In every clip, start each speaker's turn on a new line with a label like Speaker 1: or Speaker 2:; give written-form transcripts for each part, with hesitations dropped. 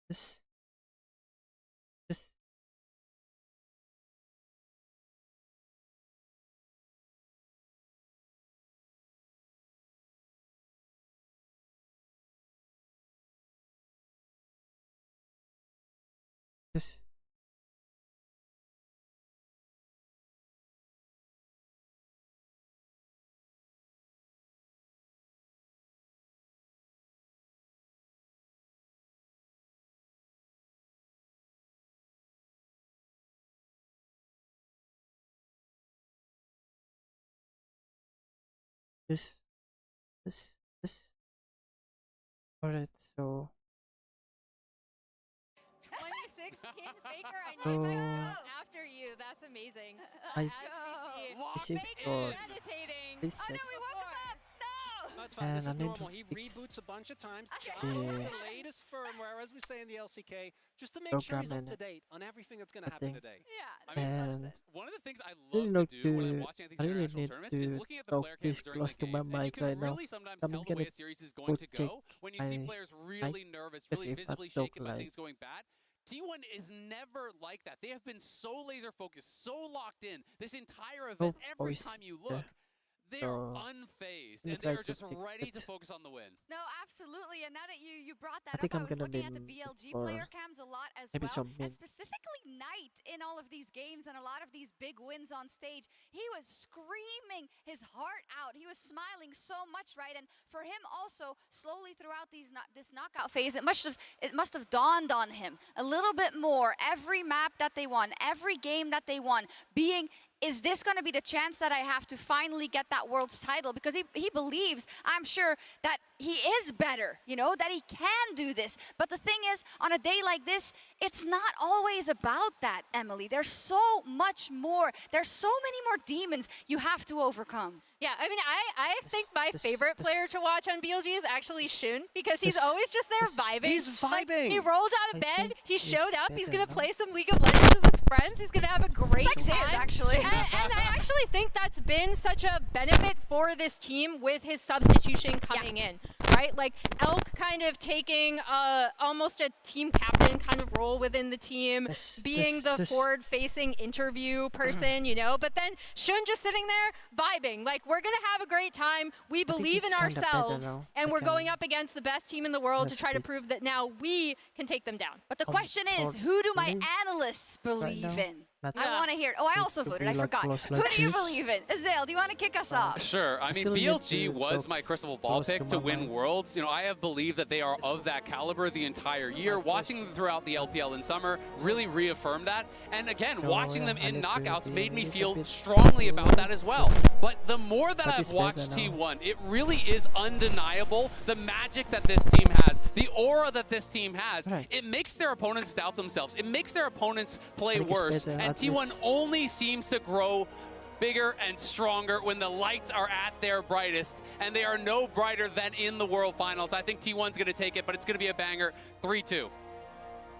Speaker 1: This. This. This. This. This. Alright, so
Speaker 2: 26 King Faker, I
Speaker 1: So-
Speaker 2: need to go after you. That's amazing.
Speaker 1: I
Speaker 2: As we see
Speaker 1: basic
Speaker 2: Faker
Speaker 1: got
Speaker 2: meditating.
Speaker 1: basic.
Speaker 2: Oh no, we woke him up! No!
Speaker 3: That's fine.
Speaker 1: And
Speaker 3: This
Speaker 1: I
Speaker 3: is
Speaker 1: need to
Speaker 3: normal. He
Speaker 1: fix
Speaker 3: reboots a bunch of times.
Speaker 2: Okay.
Speaker 3: Downloads the latest firmware, as we say in the LCK, just to make sure he's up
Speaker 1: Program
Speaker 3: to
Speaker 1: and
Speaker 3: date on everything that's going to happen
Speaker 1: everything.
Speaker 3: today.
Speaker 2: Yeah,
Speaker 4: I
Speaker 2: that
Speaker 4: mean,
Speaker 2: makes a lot of
Speaker 1: And
Speaker 2: sense.
Speaker 4: one of the things I
Speaker 1: really
Speaker 4: love
Speaker 1: like
Speaker 4: to do when I'm
Speaker 1: to-
Speaker 4: watching these
Speaker 1: I really
Speaker 4: international
Speaker 1: need
Speaker 4: tournaments is
Speaker 1: to
Speaker 4: looking at the
Speaker 1: talk
Speaker 4: player
Speaker 1: this
Speaker 4: cams during
Speaker 1: close
Speaker 4: the
Speaker 1: to
Speaker 4: game.
Speaker 1: my
Speaker 4: And you
Speaker 1: mic
Speaker 4: can
Speaker 1: right now.
Speaker 4: really sometimes
Speaker 1: Someone's
Speaker 4: tell the way
Speaker 1: gonna
Speaker 4: a series is going
Speaker 1: go
Speaker 4: to
Speaker 1: check
Speaker 4: go when you see
Speaker 1: my
Speaker 4: players really nervous,
Speaker 1: because
Speaker 4: really
Speaker 1: if I
Speaker 4: visibly
Speaker 1: talk
Speaker 4: shaken by
Speaker 1: like-
Speaker 4: things going bad. T1 is never like that. They have been so laser focused, so locked in this entire event. Every
Speaker 1: voice,
Speaker 4: time you
Speaker 1: yeah.
Speaker 4: look, they are
Speaker 1: So,
Speaker 4: unfazed
Speaker 1: let me
Speaker 4: and they
Speaker 1: try
Speaker 4: are
Speaker 1: to
Speaker 4: just
Speaker 1: fix
Speaker 4: ready to
Speaker 1: it.
Speaker 4: focus on the win.
Speaker 2: No, absolutely. And now that you brought that
Speaker 1: I think
Speaker 2: up,
Speaker 1: I'm
Speaker 2: I was
Speaker 1: gonna
Speaker 2: looking at the
Speaker 1: be
Speaker 2: BLG
Speaker 1: for
Speaker 2: player cams a lot as
Speaker 1: maybe
Speaker 2: well.
Speaker 1: some
Speaker 2: And
Speaker 1: mid.
Speaker 2: specifically Knight in all of these games and a lot of these big wins on stage. He was screaming his heart out. He was smiling so much, right? And for him also, slowly throughout this knockout phase, it must have dawned on him a little bit more. Every map that they won, every game that they won, being, is this going to be the chance that I have to finally get that world's title? Because he believes, I'm sure, that he is better, you know, that he can do this. But the thing is, on a day like this, it's not always about that, Emily. There's so much more. There's so many more demons you have to overcome.
Speaker 5: Yeah, I mean, I think my
Speaker 1: this-
Speaker 5: favorite
Speaker 1: this-
Speaker 5: player to watch on BLG is actually Shun, because he's
Speaker 1: this-
Speaker 5: always just there
Speaker 1: this-
Speaker 5: vibing.
Speaker 3: He's
Speaker 5: Like,
Speaker 3: vibing.
Speaker 5: he rolled out of
Speaker 1: I
Speaker 5: bed,
Speaker 1: think
Speaker 5: he
Speaker 1: he's
Speaker 5: showed up, he's
Speaker 1: better
Speaker 5: gonna
Speaker 1: now.
Speaker 5: play some League of Legends with his friends, he's gonna have a great
Speaker 2: Like Zayas,
Speaker 5: time.
Speaker 2: actually.
Speaker 5: And I actually think that's been such a benefit for this team with his substitution coming in, right? Like, Elk kind of taking almost a team captain kind of role within the team, being the forward-facing interview person, you know? But then Shun just sitting there vibing, like, we're gonna have a great time, we
Speaker 1: think
Speaker 5: believe in
Speaker 1: he's kinda better
Speaker 5: ourselves,
Speaker 1: now.
Speaker 5: and
Speaker 1: I
Speaker 5: we're going
Speaker 1: can
Speaker 5: up against the best team in the world to try to
Speaker 1: speak.
Speaker 5: prove that now we can take them down.
Speaker 2: But the
Speaker 1: On
Speaker 2: question is,
Speaker 1: board
Speaker 2: who do my
Speaker 1: blue
Speaker 2: analysts believe
Speaker 1: now.
Speaker 2: in?
Speaker 1: Not
Speaker 2: I
Speaker 5: Yeah.
Speaker 2: want to hear. Oh, I
Speaker 1: Need
Speaker 2: also
Speaker 1: to
Speaker 2: voted.
Speaker 1: be
Speaker 2: I
Speaker 1: like
Speaker 2: forgot.
Speaker 1: close
Speaker 2: Who
Speaker 1: like
Speaker 2: do you
Speaker 1: this.
Speaker 2: believe in? Azale, do you want to kick us off?
Speaker 4: Sure. I mean,
Speaker 1: still need
Speaker 4: BLG
Speaker 1: to
Speaker 4: was my
Speaker 1: focus
Speaker 4: crystal ball
Speaker 1: close to
Speaker 4: pick to
Speaker 1: my
Speaker 4: win
Speaker 1: mic.
Speaker 4: Worlds. You know, I have believed that they are of that caliber the entire year. Watching them throughout the LPL in summer really reaffirmed that. And again,
Speaker 1: So,
Speaker 4: watching
Speaker 1: yeah,
Speaker 4: them
Speaker 1: I
Speaker 4: in
Speaker 1: need to
Speaker 4: knockouts
Speaker 1: be
Speaker 4: made
Speaker 1: a
Speaker 4: me
Speaker 1: little
Speaker 4: feel
Speaker 1: bit
Speaker 4: strongly about that as well. But the more that
Speaker 1: But
Speaker 4: I've
Speaker 1: it's better
Speaker 4: watched
Speaker 1: now.
Speaker 4: T1, it really is undeniable the magic that this team has, the aura that this team has.
Speaker 1: Right.
Speaker 4: It makes their opponents doubt themselves. It makes their opponents play
Speaker 1: I think it's
Speaker 4: worse.
Speaker 1: better
Speaker 4: And
Speaker 1: at
Speaker 4: T1
Speaker 1: least.
Speaker 4: only seems to grow bigger and stronger when the lights are at their brightest, and they are no brighter than in the World Finals. I think T1's going to take it, but it's going to be a banger. 3-2.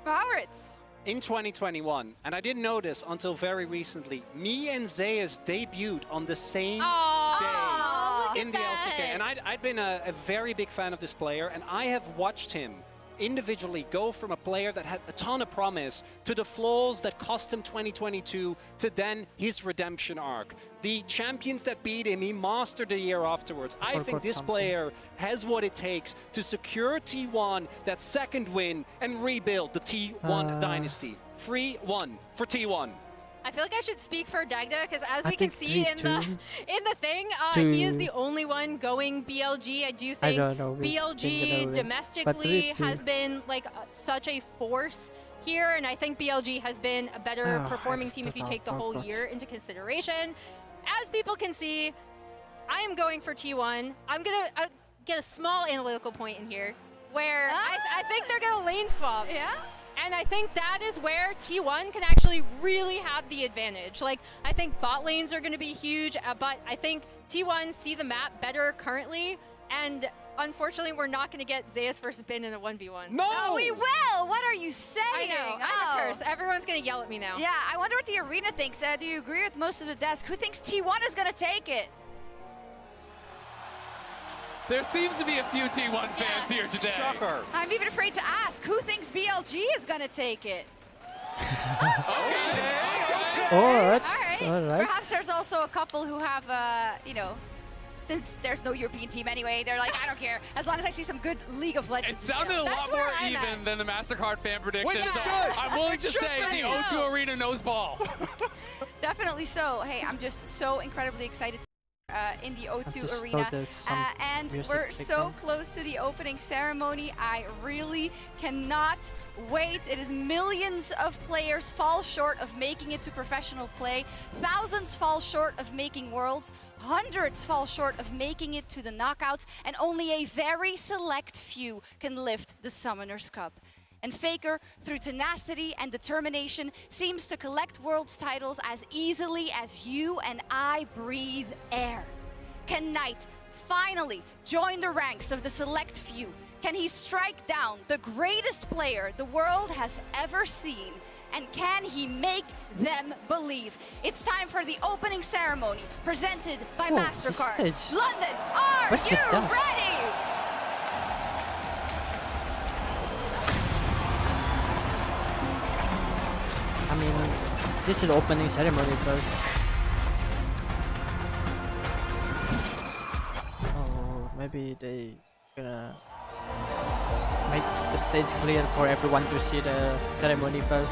Speaker 2: Roberts.
Speaker 3: In 2021, and I didn't know this until very recently, me and Zayas debuted on the same
Speaker 2: Oh,
Speaker 3: day in the LCK. And I'd been a very big fan of this player, and I have watched him individually go from a player that had a ton of promise to the flaws that cost him 2022 to then his redemption arc. The champions that beat him, he mastered the year afterwards. I think
Speaker 1: forgot
Speaker 3: this
Speaker 1: something.
Speaker 3: player has what it takes to secure T1 that second win and rebuild the T1 dynasty. 3-1 for T1.
Speaker 5: I feel like I should speak for Dagda, because as
Speaker 1: I
Speaker 5: we can
Speaker 1: think
Speaker 5: see in the
Speaker 1: 3-2
Speaker 5: thing, he is
Speaker 1: to-
Speaker 5: the only one going BLG. I do
Speaker 1: I
Speaker 5: think
Speaker 1: don't know. which thing
Speaker 5: BLG
Speaker 1: gonna win.
Speaker 5: domestically
Speaker 1: 3-2.
Speaker 5: has been like such a force here, and I think BLG has been a better
Speaker 1: Ah,
Speaker 5: performing
Speaker 1: I
Speaker 5: team if you
Speaker 1: forgot
Speaker 5: take the whole
Speaker 1: about
Speaker 5: year into consideration. As people can see, I am going for T1. I'm gonna get a small analytical point in here, where I think they're gonna lane swap.
Speaker 2: Yeah?
Speaker 5: And I think that is where T1 can actually really have the advantage. Like, I think bot lanes are going to be huge, but I think T1 see the map better currently, and unfortunately, we're not going to get Zayas versus Bin in a 1v1.
Speaker 3: No!
Speaker 2: Oh, we will. What are you saying?
Speaker 5: I know, I'm a curse. Everyone's going to yell at me now.
Speaker 2: Yeah, I wonder what the arena thinks. Do you agree with most of the desk? Who thinks T1 is going to take it?
Speaker 4: There seems to be a few T1 fans here today.
Speaker 3: Shocker.
Speaker 2: I'm even afraid to ask, who thinks BLG is going to take it?
Speaker 1: Alright,
Speaker 2: All right.
Speaker 1: alright.
Speaker 2: Perhaps there's also a couple who have, you know, since there's no European team anyway, they're like, I don't care, as long as I see some good League of
Speaker 4: It
Speaker 2: Legends.
Speaker 4: sounded a lot more even than the MasterCard fan prediction,
Speaker 3: Which is
Speaker 4: so
Speaker 3: good.
Speaker 4: I'm willing
Speaker 3: It
Speaker 4: to
Speaker 3: should
Speaker 4: say
Speaker 3: be.
Speaker 4: the O2 Arena knows ball.
Speaker 2: Definitely so. Hey, I'm just so incredibly excited in the O2
Speaker 1: just
Speaker 2: Arena.
Speaker 1: noticed some
Speaker 2: And
Speaker 1: music
Speaker 2: we're so
Speaker 1: background.
Speaker 2: close to the opening ceremony. I really cannot wait. It is millions of players fall short of making it to professional play. Thousands fall short of making Worlds. Hundreds fall short of making it to the knockouts. And only a very select few can lift the Summoners Cup. And Faker, through tenacity and determination, seems to collect Worlds titles as easily as you and I breathe air. Can Knight finally join the ranks of the select few? Can he strike down the greatest player the world has ever seen? And can he make them believe? It's time for the opening ceremony presented by
Speaker 1: Oh, the
Speaker 2: MasterCard.
Speaker 1: stage.
Speaker 2: London, are
Speaker 1: Where's the
Speaker 2: you
Speaker 1: dust?
Speaker 2: ready?
Speaker 1: I mean, this is the opening ceremony first. Oh, maybe they gonna make the stage clear for everyone to see the ceremony first.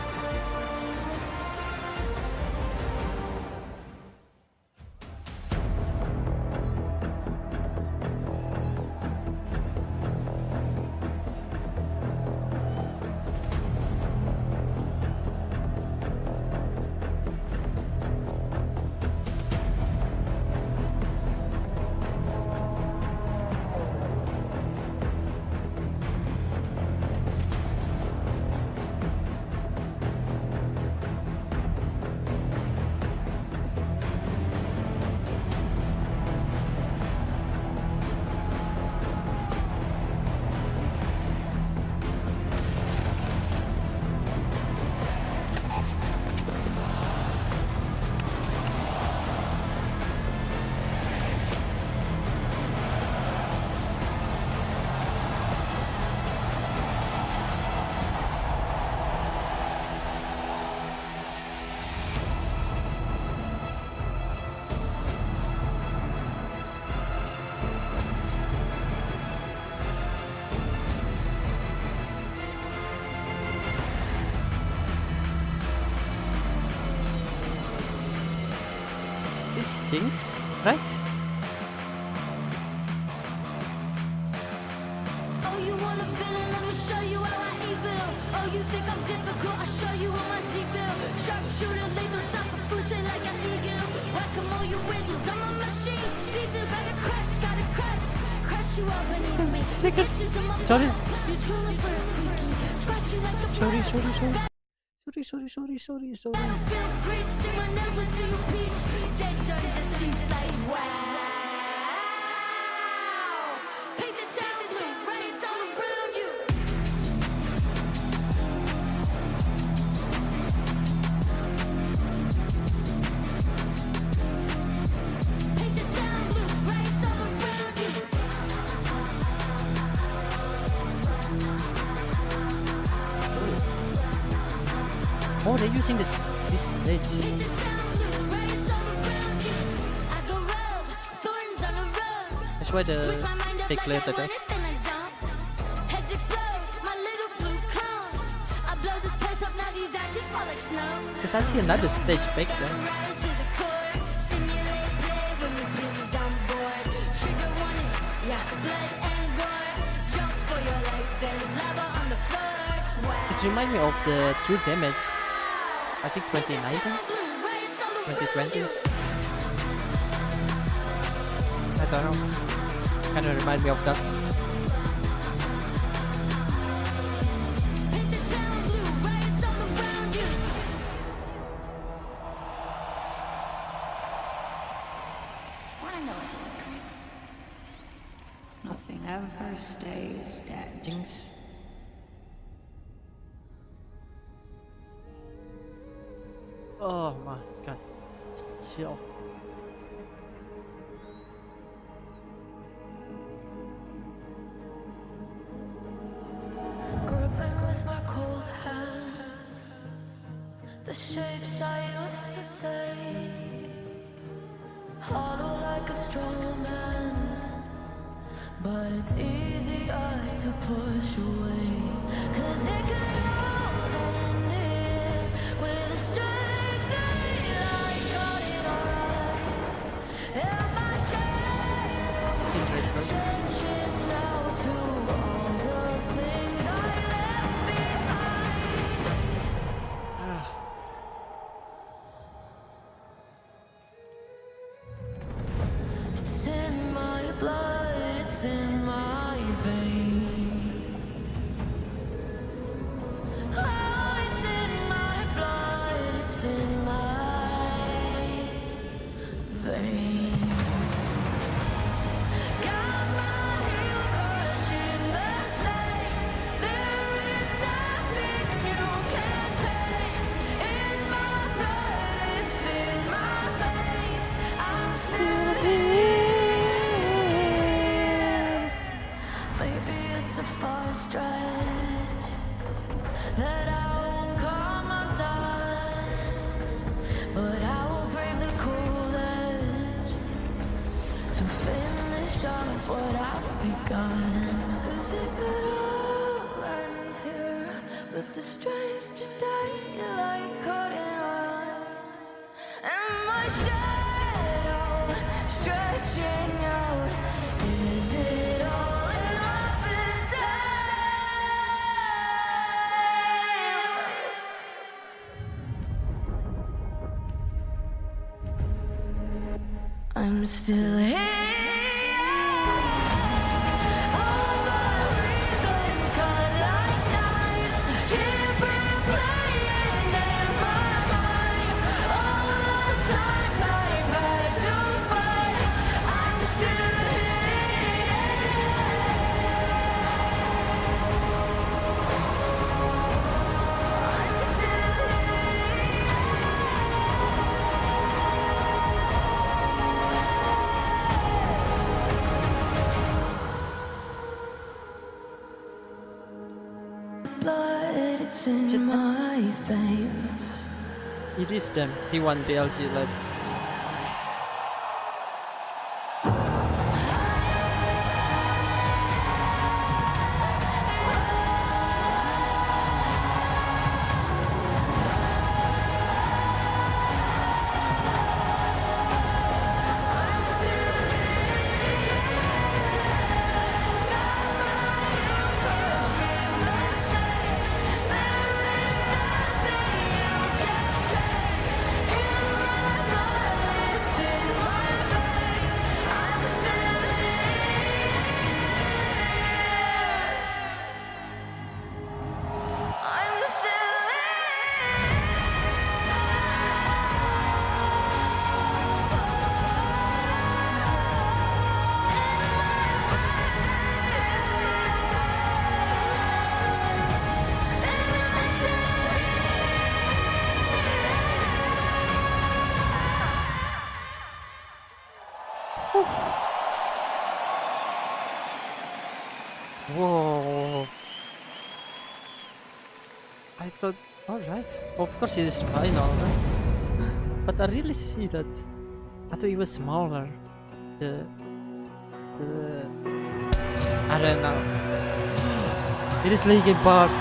Speaker 1: This stinks, right?
Speaker 6: Oh, you want a villain? Let me show you how I evil. Oh, you think I'm difficult? I'll show you how my devil. Sharpshooter, lethal, top of food chain like an eagle. Whack-a-mole, all you whistles, I'm a machine. Diesel, gotta crush. Crush you all beneath me.
Speaker 1: Take it.
Speaker 6: Bitches in my
Speaker 1: Sorry.
Speaker 6: pants. You're truly for a squeaky. Squash you like a
Speaker 1: Sorry.
Speaker 6: Battlefield grease, stick my nails into your peach. Dead, done, deceased, like wow. Paint the town blue, riots all around you. Paint the town blue, riots all around you.
Speaker 1: Oh, they're using this stage.
Speaker 6: Paint the town blue, riots all around you. I go rogue, thorns on a rose.
Speaker 1: That's why
Speaker 6: Switch my mind up
Speaker 1: they
Speaker 6: like
Speaker 1: cleared
Speaker 6: I
Speaker 1: the
Speaker 6: want
Speaker 1: dust.
Speaker 6: it, then I don't. Heads explode, my little blue clones. I blow this place up, now these ashes fall like snow.
Speaker 1: Because I see another stage back there.
Speaker 6: Ride to the core, stimulate play when we please on board. Trigger warning, yeah, blood and gore. Jump for your life, there's lava on the floor. Wow.
Speaker 1: It reminds me of the true damage. I think 2019,
Speaker 6: Blue riots all around
Speaker 1: 2020.
Speaker 6: you.
Speaker 1: I don't know. Kind of remind me of that.
Speaker 6: Paint the town blue, riots all around you. Wanna know a secret? Nothing ever stays dead.
Speaker 1: Jinx. Oh my god. Chill.
Speaker 6: shapes I used to take, hollow like a straw man, but it's easier to push away, 'cause it could all end here with a strange daylight caught in our eye, and my shadow stretching out through all the things I left behind. It's in my blood, it's in my veins. Oh, it's in my blood, it's in my veins. Got my heel crushing the slate. There is nothing you can take. In my blood, it's in my veins. I'm still here. Maybe it's a far stretch that I won't come undone, but I will brave the cool edge to finish up what I've begun. 'Cause it could all end here with the strange daylight caught in our eyes, and my shadow stretching out. Is it all enough this time? I'm still here. All my reasons cut like knives, keep replaying in my mind. All the times I've had to fight, I'm still here. I'm still blood, it's in my veins.
Speaker 1: It is them, T1 BLG like whoa. I thought, alright, of course it is final, right? But I really see that. I thought it was smaller. The arena. It is Linkin Park.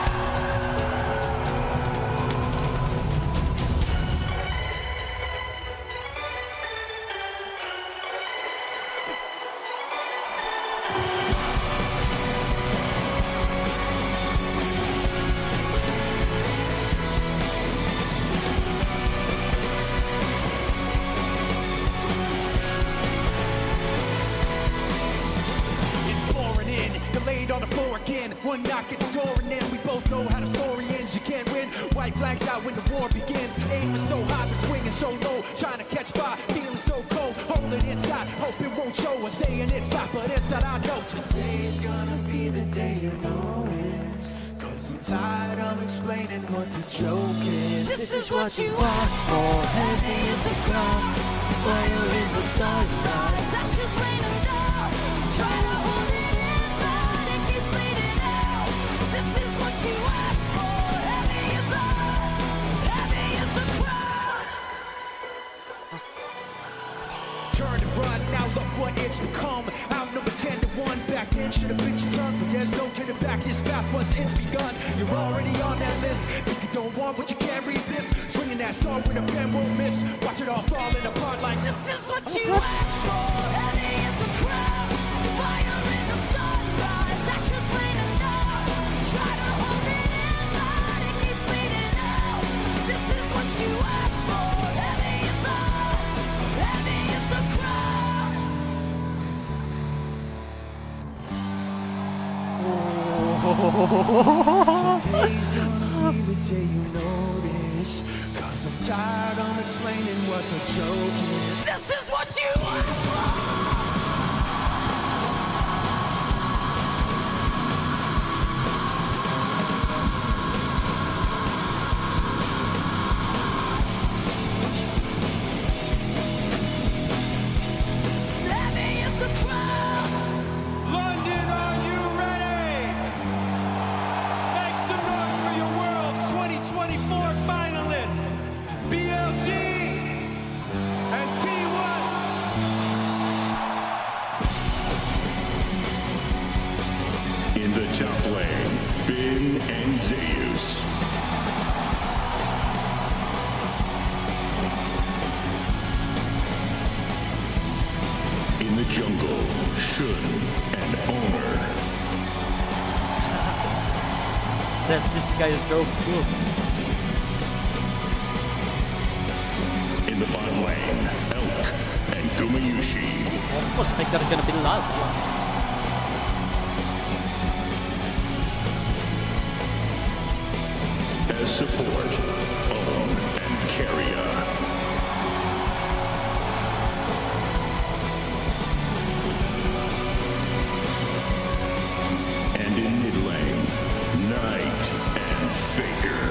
Speaker 7: It's pouring in, you're laid on the floor again. One knock at the door and then we both know how the story ends. You can't win, white flags out when the war begins. Aiming so high but swinging so low, trying to catch fire, feeling so cold, holding inside, hope it won't show. I'm saying it's not, but inside I know today's gonna be the day you know it. 'Cause I'm tired of explaining what the joke is.
Speaker 6: This is what you asked for. Heavy is the crown, fire in the sunrise. Ashes raining down. Try to hold it in, but it keeps bleeding out. This is what you asked for. Heavy is the crown.
Speaker 7: back then, should've bit your tongue. But there's no turning back this path once it's begun. You're already on that list. If you don't want what you can't resist, swinging that sword with a pen won't miss. Watch it all falling apart like this is what you asked for. Heavy is the crown, fire in the sunrise, ashes raining down. Try to hold it in, but it keeps bleeding out. This is what you asked for. Heavy is the crown. Today's gonna be the day you notice, 'cause I'm tired of explaining what the joke is. This is what you asked for. London, are you ready? Make some noise for your world's 2024 finalists, BLG and T1.
Speaker 8: In the top lane, Bin and Zeus. In the jungle, Shun and Owner.
Speaker 1: This guy is so cool.
Speaker 8: In the bottom lane, Elk and Gumayushi.
Speaker 1: Of course, like they're gonna be last one.
Speaker 8: As support, Own and Carrier. And in mid lane, Knight and Faker.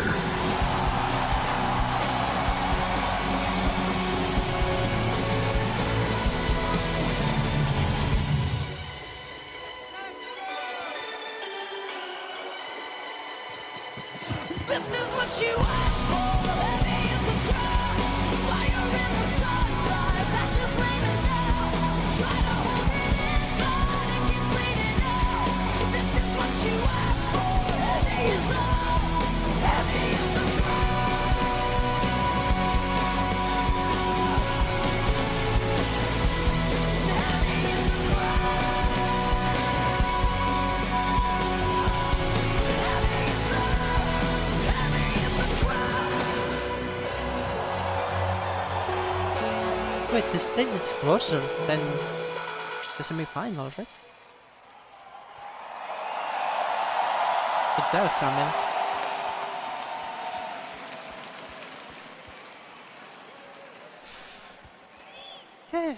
Speaker 6: This is what you asked for. Heavy is the crown, fire in the sunrise, ashes raining down. Try to hold it in, but it keeps bleeding out. This is what you asked for. Heavy is the crown. Heavy is the
Speaker 1: Wait, this stage is closer than the semi-final, right? It does, I mean. Okay.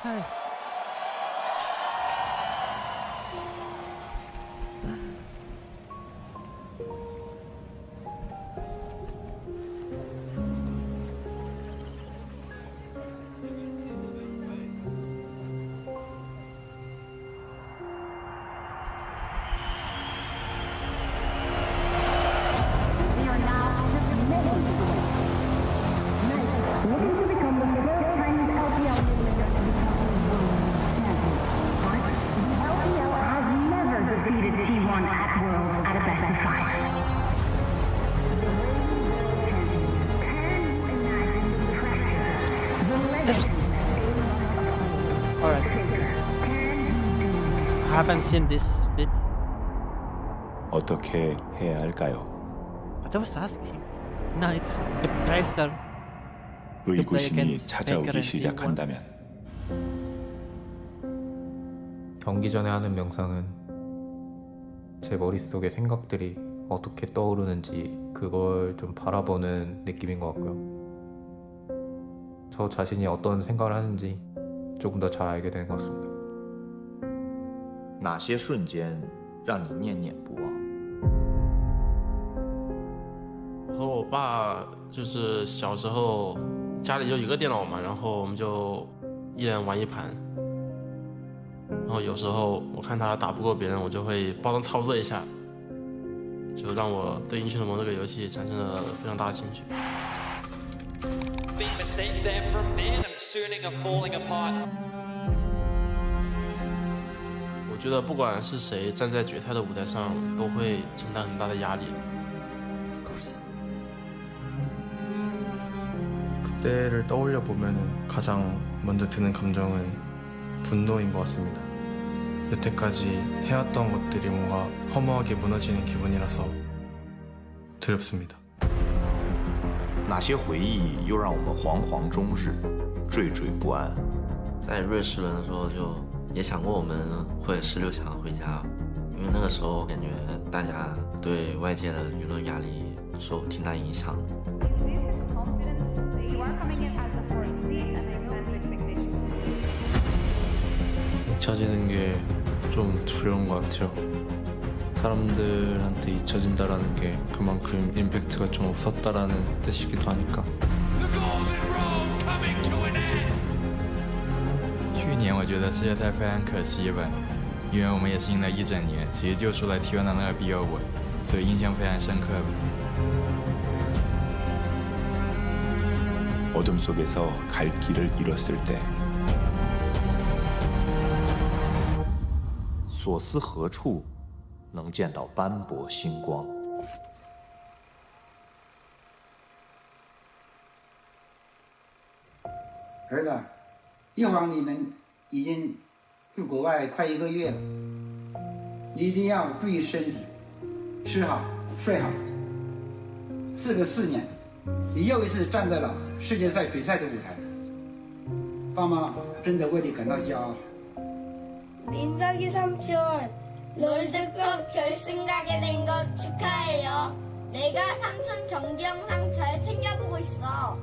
Speaker 1: Hi.
Speaker 9: We are now just minutes away. Looking to become the first Chinese LPL winner to become world champion. But the LPL has never defeated T1 at Worlds at a best of 5. The reigning world champion. Can you imagine the pressure? The legend.
Speaker 1: Alright. I haven't seen this bit.
Speaker 10: 어떻게 해야 할까요?
Speaker 1: But I was asking. No, it's the pressure.
Speaker 10: 의구심이 찾아오기 시작한다면
Speaker 11: 경기 전에 하는 명상은 제 머릿속의 생각들이 어떻게 떠오르는지 그걸 좀 바라보는 느낌인 것 같고요. 저 자신이 어떤 생각을 하는지 조금 더 잘 알게 되는 것 같습니다.
Speaker 12: 哪些瞬间让你念念不忘？
Speaker 13: 和我爸就是小时候家里就一个电脑嘛，然后我们就一人玩一盘。然后有时候我看他打不过别人，我就会帮他操作一下，就让我对英雄联盟这个游戏产生了非常大的兴趣。
Speaker 14: big mistake there from Ben and Suning are falling apart.
Speaker 13: 我觉得不管是谁站在决赛的舞台上，都会承担很大的压力。
Speaker 15: 그때를 떠올려 보면은 가장 먼저 드는 감정은 분노인 것 같습니다. 여태까지 해왔던 것들이 뭔가 허무하게 무너지는 기분이라서 두렵습니다.
Speaker 10: 哪些回忆又让我们惶惶终日，惴惴不安？
Speaker 12: 在瑞士轮的时候就也想过我们会16强回家，因为那个时候感觉大家对外界的舆论压力受挺大影响的。
Speaker 11: 잊혀지는 게 좀 두려운 것 같아요. 사람들한테 잊혀진다라는 게 그만큼 임팩트가 좀 없었다라는 뜻이기도 하니까.
Speaker 15: 去年我觉得世界赛非常可惜吧，因为我们也是赢了一整年，其实就输了T1的那个BLG，所以印象非常深刻。
Speaker 10: 어둠 속에서 갈 길을 잃었을 때 所思何处能见到斑驳星光？
Speaker 16: 儿子，一晃你们已经去国外快1个月了，你一定要注意身体，吃好睡好。事隔4年，你又一次站在了世界赛决赛的舞台，爸妈真的为你感到骄傲。
Speaker 17: 민석이 삼촌, 롤드컵 결승 가게 된 거 축하해요. 내가 삼촌 경기 영상 잘 챙겨보고 있어.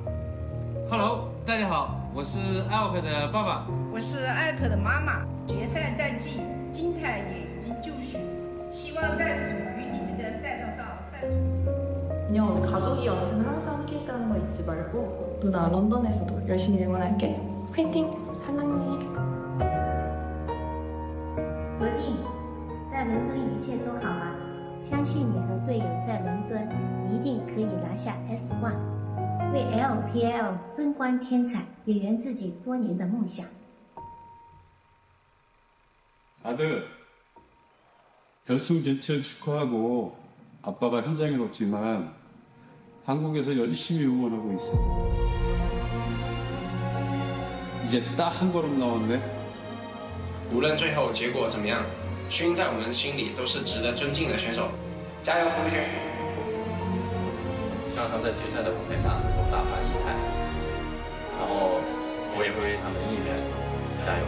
Speaker 18: Hello， 大家好，我是ASRock的爸爸，
Speaker 19: 我是ASRock的妈妈。决赛战绩精彩也已经就绪，希望在属于你们的赛道上赛出自我。
Speaker 20: 안녕, 우리 가족이 언제나 항상 함께 있다는 거 잊지 말고 누나 런던에서도 열심히 응원할게. 화이팅! 사랑해.
Speaker 21: 罗弟，在伦敦一切都好吗？相信你和队友在伦敦一定可以拿下 S1， 为 LPL 争光添彩，也圆自己多年的梦想。
Speaker 22: 아들, 결승 진출 축하하고 아빠가 현장에 없지만 한국에서 열심히 응원하고 있어. 이제 딱 한 걸음 나왔네.
Speaker 23: 无论最后结果怎么样，勋在我们心里都是值得尊敬的选手。加油，胡勋！
Speaker 11: 希望他们在决赛的舞台上能够大放异彩，然后我也会为他们应援，加油！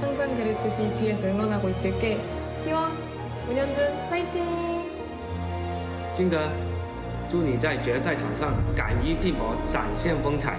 Speaker 24: 항상 그랬듯이 뒤에서 응원하고 있을게. T1 문현준 화이팅!
Speaker 18: 君德，祝你在决赛场上敢于拼搏，展现风采。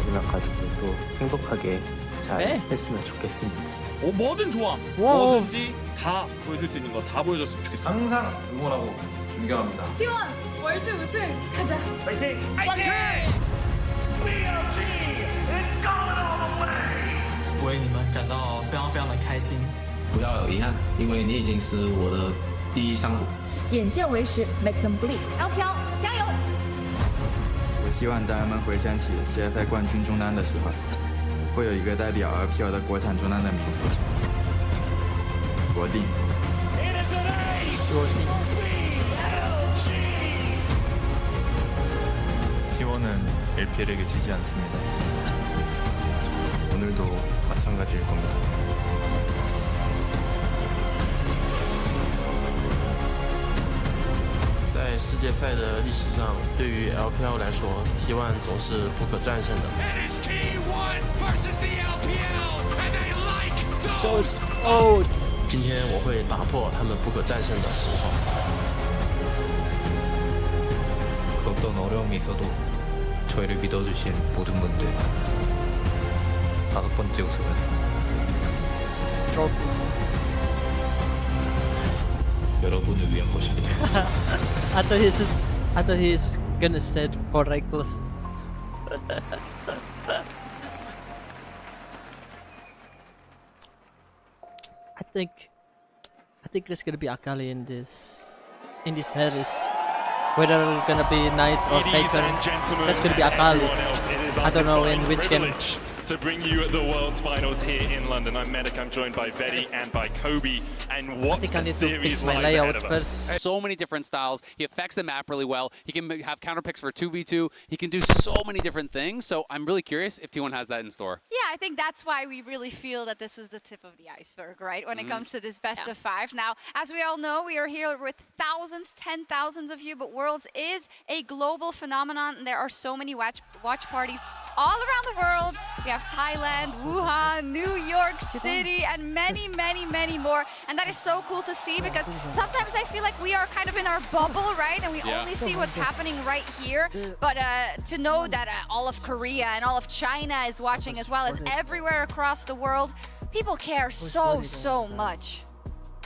Speaker 11: 마지막까지도 또 행복하게 잘 했으면 좋겠습니다.
Speaker 25: 뭐든 좋아.
Speaker 1: 와우.
Speaker 25: 뭐든지 다 보여줄 수 있는 거 다 보여줬으면 좋겠어.
Speaker 12: 항상 응원하고 존경합니다.
Speaker 24: T1 월드 우승 가자.
Speaker 25: 파이팅!
Speaker 24: 파이팅!
Speaker 26: BLG is going all the way.
Speaker 18: 为你们感到非常非常的开心。
Speaker 12: 不要有遗憾，因为你已经是我的第一上路。
Speaker 27: 眼见为实 ，Make them believe。LPL
Speaker 2: 加油！
Speaker 15: 我希望当人们回想起世界赛冠军中单的时候，会有一个代表 LPL 的国产中单的名字——罗定。
Speaker 28: T1은 LPL에게 지지 않습니다.
Speaker 15: 오늘도 마찬가지일 겁니다.
Speaker 13: 在世界赛的历史上，对于 LPL 来说，T1总是不可战胜的。
Speaker 1: Those oats.
Speaker 13: 今天我会打破他们不可战胜的神话。
Speaker 11: 그 어떤 어려움이 있어도 저희를 믿어주신 모든 분들 5번째 우승은
Speaker 28: 여러분을 위한 것입니다.
Speaker 1: I thought he's gonna say for Rexus. I think there's gonna be Akali in this series. Whether it's gonna be Knights or Faker, that's gonna be Akali. I don't know in which game.
Speaker 3: To bring you the World's Finals here in London. I'm Medic, I'm joined by Betty and by Kobe, and what a series lies ahead of us.
Speaker 4: So many different styles. He affects the map really well. He can have counter picks for 2v2. He can do so many different things. So I'm really curious if T1 has that in store.
Speaker 2: Yeah, I think that's why we really feel that this was the tip of the iceberg, right? When it comes to this best of 5. Now, as we all know, we are here with thousands, 10,000s of you, but Worlds is a global phenomenon, and there are so many watch parties all around the world. We have Thailand, Wuhan, New York City, and many, many, many more. And that is so cool to see, because sometimes I feel like we are kind of in our bubble, right? And we only see what's happening right here. But to know that all of Korea and all of China is watching, as well as everywhere across the world, people care so much.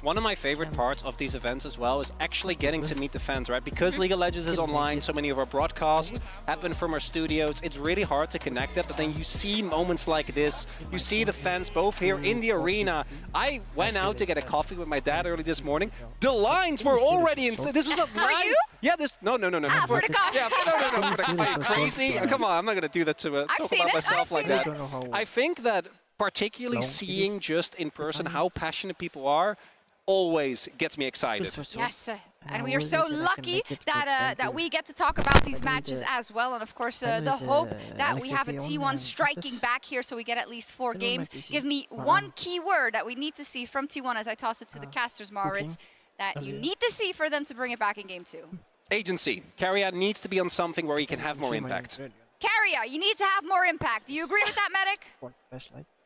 Speaker 5: One of my favorite parts of these events as well is actually getting to meet the fans, right? Because League of Legends is online, so many of our broadcasts happen from our studios. It's really hard to connect it, but then you see moments like this. You see the fans both here in the arena. I went out to get a coffee with my dad early this morning. The lines were already in. This was a line.
Speaker 2: You?
Speaker 5: Yeah, this. No.
Speaker 2: For the coffee.
Speaker 5: Yeah, no. Are you crazy? Come on, I'm not going to do that to talk about myself like that. I think that particularly seeing just in person how passionate people are always gets me excited.
Speaker 2: Yes, and we are so lucky that we get to talk about these matches as well, and of course the hope that we have a T1 striking back here, so we get at least 4 games. Give me one key word that we need to see from T1 as I toss it to the casters, Maurits, that you need to see for them to bring it back in game 2.
Speaker 5: Agency. Carrier needs to be on something where he can have more impact.
Speaker 2: Carrier, you need to have more impact. Do you agree with that, Medic?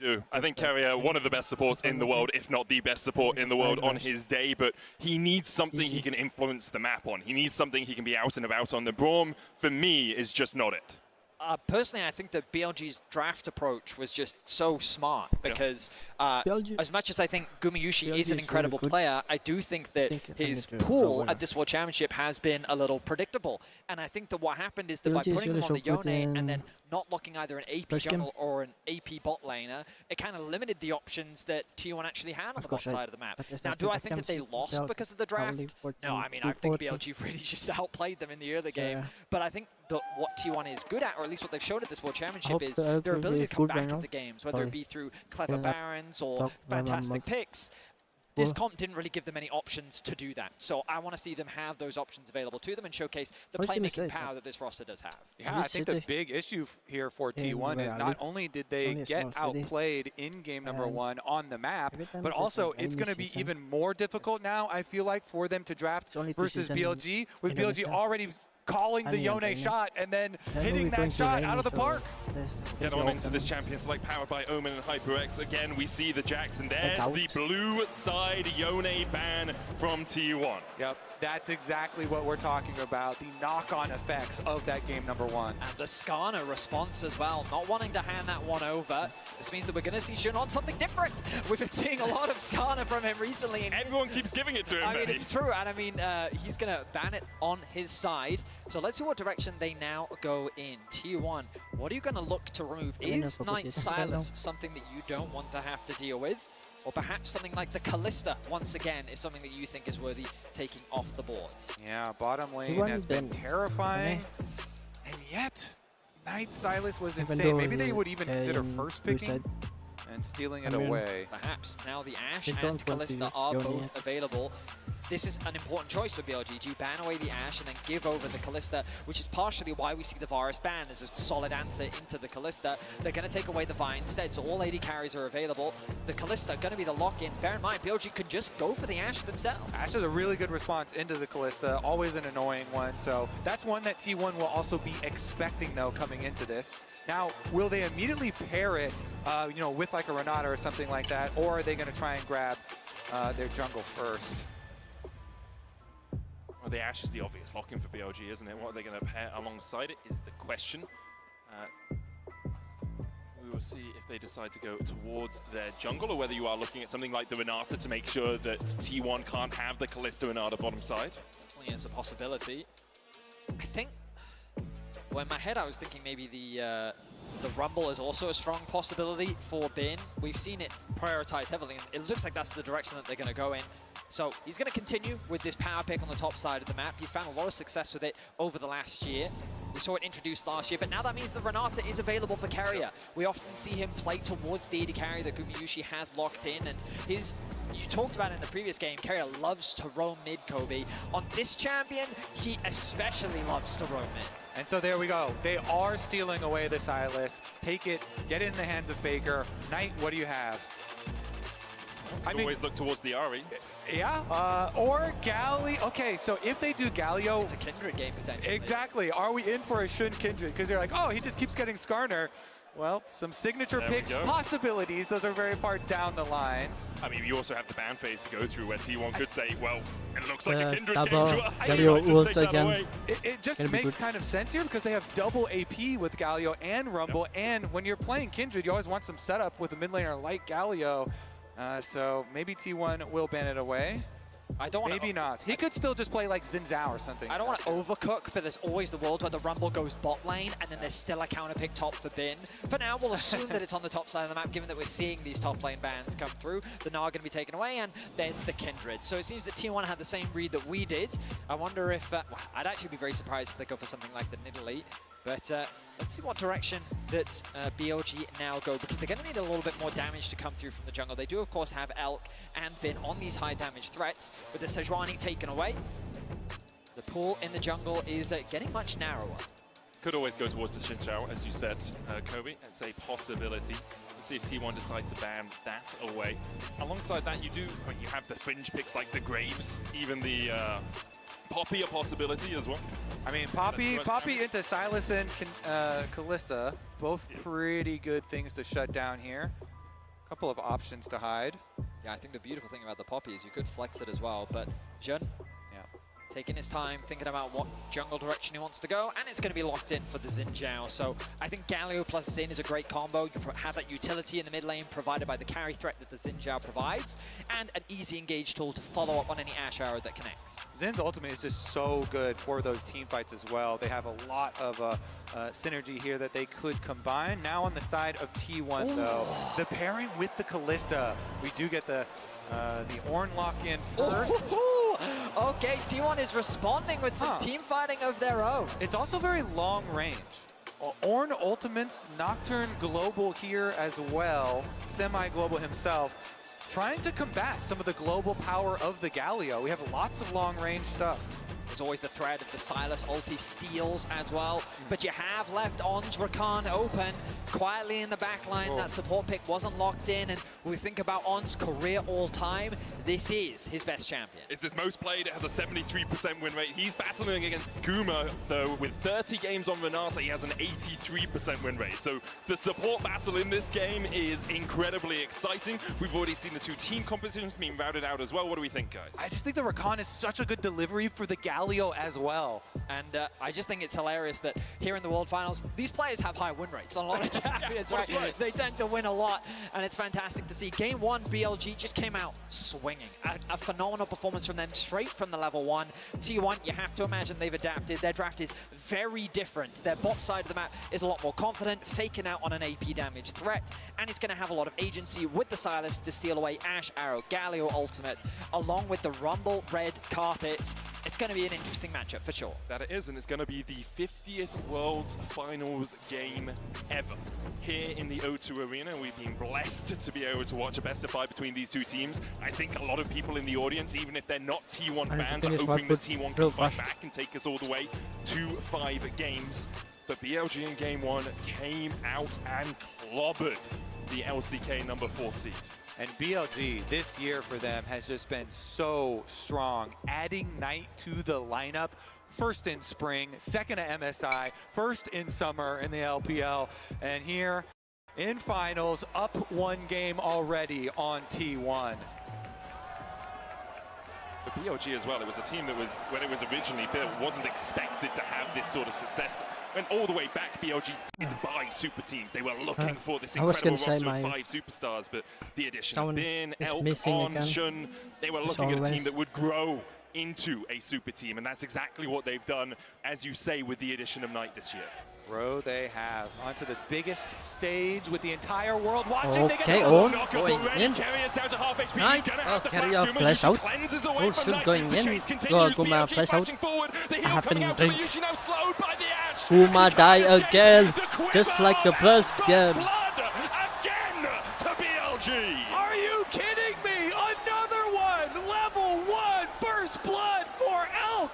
Speaker 3: Do. I think Carrier, one of the best supports in the world, if not the best support in the world on his day, but he needs something he can influence the map on. He needs something he can be out and about on. The Braum, for me, is just not it.
Speaker 6: Personally, I think that BLG's draft approach was just so smart, because as much as I think Gumayushi is an incredible player, I do think that his pool at this World Championship has been a little predictable. And I think that what happened is that by putting him on the Yone and then not locking either an AP jungle or an AP bot laner, it kind of limited the options that T1 actually had on the bot side of the map. Now, do I think that they lost because of the draft? No, I mean, I think BLG really just outplayed them in the early game. But I think that what T1 is good at, or at least what they've shown at this World Championship, is their ability to come back into games, whether it be through clever barons or fantastic picks. This comp didn't really give them any options to do that. So I want to see them have those options available to them and showcase the playmaking power that this roster does have.
Speaker 7: Yeah, I think the big issue here for T1 is not only did they get outplayed in game number 1 on the map, but also it's going to be even more difficult now, I feel like, for them to draft versus BLG, with BLG already calling the Yone shot and then hitting that shot out of the park.
Speaker 3: Get on into this Champions Select powered by Omen and HyperX. Again, we see the Jackson there. The blue side Yone ban from T1.
Speaker 7: Yep, that's exactly what we're talking about. The knock-on effects of that game number 1.
Speaker 6: And the Skarner response as well, not wanting to hand that one over. This means that we're going to see Shun on something different. We've been seeing a lot of Skarner from him recently. And
Speaker 3: everyone keeps giving it to him,
Speaker 6: I mean, it's true. And I mean, he's going to ban it on his side. So let's see what direction they now go in. T1, what are you going to look to remove? Is Knight Silas something that you don't want to have to deal with? Or perhaps something like the Callista, once again, is something that you think is worthy taking off the board?
Speaker 7: Yeah, bottom lane has been terrifying. And yet, Knight Silas was insane. Maybe they would even consider first picking and stealing it away.
Speaker 6: Perhaps now the Ashe and Callista are both available. This is an important choice for BLG. Do you ban away the Ashe and then give over the Callista, which is partially why we see the Varus ban as a solid answer into the Callista. They're going to take away the Vi instead, so all AD carries are available. The Callista going to be the lock-in. Bear in mind, BLG can just go for the Ashe themselves.
Speaker 7: Ashe is a really good response into the Callista, always an annoying one, so that's one that T1 will also be expecting, though, coming into this. Now, will they immediately pair it, you know, with like a Renata or something like that, or are they going to try and grab their jungle first?
Speaker 3: Well, the Ashe is the obvious lock-in for BLG, isn't it? What are they going to pair alongside it is the question. We will see if they decide to go towards their jungle, or whether you are looking at something like the Renata to make sure that T1 can't have the Kalista Renata bottom side.
Speaker 6: Definitely is a possibility. I think, well, in my head I was thinking maybe the Rumble is also a strong possibility for Bin. We've seen it prioritized heavily, and it looks like that's the direction that they're going to go in. So he's going to continue with this power pick on the top side of the map. He's found a lot of success with it over the last year. We saw it introduced last year, but now that means the Renata is available for carrier. We often see him play towards the AD carry that Gumayusi has locked in, and you talked about it in the previous game, carrier loves to roam mid, Kobe. On this champion, he especially loves to roam mid.
Speaker 7: And so there we go. They are stealing away the Sylas. Take it, get it in the hands of Faker. Knight, what do you have?
Speaker 3: Always look towards the Ahri.
Speaker 7: Yeah, or Galio. Okay, so if they do Galio...
Speaker 6: It's a Kindred game, potentially.
Speaker 7: Exactly. Are we in for a Shun Kindred? Because they're like, oh, he just keeps getting Skarner. Well, some signature picks possibilities. Those are very far down the line.
Speaker 3: I mean, you also have the ban phase to go through where T1 could say, well, it looks like a Kindred came to us.
Speaker 1: Galio ult again.
Speaker 7: It just makes kind of sense here because they have double AP with Galio and Rumble. And when you're playing Kindred, you always want some setup with a mid laner like Galio. So maybe T1 will ban it away.
Speaker 6: I don't want
Speaker 7: Maybe not. He could still just play like Xin Zhao or something.
Speaker 6: I don't want to overcook, but there's always the world where the Rumble goes bot lane, and then there's still a counter pick top for Bin. For now, we'll assume that it's on the top side of the map, given that we're seeing these top lane bans come through. The Gnar going to be taken away, and there's the Kindred. So it seems that T1 had the same read that we did. I wonder if... well, I'd actually be very surprised if they go for something like the Nidalee. But let's see what direction that BLG now go, because they're going to need a little bit more damage to come through from the jungle. They do, of course, have Elk and Bin on these high damage threats. With the Sejuani taken away, the pool in the jungle is getting much narrower.
Speaker 3: Could always go towards the Xin Zhao, as you said, Kobe. It's a possibility. Let's see if T1 decide to ban that away. Alongside that, you have the fringe picks like the Graves, even the Poppy a possibility as well.
Speaker 7: I mean, Poppy into Sylas and Kalista, both pretty good things to shut down here. Couple of options to hide.
Speaker 6: Yeah, I think the beautiful thing about the Poppy is you could flex it as well, but Jun, taking his time, thinking about what jungle direction he wants to go, and it's going to be locked in for the Xin Zhao. So I think Galio plus Xin is a great combo. You have that utility in the mid lane provided by the carry threat that the Xin Zhao provides, and an easy engage tool to follow up on any Ashe arrow that connects.
Speaker 7: Zin's ultimate is just so good for those team fights as well. They have a lot of synergy here that they could combine. Now on the side of T1 though, the pairing with the Kalista, we do get the Ornn lock in first.
Speaker 6: Okay, T1 is responding with some team fighting of their own.
Speaker 7: It's also very long range. Ornn ultimates Nocturne global here as well, semi-global himself, trying to combat some of the global power of the Galio. We have lots of long range stuff.
Speaker 6: There's always the threat of the Sylas ulti steals as well, but you have left Ornn's Rakan open quietly in the back line. That support pick wasn't locked in, and when we think about Ornn's career all time, this is his best champion.
Speaker 3: It's his most played. It has a 73% win rate. He's battling against Guma, though, with 30 games on Renata. He has an 83% win rate. So the support battle in this game is incredibly exciting. We've already seen the two team compositions being routed out as well. What do we think, guys?
Speaker 7: I just think the Rakan is such a good delivery for the Galio as well.
Speaker 6: And I just think it's hilarious that here in the World Finals, these players have high win rates on a lot of champions, right? They tend to win a lot, and it's fantastic to see. Game 1, BLG just came out swinging. A phenomenal performance from them straight from the level 1. T1, you have to imagine they've adapted. Their draft is very different. Their bot side of the map is a lot more confident, faking out on an AP damage threat, and it's going to have a lot of agency with the Sylas to steal away Ashe Arrow, Galio ultimate, along with the Rumble red carpet. It's going to be an interesting matchup for sure.
Speaker 3: That it is, and it's going to be the 50th World's Finals game ever. Here in the O2 Arena, we've been blessed to be able to watch a best of 5 between these two teams. I think a lot of people in the audience, even if they're not T1 fans, are hoping that T1 can fight back and take us all the way to 5 games. But BLG in Game 1 came out and clobbered the LCK number 4 seed.
Speaker 7: And BLG this year for them has just been so strong, adding Knight to the lineup. First in spring, second at MSI, first in summer in the LPL, and here in finals, up 1 game already on T1.
Speaker 3: But BLG as well, it was a team that was, when it was originally built, wasn't expected to have this sort of success. Went all the way back, BLG didn't buy super teams. They were looking for this incredible roster of 5 superstars, but the addition of Bin, Elk, On, Shun, they were looking at a team that would grow into a super team, and that's exactly what they've done, as you say, with the addition of Knight this year.
Speaker 7: Bro, they have onto the biggest stage with the entire world watching.
Speaker 1: Okay, On going in. Knight, Carrier flash out. Oh, Shun going in. Guma flash out. Happening drink. Guma die again, just like the first game.
Speaker 7: Are you kidding me? Another one! Level 1 first blood for Elk!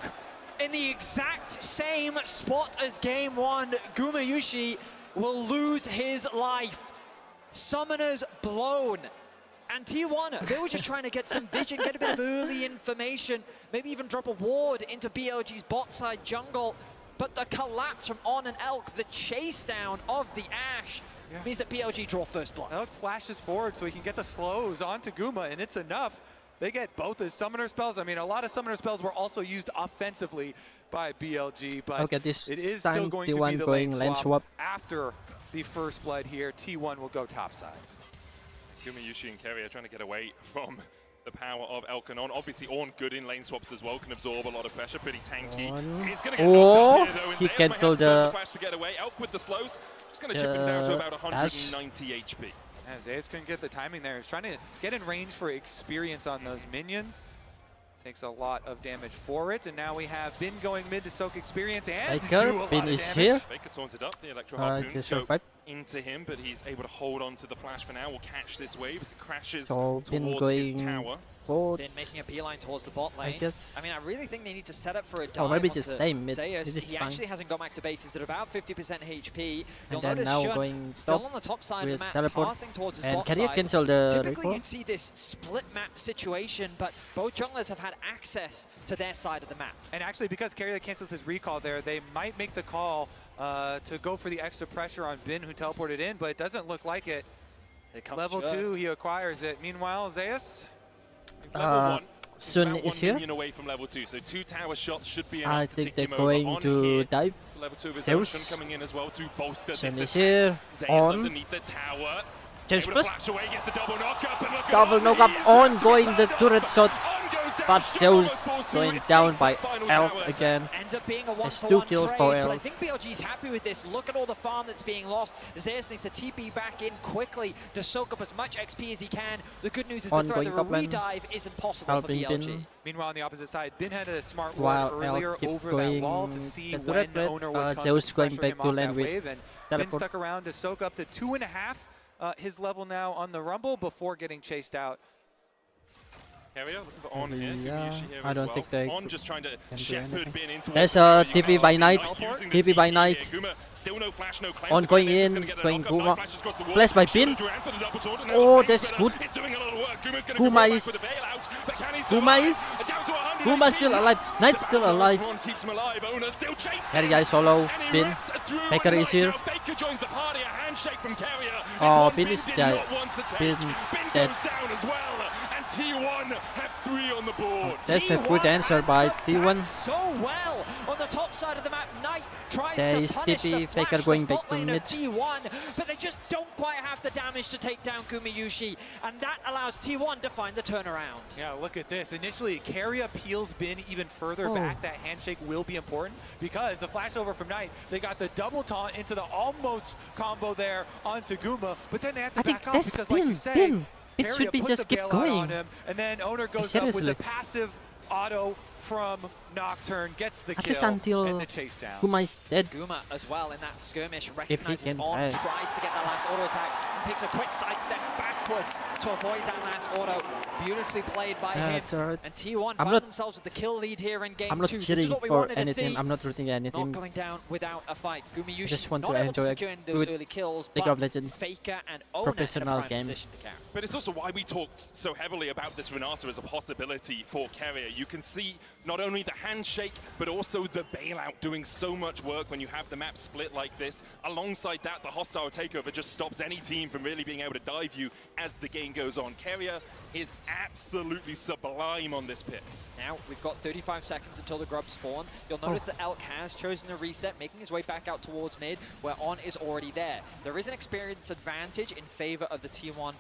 Speaker 6: In the exact same spot as game 1, Gumayushi will lose his life. Summoners blown. And T1, they were just trying to get some vision, get a bit of early information, maybe even drop a ward into BLG's bot side jungle. But the collapse from On and Elk, the chase down of the Ashe, means that BLG draw first blood.
Speaker 7: Elk flashes forward so he can get the slows onto Guma, and it's enough. They get both his summoner spells. I mean, a lot of summoner spells were also used offensively by BLG, but
Speaker 1: okay, this
Speaker 7: it is
Speaker 1: time
Speaker 7: still going to
Speaker 1: T1
Speaker 7: be the
Speaker 1: going
Speaker 7: lane
Speaker 1: lane
Speaker 7: swap.
Speaker 1: swap.
Speaker 7: After the first blood here, T1 will go topside.
Speaker 3: Gumayushi and Kerry are trying to get away from the power of Elk and On. Obviously, On good in lane swaps as well, can absorb a lot of pressure, pretty tanky. He's going to get knocked up here, though,
Speaker 1: he cancelled
Speaker 3: the flash to get away. Elk with the slows, just going to chip him down to about 190 HP.
Speaker 7: Zayas couldn't get the timing there. He's trying to get in range for experience on those minions. Takes a lot of damage for it, and now we have Bin going mid to soak experience and
Speaker 1: Baker, Bin is here.
Speaker 3: Baker taunts it up, the Electro Harpoons go into him, but he's able to hold on to the flash for now. We'll catch this wave as it crashes towards his tower.
Speaker 6: Bin making a beeline towards the bot lane. I mean, I really think they need to set up for a dive.
Speaker 1: Oh, maybe just stay mid.
Speaker 6: Zayas. He actually hasn't got back to bases at about 50% HP. You'll
Speaker 1: and then
Speaker 6: notice
Speaker 1: now
Speaker 6: Shun
Speaker 1: going
Speaker 6: still on the top side of the map, pathing towards his
Speaker 1: and
Speaker 6: bot
Speaker 1: can you
Speaker 6: side.
Speaker 1: cancel the
Speaker 6: Typically,
Speaker 1: recall?
Speaker 6: you'd see this split map situation, but both junglers have had access to their side of the map.
Speaker 7: And actually, because Carrier cancels his recall there, they might make the call to go for the extra pressure on Bin, who teleported in, but it doesn't look like it. Level 2, he acquires it. Meanwhile, Zayas?
Speaker 3: He's level 1.
Speaker 1: Sun is here.
Speaker 3: Away from level 2, so 2 tower shots should be
Speaker 1: I
Speaker 3: enough to
Speaker 1: think
Speaker 3: take
Speaker 1: they're
Speaker 3: him over.
Speaker 1: going to dive.
Speaker 3: Level 2 of his
Speaker 1: Zeus
Speaker 3: coming in as well to bolster
Speaker 1: Sun
Speaker 3: this
Speaker 1: is here.
Speaker 3: Zayas
Speaker 1: On.
Speaker 3: underneath the tower.
Speaker 1: Just
Speaker 3: Able to
Speaker 1: first.
Speaker 3: flash away, gets the double knock up, and look at
Speaker 1: Double
Speaker 3: On,
Speaker 1: knock up
Speaker 3: he's
Speaker 1: On,
Speaker 3: up
Speaker 1: going
Speaker 3: to
Speaker 1: the
Speaker 3: turn.
Speaker 1: turret shot.
Speaker 3: On goes down,
Speaker 1: But
Speaker 3: Shun almost
Speaker 1: Zeus
Speaker 3: falls through.
Speaker 1: going
Speaker 3: It
Speaker 1: down
Speaker 3: saves
Speaker 1: by
Speaker 3: the final
Speaker 1: Elk
Speaker 3: tower.
Speaker 1: again.
Speaker 6: Ends up being a
Speaker 1: It's 2
Speaker 6: 1-for-1
Speaker 1: kills
Speaker 6: trade,
Speaker 1: for
Speaker 6: but I
Speaker 1: Elk.
Speaker 6: think BLG's happy with this. Look at all the farm that's being lost. Zayas needs to TP back in quickly to soak up as much XP as he can. The good news is the threat of a redive isn't possible for BLG.
Speaker 7: Meanwhile, on the opposite side, Bin had a smart
Speaker 1: While
Speaker 7: ward earlier
Speaker 1: Elk keep
Speaker 7: over that
Speaker 1: going
Speaker 7: wall to see
Speaker 1: the
Speaker 7: when
Speaker 1: turret,
Speaker 7: owner would come
Speaker 1: Zeus
Speaker 7: to
Speaker 1: going
Speaker 7: pressure
Speaker 1: back
Speaker 7: him
Speaker 1: to
Speaker 7: off
Speaker 1: lane
Speaker 7: that
Speaker 1: with
Speaker 7: wave, and Bin
Speaker 1: teleport.
Speaker 7: stuck around to soak up to 2.5 his level now on the Rumble before getting chased out.
Speaker 3: Carrier looking for On here,
Speaker 1: Yeah,
Speaker 3: Gumayushi here
Speaker 1: I
Speaker 3: as
Speaker 1: don't
Speaker 3: well.
Speaker 1: think they
Speaker 3: On just trying to shepherd Bin into
Speaker 1: There's
Speaker 3: a
Speaker 1: TP by Knight. TP by Knight.
Speaker 3: Guma, still no flash, no cleanse.
Speaker 1: On going in, going Guma. Flash by Bin. Oh, that's good. Guma is still alive. Knight's still alive. Carrier is solo. Bin. Baker is here. Oh, Bin is dead. Bin's dead.
Speaker 3: T1 have 3 on the board.
Speaker 1: That's a good answer by T1.
Speaker 6: So well on the top side of the map. Knight tries
Speaker 1: There
Speaker 6: to
Speaker 1: is
Speaker 6: punish the
Speaker 1: TP, Baker going back
Speaker 6: bot
Speaker 1: to
Speaker 6: lane
Speaker 1: mid.
Speaker 6: of T1, but they just don't quite have the damage to take down Gumayushi, and that allows T1 to find the turnaround.
Speaker 7: Yeah, look at this. Initially, Carrier peels Bin even further back. That handshake will be important because the flashover from Knight, they got the double taunt into the almost combo there onto Guma, but then they have to back off because, like you say,
Speaker 1: it should be just keep going.
Speaker 7: On him, and then owner goes up with the passive auto from Nocturne, gets the kill and the chase down.
Speaker 1: Guma is dead.
Speaker 6: Guma as well in that skirmish
Speaker 1: he
Speaker 6: recognizes
Speaker 1: can
Speaker 6: On,
Speaker 1: hide.
Speaker 6: tries to get that last auto attack, and takes a quick sidestep backwards to avoid that last auto. Beautifully played by him. And T1 find themselves with the kill lead here in game
Speaker 1: I'm not
Speaker 6: 2. This
Speaker 1: cheering
Speaker 6: is what we
Speaker 1: for
Speaker 6: wanted to
Speaker 1: anything.
Speaker 6: see.
Speaker 1: I'm not rooting anything.
Speaker 6: Not going down without a fight. Gumayushi
Speaker 1: just want
Speaker 6: not
Speaker 1: to
Speaker 6: able to
Speaker 1: enjoy
Speaker 6: secure
Speaker 1: a
Speaker 6: those
Speaker 1: good
Speaker 6: early kills,
Speaker 1: League
Speaker 6: but
Speaker 1: of Legends
Speaker 6: Faker and Owner
Speaker 1: professional
Speaker 6: in a prime
Speaker 1: games.
Speaker 6: position to carry.
Speaker 3: But it's also why we talked so heavily about this Renata as a possibility for Carrier. You can see not only the handshake, but also the bailout doing so much work when you have the map split like this. Alongside that, the hostile takeover just stops any team from really being able to dive you as the game goes on. Carrier is absolutely sublime on this pick.
Speaker 6: Now we've got 35 seconds until the grub spawn. You'll notice that Elk has chosen a reset, making his way back out towards mid, where On is already there. There is an experience advantage in favor of the T1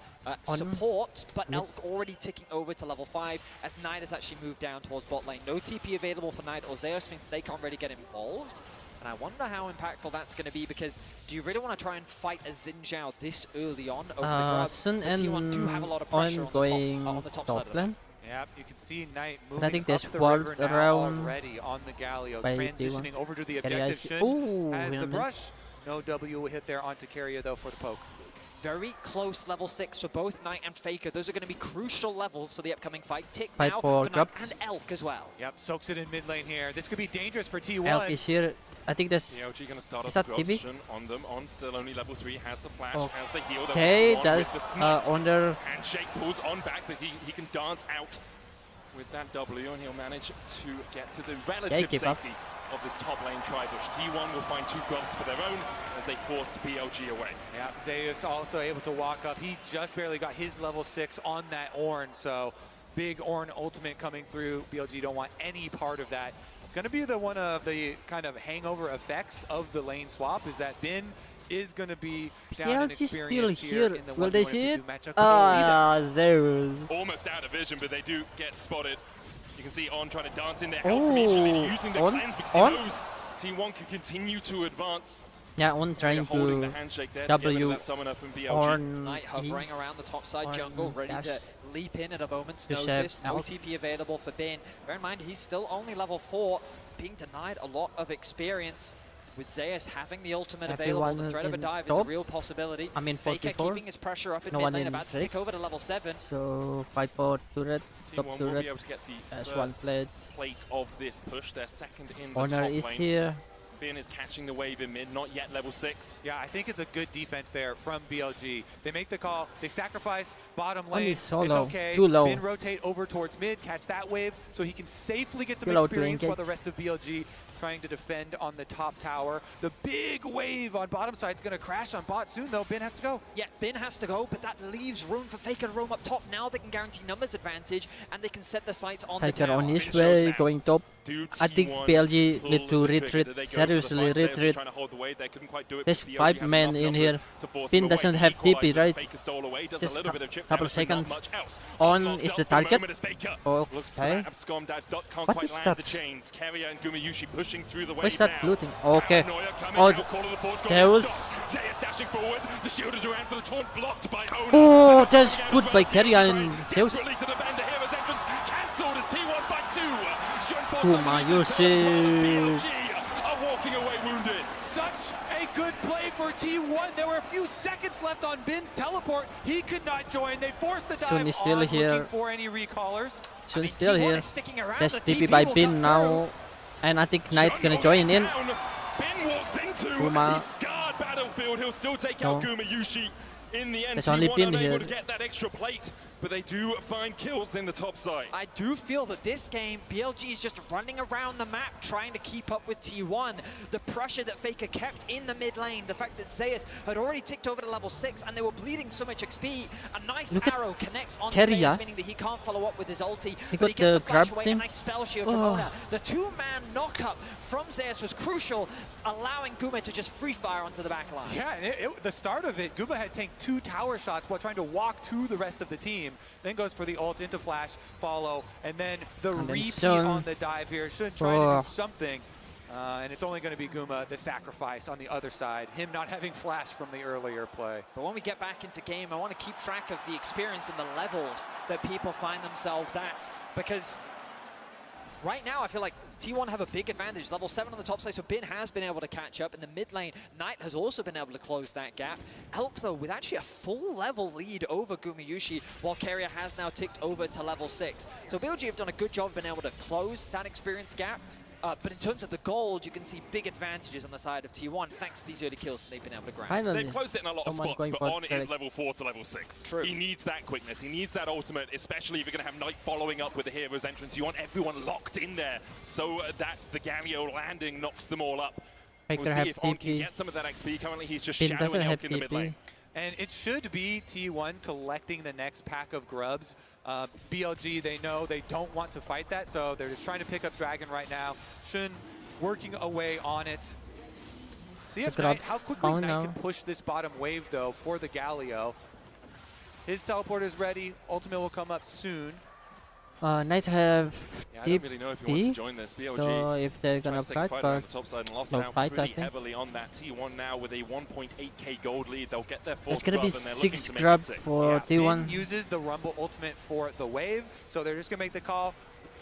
Speaker 6: support, but Elk already ticking over to level 5 as Knight has actually moved down towards bot lane. No TP available for Knight or Zeus means they can't really get involved. And I wonder how impactful that's going to be, because do you really want to try and fight a Xin Zhao this early on over the grub?
Speaker 1: Sun
Speaker 6: and T1 do have a lot of pressure on the top side of
Speaker 7: lane. Yep, you can see Knight moving
Speaker 1: I think there's
Speaker 7: up the
Speaker 1: ward
Speaker 7: river now
Speaker 1: around
Speaker 7: already on the Galio,
Speaker 1: by
Speaker 7: transitioning over to the objective. Has the brush. No W hit there onto Carrier though for the poke.
Speaker 6: Very close level 6 for both Knight and Faker. Those are going to be crucial levels for the upcoming fight. Tick
Speaker 1: Fight
Speaker 6: now
Speaker 1: for
Speaker 6: for Knight and Elk as well.
Speaker 7: Yep, soaks it in mid lane here. This could be dangerous for T1.
Speaker 1: Elk is here. I think that's...
Speaker 3: BLG going to start
Speaker 1: is
Speaker 3: off
Speaker 1: that
Speaker 3: the
Speaker 1: TV?
Speaker 3: on them. On still only level 3, has the flash, has the heal.
Speaker 1: Okay, that's under...
Speaker 3: Handshake pulls On back, but he can dance out with that W, and he'll manage to get to the relative safety of this top lane tri-bush. T1 will find 2 grubs for their own as they forced BLG away.
Speaker 7: Yeah, Zeus also able to walk up. He just barely got his level 6 on that Ornn, so big Ornn ultimate coming through. BLG don't want any part of that. It's going to be one of the kind of hangover effects of the lane swap, is that Bin is going to be down in experience here in the
Speaker 1: Will they see it?
Speaker 7: Zeus.
Speaker 3: Almost out of vision, but they do get spotted. You can see On trying to dance in there, help immediately, using the cleanse because he knows T1 can continue to advance.
Speaker 1: Yeah, On trying to W
Speaker 6: Ornn. Knight hovering around the top side jungle, ready to leap in at a moment's notice. No TP available for Bin. Bear in mind, he's still only level 4. He's being denied a lot of experience. With Zeus having the ultimate available, the threat of a dive is a real possibility.
Speaker 1: I mean,
Speaker 6: Faker keeping his pressure up in mid lane, about to take over to level 7.
Speaker 1: So, fight for turret, top
Speaker 3: T1
Speaker 1: turret,
Speaker 3: will be able to get the first plate of this push. They're second in the
Speaker 1: Honor
Speaker 3: top
Speaker 1: is
Speaker 3: lane.
Speaker 1: here.
Speaker 3: Bin is catching the wave in mid, not yet level 6.
Speaker 7: Yeah, I think it's a good defense there from BLG. They make the call, they sacrifice bottom lane.
Speaker 1: So
Speaker 7: it's
Speaker 1: low.
Speaker 7: okay.
Speaker 1: Too low.
Speaker 7: Bin rotate over towards mid, catch that wave, so he can safely get some
Speaker 1: Too low
Speaker 7: experience while the rest of BLG trying to defend on the top tower. The big wave on bottom side is going to crash on bot soon, though. Bin has to go.
Speaker 6: Yeah, Bin has to go, but that leaves room for Faker to roam up top. Now they can guarantee numbers advantage, and they can set the sights on the
Speaker 1: Faker
Speaker 6: tower.
Speaker 1: on his way, going top. I think BLG need to retreat, seriously retreat. There's 5 men in here. Bin doesn't have TP, right? Just a couple seconds. On is the target. Okay. What is that? What's that looting? Okay. Oh, oh, that's good by Carrier and Zeus.
Speaker 7: Such a good play for T1. There were a few seconds left on Bin's teleport. He could not join. They forced the dive
Speaker 1: Sun is still here.
Speaker 7: looking for any recallers.
Speaker 1: Sun is still here. There's TP by Bin now. And I think Knight's gonna join in.
Speaker 3: Bin walks into the scarred battlefield. He'll still take out Gumayushi. In the end,
Speaker 1: There's only Bin
Speaker 3: unable
Speaker 1: here.
Speaker 3: to get that extra plate, but they do find kills in the top side.
Speaker 6: I do feel that this game, BLG is just running around the map trying to keep up with T1. The pressure that Faker kept in the mid lane, the fact that Zeus had already ticked over to level 6 and they were bleeding so much XP. A nice arrow connects on Zeus, meaning that he can't follow up with his ulti, but he gets a flash away, a nice spell shield from Ona. The 2-man knockup from Zeus was crucial, allowing Guma to just free fire onto the back line.
Speaker 7: Yeah, and the start of it, Guma had tanked 2 tower shots while trying to walk to the rest of the team. Then goes for the ult into flash, follow, and then the repeat on the dive here. Should try to do something. And it's only going to be Guma, the sacrifice on the other side. Him not having flash from the earlier play.
Speaker 6: But when we get back into game, I want to keep track of the experience and the levels that people find themselves at. Because right now, I feel like T1 have a big advantage. Level 7 on the top side, so Bin has been able to catch up. In the mid lane, Knight has also been able to close that gap. Elk, though, with actually a full level lead over Gumayushi, while Carrier has now ticked over to level 6. So BLG have done a good job of being able to close that experience gap. But in terms of the gold, you can see big advantages on the side of T1 thanks to these early kills that they've been able to grab.
Speaker 1: Finally,
Speaker 3: they've closed it in a lot of spots, but On is level 4 to level 6.
Speaker 6: True.
Speaker 3: He needs that quickness. He needs that ultimate, especially if you're going to have Knight following up with the hero's entrance. You want everyone locked in there so that the Galio landing knocks them all up. We'll see if On can get some of that XP. Currently, he's just shadowing Elk in the mid lane.
Speaker 7: And it should be T1 collecting the next pack of grubs. BLG, they know they don't want to fight that, so they're just trying to pick up Dragon right now. Shun working away on it. See if Knight, how quickly Knight can push this bottom wave, though, for the Galio. His teleport is ready. Ultimate will come up soon.
Speaker 1: Knight have
Speaker 3: I
Speaker 1: deep
Speaker 3: don't really know if he wants to join this. BLG
Speaker 1: so if they're gonna fight,
Speaker 3: on
Speaker 1: but
Speaker 3: the top side and lost
Speaker 1: they'll
Speaker 3: out
Speaker 1: fight,
Speaker 3: pretty heavily on that. T1 now with a 1.8k gold lead. They'll get their fourth
Speaker 1: it's gonna be
Speaker 3: grub and they're
Speaker 1: 6
Speaker 3: looking to
Speaker 1: grub
Speaker 3: make it 6.
Speaker 1: for T1.
Speaker 7: Finn uses the Rumble ultimate for the wave, so they're just gonna make the call.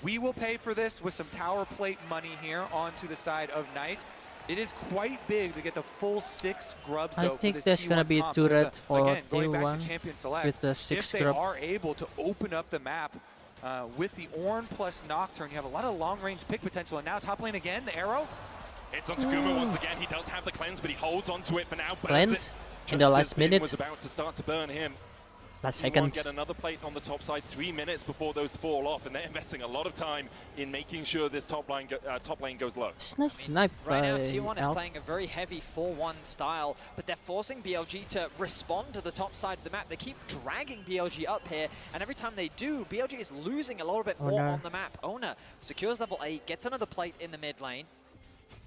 Speaker 7: We will pay for this with some tower plate money here onto the side of Knight. It is quite big to get the full 6 grubs, though.
Speaker 1: I think there's gonna be 2 red for
Speaker 7: again, going back
Speaker 1: T1
Speaker 7: to Champion Select,
Speaker 1: with the 6
Speaker 7: if they
Speaker 1: grubs.
Speaker 7: are able to open up the map with the Ornn plus Nocturne, you have a lot of long-range pick potential. And now top lane again, the arrow.
Speaker 3: It's onto Guma once again. He does have the cleanse, but he holds onto it for now.
Speaker 1: Cleanse in the last minute.
Speaker 3: Was about to start to burn him.
Speaker 1: Last
Speaker 3: T1
Speaker 1: second.
Speaker 3: get another plate on the top side, 3 minutes before those fall off, and they're investing a lot of time in making sure this top lane goes low.
Speaker 1: Nice snipe
Speaker 6: Right now,
Speaker 1: by
Speaker 6: T1 is
Speaker 1: Alp.
Speaker 6: playing a very heavy 4-1 style, but they're forcing BLG to respond to the top side of the map. They keep dragging BLG up here, and every time they do, BLG is losing a little bit more on the map. Ona secures level 8, gets another plate in the mid lane.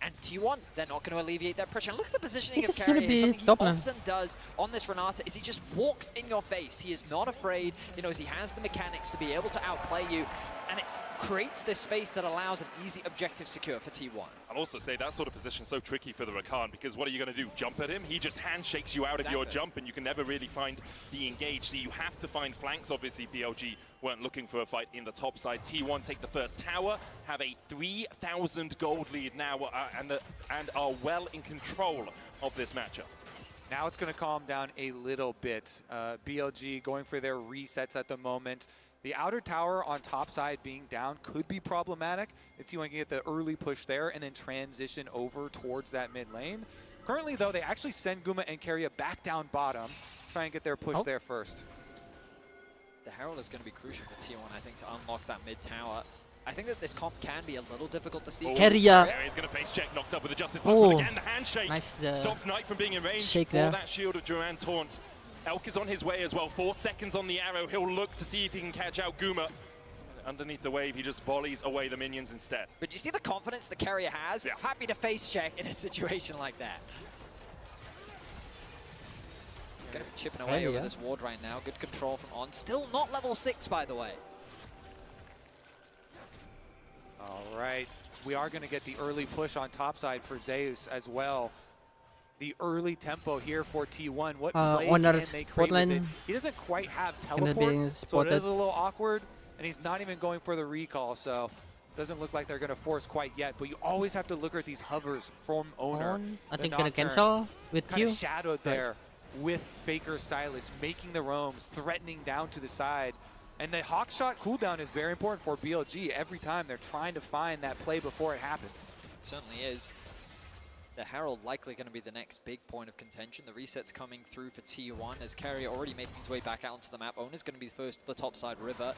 Speaker 6: And T1, they're not going to alleviate that pressure. And look at the positioning of Carrier. Something he often does on this Renata is he just walks in your face. He is not afraid. He knows he has the mechanics to be able to outplay you. And it creates this space that allows an easy objective secure for T1.
Speaker 3: I'll also say that sort of position is so tricky for the Rakan, because what are you going to do? Jump at him? He just handshakes you out of your jump, and you can never really find the engage. So you have to find flanks. Obviously, BLG weren't looking for a fight in the top side. T1 take the first tower, have a 3,000 gold lead now, and are well in control of this matchup.
Speaker 7: Now it's going to calm down a little bit. BLG going for their resets at the moment. The outer tower on top side being down could be problematic if T1 can get the early push there and then transition over towards that mid lane. Currently, though, they actually send Guma and Carrier back down bottom, try and get their push there first.
Speaker 6: The Herald is going to be crucial for T1, I think, to unlock that mid tower. I think that this comp can be a little difficult to see.
Speaker 1: Carrier.
Speaker 3: He's going to face check, knocked up with the Justice Punch, but again, the handshake
Speaker 1: nice,
Speaker 3: stops Knight from being in range for that shield of Duran Taunt. Elk is on his way as well, 4 seconds on the arrow. He'll look to see if he can catch out Guma. Underneath the wave, he just volleys away the minions instead.
Speaker 6: But you see the confidence the Carrier has? Yeah. Happy to face check in a situation like that. He's going to be chipping away over this ward right now. Good control from On. Still not level 6, by the way.
Speaker 7: All right, we are going to get the early push on top side for Zeus as well. The early tempo here for T1. What play can they create with it? He doesn't quite have teleport, so it is a little awkward, and he's not even going for the recall, so doesn't look like they're going to force quite yet. But you always have to look at these hovers from Owner.
Speaker 1: I think gonna cancel with
Speaker 7: kind of shadowed there with Faker Silas, making the roams, threatening down to the side. And the Hawk shot cooldown is very important for BLG. Every time they're trying to find that play before it happens.
Speaker 6: It certainly is. The Herald likely going to be the next big point of contention. The reset's coming through for T1 as Carrier already making his way back out onto the map. Owner's going to be first to the top side river.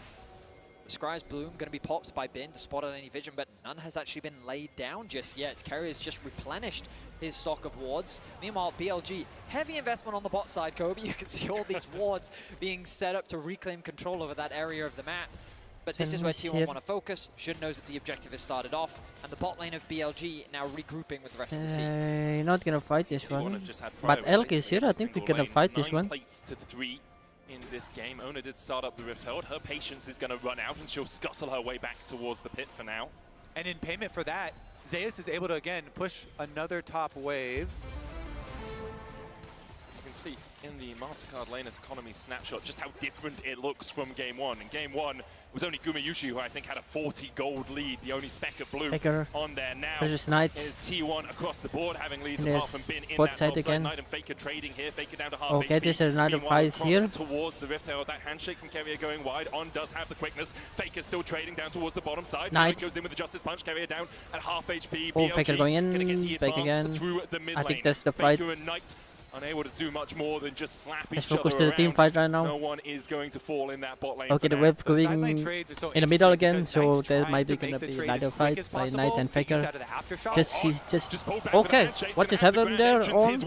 Speaker 6: The Scry's Bloom going to be popped by Bin to spot at any vision, but none has actually been laid down just yet. Carrier's just replenished his stock of wards. Meanwhile, BLG, heavy investment on the bot side, Kobe. You can see all these wards being set up to reclaim control over that area of the map. But this is where T1 want to focus. Shun knows that the objective has started off, and the bot lane of BLG now regrouping with the rest of the team.
Speaker 1: Not gonna fight this one, but Elk is here. I think we're gonna fight this one.
Speaker 3: 9 plates to 3 in this game. Ona did start up the Rift Herald. Her patience is going to run out, and she'll scuttle her way back towards the pit for now.
Speaker 7: And in payment for that, Zeus is able to again push another top wave.
Speaker 3: You can see in the MasterCard lane economy snapshot just how different it looks from Game 1. In Game 1, it was only Gumayushi who I think had a 40 gold lead, the only speck of blue on there now.
Speaker 1: Versus Knight.
Speaker 3: Is T1 across the board, having leads apart from Bin in
Speaker 1: bot
Speaker 3: that
Speaker 1: side
Speaker 3: top
Speaker 1: again.
Speaker 3: side. Knight and Faker trading here, Faker down to half
Speaker 1: Okay,
Speaker 3: HP.
Speaker 1: this is another fight here.
Speaker 3: Towards the Rift Herald, that handshake from Carrier going wide. On does have the quickness. Faker still trading down towards the bottom side.
Speaker 1: Knight
Speaker 3: goes in with the Justice Punch. Carrier down at half HP.
Speaker 1: Oh,
Speaker 3: BLG
Speaker 1: Faker going in,
Speaker 3: back
Speaker 1: again.
Speaker 3: through the mid
Speaker 1: I
Speaker 3: lane.
Speaker 1: think that's the fight.
Speaker 3: Faker and Knight unable to do much more than just slap
Speaker 1: Let's
Speaker 3: each other
Speaker 1: focus to the team
Speaker 3: around.
Speaker 1: fight right now.
Speaker 3: No one is going to fall in that bot lane.
Speaker 1: Okay, the wave going in the middle again, so there might be gonna be another fight by Knight and Faker. Just okay, what is happening there? On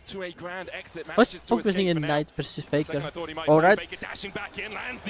Speaker 3: to a grand exit.
Speaker 1: Was focusing in Knight versus Faker. Alright.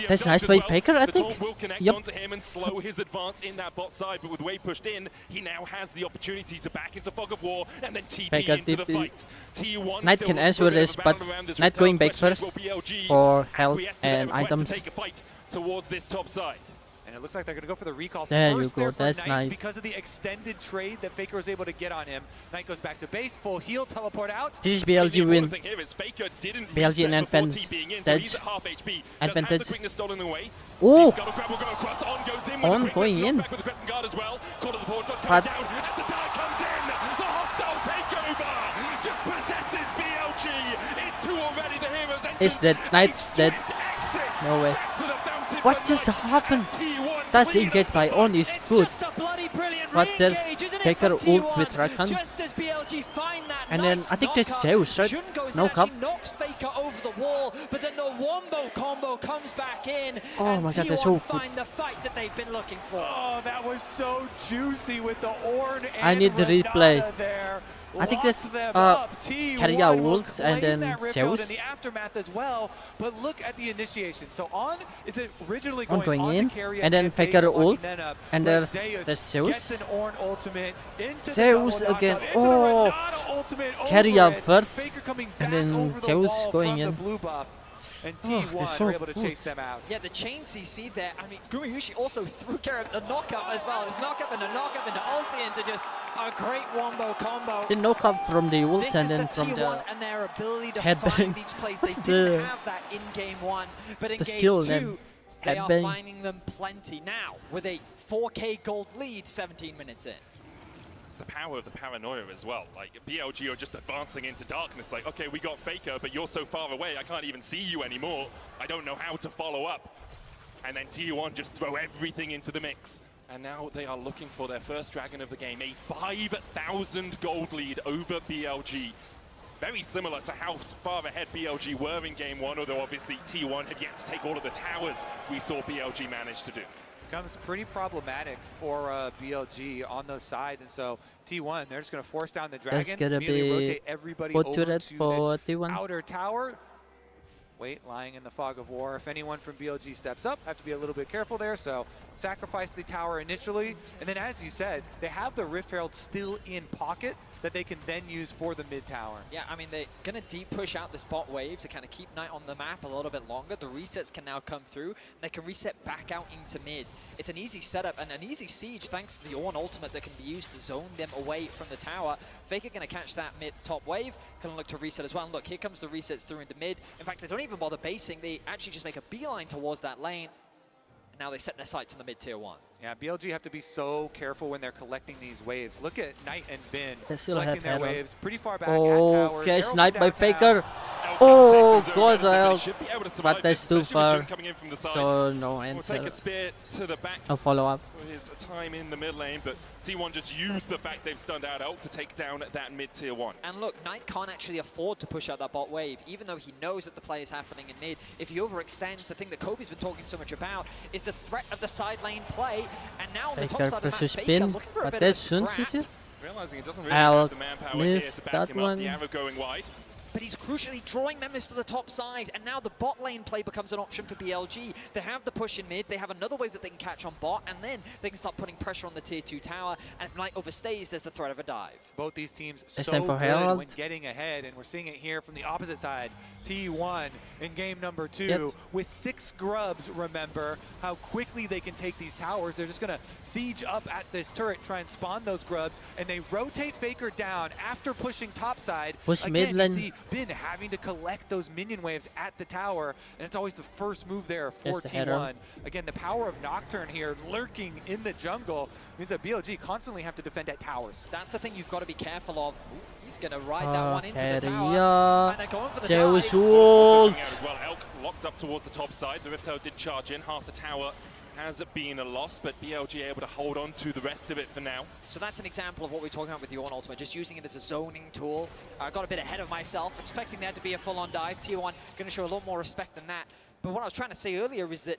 Speaker 1: That's nice by Faker, I think.
Speaker 3: Will connect
Speaker 1: Yep.
Speaker 3: onto him and slow his advance in that bot side, but with Wave pushed in, he now has the opportunity to back into Fog of War and then TP
Speaker 1: Faker
Speaker 3: into the
Speaker 1: did
Speaker 3: fight. T1
Speaker 1: Knight
Speaker 3: still
Speaker 1: can
Speaker 3: looking
Speaker 1: answer
Speaker 3: for a bit
Speaker 1: this,
Speaker 3: of a
Speaker 1: but
Speaker 3: battle around this
Speaker 1: Knight
Speaker 3: Repel.
Speaker 1: going back
Speaker 3: Question is,
Speaker 1: first
Speaker 3: will BLG
Speaker 1: for health
Speaker 3: acquiesce to their
Speaker 1: and
Speaker 3: request to
Speaker 1: items.
Speaker 3: take a fight towards this top side?
Speaker 7: And it looks like they're going to go for the recall
Speaker 1: There
Speaker 7: first
Speaker 1: you go,
Speaker 7: there for
Speaker 1: that's
Speaker 7: Knight
Speaker 1: nice.
Speaker 7: because of the extended trade that Faker was able to get on him. Knight goes back to base, full heal, teleport out.
Speaker 1: This is BLG win. BLG and
Speaker 3: Advantage.
Speaker 1: advantage. Advantage.
Speaker 3: Oh!
Speaker 1: Oh! On going in. But is that Knight's dead? No way. What just happened? That engage by On is good. But there's Faker ult with Rakan. And then I think there's Zeus, right? No cup.
Speaker 6: Knocks Faker over the wall, but then the wombo combo comes back in.
Speaker 1: Oh
Speaker 6: and
Speaker 1: my god,
Speaker 6: T1
Speaker 1: they're so good.
Speaker 6: find the fight that they've been looking for.
Speaker 7: Oh, that was so juicy with the Ornn and
Speaker 1: I need the replay.
Speaker 7: Renata there.
Speaker 1: I think
Speaker 7: Locks
Speaker 1: that's
Speaker 7: them up. T1
Speaker 1: Karya
Speaker 7: will
Speaker 1: ult and
Speaker 7: claim
Speaker 1: then
Speaker 7: that rip out
Speaker 1: Zeus.
Speaker 7: in the aftermath as well. But look at the initiation. So On is it originally
Speaker 1: On
Speaker 7: going
Speaker 1: going
Speaker 7: to
Speaker 1: in,
Speaker 7: Karya
Speaker 1: and then
Speaker 7: Faker
Speaker 1: Faker
Speaker 7: locking
Speaker 1: ult,
Speaker 7: them up.
Speaker 1: and
Speaker 7: But
Speaker 1: there's
Speaker 7: Zeus
Speaker 1: Zeus.
Speaker 7: gets an Ornn ultimate into the
Speaker 1: Zeus
Speaker 7: double
Speaker 1: again.
Speaker 7: knockout, into the
Speaker 1: Oh,
Speaker 7: Renata ultimate over
Speaker 1: Karya
Speaker 7: it.
Speaker 1: first,
Speaker 7: Faker coming
Speaker 1: and
Speaker 7: back
Speaker 1: then
Speaker 7: over the
Speaker 1: Zeus
Speaker 7: wall
Speaker 1: going
Speaker 7: from
Speaker 1: in.
Speaker 7: the blue buff. And
Speaker 1: Oh, they're
Speaker 7: T1
Speaker 1: so
Speaker 7: are able to
Speaker 1: good.
Speaker 7: chase them out.
Speaker 6: Yeah, the chain CC there. I mean, Gumayushi also threw Karya the knockup as well. It was knockup and a knockup into ulti into just a great wombo combo.
Speaker 1: The knock up from the ult
Speaker 6: This
Speaker 1: and
Speaker 6: is
Speaker 1: then
Speaker 6: the
Speaker 1: from
Speaker 6: T1
Speaker 1: the
Speaker 6: and their ability to
Speaker 1: headbang.
Speaker 6: find each place. They
Speaker 1: What's
Speaker 6: didn't
Speaker 1: the-
Speaker 6: have that in game one, but in
Speaker 1: the
Speaker 6: game
Speaker 1: skill
Speaker 6: two,
Speaker 1: then?
Speaker 6: they are
Speaker 1: Headbang.
Speaker 6: finding them plenty now with a 4K gold lead 17 minutes in.
Speaker 3: It's the power of the paranoia as well. Like, BLG are just advancing into darkness. Like, okay, we got Faker, but you're so far away, I can't even see you anymore. I don't know how to follow up. And then T1 just throw everything into the mix. And now they are looking for their first dragon of the game. A 5,000 gold lead over BLG. Very similar to how far ahead BLG were in game one, although obviously T1 had yet to take all of the towers we saw BLG manage to do.
Speaker 7: Becomes pretty problematic for BLG on those sides, and so T1, they're just going to force down the dragon,
Speaker 1: That's gonna
Speaker 7: immediately
Speaker 1: be
Speaker 7: rotate everybody
Speaker 1: put
Speaker 7: over
Speaker 1: to
Speaker 7: to
Speaker 1: for
Speaker 7: this
Speaker 1: T1.
Speaker 7: outer tower. Wait, lying in the fog of war. If anyone from BLG steps up, have to be a little bit careful there, so sacrifice the tower initially, and then as you said, they have the Rift Herald still in pocket that they can then use for the mid tower.
Speaker 6: Yeah, I mean, they're going to deep push out this bot wave to kind of keep Knight on the map a little bit longer. The resets can now come through, and they can reset back out into mid. It's an easy setup and an easy siege thanks to the Ornn ultimate that can be used to zone them away from the tower. Faker going to catch that mid top wave, going to look to reset as well. And look, here comes the resets through into mid. In fact, they don't even bother basing. They actually just make a beeline towards that lane. And now they set their sights on the mid tier 1.
Speaker 7: Yeah, BLG have to be so careful when they're collecting these waves. Look at Knight and Bin
Speaker 1: They still
Speaker 7: collecting
Speaker 1: have
Speaker 7: their
Speaker 1: Herald.
Speaker 7: waves pretty far back at
Speaker 1: Oh,
Speaker 7: towers.
Speaker 1: okay,
Speaker 7: Herald
Speaker 1: sniped by
Speaker 7: downtown.
Speaker 1: Faker. Oh, god, but that's too far. So no
Speaker 3: We'll
Speaker 1: answer.
Speaker 3: take a spear to the back
Speaker 1: No follow up.
Speaker 3: for his time in the mid lane, but T1 just used the fact they've stunned out ult to take down that mid tier 1.
Speaker 6: And look, Knight can't actually afford to push out that bot wave, even though he knows that the play is happening in mid. If he overextends, the thing that Kobe's been talking so much about is the threat of the side lane play. And now on the top
Speaker 1: Faker
Speaker 6: side of the map,
Speaker 1: versus
Speaker 6: Faker
Speaker 1: Bin,
Speaker 6: looking for a
Speaker 1: but
Speaker 6: bit
Speaker 1: that's
Speaker 6: of a
Speaker 1: Sun's
Speaker 6: scrap.
Speaker 1: here.
Speaker 3: Realizing it doesn't really
Speaker 1: I'll
Speaker 3: have the manpower here
Speaker 1: miss
Speaker 3: to back
Speaker 1: that
Speaker 3: him up.
Speaker 1: one.
Speaker 3: The arrow going wide.
Speaker 6: But he's crucially drawing members to the top side, and now the bot lane play becomes an option for BLG. They have the push in mid, they have another wave that they can catch on bot, and then they can start putting pressure on the tier 2 tower, and if Knight overstays, there's the threat of a dive.
Speaker 7: Both these teams
Speaker 1: It's
Speaker 7: so
Speaker 1: time for
Speaker 7: good
Speaker 1: Herald.
Speaker 7: when getting ahead, and we're seeing it here from the opposite side. T1 in game number 2
Speaker 1: Yep.
Speaker 7: with 6 scrubs, remember how quickly they can take these towers. They're just going to siege up at this turret, try and spawn those grubs, and they rotate Faker down after pushing topside.
Speaker 1: Push
Speaker 7: Again,
Speaker 1: mid
Speaker 7: you
Speaker 1: lane.
Speaker 7: see Bin having to collect those minion waves at the tower, and it's always the first move there for
Speaker 1: Yes, the header.
Speaker 7: T1. Again, the power of Nocturne here lurking in the jungle means that BLG constantly have to defend at towers.
Speaker 6: That's the thing you've got to be careful of. Ooh, he's going to ride that one into the tower.
Speaker 1: Karya.
Speaker 6: And they're going for the
Speaker 1: Zeus
Speaker 6: dive.
Speaker 1: ult.
Speaker 3: As well, Elk locked up towards the top side. The Rift Herald did charge in. Half the tower has been a loss, but BLG able to hold on to the rest of it for now.
Speaker 6: So that's an example of what we're talking about with the Ornn ultimate, just using it as a zoning tool. I got a bit ahead of myself, expecting there to be a full-on dive. T1 going to show a lot more respect than that. But what I was trying to say earlier is that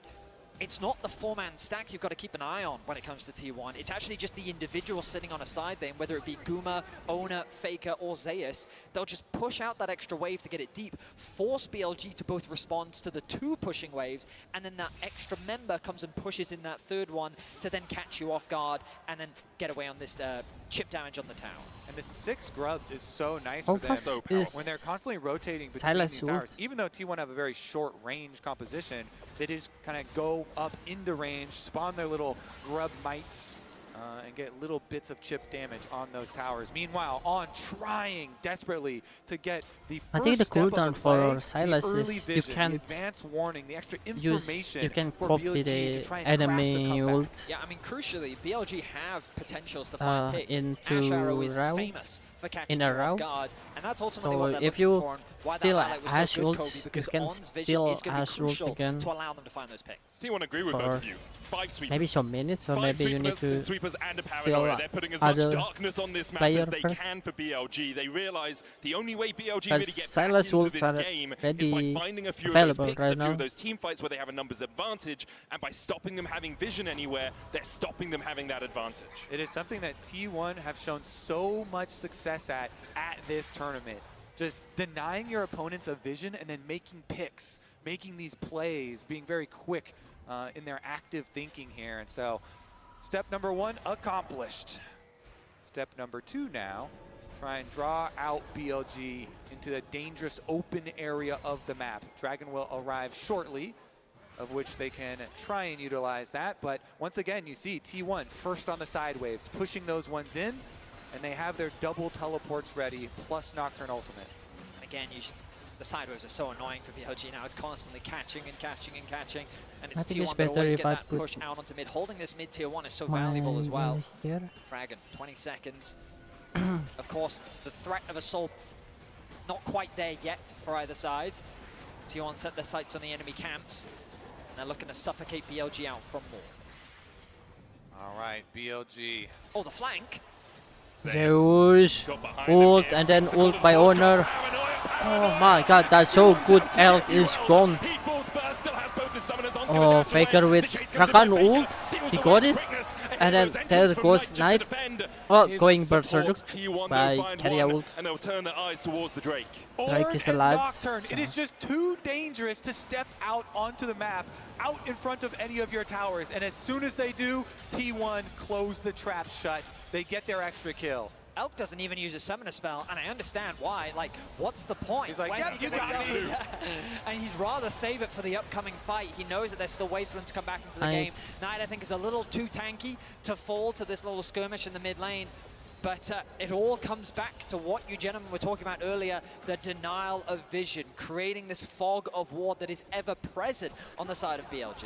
Speaker 6: it's not the 4-man stack you've got to keep an eye on when it comes to T1. It's actually just the individual sitting on a side lane, whether it be Guma, Ona, Faker, or Zeus. They'll just push out that extra wave to get it deep, force BLG to both respond to the 2 pushing waves, and then that extra member comes and pushes in that 3rd one to then catch you off guard and then get away on this chip damage on the tower.
Speaker 7: And the 6 grubs is so nice for them when they're constantly rotating between these towers. Even though T1 have a very short range composition, they just kind of go up into range, spawn their little grub mites, and get little bits of chip damage on those towers. Meanwhile, On trying desperately to get the first
Speaker 1: I think the cooldown for
Speaker 7: Sylas
Speaker 1: is you can't
Speaker 7: the advanced warning, the extra information
Speaker 1: you can
Speaker 7: for
Speaker 1: copy
Speaker 7: BLG
Speaker 1: the
Speaker 7: to try and
Speaker 1: enemy ult.
Speaker 6: Yeah, I mean, crucially, BLG have potentials to find pick.
Speaker 1: into
Speaker 6: ASRock is
Speaker 1: row,
Speaker 6: famous for catching
Speaker 1: in a
Speaker 6: you off
Speaker 1: row.
Speaker 6: guard, and that's ultimately
Speaker 1: So
Speaker 6: what they're
Speaker 1: if
Speaker 6: looking
Speaker 1: you
Speaker 6: for. And why
Speaker 1: still
Speaker 6: that highlight was so good,
Speaker 1: ult,
Speaker 6: Kobe,
Speaker 1: you
Speaker 6: because
Speaker 1: can
Speaker 6: On's vision
Speaker 1: still
Speaker 6: is going to be
Speaker 1: ult
Speaker 6: crucial
Speaker 1: again.
Speaker 6: to allow them to find those picks.
Speaker 3: T1 agree with both of you. 5 sweepers.
Speaker 1: Maybe some minutes, or
Speaker 3: 5
Speaker 1: maybe you need
Speaker 3: sweepers,
Speaker 1: to
Speaker 3: sweepers and a
Speaker 1: steal
Speaker 3: paranoia. They're putting as much
Speaker 1: other
Speaker 3: darkness on this map
Speaker 1: player
Speaker 3: as they
Speaker 1: first.
Speaker 3: can for BLG. They realize the only way BLG
Speaker 1: But
Speaker 3: really get
Speaker 1: Sylas
Speaker 3: back into
Speaker 1: ult
Speaker 3: this
Speaker 1: are
Speaker 3: game is
Speaker 1: ready,
Speaker 3: by finding a few of those
Speaker 1: available
Speaker 3: picks,
Speaker 1: right
Speaker 3: a few
Speaker 1: now.
Speaker 3: of those team fights where they have a numbers advantage, and by stopping them having vision anywhere, they're stopping them having that advantage.
Speaker 7: It is something that T1 have shown so much success at this tournament. Just denying your opponents a vision and then making picks, making these plays, being very quick in their active thinking here. And so step number 1 accomplished. Step number 2 now, try and draw out BLG into the dangerous open area of the map. Dragon will arrive shortly, of which they can try and utilize that. But once again, you see T1 first on the side waves, pushing those ones in, and they have their double teleports ready, plus Nocturne Ultimate.
Speaker 6: Again, the side waves are so annoying for BLG now. It's constantly catching and catching and catching, and it's
Speaker 1: I think it's
Speaker 6: T1 that
Speaker 1: better
Speaker 6: always
Speaker 1: if
Speaker 6: get
Speaker 1: I
Speaker 6: that
Speaker 1: put
Speaker 6: push out onto mid. Holding this mid tier 1 is so valuable as well.
Speaker 1: Here.
Speaker 6: Dragon, 20 seconds. Of course, the threat of assault not quite there yet for either side. T1 set their sights on the enemy camps, and they're looking to suffocate BLG out from more.
Speaker 7: All right, BLG.
Speaker 6: Oh, the flank.
Speaker 1: Zeus, ult, and then ult by Honor. Oh my god, that's so good. Elk is gone. Oh, Faker with Rakan ult. He got it. And then there goes Knight. Oh, going Berserk by Carrier ult.
Speaker 3: And they'll turn their eyes towards the Drake.
Speaker 1: Drake is alive.
Speaker 7: Nocturne. It is just too dangerous to step out onto the map, out in front of any of your towers. And as soon as they do, T1 close the trap shut. They get their extra kill.
Speaker 6: Elk doesn't even use a summoner spell, and I understand why. Like, what's the point?
Speaker 7: He's like,
Speaker 6: When's
Speaker 7: yep,
Speaker 6: he
Speaker 7: you
Speaker 6: gonna
Speaker 7: got
Speaker 6: go?
Speaker 7: me.
Speaker 6: And he'd rather save it for the upcoming fight. He knows that there's still Wasteland to come back into the game. Knight, I think, is a little too tanky to fall to this little skirmish in the mid lane. But it all comes back to what you gentlemen were talking about earlier, the denial of vision, creating this fog of war that is ever present on the side of BLG.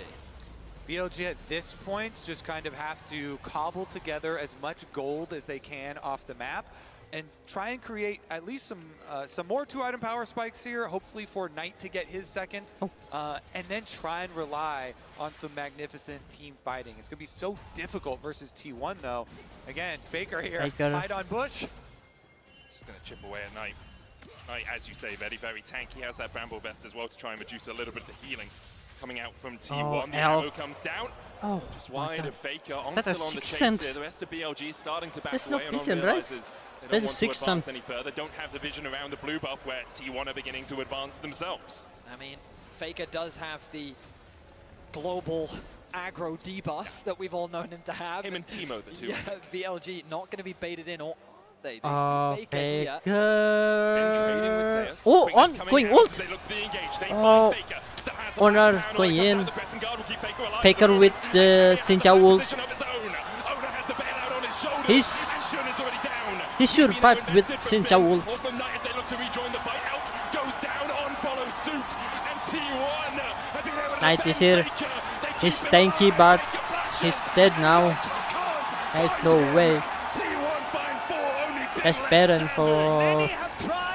Speaker 7: BLG at this point just kind of have to cobble together as much gold as they can off the map and try and create at least some more 2-item power spikes here, hopefully for Knight to get his second, and then try and rely on some magnificent team fighting. It's going to be so difficult versus T1 though. Again, Faker here, hide on bush.
Speaker 3: It's going to chip away at Knight. Knight, as you say, very, very tanky. He has that Bramble Vest as well to try and reduce a little bit of the healing. Coming out from T1, the ammo comes down.
Speaker 1: Oh,
Speaker 3: just wide of Faker. On
Speaker 1: that's
Speaker 3: still on the chase here. The rest of BLG starting to back away and realizes they don't want to advance any further. Don't have the vision around the blue buff where T1 are beginning to advance themselves.
Speaker 6: I mean, Faker does have the global aggro debuff that we've all known him to have.
Speaker 3: Him and Teemo, the two.
Speaker 6: Yeah, BLG not going to be baited in, or they see Faker here.
Speaker 1: Oh, on going ult. Oh, Honor going in. Faker with the Sinja ult. He survived with Sinja ult. Knight is here. He's tanky, but he's dead now. There's no way. That's Baron for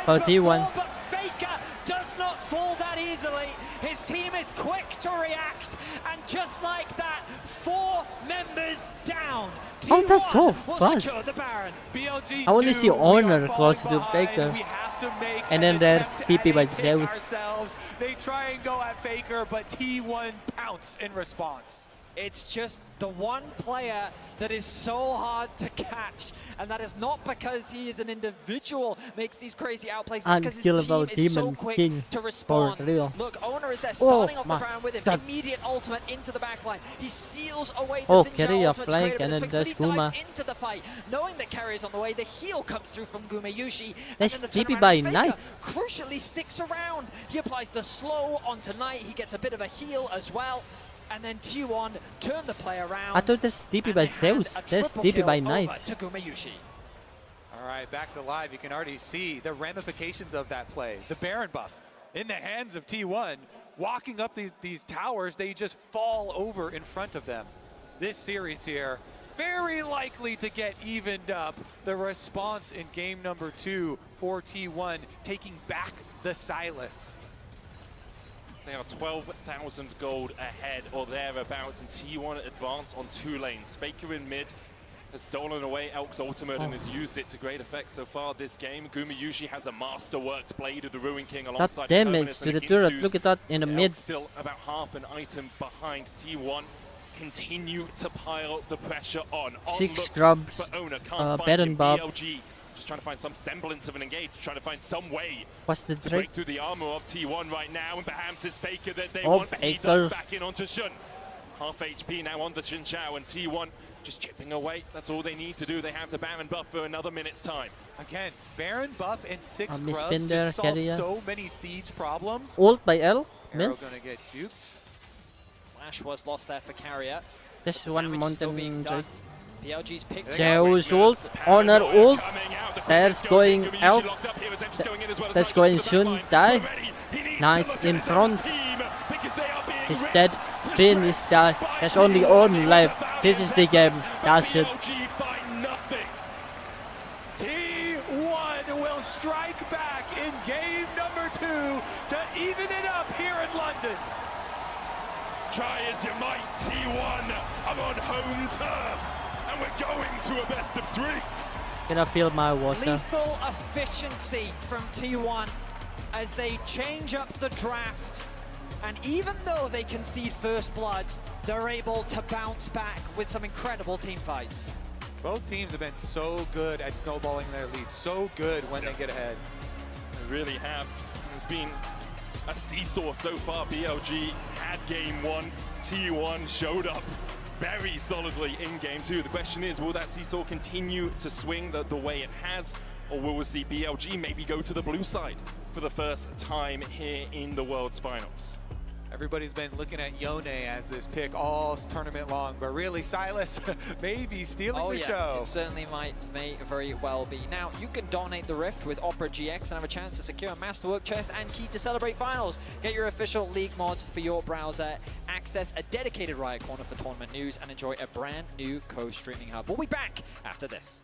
Speaker 1: T1.
Speaker 6: But Faker does not fall that easily. His team is quick to react, and just like that, 4 members down.
Speaker 1: Oh, that's so fast.
Speaker 6: The Baron.
Speaker 7: BLG
Speaker 1: I only see Honor close to Faker.
Speaker 7: We have have to make
Speaker 1: And then there's TP by Zeus.
Speaker 7: ourselves. They try and go at Faker, but T1 pounce in response.
Speaker 6: It's just the one player that is so hard to catch, and that is not because he is an individual makes these crazy outplays, it's because his team is so quick to respond. Look, Owner is there starting off the round with him, immediate ultimate into the backline. He steals away the Xingqiao ultimate to create a bit of space, but he dives into the fight, knowing that carry is on the way. The heal comes through from Gumayushi, and then the
Speaker 1: TP
Speaker 6: turnaround
Speaker 1: by
Speaker 6: Faker
Speaker 1: Knight.
Speaker 6: crucially sticks around. He applies the slow onto Knight, he gets a bit of a heal as well. And then T1 turn the play around.
Speaker 1: I thought that's TP by Zeus. That's TP by Knight.
Speaker 7: All right, back to live. You can already see the ramifications of that play. The Baron buff in the hands of T1. Walking up these towers, they just fall over in front of them. This series here, very likely to get evened up. The response in game number 2 for T1, taking back the Silas.
Speaker 3: They are 12,000 gold ahead or thereabouts, and T1 advance on 2 lanes. Faker in mid has stolen away Elk's ultimate and has used it to great effect so far this game. Gumayushi has a masterworked blade of the Ruin King alongside
Speaker 1: that damage to the turret, look at that in the mid.
Speaker 3: Still about half an item behind. T1 continue to pile the pressure on.
Speaker 1: 6 grubs, Baron buff.
Speaker 3: BLG just trying to find some semblance of an engage, trying to find some way
Speaker 1: What's the
Speaker 3: to
Speaker 1: trick?
Speaker 3: break through the armor of T1 right now, and perhaps it's Faker that they
Speaker 1: Oh,
Speaker 3: want. He
Speaker 1: Faker.
Speaker 3: does back in onto Shun. Half HP now on the Xin Chao, and T1 just chipping away. That's all they need to do. They have the Baron buff for another minute's time.
Speaker 7: Again, Baron buff and 6
Speaker 1: Miss
Speaker 7: grubs
Speaker 1: Binder,
Speaker 7: just solve
Speaker 1: Keria.
Speaker 7: so many siege problems.
Speaker 1: Ult by L.
Speaker 7: Arrow
Speaker 1: Miss.
Speaker 7: gonna get juked.
Speaker 6: Flash was lost there for Carrier.
Speaker 1: This one mountain drake.
Speaker 6: BLG's picked
Speaker 1: Zeus ult, Honor ult. There's going Elk. There's going Shun. Die. Knight in front. He's dead. Bin is die. There's only one left. This is the game. That's it.
Speaker 7: T1 will strike back in game number 2 to even it up here in London.
Speaker 3: Try as you might, T1. I'm on home turf, and we're going to a best of 3.
Speaker 1: Gonna fill my water.
Speaker 6: Lethal efficiency from T1 as they change up the draft. And even though they concede first blood, they're able to bounce back with some incredible team fights.
Speaker 7: Both teams have been so good at snowballing their lead, so good when they get ahead.
Speaker 3: They really have. It's been a seesaw so far. BLG had game 1. T1 showed up very solidly in game 2. The question is, will that seesaw continue to swing the way it has, or will we see BLG maybe go to the blue side for the first time here in the World's Finals?
Speaker 7: Everybody's been looking at Yone as this pick all tournament long, but really Silas may be stealing the show.
Speaker 6: It certainly may very well be. Now, you can dominate the Rift with Opera GX and have a chance to secure a Masterwork chest and key to Celebrate Finals. Get your official League mods for your browser, access a dedicated Riot Corner for tournament news, and enjoy a brand new co-streaming hub. We'll be back after this.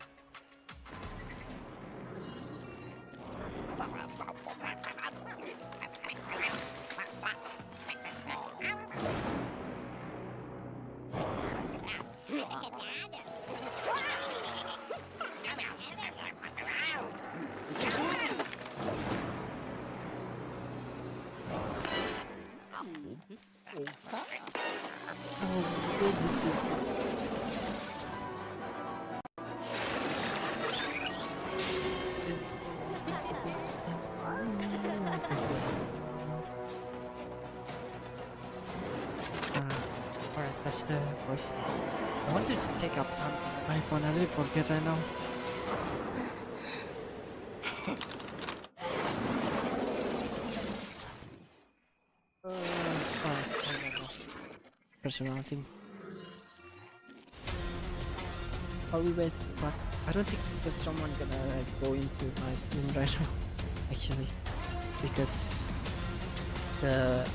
Speaker 1: Alright, that's the voice. I wanted to take up something. I really forget right now. Personal thing. I'll be waiting, but I don't think there's someone gonna go into my stream right now, actually, because the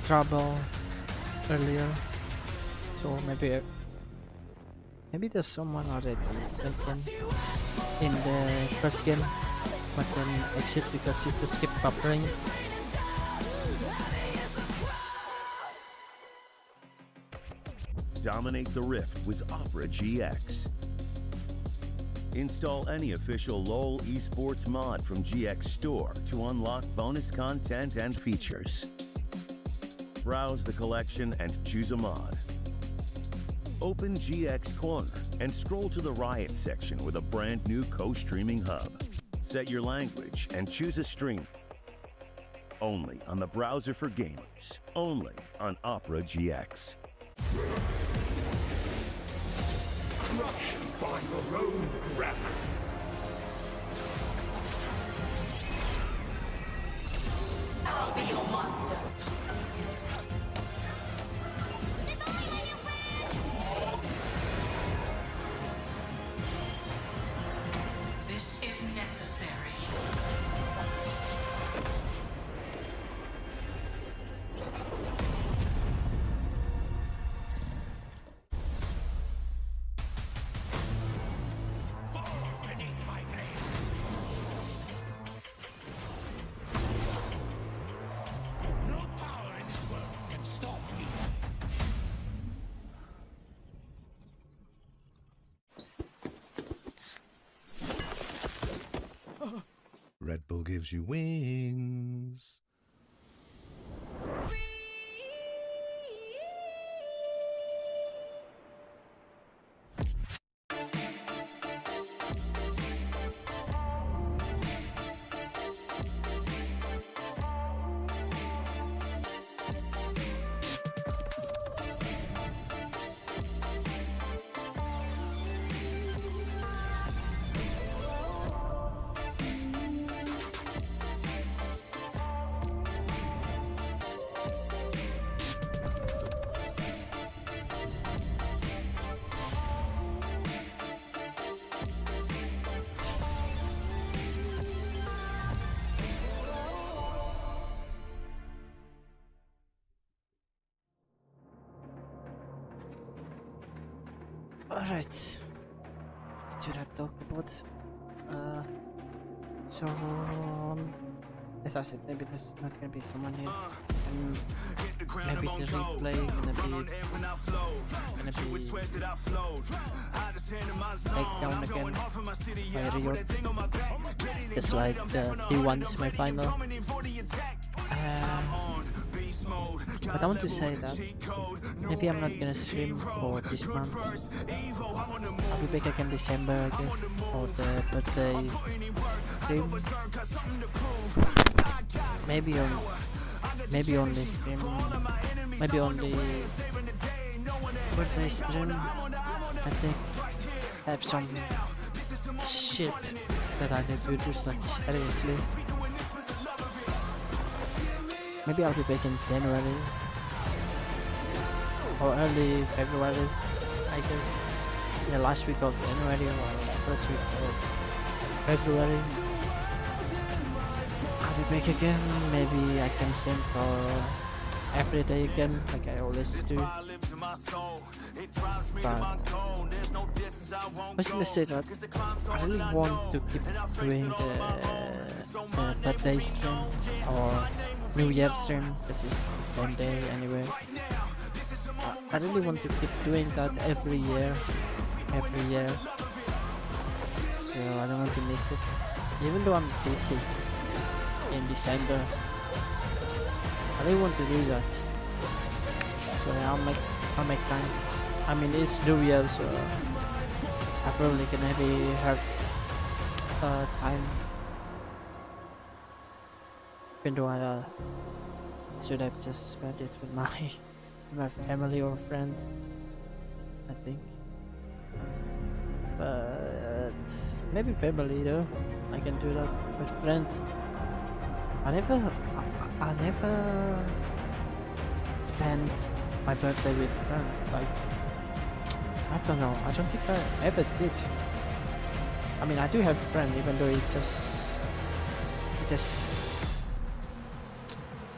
Speaker 1: trouble earlier. So maybe there's someone already taken in the first game, but then exit because it just kept buffering.
Speaker 8: Dominate the Rift with Opera GX. Install any official LoL Esports mod from GX Store to unlock bonus content and features. Browse the collection and choose a mod. Open GX Corner and scroll to the Riot section with a brand new co-streaming hub. Set your language and choose a stream. Only on the browser for gamers. Only on Opera GX.
Speaker 26: Crushed by your own gravity.
Speaker 27: I'll be your monster. This is necessary.
Speaker 9: Red Bull gives you wings.
Speaker 1: Alright. Should I talk about so as I said, maybe there's not gonna be someone here, and maybe the replay gonna be take down again by Riot, just like the T1 semi-final. But I want to say that maybe I'm not gonna stream for this month. I'll be back again December, I guess, for the birthday stream. Maybe only stream. Maybe only birthday stream. I think I have some shit that I need to do such seriously. Maybe I'll be back in January or early February, I guess. Yeah, last week of January or first week of February. I'll be back again. Maybe I can stream for every day again, like I always do. But I was gonna say that I really want to keep doing the birthday stream or New Year stream. This is the same day anyway. I really want to keep doing that every year. So I don't want to miss it. Even though I'm busy in December, I really want to do that. So I'll make time. I mean, it's New Year, so I probably gonna have time. Even though I should have just spent it with my family or friend, I think. But maybe family though, I can do that. With friends, I never spend my birthday with friends. Like, I don't know. I don't think I ever did. I mean, I do have friends, even though it just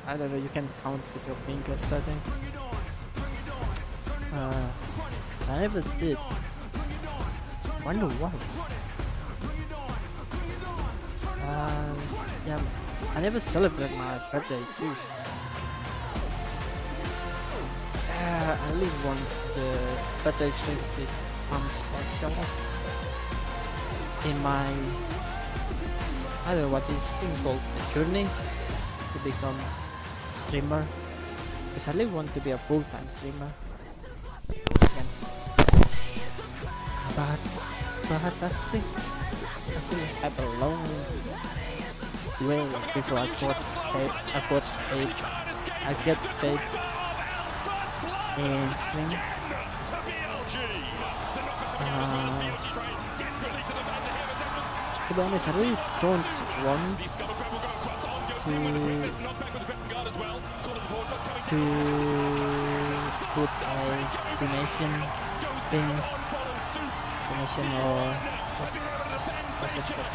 Speaker 1: I don't know. You can count with your fingers, I think. I never did. Wonder why. Yeah, I never celebrate my birthday too. I really want the birthday stream to become special. in my, I don't know what this thing called, the journey to become a streamer, because I really want to be a full-time streamer. Again. But I think I still have a long way before I got paid. I get paid in stream. To be honest, I really don't want to put a donation things, donation or what's it called?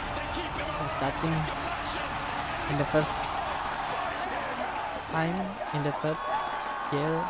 Speaker 1: That thing in the first time, in the first year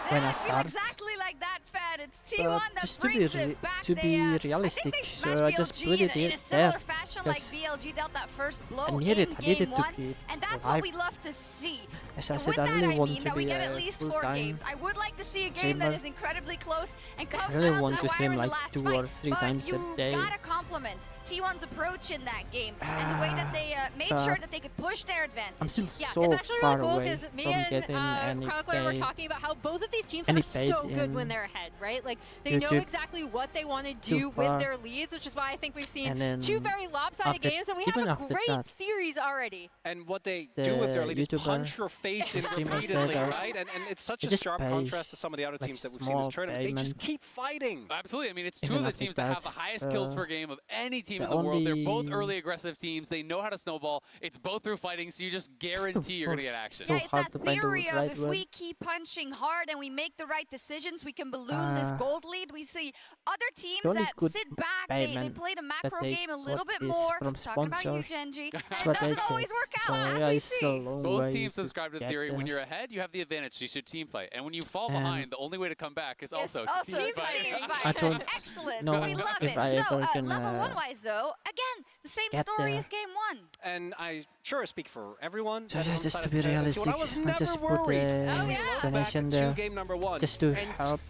Speaker 1: when I started.
Speaker 2: Exactly like that, Fed. It's T1 that
Speaker 1: just
Speaker 2: brings it back.
Speaker 1: to be realistic, so I just put it
Speaker 2: in a similar
Speaker 1: there.
Speaker 2: fashion like BLG dealt that first blow
Speaker 1: I
Speaker 2: in
Speaker 1: needed
Speaker 2: game
Speaker 1: to
Speaker 2: 1,
Speaker 1: keep
Speaker 2: and that's
Speaker 1: alive.
Speaker 2: what we love to see.
Speaker 1: As I
Speaker 2: With
Speaker 1: said,
Speaker 2: that,
Speaker 1: I really want
Speaker 2: mean
Speaker 1: to
Speaker 2: that we
Speaker 1: be
Speaker 2: get
Speaker 1: a
Speaker 2: at least 4
Speaker 1: full-time
Speaker 2: games. I would like to see a game
Speaker 1: streamer.
Speaker 2: that is incredibly close and comes
Speaker 1: I really
Speaker 2: down
Speaker 1: want
Speaker 2: to
Speaker 1: to
Speaker 2: the
Speaker 1: stream
Speaker 2: wire in the
Speaker 1: like
Speaker 2: last
Speaker 1: 2
Speaker 2: fight.
Speaker 1: or 3 times a day.
Speaker 2: You gotta compliment T1's approach in that game and the way that they made sure that they could push their advantage.
Speaker 1: I'm still
Speaker 10: Yeah,
Speaker 1: so
Speaker 10: it's actually
Speaker 1: far
Speaker 10: really cool
Speaker 1: away
Speaker 10: because me
Speaker 1: from
Speaker 10: and
Speaker 1: getting any
Speaker 10: Chronicler were
Speaker 1: pay.
Speaker 10: talking about how both of these teams
Speaker 1: Any
Speaker 10: are so
Speaker 1: paid
Speaker 10: good when
Speaker 1: in
Speaker 10: they're ahead, right? Like they know
Speaker 1: YouTube
Speaker 10: exactly what they want to
Speaker 1: too
Speaker 10: do with
Speaker 1: far.
Speaker 10: their leads, which is why I think we've seen
Speaker 1: And then
Speaker 10: 2 very lopsided
Speaker 1: after-
Speaker 10: games, and we
Speaker 1: even
Speaker 10: have a
Speaker 1: after
Speaker 10: great
Speaker 1: that,
Speaker 10: series already.
Speaker 5: And what they
Speaker 1: the
Speaker 5: do with their lead is
Speaker 1: YouTuber
Speaker 5: punch your face in
Speaker 1: streamer
Speaker 5: repeatedly,
Speaker 1: said,
Speaker 5: right? And it's such
Speaker 1: it
Speaker 5: a
Speaker 1: just
Speaker 5: sharp
Speaker 1: pays
Speaker 5: contrast to some of the other
Speaker 1: like
Speaker 5: teams that we've seen in this
Speaker 1: small
Speaker 5: tournament. They just
Speaker 1: payment.
Speaker 5: keep fighting.
Speaker 4: Absolutely. I mean, it's 2
Speaker 1: Even
Speaker 4: of the
Speaker 1: I think
Speaker 4: teams that have the
Speaker 1: that's,
Speaker 4: highest kills per game of any team
Speaker 1: the
Speaker 4: in the world. They're both
Speaker 1: only-
Speaker 4: early aggressive teams. They know how to snowball. It's both through fighting, so you just guarantee you're going to get action.
Speaker 1: so
Speaker 2: Yeah, it's
Speaker 1: hard
Speaker 2: that
Speaker 1: to find the
Speaker 2: theory of
Speaker 1: right
Speaker 2: if
Speaker 1: word.
Speaker 2: we keep punching hard and we make the right decisions, we can balloon this gold lead. We see other teams
Speaker 1: only
Speaker 2: that
Speaker 1: good
Speaker 2: sit back, they
Speaker 1: payment
Speaker 2: played a
Speaker 1: that
Speaker 2: macro
Speaker 1: they
Speaker 2: game a little
Speaker 1: got
Speaker 2: bit
Speaker 1: is
Speaker 2: more.
Speaker 1: from
Speaker 2: Talking about you,
Speaker 1: sponsors.
Speaker 2: Genji.
Speaker 1: That's
Speaker 2: And it
Speaker 1: what they
Speaker 2: doesn't always
Speaker 1: say.
Speaker 2: work
Speaker 1: So
Speaker 2: out,
Speaker 1: yeah,
Speaker 2: as we
Speaker 1: it's a
Speaker 2: see.
Speaker 1: long
Speaker 4: Both
Speaker 1: way
Speaker 4: teams
Speaker 1: to
Speaker 4: subscribe to the
Speaker 1: get
Speaker 4: theory. When
Speaker 1: there.
Speaker 4: you're ahead, you have the advantage, so you should team fight. And when you fall
Speaker 1: And
Speaker 4: behind, the only way to come back is also
Speaker 2: Also
Speaker 4: team
Speaker 2: team
Speaker 4: fight.
Speaker 1: I don't
Speaker 2: Excellent.
Speaker 1: know
Speaker 2: We love
Speaker 1: if
Speaker 2: it.
Speaker 1: I
Speaker 2: So,
Speaker 1: ever can
Speaker 2: level 1-wise, though, again, the same
Speaker 1: get
Speaker 2: story
Speaker 1: there.
Speaker 2: as game 1.
Speaker 5: And I sure speak for everyone.
Speaker 1: So
Speaker 5: that
Speaker 1: just
Speaker 5: inside
Speaker 1: to
Speaker 5: of
Speaker 1: be
Speaker 5: the tournament too,
Speaker 1: realistic,
Speaker 5: and I was
Speaker 1: I
Speaker 5: never
Speaker 1: just put
Speaker 5: worried.
Speaker 1: the donation
Speaker 5: Back
Speaker 1: there
Speaker 5: to game number 1.
Speaker 1: just to
Speaker 5: And
Speaker 1: help.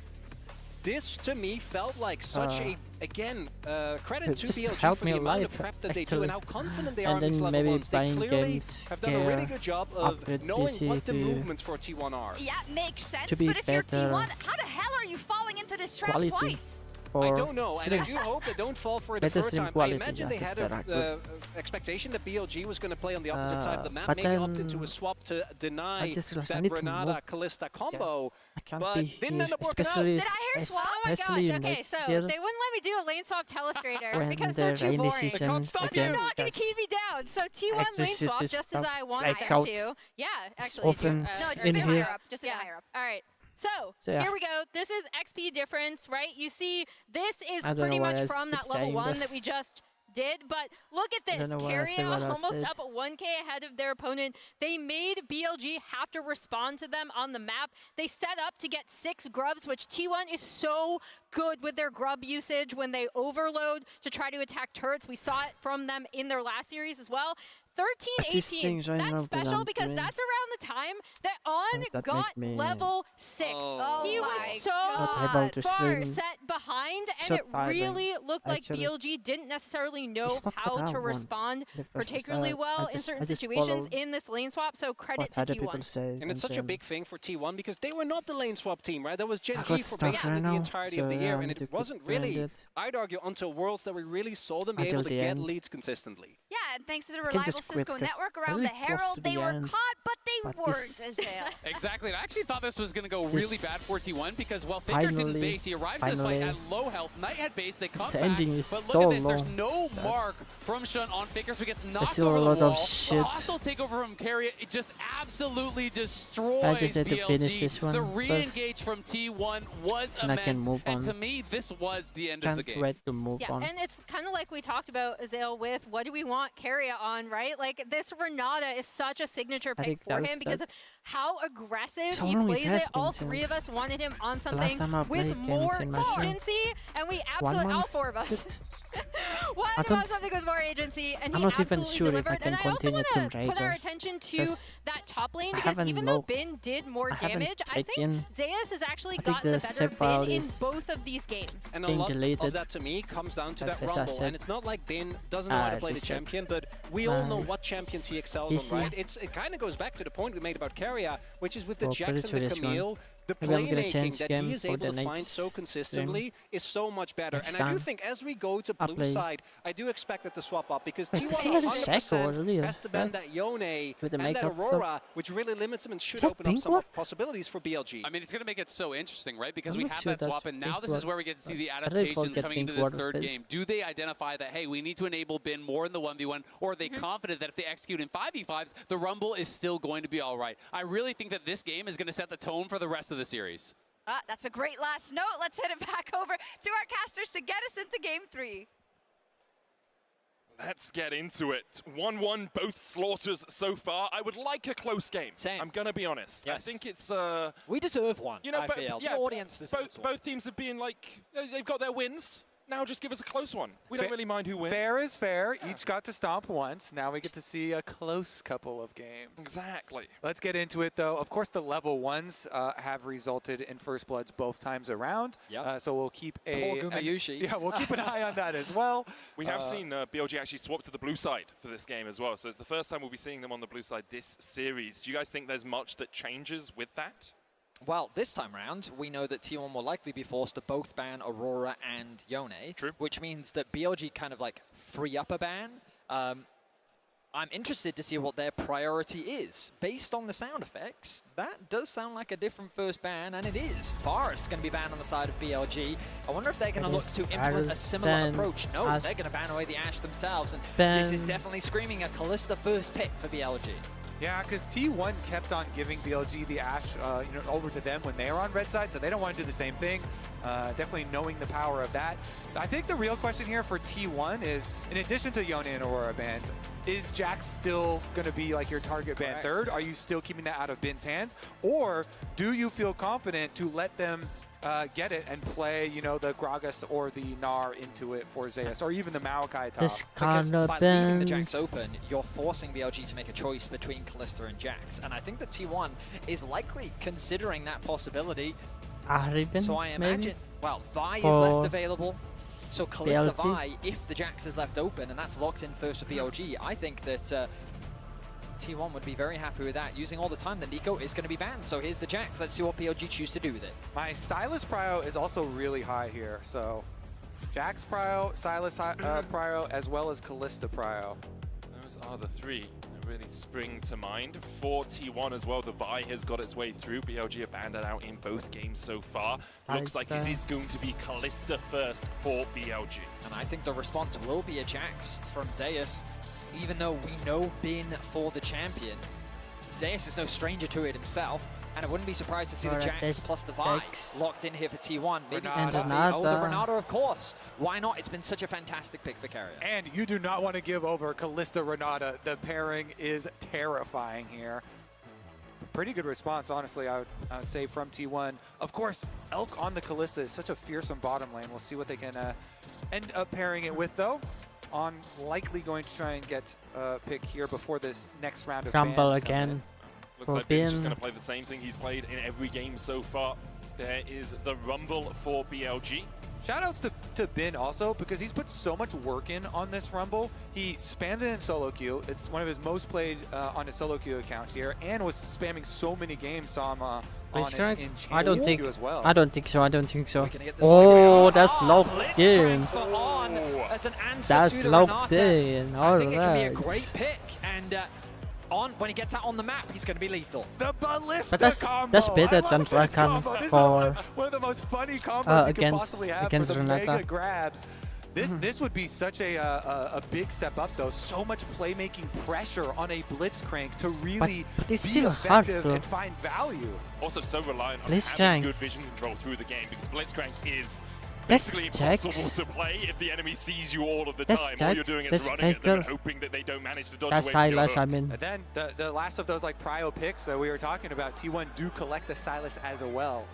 Speaker 5: this to me felt like such a credit to
Speaker 1: just
Speaker 5: BLG
Speaker 1: help
Speaker 5: for
Speaker 1: me
Speaker 5: the amount of
Speaker 1: alive,
Speaker 5: prep that they do and how
Speaker 1: actually.
Speaker 5: confident they are
Speaker 1: And
Speaker 5: in these
Speaker 1: then
Speaker 5: level
Speaker 1: maybe
Speaker 5: 1s. They
Speaker 1: buying
Speaker 5: clearly
Speaker 1: games
Speaker 5: have done a really
Speaker 1: gear,
Speaker 5: good job of
Speaker 1: upgrade
Speaker 5: knowing
Speaker 1: PC
Speaker 5: what the
Speaker 1: to-
Speaker 5: movements for T1 are.
Speaker 2: Yeah, makes sense.
Speaker 1: To be
Speaker 2: But if you're
Speaker 1: better
Speaker 2: T1, how the hell are you falling into this trap
Speaker 1: quality
Speaker 2: twice?
Speaker 5: I
Speaker 1: for
Speaker 5: don't know, and I
Speaker 1: stream.
Speaker 5: do hope they don't fall for it the
Speaker 1: Better
Speaker 5: first
Speaker 1: stream
Speaker 5: time. I
Speaker 1: quality,
Speaker 5: imagine they
Speaker 1: yeah,
Speaker 5: had
Speaker 1: that are
Speaker 5: an
Speaker 1: good.
Speaker 5: expectation that BLG was going to play on the opposite side of the map,
Speaker 1: but
Speaker 5: maybe opt
Speaker 1: then
Speaker 5: into a swap to deny
Speaker 1: I just realized I
Speaker 5: that
Speaker 1: need to
Speaker 5: Renata
Speaker 1: move.
Speaker 5: Callista combo,
Speaker 1: I can't
Speaker 5: but
Speaker 1: be
Speaker 5: didn't
Speaker 1: here,
Speaker 5: end up working out.
Speaker 1: especially
Speaker 2: Did I hear swap?
Speaker 10: Oh my
Speaker 1: especially
Speaker 10: gosh,
Speaker 1: in
Speaker 10: okay,
Speaker 1: next
Speaker 10: so
Speaker 1: year
Speaker 10: they wouldn't let me do a lane swap telestrator
Speaker 1: when
Speaker 10: because
Speaker 1: the
Speaker 10: they're too
Speaker 1: rainy
Speaker 10: boring.
Speaker 1: seasons
Speaker 10: But
Speaker 1: again.
Speaker 10: they're not going to
Speaker 1: that's
Speaker 10: keep me down. So T1 lane
Speaker 1: electricity
Speaker 10: swap just as
Speaker 1: stuff
Speaker 10: I wanted
Speaker 1: like
Speaker 10: them
Speaker 1: out
Speaker 10: to. Yeah,
Speaker 1: is
Speaker 10: actually.
Speaker 1: often
Speaker 2: No, just
Speaker 1: in
Speaker 2: a bit
Speaker 1: here.
Speaker 2: higher up. Just a bit higher up.
Speaker 10: All right. So,
Speaker 1: yeah.
Speaker 10: here we go. This is XP difference, right? You see, this is
Speaker 1: I don't
Speaker 10: pretty
Speaker 1: know why
Speaker 10: much
Speaker 1: I
Speaker 10: from
Speaker 1: keep
Speaker 10: that level
Speaker 1: saying
Speaker 10: 1
Speaker 1: this.
Speaker 10: that we just did, but look at
Speaker 1: I
Speaker 10: this.
Speaker 1: don't know why I say
Speaker 10: Carrier
Speaker 1: what I
Speaker 10: almost
Speaker 1: said.
Speaker 10: up 1k ahead of their opponent. They made BLG have to respond to them on the map. They set up to get 6 grubs, which T1 is so good with their grub usage when they overload to try to attack turrets. We saw it from them in their last series as well. 13-18, that's special because that's around the time that On
Speaker 1: that
Speaker 10: got
Speaker 1: make me
Speaker 10: level 6.
Speaker 2: Oh
Speaker 10: He
Speaker 2: my
Speaker 10: was so
Speaker 1: not able to
Speaker 10: far
Speaker 1: stream
Speaker 10: set behind, and
Speaker 1: so
Speaker 10: it
Speaker 1: tiring,
Speaker 10: really looked like
Speaker 1: actually.
Speaker 10: BLG didn't necessarily know
Speaker 1: It's not
Speaker 10: how
Speaker 1: what I
Speaker 10: to
Speaker 1: want
Speaker 10: respond
Speaker 1: in the first place.
Speaker 10: particularly well in certain
Speaker 1: I just
Speaker 10: situations
Speaker 1: followed
Speaker 10: in this lane swap, so credit
Speaker 1: what
Speaker 10: to
Speaker 1: other people
Speaker 10: T1.
Speaker 1: say.
Speaker 5: And it's such a big thing for T1 because they were not the lane swap team, right? That was Gen
Speaker 1: got
Speaker 5: G for
Speaker 1: stuck
Speaker 5: basically
Speaker 1: right
Speaker 5: the
Speaker 1: now,
Speaker 5: entirety of
Speaker 1: so
Speaker 5: the
Speaker 1: yeah,
Speaker 5: year,
Speaker 1: I
Speaker 5: and
Speaker 1: need to
Speaker 5: it
Speaker 1: keep
Speaker 5: wasn't
Speaker 1: playing
Speaker 5: really,
Speaker 1: it
Speaker 5: I'd argue, until Worlds that we really saw them be
Speaker 1: until
Speaker 5: able to
Speaker 1: the
Speaker 5: get
Speaker 1: end.
Speaker 5: leads consistently.
Speaker 2: Yeah, and thanks to the
Speaker 1: can
Speaker 2: reliable
Speaker 1: just quit
Speaker 2: Cisco
Speaker 1: 'cause
Speaker 2: network
Speaker 1: I
Speaker 2: around
Speaker 1: really
Speaker 2: the
Speaker 1: close
Speaker 2: Herald,
Speaker 1: to
Speaker 2: they
Speaker 1: the
Speaker 2: were
Speaker 1: end.
Speaker 2: caught, but they
Speaker 1: But
Speaker 2: weren't,
Speaker 1: this-
Speaker 2: Azale.
Speaker 4: Exactly. And I actually thought this was going to go really bad for T1 because while Faker didn't
Speaker 1: Finally-
Speaker 4: base, he arrives to this fight
Speaker 1: finally,
Speaker 4: at low health. Knight had base, they come
Speaker 1: this
Speaker 4: back.
Speaker 1: ending is
Speaker 4: But look
Speaker 1: so
Speaker 4: at this, there's
Speaker 1: low
Speaker 4: no mark from Shun on Faker, so he gets knocked
Speaker 1: still
Speaker 4: over
Speaker 1: a
Speaker 4: the
Speaker 1: lot of
Speaker 4: wall.
Speaker 1: shit.
Speaker 4: The hostile takeover from Carrier, it just absolutely destroys
Speaker 1: I just had to finish
Speaker 4: BLG.
Speaker 1: this one
Speaker 4: The
Speaker 1: first.
Speaker 4: re-engage from T1 was
Speaker 1: And I can
Speaker 4: immense,
Speaker 1: move
Speaker 4: and
Speaker 1: on.
Speaker 4: to me, this was the end of the
Speaker 1: Can't
Speaker 4: game.
Speaker 1: wait to move
Speaker 10: Yeah,
Speaker 1: on.
Speaker 10: and it's kind of like we talked about, Azale, with what do we want Carrier on, right? Like, this Renata is such a signature
Speaker 1: I
Speaker 10: pick
Speaker 1: think
Speaker 10: for
Speaker 1: that
Speaker 10: him
Speaker 1: was
Speaker 10: because
Speaker 1: that-
Speaker 10: of how aggressive
Speaker 1: So
Speaker 10: he
Speaker 1: long it
Speaker 10: plays
Speaker 1: has
Speaker 10: it. All
Speaker 1: been
Speaker 10: 3 of us
Speaker 1: since
Speaker 10: wanted him on
Speaker 1: last
Speaker 10: something
Speaker 1: time I
Speaker 10: with
Speaker 1: played
Speaker 10: more
Speaker 1: games in my stream.
Speaker 10: urgency, and we
Speaker 1: 1
Speaker 10: absolutely, all
Speaker 1: month?
Speaker 10: 4 of us.
Speaker 1: Shit.
Speaker 10: want something with more agency, and
Speaker 1: I'm
Speaker 10: he
Speaker 1: not even
Speaker 10: absolutely
Speaker 1: sure if
Speaker 10: delivered.
Speaker 1: I can
Speaker 10: And I also
Speaker 1: continue
Speaker 10: want
Speaker 1: to
Speaker 10: to put our
Speaker 1: Rage
Speaker 10: attention to
Speaker 1: because
Speaker 10: that top lane,
Speaker 1: I
Speaker 10: because
Speaker 1: haven't
Speaker 10: even though
Speaker 1: looked.
Speaker 10: Bin did more
Speaker 1: I haven't
Speaker 10: damage, I think
Speaker 1: taken-
Speaker 10: Zeus has actually
Speaker 1: I think
Speaker 10: gotten the
Speaker 1: the
Speaker 10: better
Speaker 1: save file
Speaker 10: Bin in
Speaker 1: is
Speaker 10: both of these games.
Speaker 5: And a
Speaker 1: being
Speaker 5: lot
Speaker 1: deleted.
Speaker 5: of that to me comes down to
Speaker 1: As
Speaker 5: that
Speaker 1: I
Speaker 5: rumble,
Speaker 1: said.
Speaker 5: and it's not like Bin doesn't know how to play the
Speaker 1: this
Speaker 5: champion, but we all know what champions he excels
Speaker 1: Easy.
Speaker 5: on, right? It kind of goes back to the point we made about Keria, which is with the
Speaker 1: Well,
Speaker 5: Jax
Speaker 1: pretty
Speaker 5: and the
Speaker 1: sure this one.
Speaker 5: Camille, the
Speaker 1: Maybe I'm gonna
Speaker 5: playmaking
Speaker 1: change
Speaker 5: that
Speaker 1: game
Speaker 5: he is
Speaker 1: for
Speaker 5: able
Speaker 1: the
Speaker 5: to find
Speaker 1: next
Speaker 5: so consistently is so much better.
Speaker 1: Next
Speaker 5: And I do
Speaker 1: time.
Speaker 5: think as we go to
Speaker 1: I
Speaker 5: blue
Speaker 1: play-
Speaker 5: side, I do expect it to swap up, because
Speaker 1: Wait, this
Speaker 5: T1
Speaker 1: is a Shaco
Speaker 5: 100%
Speaker 1: earlier,
Speaker 5: has to ban
Speaker 1: right?
Speaker 5: that Yone
Speaker 1: With the
Speaker 5: and that
Speaker 1: makeup stuff.
Speaker 5: Aurora, which really limits him and should
Speaker 1: Is that
Speaker 5: open up
Speaker 1: pink
Speaker 5: some
Speaker 1: ward?
Speaker 5: possibilities for BLG.
Speaker 4: I mean, it's going to make it so interesting, right? Because
Speaker 1: I'm
Speaker 4: we
Speaker 1: not
Speaker 4: have
Speaker 1: sure
Speaker 4: that
Speaker 1: that's
Speaker 4: swap, and now
Speaker 1: pink
Speaker 4: this is
Speaker 1: ward.
Speaker 4: where we get to see the
Speaker 1: I really
Speaker 4: adaptations
Speaker 1: forget
Speaker 4: coming
Speaker 1: pink
Speaker 4: into this
Speaker 1: ward of
Speaker 4: third
Speaker 1: this.
Speaker 4: game. Do they identify that, hey, we need to enable Bin more in the 1v1, or are they confident that if they execute in 5v5s, the Rumble is still going to be all right? I really think that this game is going to set the tone for the rest of the series.
Speaker 2: That's a great last note. Let's hit it back over to our casters to get us into game 3.
Speaker 3: Let's get into it. 1-1, both slaughters so far. I would like a close game.
Speaker 6: Same.
Speaker 3: I'm going to be honest.
Speaker 6: Yes.
Speaker 3: I think it's...
Speaker 6: we deserve one,
Speaker 3: you know,
Speaker 6: I feel.
Speaker 3: yeah,
Speaker 6: the audience deserves one.
Speaker 3: both teams have been like, they've got their wins. Now just give us a close one. We don't really mind who wins.
Speaker 7: Fair is fair. Each got to stomp once. Now we get to see a close couple of games.
Speaker 3: Exactly.
Speaker 7: Let's get into it, though. Of course, the level 1s have resulted in first bloods both times around.
Speaker 6: Yep.
Speaker 7: So we'll keep
Speaker 6: Poor Gumayushi.
Speaker 7: Yeah, we'll keep an eye on that as well.
Speaker 3: We have seen BLG actually swap to the blue side for this game as well. So it's the first time we'll be seeing them on the blue side this series. Do you guys think there's much that changes with that?
Speaker 6: Well, this time round, we know that T1 will likely be forced to both ban Aurora and Yone.
Speaker 3: True.
Speaker 6: Which means that BLG kind of like free up a ban. I'm interested to see what their priority is. Based on the sound effects, that does sound like a different first ban, and it is. Forest going to be banned on the side of BLG. I wonder if they're going to look to implement a similar approach. No, they're going to ban away the Ashe themselves, and this is definitely screaming a Kalista first pick for BLG.
Speaker 7: Yeah, because T1 kept on giving BLG the Ashe over to them when they were on red side, so they don't want to do the same thing. Definitely knowing the power of that. I think the real question here for T1 is, in addition to Yone and Aurora bans, is Jax still going to be like your target ban third? Are you still keeping that out of Bin's hands? Or do you feel confident to let them get it and play, the Gragas or the Gnar into it for Zeus, or even the Maokai top?
Speaker 6: Because by leaving the Jax open, you're forcing BLG to make a choice between Kalista and Jax. And I think that T1 is likely considering that possibility. So I imagine, well, Vi is left available. So Kalista Vi, if the Jax is left open, and that's locked in first for BLG, I think that T1 would be very happy with that. Using all the time, the Nico is going to be banned. So here's the Jax. Let's see what BLG choose to do with it.
Speaker 7: My Silas prio is also really high here. So Jax prio, Silas prio, as well as Kalista prio.
Speaker 3: Those are the three that really spring to mind. For T1 as well, the Vi has got its way through. BLG have banned it out in both games so far. Looks like it is going to be Kalista first for BLG.
Speaker 6: And I think the response will be a Jax from Zeus. Even though we know Bin for the champion, Zeus is no stranger to it himself, and I wouldn't be surprised to see the Jax plus the Vi locked in here for T1. Maybe the Renata, of course. Why not? It's been such a fantastic pick for Carrier.
Speaker 7: And you do not want to give over Kalista Renata. The pairing is terrifying here. Pretty good response, honestly, I would say, from T1. Of course, Elk on the Kalista is such a fearsome bottom lane. We'll see what they can end up pairing it with, though. On likely going to try and get a pick here before this next round of
Speaker 1: Rumble
Speaker 7: bans
Speaker 1: again.
Speaker 3: Looks like Bin's just going to play the same thing he's played in every game so far. There is the Rumble for BLG.
Speaker 7: Shoutouts to Bin also, because he's put so much work in on this Rumble. He spammed it in solo queue. It's one of his most played on his solo queue accounts here, and was spamming so many games. Saw him on it in
Speaker 1: I don't think.
Speaker 7: as well.
Speaker 1: I don't think so. I don't think so. Oh, that's locked in. That's locked in. All
Speaker 6: I think it can be a
Speaker 1: right.
Speaker 6: great pick, and when he gets out on the map, he's going to be lethal.
Speaker 7: The ballista
Speaker 1: But
Speaker 7: combo.
Speaker 1: that's better than Rakan for
Speaker 7: one of the most funny combos you could
Speaker 1: against
Speaker 7: possibly have
Speaker 1: against
Speaker 7: for the
Speaker 1: Renata.
Speaker 7: mega grabs. This would be such a big step up, though. So much playmaking pressure on a Blitzcrank to really
Speaker 1: but it's
Speaker 7: be
Speaker 1: still hard,
Speaker 7: effective
Speaker 1: though.
Speaker 7: and find value.
Speaker 3: Also so reliant on
Speaker 1: Blitzcrank.
Speaker 3: having good vision control through the game, because Blitzcrank is
Speaker 1: That's
Speaker 3: basically
Speaker 1: Jax.
Speaker 3: impossible to play if the enemy sees you all of the
Speaker 1: That's
Speaker 3: time. All you're
Speaker 1: Jax.
Speaker 3: doing is
Speaker 1: That's
Speaker 3: running at them and
Speaker 1: Faker.
Speaker 3: hoping that they don't manage to dodge
Speaker 1: That's
Speaker 3: away from your
Speaker 1: Silas,
Speaker 3: hook.
Speaker 1: I mean.
Speaker 7: And then the last of those like prio picks that we were talking about, T1 do collect the Silas as well.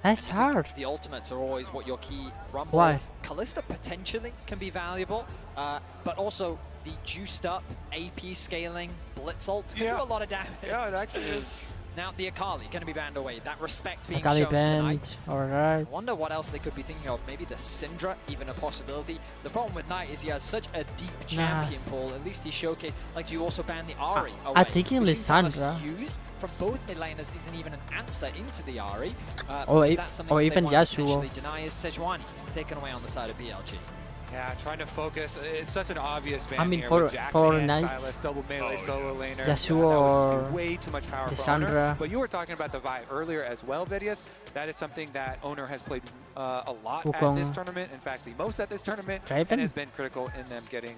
Speaker 1: That's hard.
Speaker 6: The ultimates are always what your key Rumble.
Speaker 1: Why?
Speaker 6: Kalista potentially can be valuable, but also the juiced up AP scaling Blitz ult can do a lot of damage.
Speaker 7: Yeah, it actually is.
Speaker 6: Now the Akali going to be banned away. That respect being
Speaker 1: Akali
Speaker 6: shown tonight.
Speaker 1: banned. Alright.
Speaker 6: I wonder what else they could be thinking of. Maybe the Syndra, even a possibility. The problem with Knight is he has such a deep champion pool. At least he showcased. Like, do you also ban the Ahri away?
Speaker 1: I think in Lissandra.
Speaker 6: Used from both mid laners isn't even an answer into the Ahri.
Speaker 1: Or
Speaker 6: that
Speaker 1: even Yasuo.
Speaker 6: Potentially deny is Sejuani taken away on the side of BLG.
Speaker 7: Yeah, trying to focus. It's such an obvious ban
Speaker 1: I mean,
Speaker 7: here
Speaker 1: for
Speaker 7: with Jackson and
Speaker 1: Knight,
Speaker 7: Silas, double melee solo laner.
Speaker 1: Yasuo
Speaker 7: That would
Speaker 1: or
Speaker 7: just be way too much power for Owner. But you were talking about the Vi earlier as well, Vidius. That is something that Owner has played a lot at this tournament. In fact, the most at this tournament, and has been critical in them getting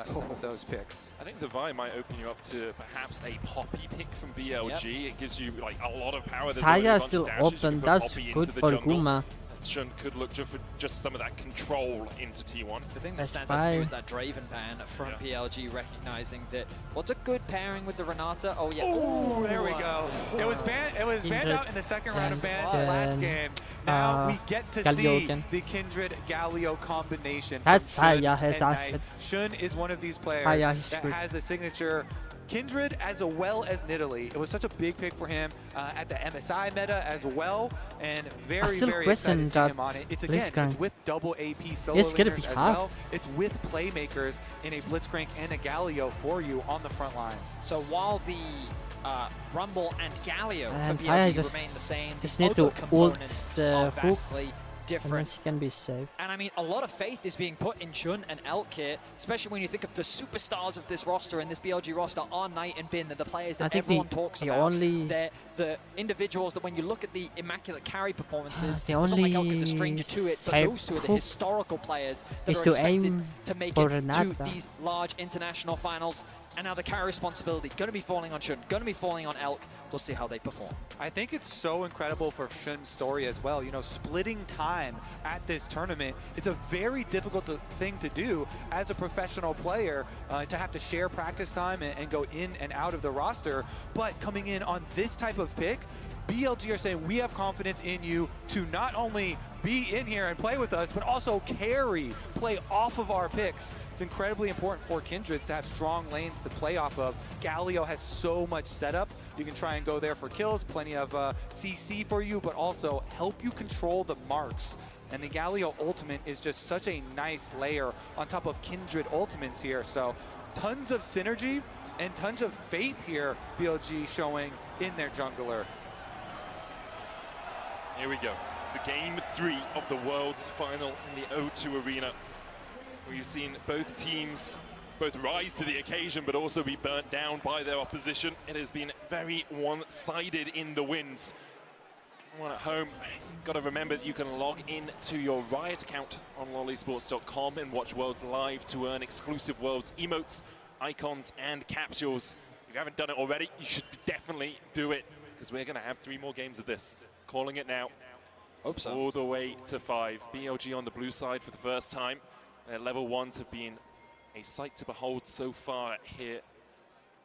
Speaker 7: some of those picks.
Speaker 3: I think the Vi might open you up to perhaps a Poppy pick from BLG. It gives you like a lot of power.
Speaker 1: Saya still open. That's good for Guma.
Speaker 3: Shun could look for just some of that control into T1.
Speaker 6: The thing that stands out to me was that Draven ban from PLG, recognizing that what's a good pairing with the Renata? Oh yeah.
Speaker 7: Oh, there we go. It was banned out in the second round of bans last game. Now we get to see the Kindred Galio combination.
Speaker 1: That's Saya has asked.
Speaker 7: Shun is one of these players that has the signature Kindred as well as Nidalee. It was such a big pick for him at the MSI meta as well, and very, very excited to see him on it. It's again, it's with double AP solo laners as well. It's with playmakers in a Blitzcrank and a Galio for you on the front lines.
Speaker 6: So while the Rumble and Galio for BLG remain the same,
Speaker 1: just
Speaker 6: the
Speaker 1: need to ult the hook.
Speaker 6: vastly different.
Speaker 1: He can be safe.
Speaker 6: And I mean, a lot of faith is being put in Shun and Elk here, especially when you think of the superstars of this roster and this BLG roster are Knight and Bin. They're the players that everyone talks about. They're the individuals that when you look at the immaculate carry performances, it's not like Elk is a stranger to it, but those two are the historical players that are expected to make it to these large international finals. And now the carry responsibility going to be falling on Shun, going to be falling on Elk. We'll see how they perform.
Speaker 7: I think it's so incredible for Shun's story as well. You know, splitting time at this tournament, it's a very difficult thing to do as a professional player, to have to share practice time and go in and out of the roster. But coming in on this type of pick, BLG are saying we have confidence in you to not only be in here and play with us, but also play off of our picks. It's incredibly important for Kindreds to have strong lanes to play off of. Galio has so much setup. You can try and go there for kills, plenty of CC for you, but also help you control the marks. And the Galio ultimate is just such a nice layer on top of Kindred ultimates here. So tons of synergy and tons of faith here, BLG showing in their jungler.
Speaker 3: Here we go. It's game 3 of the World's Final in the O2 Arena. We've seen both teams both rise to the occasion, but also be burnt down by their opposition. It has been very one-sided in the wins. Everyone at home, got to remember that you can log in to your Riot account on lolesports.com and watch Worlds live to earn exclusive Worlds emotes, icons, and capsules. If you haven't done it already, you should definitely do it, because we're going to have 3 more games of this. Calling it now.
Speaker 6: Hope so.
Speaker 3: All the way to 5. BLG on the blue side for the first time. Their level 1s have been a sight to behold so far here.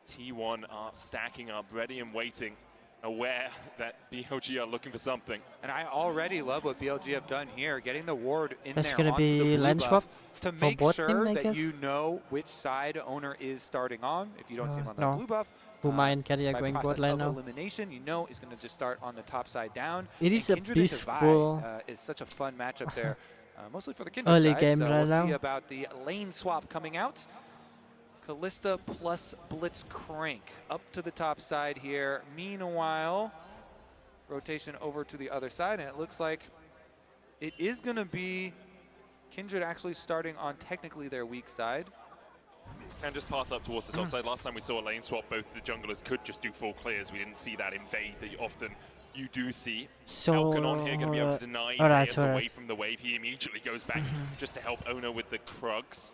Speaker 3: T1 are stacking up, ready and waiting, aware that BLG are looking for something.
Speaker 7: And I already love what BLG have done here, getting the ward in
Speaker 1: That's
Speaker 7: there
Speaker 1: gonna
Speaker 7: onto
Speaker 1: be
Speaker 7: the blue
Speaker 1: lane
Speaker 7: buff
Speaker 1: swap
Speaker 7: to
Speaker 1: for
Speaker 7: make
Speaker 1: bot
Speaker 7: sure
Speaker 1: team, I
Speaker 7: that
Speaker 1: guess?
Speaker 7: you know which side Owner is starting on. If you don't see him on the
Speaker 1: no.
Speaker 7: blue buff,
Speaker 1: Huma and Carrier
Speaker 7: by
Speaker 1: going bot
Speaker 7: process
Speaker 1: lane
Speaker 7: of
Speaker 1: now.
Speaker 7: elimination, you know he's going to just start on the top side down.
Speaker 1: It is
Speaker 7: and
Speaker 1: a
Speaker 7: Kindred into
Speaker 1: peaceful
Speaker 7: Vi, is such a fun matchup there, mostly for the Kindred
Speaker 1: early
Speaker 7: side.
Speaker 1: game
Speaker 7: So
Speaker 1: right
Speaker 7: we'll
Speaker 1: now.
Speaker 7: see about the lane swap coming out. Kalista plus Blitzcrank up to the top side here. Meanwhile, rotation over to the other side, and it looks like it is going to be Kindred actually starting on technically their weak side.
Speaker 3: And just path up towards the top side. Last time we saw a lane swap, both the junglers could just do full clears. We didn't see that invade that often you do see.
Speaker 1: So,
Speaker 3: Alkanon here going to be able to deny Zeus away from the wave. He immediately goes back just to help Ono with the Krugs.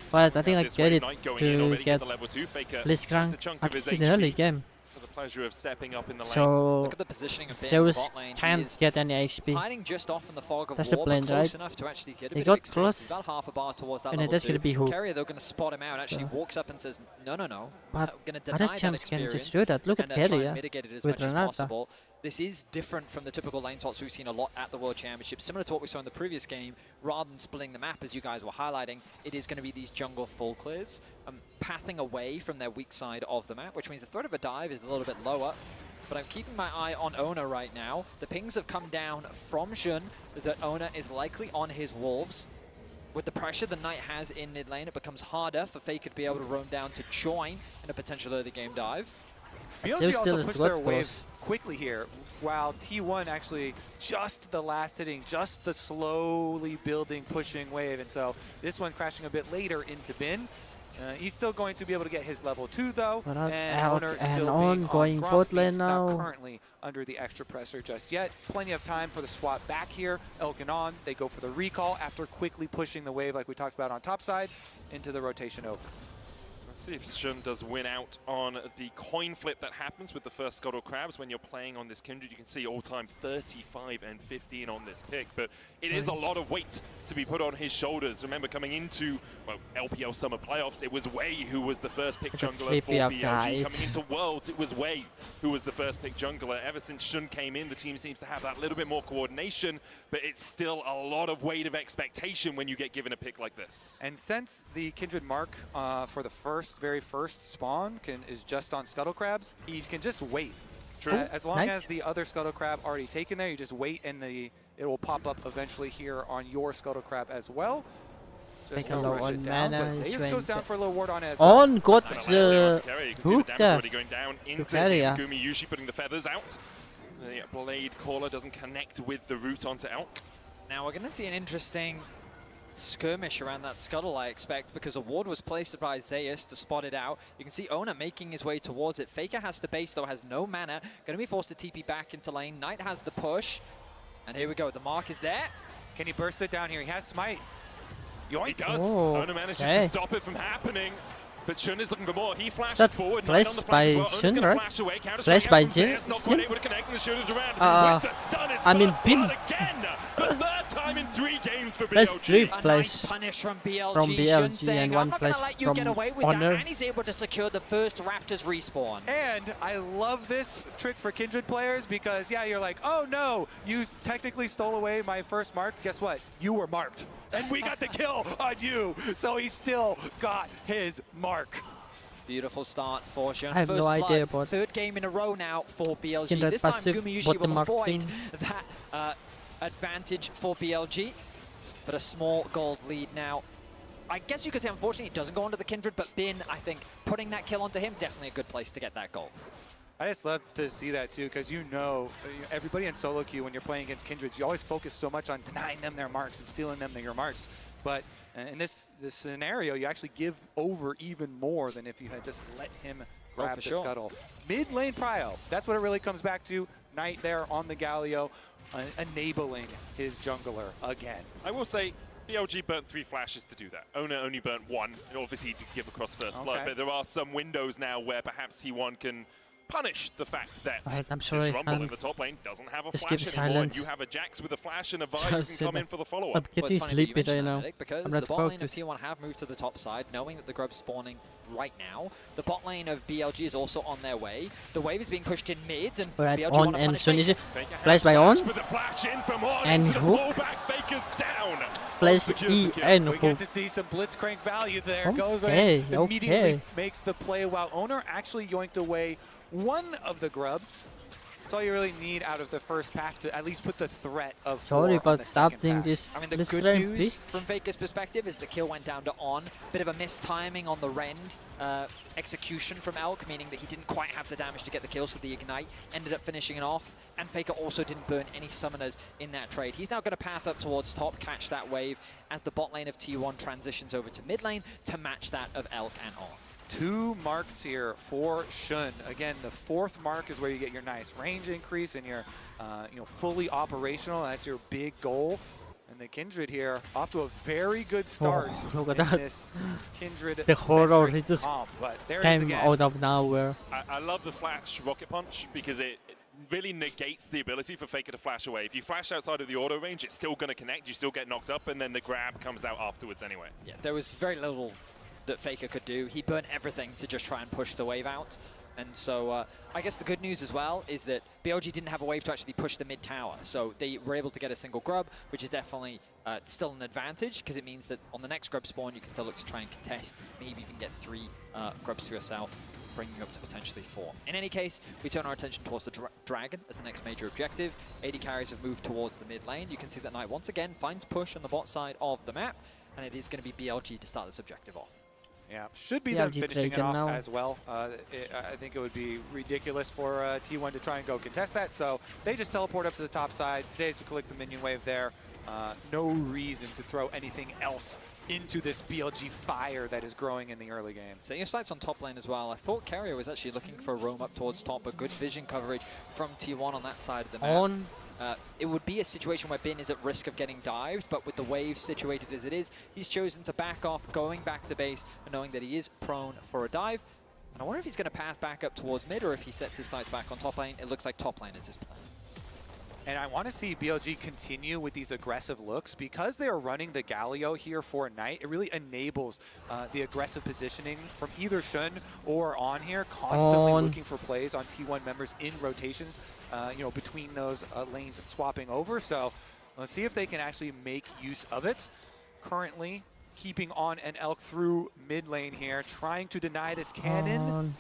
Speaker 1: But I think I get it to get Blitzcrank at least in the early game.
Speaker 3: For the pleasure of stepping up in the lane.
Speaker 1: So
Speaker 6: Look at the positioning of
Speaker 1: Zeus can't get any HP.
Speaker 6: Hiding just off in the fog of
Speaker 1: That's the
Speaker 6: war,
Speaker 1: plan,
Speaker 6: but close
Speaker 1: right?
Speaker 6: enough to actually get a
Speaker 1: He
Speaker 6: bit
Speaker 1: got
Speaker 6: of experience.
Speaker 1: close,
Speaker 6: About half a bar towards that
Speaker 1: and
Speaker 6: level
Speaker 1: that's
Speaker 6: 2.
Speaker 1: gonna be hook.
Speaker 6: Carrier, they're going to spot him out. Actually walks up and says, no, no, no.
Speaker 1: But
Speaker 6: I'm going to deny
Speaker 1: other
Speaker 6: that
Speaker 1: champs can
Speaker 6: experience
Speaker 1: just do that. Look at
Speaker 6: and try and
Speaker 1: Carrier
Speaker 6: mitigate it as
Speaker 1: with
Speaker 6: much as
Speaker 1: Renata.
Speaker 6: possible. this is different from the typical lane swaps we've seen a lot at the World Championship. Similar to what we saw in the previous game, rather than splitting the map, as you guys were highlighting, it is going to be these jungle full clears, pathing away from their weak side of the map, which means the threat of a dive is a little bit lower. But I'm keeping my eye on Ona right now. The pings have come down from Shun that Ona is likely on his wolves. With the pressure the Knight has in mid lane, it becomes harder for Faker to be able to roam down to join in a potential early game dive.
Speaker 7: BLG also pushed their wave quickly here, while T1 actually just the last hitting, just the slowly building, pushing wave. And so this one crashing a bit later into Bin. He's still going to be able to get his level 2 though, and Owner still
Speaker 1: going bot lane now.
Speaker 7: Not currently under the extra pressure just yet. Plenty of time for the swap back here. Elk and On, they go for the recall after quickly pushing the wave like we talked about on top side into the rotation over.
Speaker 3: Let's see if Shun does win out on the coin flip that happens with the first Scuttle Crabs when you're playing on this Kindred. You can see all-time 35 and 15 on this pick, but it is a lot of weight to be put on his shoulders. Remember, coming into, well, LPL Summer Playoffs, it was Wei who was the first pick jungler for BLG. Coming into Worlds, it was Wei who was the first pick jungler. Ever since Shun came in, the team seems to have that little bit more coordination, but it's still a lot of weight of expectation when you get given a pick like this.
Speaker 7: And since the Kindred mark for the very first spawn is just on Scuttle Crabs, he can just wait.
Speaker 3: True.
Speaker 7: As long as the other Scuttle Crab already taken there, you just wait and it will pop up eventually here on your Scuttle Crab as well. Just
Speaker 1: Take a low on mana.
Speaker 7: Zeus goes down for a little ward on it.
Speaker 1: On got the hook there.
Speaker 3: Going down into Gumi Yushi putting the feathers out. The Blade Caller doesn't connect with the root onto Elk.
Speaker 6: Now we're going to see an interesting skirmish around that Scuttle, I expect, because a ward was placed by Zeus to spot it out. You can see Ona making his way towards it. Faker has to base, though, has no mana. Going to be forced to TP back into lane. Knight has the push. And here we go. The mark is there.
Speaker 7: Can he burst it down here? He has Smite.
Speaker 3: Yoink. He does. Ona manages to stop it from happening. But Shun is looking for more. He flashes forward.
Speaker 1: Flashed by Shun, right? Flashed by Jin? I mean, Bin. That's 3 flash
Speaker 6: punish from BLG,
Speaker 1: from BLG and 1 flash from Honor.
Speaker 6: And he's able to secure the first Raptors respawn.
Speaker 7: And I love this trick for Kindred players because, yeah, you're like, oh no, you technically stole away my first mark. Guess what? You were marked. And we got the kill on you. So he still got his mark.
Speaker 6: Beautiful start for Shun.
Speaker 1: I have no idea about
Speaker 6: third game in a row now for BLG. This time Gumi Yushi will avoid that advantage for BLG. But a small gold lead now. I guess you could say, unfortunately, it doesn't go onto the Kindred, but Bin, I think, putting that kill onto him, definitely a good place to get that gold.
Speaker 7: I just love to see that too, because you know, everybody in solo queue, when you're playing against Kindreds, you always focus so much on denying them their marks and stealing them their marks. But in this scenario, you actually give over even more than if you had just let him grab the Scuttle. Mid lane prio, that's what it really comes back to. Knight there on the Galio, enabling his jungler again.
Speaker 3: I will say, BLG burnt 3 flashes to do that. Ona only burnt 1, obviously to give across first blood, but there are some windows now where perhaps T1 can punish the fact that this Rumble in the top lane doesn't have a flash anymore, and you have a Jax with a flash and a Vi who can come in for the follow-up.
Speaker 1: I'm getting sleepy right now.
Speaker 6: Because the bot lane of T1 have moved to the top side, knowing that the Grub's spawning right now. The bot lane of BLG is also on their way. The wave is being pushed in mid, and BLG
Speaker 1: On and Sun flash by On, and hook. Flash E and
Speaker 7: hook. We get to see some Blitzcrank value there. Goes away, immediately makes the play, while Owner actually yoinked away one of the grubs. That's all you really need out of the first pack to at least put the threat of 4
Speaker 1: Sorry
Speaker 7: about
Speaker 1: adapting this.
Speaker 6: I mean, the good news from Faker's perspective is the kill went down to On. Bit of a mistiming on the Rend execution from Elk, meaning that he didn't quite have the damage to get the kill, so the Ignite ended up finishing it off. And Faker also didn't burn any summoners in that trade. He's now going to path up towards top, catch that wave as the bot lane of T1 transitions over to mid lane to match that of Elk and On.
Speaker 7: 2 marks here for Shun. Again, the 4th mark is where you get your nice range increase and you're fully operational. That's your big goal. And the Kindred here off to a very good start in this Kindred.
Speaker 1: The horror, he just
Speaker 7: came
Speaker 1: out of nowhere.
Speaker 3: I love the flash rocket punch because it really negates the ability for Faker to flash away. If you flash outside of the auto range, it's still going to connect, you still get knocked up, and then the grab comes out afterwards anyway.
Speaker 6: Yeah, there was very little that Faker could do. He burnt everything to just try and push the wave out. And so I guess the good news as well is that BLG didn't have a wave to actually push the mid tower. So they were able to get a single grub, which is definitely still an advantage, because it means that on the next grub spawn, you can still look to try and contest, maybe even get 3 grubs for yourself, bringing you up to potentially 4. In any case, we turn our attention towards the Dragon as the next major objective. 80 carries have moved towards the mid lane. You can see that Knight once again finds push on the bot side of the map, and it is going to be BLG to start this objective off.
Speaker 7: Yeah, should be them finishing it off as well. I think it would be ridiculous for T1 to try and go contest that, so they just teleport up to the top side. Zeus will collect the minion wave there. No reason to throw anything else into this BLG fire that is growing in the early game.
Speaker 6: So your sights on top lane as well. I thought Carrier was actually looking for a roam up towards top, but good vision coverage from T1 on that side of the map. It would be a situation where Bin is at risk of getting dived, but with the wave situated as it is, he's chosen to back off, going back to base, and knowing that he is prone for a dive. And I wonder if he's going to path back up towards mid, or if he sets his sights back on top lane. It looks like top lane is his plan.
Speaker 7: And I want to see BLG continue with these aggressive looks. Because they are running the Galio here for Knight, it really enables the aggressive positioning from either Shun or On here, constantly looking for plays on T1 members in rotations, you know, between those lanes swapping over. So let's see if they can actually make use of it. Currently keeping On and Elk through mid lane here, trying to deny this cannon.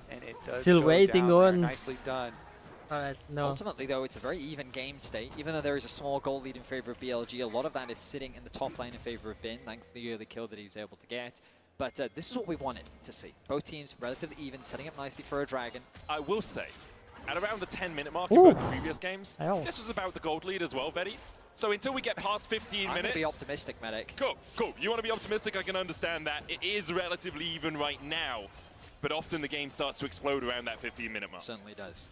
Speaker 7: And it does
Speaker 1: Still
Speaker 7: go
Speaker 1: waiting
Speaker 7: down
Speaker 1: on.
Speaker 7: there. Nicely done.
Speaker 1: No.
Speaker 6: Ultimately, though, it's a very even game state. Even though there is a small goal lead in favor of BLG, a lot of that is sitting in the top lane in favor of Bin, thanks to the early kill that he was able to get. But this is what we wanted to see. Both teams relatively even, setting up nicely for a Dragon.
Speaker 3: I will say, at around the 10-minute mark in both the previous games, this was about the gold lead as well, Vetty. So until we get past 15 minutes... I'm
Speaker 6: going to be optimistic, Medic.
Speaker 3: Cool, cool. You want to be optimistic, I can understand that. It is relatively even right now, but often the game starts to explode around that 15-minute mark.
Speaker 6: It certainly does.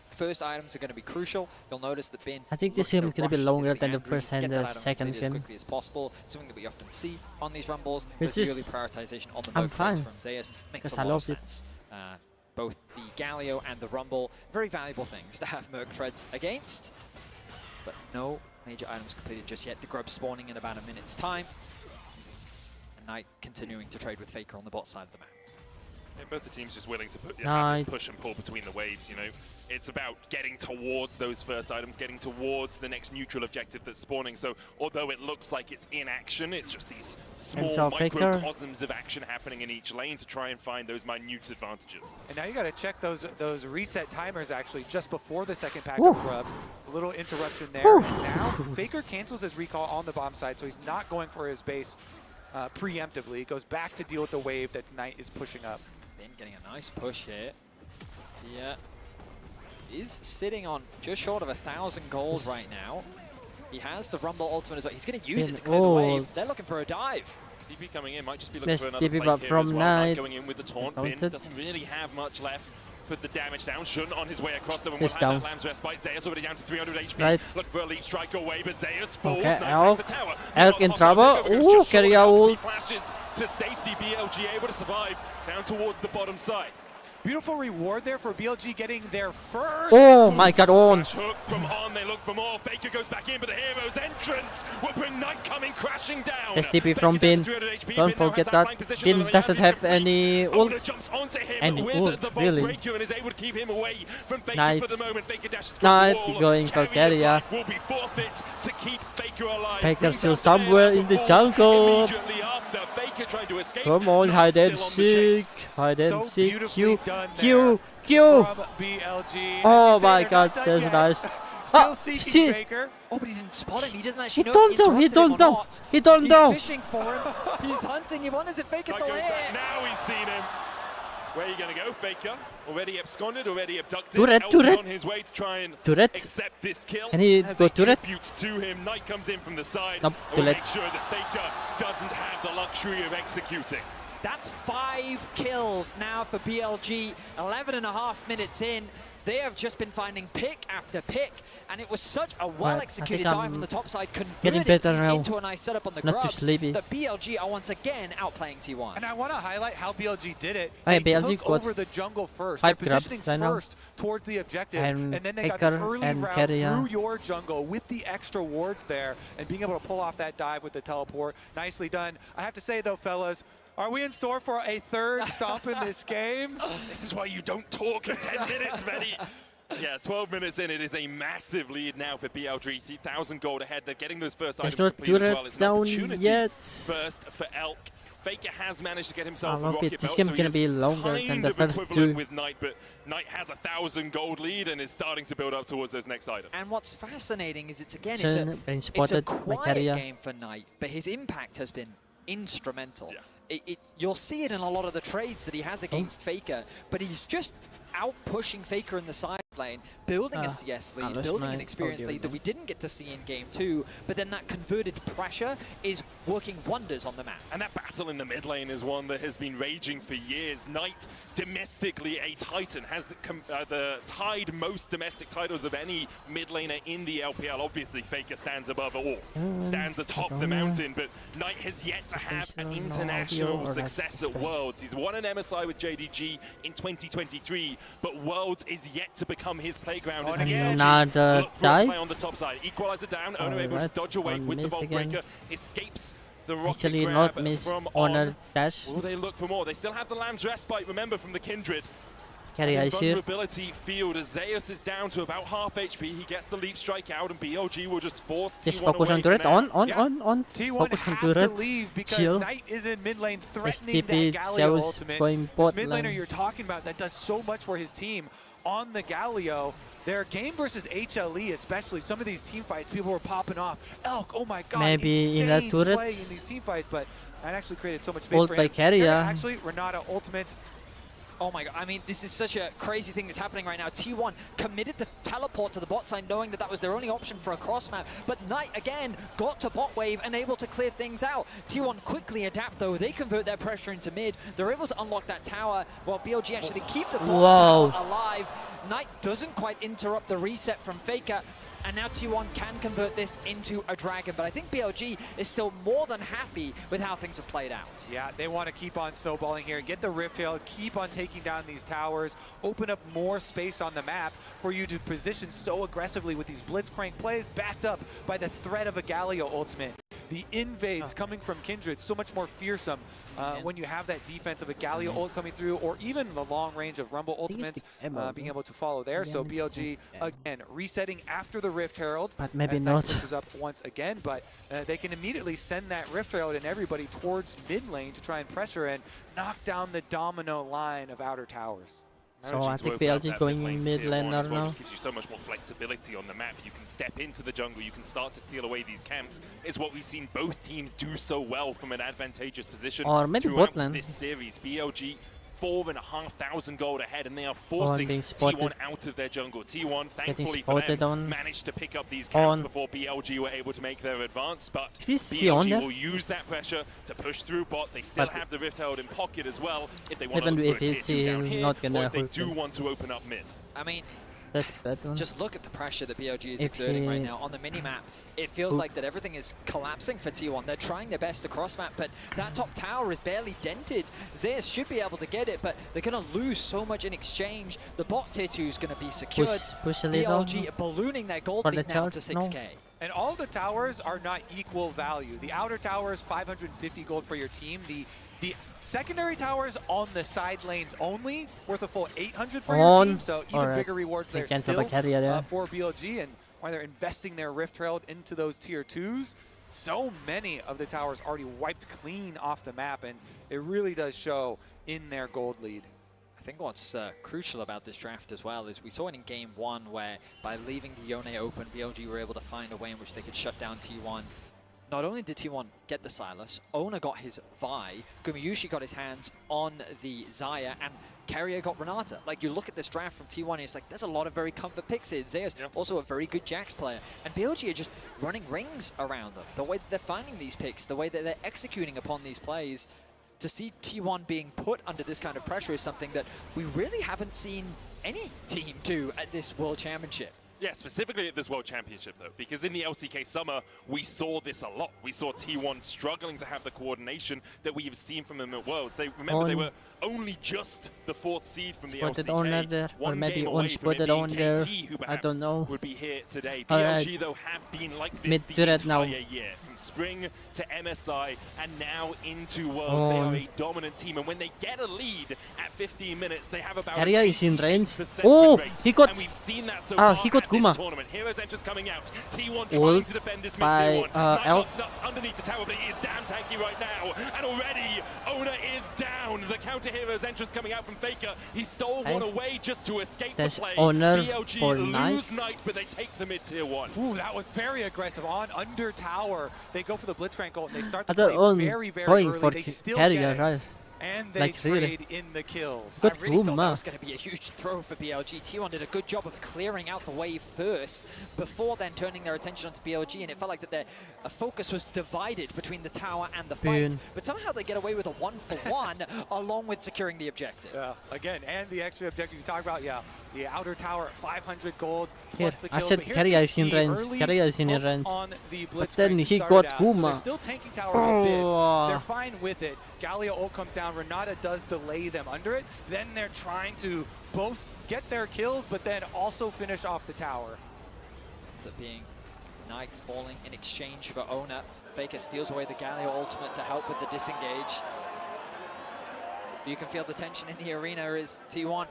Speaker 6: First items are going to be crucial. You'll notice that Bin...
Speaker 1: I think this game is going to be longer than the first and the second
Speaker 6: as
Speaker 1: game.
Speaker 6: quickly as possible. Something that we often see on these rumbles.
Speaker 1: Which
Speaker 6: with
Speaker 1: is...
Speaker 6: the early prioritization on the
Speaker 1: I'm
Speaker 6: Merc
Speaker 1: fine.
Speaker 6: from Zeus makes a lot of sense. Both the Galio and the Rumble, very valuable things to have Merc treads against. But no major items completed just yet. The grub spawning in about a minute's time. And Knight continuing to trade with Faker on the bot side of the map.
Speaker 3: Yeah, both the teams just willing to have this push and pull between the waves, you know. It's about getting towards those first items, getting towards the next neutral objective that's spawning. So although it looks like it's in action, it's just these small microcosms of action happening in each lane to try and find those minute advantages.
Speaker 7: And now you got to check those reset timers actually just before the second pack of grubs. A little interruption there. And now Faker cancels his recall on the bomb side, so he's not going for his base preemptively. He goes back to deal with the wave that Knight is pushing up.
Speaker 6: Bin getting a nice push here. Yeah. Is sitting on just short of 1,000 gold right now. He has the Rumble ultimate as well. He's going to use it to clear the wave. They're looking for a dive.
Speaker 3: DP coming in, might just be looking for another
Speaker 1: DP
Speaker 3: play here
Speaker 1: from
Speaker 3: as well.
Speaker 1: Knight.
Speaker 3: Going in with the taunt. Bin doesn't really have much left. Put the damage down. Shun on his way across them. And we'll have that Lamb's Respite. Zeus already down to 300 HP.
Speaker 1: Right.
Speaker 3: Look for a leap strike away, but Zeus falls.
Speaker 1: Okay,
Speaker 3: Knight takes the tower.
Speaker 1: Elk in trouble. Ooh, carry out.
Speaker 3: Flashes to safety. BLG able to survive down towards the bottom side.
Speaker 7: Beautiful reward there for BLG getting their first.
Speaker 1: Oh my god, On.
Speaker 3: Hook from On, they look for more. Faker goes back in, but the hero's entrance will bring Knight coming crashing down.
Speaker 1: STP from Bin. Don't forget that. Bin doesn't have any ult. Any ult, really. Knight going for carrier. Faker still somewhere in the jungle. Come on, hide and seek. Hide and seek. Q. Oh my god, that's nice.
Speaker 6: Still seeking Faker. Oh, but he didn't spot him. He doesn't actually know.
Speaker 1: He don't know.
Speaker 6: He's fishing for him. He's hunting. He wonders if Faker's still here.
Speaker 3: Now he's seen him. Where are you going to go, Faker? Already absconded, already abducted.
Speaker 1: Turret.
Speaker 3: On his way to try and accept this kill.
Speaker 1: Can he go turret?
Speaker 3: To him. Knight comes in from the side.
Speaker 1: Nope,
Speaker 3: make sure that Faker doesn't have the luxury of executing.
Speaker 6: That's 5 kills now for BLG. 11.5 minutes in. They have just been finding pick after pick, and it was such a well-executed dive on the top side, converted into a nice setup on the grubs. The BLG are once again outplaying T1.
Speaker 7: And I want to highlight how BLG did it.
Speaker 1: They
Speaker 7: BLG took over the jungle first, positioning first towards the objective, and then they got the early route through your jungle with the extra wards there, and being able to pull off that dive with the teleport. Nicely done. I have to say though, fellas, Are we in store for a third stomp in this game?
Speaker 3: This is why you don't talk in 10 minutes, Benny. Yeah, 12 minutes in, it is a massive lead now for BLG. 1,000 gold ahead. They're getting those first items complete as well. It's an opportunity first for Elk. Faker has managed to get himself a rocket belt, so he is kind of equivalent with Knight, but Knight has 1,000 gold lead and is starting to build up towards those next items.
Speaker 6: And what's fascinating is it's a quiet game for Knight, but his impact has been instrumental. Yeah. You'll see it in a lot of the trades that he has against Faker, but he's just out-pushing Faker in the side lane, building a CS lead, building an experience lead that we didn't get to see in Game 2, but then that converted pressure is working wonders on the map.
Speaker 3: And that battle in the mid lane is one that has been raging for years. Knight, domestically a Titan, has the tied most domestic titles of any mid laner in the LPL. Obviously, Faker stands above all, stands atop the mountain, but Knight has yet to have an international success at Worlds. He's won an MSI with JDG in 2023, but Worlds is yet to become his playground.
Speaker 1: Another dive.
Speaker 3: Play on the top side. Equalizer down. Ono able to dodge away with the Vault Breaker. Escapes the rocket grab from On.
Speaker 1: Dash.
Speaker 3: Will they look for more? They still have the Lamb's Respite, remember, from the Kindred.
Speaker 1: Vulnerability
Speaker 3: field as Zeus is down to about half HP. He gets the leap strike out, and BLG will just force
Speaker 1: Just
Speaker 3: T1
Speaker 1: focus
Speaker 3: away
Speaker 1: on turret. On.
Speaker 7: T1
Speaker 1: Focus on
Speaker 7: have
Speaker 1: turret.
Speaker 7: to leave because
Speaker 1: Chill.
Speaker 7: Knight is in mid lane threatening
Speaker 1: STP,
Speaker 7: that Galio
Speaker 1: Zeus
Speaker 7: ultimate.
Speaker 1: going
Speaker 7: This
Speaker 1: bot
Speaker 7: mid
Speaker 1: lane.
Speaker 7: laner you're talking about that does so much for his team on the Galio. Their game versus HLE, especially some of these team fights, people were popping off. Elk, oh my god,
Speaker 1: Maybe in the
Speaker 7: insane
Speaker 1: turrets.
Speaker 7: play in these team fights, but that actually created so much space
Speaker 1: Ult
Speaker 7: for
Speaker 1: by
Speaker 7: him.
Speaker 1: Carrier.
Speaker 7: Actually, Renata ultimate.
Speaker 6: Oh my god, I mean, this is such a crazy thing that's happening right now. T1 committed the teleport to the bot side knowing that that was their only option for a cross map, but Knight again got to bot wave and able to clear things out. T1 quickly adapt though, they convert their pressure into mid, they're able to unlock that tower while BLG actually keep the bot tower alive. Knight doesn't quite interrupt the reset from Faker, and now T1 can convert this into a dragon, but I think BLG is still more than happy with how things have played out.
Speaker 7: Yeah, they want to keep on snowballing here, get the Rift Tail, keep on taking down these towers, open up more space on the map for you to position so aggressively with these Blitzcrank plays backed up by the threat of a Galio ultimate. The invades coming from Kindred, so much more fearsome when you have that defense of a Galio ult coming through, or even the long range of Rumble ultimates being able to follow there. So BLG, again, resetting after the Rift Herald.
Speaker 1: But maybe
Speaker 7: as
Speaker 1: not.
Speaker 7: Knight pushes up once again, but they can immediately send that Rift Herald and everybody towards mid lane to try and pressure and knock down the domino line of outer towers.
Speaker 1: So I think BLG going mid laner now.
Speaker 3: Just gives you so much more flexibility on the map. You can step into the jungle, you can start to steal away these camps. It's what we've seen both teams do so well from an advantageous position
Speaker 1: Or maybe
Speaker 3: throughout
Speaker 1: bot lane.
Speaker 3: this series. BLG 4,500 gold ahead, and they are forcing T1 out of their jungle. T1, thankfully for them, managed to pick up these camps before BLG were able to make their advance, but BLG will use that pressure to push through bot. They still have the Rift held in pocket as well if they want to look for a tier 2 down here, or if they do want to open up mid.
Speaker 6: I mean, just look at the pressure that BLG is exerting right now on the mini-map. It feels like that everything is collapsing for T1. They're trying their best to cross-map, but that top tower is barely dented. Zeus should be able to get it, but they're going to lose so much in exchange. The bot tier 2 is going to be secured.
Speaker 1: Push a little.
Speaker 6: BLG ballooning their gold lead now to 6k.
Speaker 7: And all the towers are not equal value. The outer tower is 550 gold for your team. The secondary towers on the side lanes only worth a full 800 for your team, so even bigger rewards there still for BLG, and why they're investing their Rift Herald into those tier 2s. So many of the towers already wiped clean off the map, and it really does show in their gold lead.
Speaker 6: I think what's crucial about this draft as well is we saw it in Game 1 where by leaving the Yone open, BLG were able to find a way in which they could shut down T1. Not only did T1 get the Silas, Ona got his Vi, Gumayushi got his hands on the Xayah, and Carrier got Renata. Like, you look at this draft from T1, it's like, there's a lot of very comfort picks here. Zeus, also a very good Jax player. And BLG are just running rings around them. The way that they're finding these picks, the way that they're executing upon these plays. To see T1 being put under this kind of pressure is something that we really haven't seen any team do at this World Championship.
Speaker 3: Yeah, specifically at this World Championship, though, because in the LCK Summer, we saw this a lot. We saw T1 struggling to have the coordination that we have seen from them at Worlds. They remember they were only just the 4th seed from the
Speaker 1: spotted
Speaker 3: LCK.
Speaker 1: owner there, or maybe unspotted owner. I don't know.
Speaker 3: Would be here today.
Speaker 1: Alright.
Speaker 3: BLG though have been like this
Speaker 1: Mid
Speaker 3: the
Speaker 1: turret now.
Speaker 3: entire year, from spring to MSI and now into Worlds. They are a dominant team, and when they get a lead at 15 minutes, they have about
Speaker 1: Area is in range.
Speaker 3: 18%
Speaker 1: Oh,
Speaker 3: win rate.
Speaker 1: he got.
Speaker 3: And we've seen that so
Speaker 1: Ah,
Speaker 3: far
Speaker 1: he got
Speaker 3: at this
Speaker 1: Guma.
Speaker 3: tournament. Heroes entrance coming out. T1 trying
Speaker 1: Ult
Speaker 3: to defend this mid
Speaker 1: by
Speaker 3: tier 1.
Speaker 1: L.
Speaker 3: Not underneath the tower, but he is damn tanky right now. And already, Ona is down. The counter heroes entrance coming out from Faker. He stole one away just to escape the play.
Speaker 1: Owner
Speaker 3: BLG
Speaker 1: for
Speaker 3: lose Knight, but they take the mid tier 1.
Speaker 7: Ooh, that was very aggressive. On under tower, they go for the Blitzcrank ult, and they start to
Speaker 1: Other
Speaker 7: play
Speaker 1: on
Speaker 7: very, very
Speaker 1: going
Speaker 7: early.
Speaker 1: for
Speaker 7: They still
Speaker 1: carrier,
Speaker 7: get it.
Speaker 1: right?
Speaker 7: And they
Speaker 1: Like
Speaker 7: trade
Speaker 1: really.
Speaker 7: in the kills.
Speaker 1: Good
Speaker 6: I really thought that
Speaker 1: Guma.
Speaker 6: was going to be a huge throw for BLG. T1 did a good job of clearing out the wave first, before then turning their attention onto BLG, and it felt like that their focus was divided between the tower and the fight.
Speaker 1: Boon.
Speaker 6: But somehow they get away with a 1-for-1 along with securing the objective.
Speaker 7: Yeah, again, and the extra objective you talk about, yeah, the outer tower, 500 gold,
Speaker 1: Here,
Speaker 7: plus the
Speaker 1: I
Speaker 7: kills.
Speaker 1: said
Speaker 7: But here's
Speaker 1: carrier is in
Speaker 7: the
Speaker 1: range.
Speaker 7: early
Speaker 1: Carrier is in
Speaker 7: hook
Speaker 1: range.
Speaker 7: on the
Speaker 1: But then
Speaker 7: Blitzcrank
Speaker 1: he
Speaker 7: started
Speaker 1: got
Speaker 7: out, so they're
Speaker 1: Guma.
Speaker 7: still tanking tower a bit.
Speaker 1: Oh.
Speaker 7: They're fine with it. Galio ult comes down. Renata does delay them under it. Then they're trying to both get their kills, but then also finish off the tower.
Speaker 6: Ends up being Knight falling in exchange for Ona. Faker steals away the Galio ultimate to help with the disengage. You can feel the tension in the arena as T1.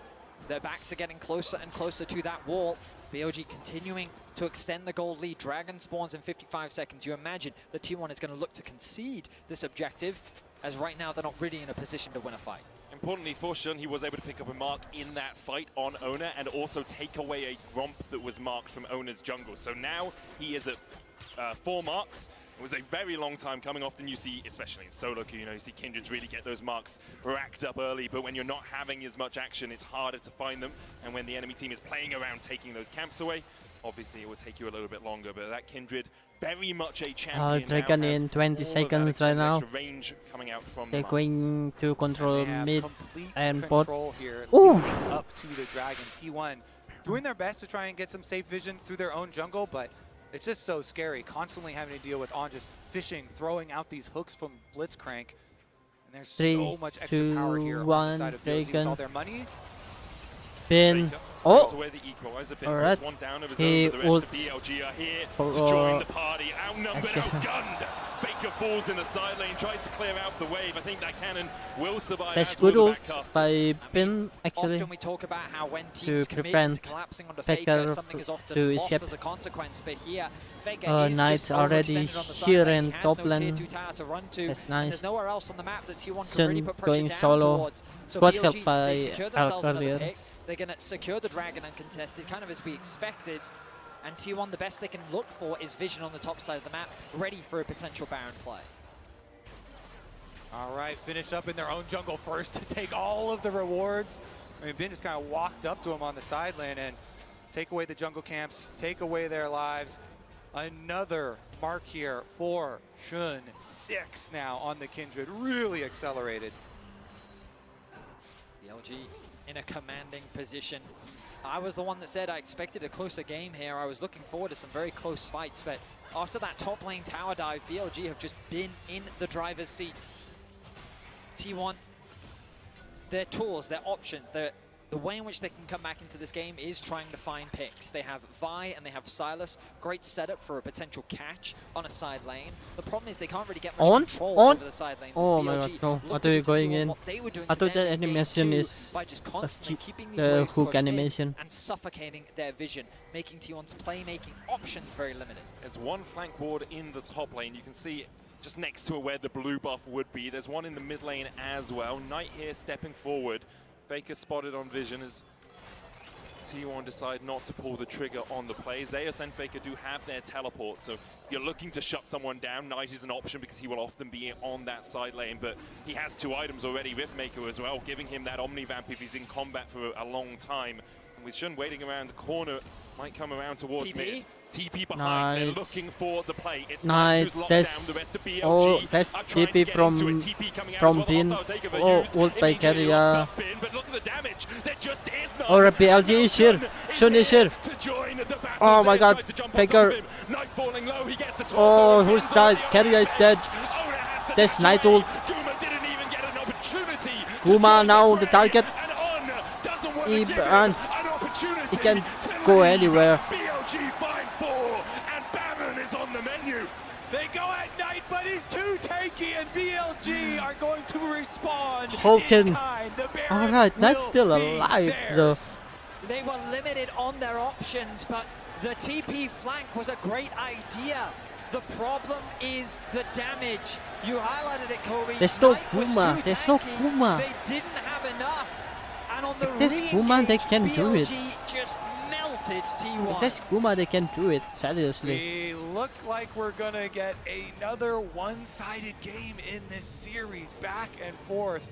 Speaker 6: Their backs are getting closer and closer to that wall. BLG continuing to extend the gold lead. Dragon spawns in 55 seconds. You imagine that T1 is going to look to concede this objective, as right now they're not really in a position to win a fight.
Speaker 3: Importantly for Shun, he was able to pick up a mark in that fight on Ona and also take away a Gromp that was marked from Ona's jungle. So now he is at 4 marks. It was a very long time coming. Often you see, especially in solo queue, you see Kindreds really get those marks racked up early, but when you're not having as much action, it's harder to find them. And when the enemy team is playing around taking those camps away, obviously it will take you a little bit longer. But that Kindred, very much a champion.
Speaker 1: Dragon in 20 seconds right now.
Speaker 3: Range coming out from
Speaker 1: They're
Speaker 3: the
Speaker 1: going to control mid and bot.
Speaker 7: Here,
Speaker 1: Ooh!
Speaker 7: up to the Dragon. T1 doing their best to try and get some safe vision through their own jungle, but it's just so scary, constantly having to deal with On just fishing, throwing out these hooks from Blitzcrank. And there's so much extra power here on the side of BLG with all their money.
Speaker 1: Bin. Oh!
Speaker 3: Alright.
Speaker 1: He
Speaker 3: ult.
Speaker 1: BLG
Speaker 3: are here to join the party. Outnumbered, outgunned. Faker falls in the side lane, tries to clear out the wave. I think that cannon will survive.
Speaker 1: That's good ult by Bin, actually,
Speaker 6: Often we talk about how when
Speaker 1: to
Speaker 6: teams commit to
Speaker 1: prevent
Speaker 6: collapsing onto
Speaker 1: Faker
Speaker 6: Faker, something is often
Speaker 1: to
Speaker 6: lost
Speaker 1: escape.
Speaker 6: as a consequence. But here, Faker is
Speaker 1: Knight's
Speaker 6: just
Speaker 1: already
Speaker 6: overextended on the
Speaker 1: here
Speaker 6: side lane.
Speaker 1: in
Speaker 6: He has
Speaker 1: top
Speaker 6: no
Speaker 1: lane.
Speaker 6: tier 2 tower to run to.
Speaker 1: That's
Speaker 6: And
Speaker 1: nice.
Speaker 6: there's nowhere else on the map that T1 can
Speaker 1: Sun
Speaker 6: really put pressure
Speaker 1: going
Speaker 6: down
Speaker 1: solo.
Speaker 6: towards. So
Speaker 1: Got
Speaker 6: BLG,
Speaker 1: helped by
Speaker 6: they secure themselves another
Speaker 1: earlier.
Speaker 6: pick. They're going to secure the Dragon uncontested, kind of as we expected. And T1, the best they can look for is vision on the top side of the map, ready for a potential Baron play.
Speaker 7: All right, finish up in their own jungle first to take all of the rewards. I mean, Bin just kind of walked up to him on the side lane and take away the jungle camps, take away their lives. Another mark here for Shun. 6 now on the Kindred, really accelerated.
Speaker 6: BLG in a commanding position. I was the one that said I expected a closer game here. I was looking forward to some very close fights, but after that top lane tower dive, BLG have just been in the driver's seat. T1, their tools, their option, the way in which they can come back into this game is trying to find picks. They have Vi and they have Silas. Great setup for a potential catch on a side lane. The problem is they can't really get much control over the side lanes.
Speaker 1: Oh my god, no. I thought you were going in. I thought that animation is
Speaker 6: by just constantly keeping these
Speaker 1: the
Speaker 6: waves
Speaker 1: hook
Speaker 6: pushed in
Speaker 1: animation.
Speaker 6: and suffocating their vision, making T1's playmaking options very limited.
Speaker 3: There's one flank ward in the top lane. You can see just next to where the blue buff would be. There's one in the mid lane as well. Knight here stepping forward. Faker spotted on vision as T1 decide not to pull the trigger on the plays. Zeus and Faker do have their teleport, so if you're looking to shut someone down, Knight is an option because he will often be on that side lane, but he has 2 items already, Riftmaker as well, giving him that Omnivamp if he's in combat for a long time. And with Shun waiting around the corner, might come around towards mid. TP behind, they're looking for the play. It's Knight who's locked down, the rest of BLG
Speaker 1: that's
Speaker 3: are trying to
Speaker 1: TP
Speaker 3: get
Speaker 1: from
Speaker 3: into it. TP coming out as well.
Speaker 1: Bin.
Speaker 3: The hostile takeover
Speaker 1: Oh,
Speaker 3: used.
Speaker 1: ult by
Speaker 3: Immediately
Speaker 1: carrier.
Speaker 3: locks up Bin, but look at the damage. There just is none.
Speaker 1: Or BLG is here. Shun is here.
Speaker 3: To join the battle.
Speaker 1: Oh my god, Faker. Oh, who's died? Carrier is dead. There's Night ult. Guma now the target. He can go anywhere.
Speaker 26: BLG find 4 and Baron is on the menu.
Speaker 14: They go at Knight, but he's too tanky, and BLG are going to respawn.
Speaker 1: Hoken. Alright, that's still alive though.
Speaker 6: They were limited on their options, but the TP flank was a great idea. The problem is the damage. You highlighted it, Kobe.
Speaker 1: There's no Guma. There's no Guma.
Speaker 6: They didn't have enough. And on the
Speaker 1: if there's Guma, they can do it.
Speaker 6: Just melted T1.
Speaker 1: If there's Guma, they can do it. Seriously.
Speaker 14: We look like we're gonna get another one-sided game in this series, back and forth.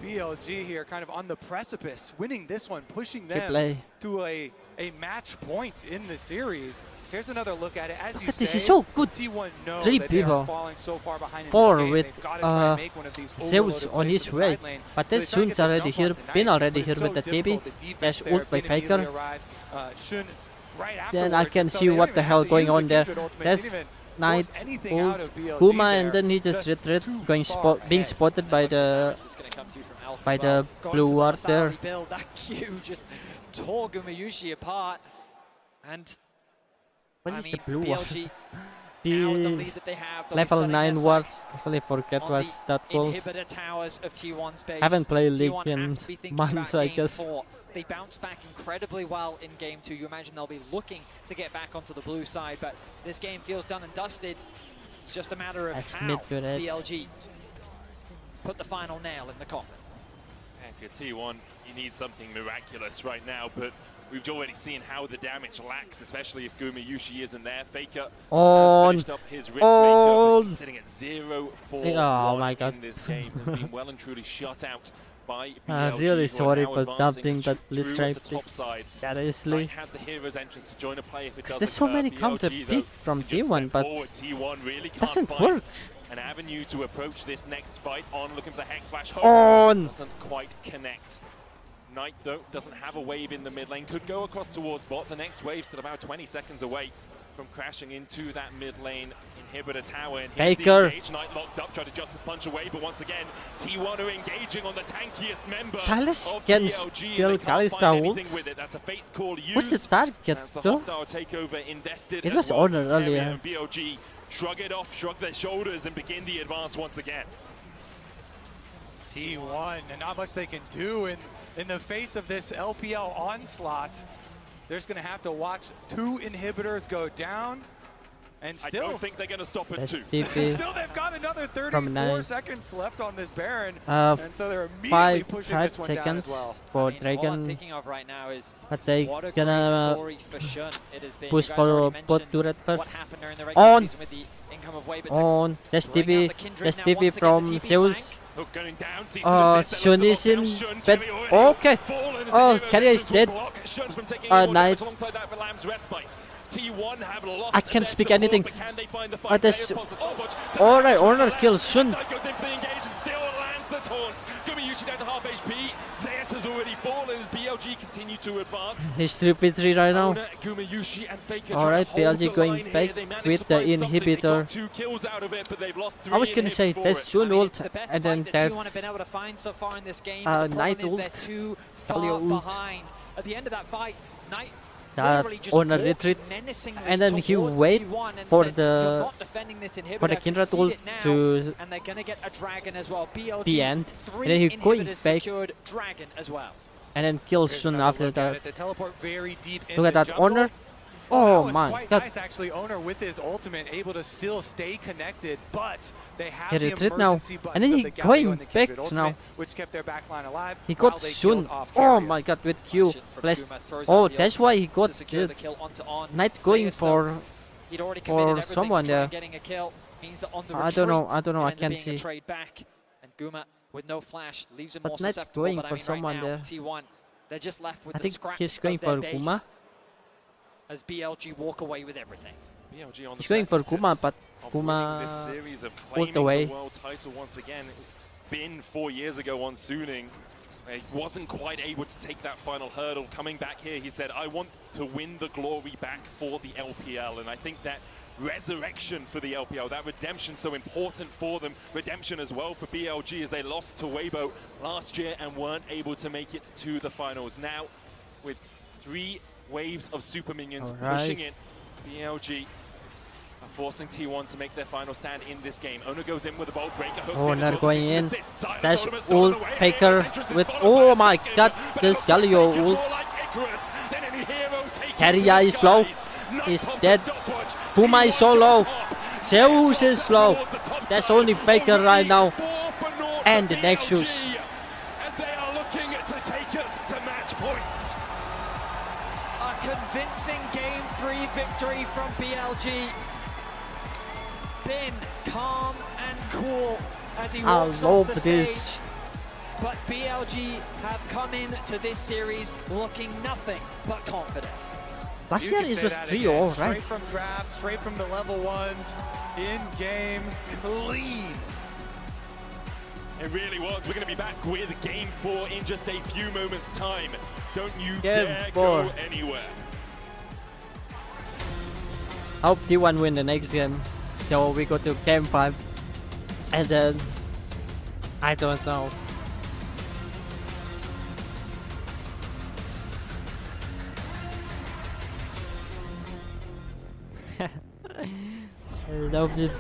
Speaker 14: BLG here kind of on the precipice, winning this one, pushing them to a match point in the series. Here's another look at it. As you say,
Speaker 1: this is so good.
Speaker 14: T1 know
Speaker 1: 3
Speaker 14: that they are
Speaker 1: people.
Speaker 14: falling so far behind in
Speaker 1: 4
Speaker 14: this game.
Speaker 1: with
Speaker 14: They've gotta try and make one of these
Speaker 1: Zeus
Speaker 14: overloaded
Speaker 1: on
Speaker 14: plays
Speaker 1: his
Speaker 14: to the
Speaker 1: way.
Speaker 14: side lane.
Speaker 1: But
Speaker 14: So
Speaker 1: there's
Speaker 14: they try to
Speaker 1: Sun's
Speaker 14: get the
Speaker 1: already
Speaker 14: jump on
Speaker 1: here,
Speaker 14: tonight,
Speaker 1: been already
Speaker 14: but
Speaker 1: here
Speaker 14: it's
Speaker 1: with
Speaker 14: so
Speaker 1: the TB.
Speaker 14: difficult. The defense
Speaker 1: There's
Speaker 14: there,
Speaker 1: ult by
Speaker 14: Finn immediately
Speaker 1: Faker.
Speaker 14: arrives, Shun right
Speaker 1: Then I
Speaker 14: afterwards,
Speaker 1: can
Speaker 14: so
Speaker 1: see
Speaker 14: they don't
Speaker 1: what
Speaker 14: even
Speaker 1: the
Speaker 14: have
Speaker 1: hell
Speaker 14: to
Speaker 1: going
Speaker 14: use the
Speaker 1: on there.
Speaker 14: Kindred ultimate. They
Speaker 1: There's
Speaker 14: didn't even
Speaker 1: Knight,
Speaker 14: force anything out
Speaker 1: ult,
Speaker 14: of BLG
Speaker 1: Guma,
Speaker 14: there.
Speaker 1: and then he just retreat, going being spotted by the blue ward there.
Speaker 6: That Q just tore Gumayushi apart, and
Speaker 1: What is the blue ward?
Speaker 6: BLG
Speaker 1: The level 9 wards. I totally forget was that called.
Speaker 6: inhibitor towers of T1's base.
Speaker 1: Haven't played League
Speaker 6: T1
Speaker 1: in
Speaker 6: have to be thinking
Speaker 1: months,
Speaker 6: about
Speaker 1: I
Speaker 6: game
Speaker 1: guess.
Speaker 6: 4. They bounced back incredibly well in game 2. You imagine they'll be looking to get back onto the blue side, but this game feels done and dusted. It's just a matter of how BLG put the final nail in the coffin.
Speaker 3: And if you're T1, you need something miraculous right now, but we've already seen how the damage lacks, especially if Gumayushi isn't there. Faker has finished up his Rift Maker, but he's sitting at 0-4-1 in this game. Has been well and truly shut out by BLG.
Speaker 1: I'm really sorry for dumping that
Speaker 3: through
Speaker 1: Blitzcrank
Speaker 3: the top side.
Speaker 1: Seriously.
Speaker 3: Knight has the hero's entrance to join a play if it doesn't
Speaker 1: There's so many
Speaker 3: BLG,
Speaker 1: counter
Speaker 3: though,
Speaker 1: pick from
Speaker 3: can just
Speaker 1: T1,
Speaker 3: step
Speaker 1: but
Speaker 3: forward. T1 really can't
Speaker 1: doesn't
Speaker 3: find
Speaker 1: work.
Speaker 3: an avenue to approach this next fight. On looking for the Hex Flash.
Speaker 1: On.
Speaker 3: Doesn't quite connect. Knight, though, doesn't have a wave in the mid lane. Could go across towards bot. The next wave's still about 20 seconds away from crashing into that mid lane inhibitor tower. And here's
Speaker 1: Faker.
Speaker 3: the engage. Knight locked up, tried to Justice Punch away, but once again, T1 are engaging on the tankiest member
Speaker 1: Silas
Speaker 3: of
Speaker 1: can
Speaker 3: BLG.
Speaker 1: still
Speaker 3: They can't
Speaker 1: Kalista
Speaker 3: find
Speaker 1: ult.
Speaker 3: anything with it. That's a Fate's Call used.
Speaker 1: What's the target
Speaker 3: That's the
Speaker 1: though?
Speaker 3: hostile takeover invested
Speaker 1: It
Speaker 3: as
Speaker 1: was
Speaker 3: well.
Speaker 1: Honor earlier.
Speaker 3: And BLG shrug it off, shrug their shoulders, and begin the advance once again.
Speaker 14: T1, and not much they can do in the face of this LPL onslaught. They're just going to have to watch 2 inhibitors go down, and still...
Speaker 3: I don't think they're going to stop at 2.
Speaker 14: Still, they've got another 34 seconds left on this Baron, and so they're immediately pushing this one down as well.
Speaker 1: For
Speaker 6: All I'm
Speaker 1: Dragon,
Speaker 6: thinking of right now is
Speaker 1: but they
Speaker 6: what a great
Speaker 1: gonna
Speaker 6: story for Shun it has been.
Speaker 1: push
Speaker 6: You guys already
Speaker 1: for bot
Speaker 6: mentioned
Speaker 1: turret
Speaker 6: what
Speaker 1: first.
Speaker 6: happened during the regular season with the income of Wave attack.
Speaker 1: On. There's
Speaker 6: Bring
Speaker 1: TB.
Speaker 6: out the Kindred
Speaker 1: There's
Speaker 6: now
Speaker 1: TB
Speaker 6: once again,
Speaker 1: from
Speaker 6: the TP
Speaker 1: Zeus.
Speaker 3: Hook going down, sees the assist,
Speaker 1: Shun
Speaker 3: they
Speaker 1: is in
Speaker 3: lock down Shun,
Speaker 1: bed.
Speaker 3: Kerry already
Speaker 1: Okay.
Speaker 3: fallen as the
Speaker 1: Oh,
Speaker 3: hero
Speaker 1: Carrier is
Speaker 3: to
Speaker 1: dead.
Speaker 3: block Shun from taking more damage.
Speaker 1: Knight.
Speaker 3: Alongside that, the Lamb's respite. T1 have lost
Speaker 1: I can't
Speaker 3: their
Speaker 1: speak
Speaker 3: support,
Speaker 1: anything.
Speaker 3: but can they find the
Speaker 1: Oh,
Speaker 3: fight?
Speaker 1: there's.
Speaker 3: Chaos Pulse is so much.
Speaker 1: Alright, Honor kills Shun.
Speaker 3: Knight goes in for the engage and still lands the taunt. Gumayushi down to half HP. Zeus has already fallen as BLG continue to advance.
Speaker 1: He's 3v3 right now.
Speaker 3: Gumayushi and Faker
Speaker 1: Alright,
Speaker 3: trying to
Speaker 1: BLG
Speaker 3: hold the
Speaker 1: going
Speaker 3: line here.
Speaker 1: back
Speaker 3: They managed
Speaker 1: with
Speaker 3: to
Speaker 1: the
Speaker 3: find something. They
Speaker 1: inhibitor.
Speaker 3: got 2 kills out of it, but they've lost 3
Speaker 1: I was gonna say
Speaker 3: inhibs for
Speaker 1: there's
Speaker 3: it.
Speaker 1: Shun ult,
Speaker 6: It's the best
Speaker 1: and then
Speaker 6: fight that T1 have
Speaker 1: there's
Speaker 6: been able to find so far in this game. The
Speaker 1: Knight
Speaker 6: problem is they're
Speaker 1: ult,
Speaker 6: too
Speaker 1: W
Speaker 6: far
Speaker 1: ult.
Speaker 6: behind. At the end of that fight, Knight
Speaker 1: that
Speaker 6: literally just
Speaker 1: Honor
Speaker 6: walked
Speaker 1: retreat,
Speaker 6: menacingly
Speaker 1: and then he
Speaker 6: towards
Speaker 1: wait
Speaker 6: T1 and
Speaker 1: for
Speaker 6: said, "You're
Speaker 1: the
Speaker 6: not defending this inhibitor,
Speaker 1: for the Kindred
Speaker 6: concede
Speaker 1: ult
Speaker 6: it now,"
Speaker 1: to
Speaker 6: and they're gonna get a dragon as well. BLG,
Speaker 1: the end,
Speaker 6: 3
Speaker 1: and then he going
Speaker 6: inhibitors
Speaker 1: back
Speaker 6: secured dragon as well.
Speaker 1: and then kills Shun after that.
Speaker 14: They teleport very deep in
Speaker 1: Look at
Speaker 14: the
Speaker 1: that
Speaker 14: jungle.
Speaker 1: Honor.
Speaker 14: That
Speaker 1: Oh
Speaker 14: was
Speaker 1: my
Speaker 14: quite
Speaker 1: god.
Speaker 14: nice, actually. Owner with his ultimate able to still stay connected, but they have
Speaker 1: He
Speaker 14: the
Speaker 1: retreat now,
Speaker 14: emergency buttons
Speaker 1: and then
Speaker 14: of
Speaker 1: he
Speaker 14: the Galio
Speaker 1: going
Speaker 14: and the
Speaker 1: back
Speaker 14: Kindred
Speaker 1: now.
Speaker 14: ultimate, which kept their backline alive.
Speaker 1: He
Speaker 14: while
Speaker 1: got
Speaker 14: they
Speaker 1: Shun.
Speaker 14: killed off
Speaker 1: Oh
Speaker 14: Carrier.
Speaker 1: my god, with Q. Bless.
Speaker 6: Throws
Speaker 1: Oh,
Speaker 6: out the
Speaker 1: that's
Speaker 6: ultimate
Speaker 1: why he got
Speaker 6: to secure
Speaker 1: the
Speaker 6: the kill onto On.
Speaker 1: Knight going
Speaker 6: Zeus, though,
Speaker 1: for
Speaker 6: he'd already committed everything
Speaker 1: someone
Speaker 6: to try
Speaker 1: there.
Speaker 6: and getting a kill. Means that on the
Speaker 1: I don't know,
Speaker 6: retreat,
Speaker 1: I don't know,
Speaker 6: it
Speaker 1: I
Speaker 6: ends up
Speaker 1: can't
Speaker 6: being a
Speaker 1: see.
Speaker 6: trade back, and Guma with no flash leaves him
Speaker 1: But
Speaker 6: more
Speaker 1: Knight
Speaker 6: susceptible.
Speaker 1: going
Speaker 6: But I
Speaker 1: for
Speaker 6: mean,
Speaker 1: someone
Speaker 6: right now,
Speaker 1: there.
Speaker 6: T1, they're just left with
Speaker 1: I
Speaker 6: the
Speaker 1: think
Speaker 6: scraps
Speaker 1: he's going
Speaker 6: of their
Speaker 1: for
Speaker 6: base
Speaker 1: Guma.
Speaker 6: as BLG walk away with everything.
Speaker 3: BLG on
Speaker 1: He's
Speaker 3: the
Speaker 1: going for
Speaker 3: precipice
Speaker 1: Guma, but
Speaker 3: of winning this
Speaker 1: Guma
Speaker 3: series, of
Speaker 1: pulled
Speaker 3: claiming
Speaker 1: away.
Speaker 3: the world title once again. It's been 4 years ago on Suning. He wasn't quite able to take that final hurdle. Coming back here, he said, I want to win the glory back for the LPL. And I think that resurrection for the LPL, that redemption so important for them. Redemption as well for BLG as they lost to Weibo last year and weren't able to make it to the finals. Now, with 3 waves of super minions pushing in, BLG are forcing T1 to make their final stand in this game. Ono goes in with a bolt breaker.
Speaker 1: Oh, not going in. That's ult Faker with, oh my god, this Galio ult. Carrier is low. He's dead. Puma is so low. Zeus is low. That's only Faker right now. And the Nexus.
Speaker 26: As they are looking to take us to match point.
Speaker 6: A convincing Game 3 victory from BLG. Bin calm and cool as he walks off the stage. But BLG have come into this series looking nothing but confident.
Speaker 1: Last year it was 3-0, right?
Speaker 14: Straight from draft, straight from the level 1s, in game, clean.
Speaker 3: It really was. We're going to be back with Game 4 in just a few moments' time. Don't you dare go anywhere.
Speaker 1: I hope T1 win the next game. So we go to Game 5. And then, I don't know. I love it.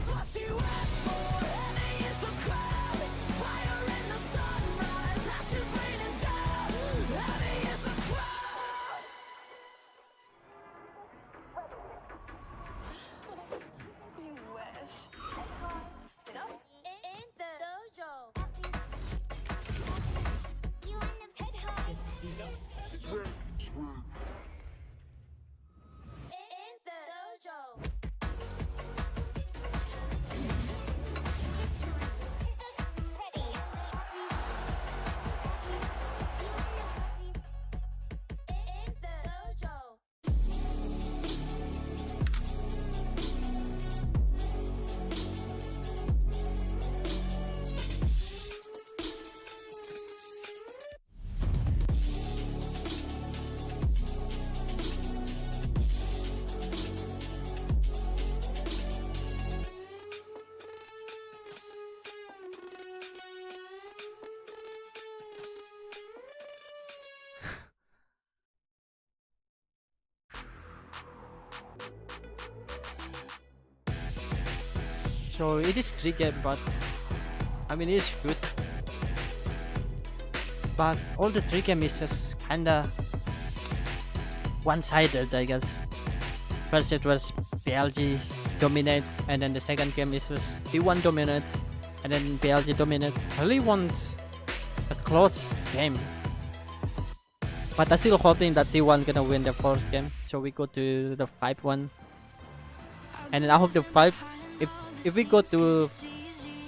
Speaker 1: So it is 3 games, but I mean it's good. But all the 3 games is just kinda one-sided, I guess. First it was BLG dominate, and then the second game it was T1 dominate, and then BLG dominate. I really want a close game. But I'm still hoping that T1 gonna win the 4th game. So we go to the 5th one. And then I hope the 5, if we go to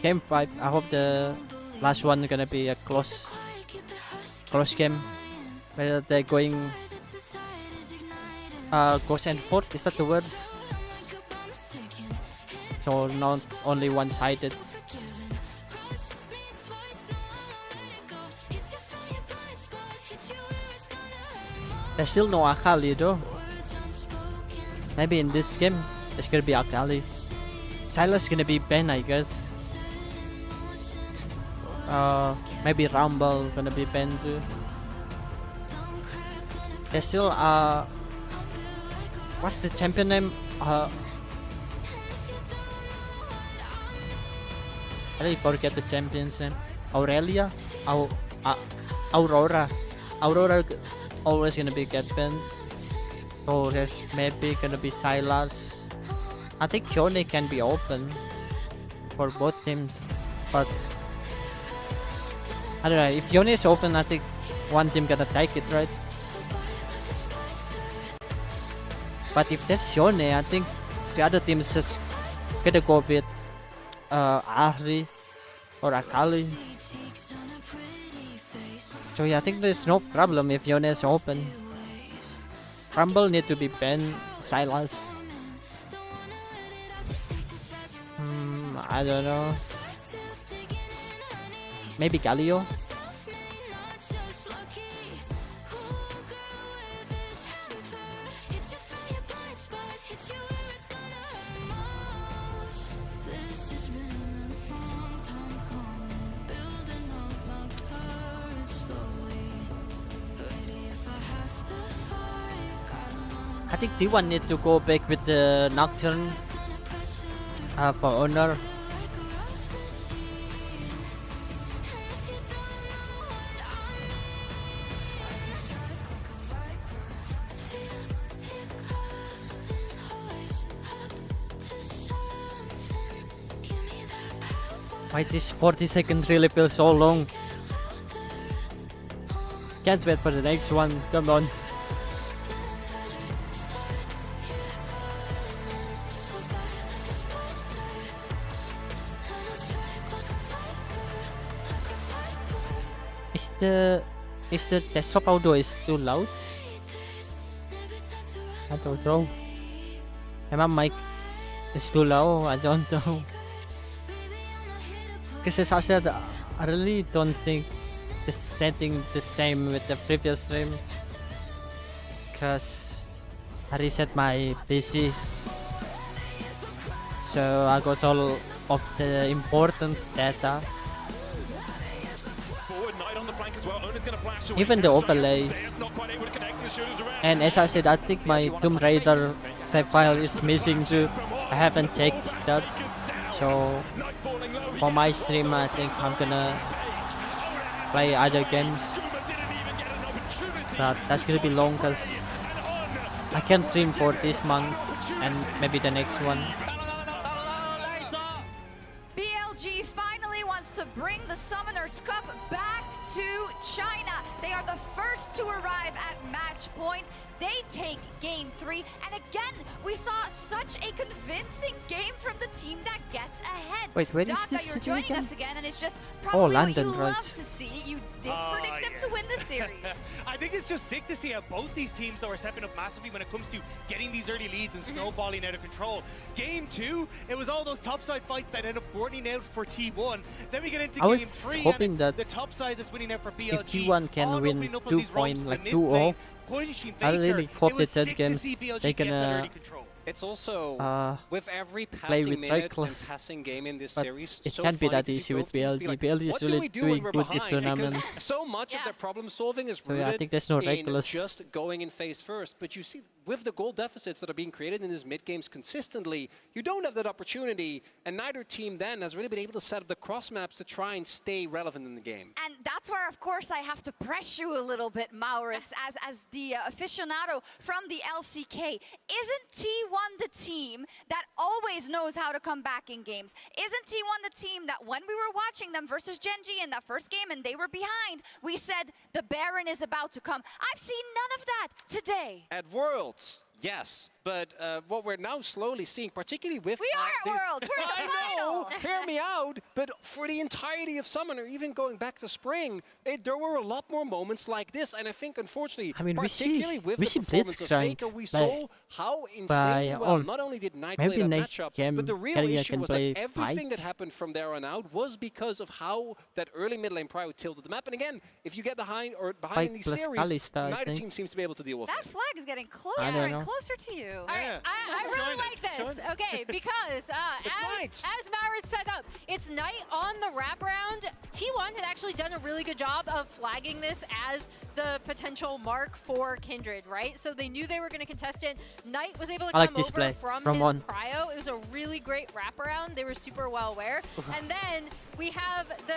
Speaker 1: Game 5, I hope the last one is gonna be a close game. Whether they're going goes and forth, is that the word? So not only one-sided. There's still no Akali though. Maybe in this game there's gonna be Akali. Silas is gonna be Ben, I guess. Maybe Rumble gonna be Ben too. There's still what's the champion name? I really forget the champion's name. Aurelia? Aurora. Aurora always gonna be get banned. So there's maybe gonna be Silas. I think Johnny can be open for both teams, but I don't know. If Johnny is open, I think one team gonna take it, right? But if there's Johnny, I think the other team is just gonna go with Ahri or Akali. So yeah, I think there's no problem if Johnny is open. Rumble need to be banned. Silas. I don't know. Maybe Galio. I think T1 need to go back with the Nocturne for Honor. Why this 40 seconds really feels so long? Can't wait for the next one, come on. Is the desktop audio is too loud? I don't know. And my mic is too low, I don't know. Because as I said, I really don't think the setting the same with the previous stream. Because I reset my PC. So I got all of the important data. Even the overlay. And as I said, I think my Tomb Raider save file is missing too. I haven't checked that. So for my stream, I think I'm gonna play other games. But that's gonna be long because I can't stream for this month and maybe the next one.
Speaker 2: BLG finally wants to bring the Summoners Cup back to China. They are the first to arrive at match point. They take game 3, and again, we saw such a convincing game from the team that gets ahead.
Speaker 1: Wait, where is
Speaker 2: Daka,
Speaker 1: this
Speaker 2: you're
Speaker 1: city
Speaker 2: joining
Speaker 1: again?
Speaker 2: us again, and it's just probably
Speaker 1: London,
Speaker 2: what you
Speaker 1: right.
Speaker 2: love to see. You did predict them to win the series.
Speaker 16: I think it's just sick to see how both these teams though are stepping up massively when it comes to getting these early leads and snowballing out of control. Game 2, it was all those topside fights that ended up burning out for T1. Then we get into game 3,
Speaker 1: hoping
Speaker 16: and
Speaker 1: that
Speaker 16: the top side that's winning out for BLG.
Speaker 1: if T1 can win 2 points, like 2-0, I really hope that that games they're gonna
Speaker 5: It's also with every
Speaker 1: play
Speaker 5: passing
Speaker 1: with
Speaker 5: minute and
Speaker 1: Rexus.
Speaker 5: passing game in this
Speaker 1: But
Speaker 5: series,
Speaker 1: it
Speaker 5: so
Speaker 1: can't be
Speaker 5: funny
Speaker 1: that
Speaker 5: to see
Speaker 1: easy
Speaker 5: both
Speaker 1: with
Speaker 5: teams be
Speaker 1: BLG.
Speaker 5: like,
Speaker 1: BLG is
Speaker 5: what do
Speaker 1: really
Speaker 5: we do
Speaker 1: doing
Speaker 5: when we're
Speaker 1: good this
Speaker 5: behind? Because
Speaker 1: tournament.
Speaker 5: so much of their problem solving is
Speaker 1: So yeah, I
Speaker 5: rooted
Speaker 1: think there's no
Speaker 5: in
Speaker 1: Rexus.
Speaker 5: just going in phase first. But you see, with the goal deficits that are being created in these mid games consistently, you don't have that opportunity, and neither team then has really been able to set up the cross maps to try and stay relevant in the game.
Speaker 2: And that's where, of course, I have to press you a little bit, Maurits, as the aficionado from the LCK. Isn't T1 the team that always knows how to come back in games? Isn't T1 the team that when we were watching them versus Gen G in that first game and they were behind, we said the Baron is about to come? I've seen none of that today.
Speaker 5: At Worlds, yes, but what we're now slowly seeing, particularly with...
Speaker 2: We are at Worlds, we're in the final!
Speaker 5: I know, hear me out, but for the entirety of Summoner, even going back to Spring, there were a lot more moments like this, and I think, unfortunately,
Speaker 1: I mean,
Speaker 5: particularly with
Speaker 1: we
Speaker 5: the
Speaker 1: see
Speaker 5: performance of
Speaker 1: Blitzcrank
Speaker 5: Faker, we
Speaker 1: by-
Speaker 5: saw how insanely well not only did Knight play
Speaker 1: maybe
Speaker 5: that
Speaker 1: next
Speaker 5: matchup,
Speaker 1: game
Speaker 5: but the real
Speaker 1: Keria
Speaker 5: issue
Speaker 1: can
Speaker 5: was
Speaker 1: play
Speaker 5: that everything
Speaker 1: Pike.
Speaker 5: that happened from there on out was because of how that early mid lane prio tilted the map, and again, if you get behind
Speaker 1: Pike
Speaker 5: in these
Speaker 1: plus
Speaker 5: series,
Speaker 1: Kalista, I
Speaker 5: neither
Speaker 1: think.
Speaker 5: team seems to be able to deal with
Speaker 2: That
Speaker 5: it.
Speaker 2: flag is getting
Speaker 1: I
Speaker 2: closer
Speaker 1: don't
Speaker 2: and
Speaker 1: know.
Speaker 2: closer to you.
Speaker 10: All right, I really like this. Okay, because as Maurits set up, it's Knight on the wraparound. T1 had actually done a really good job of flagging this as the potential mark for Kindred, right? So they knew they were going to contest it. Knight was able to
Speaker 1: I like
Speaker 10: come
Speaker 1: this
Speaker 10: over
Speaker 1: play
Speaker 10: from
Speaker 1: from
Speaker 10: his
Speaker 1: one.
Speaker 10: prio. It was a really great wraparound. They were super well aware. And then we have the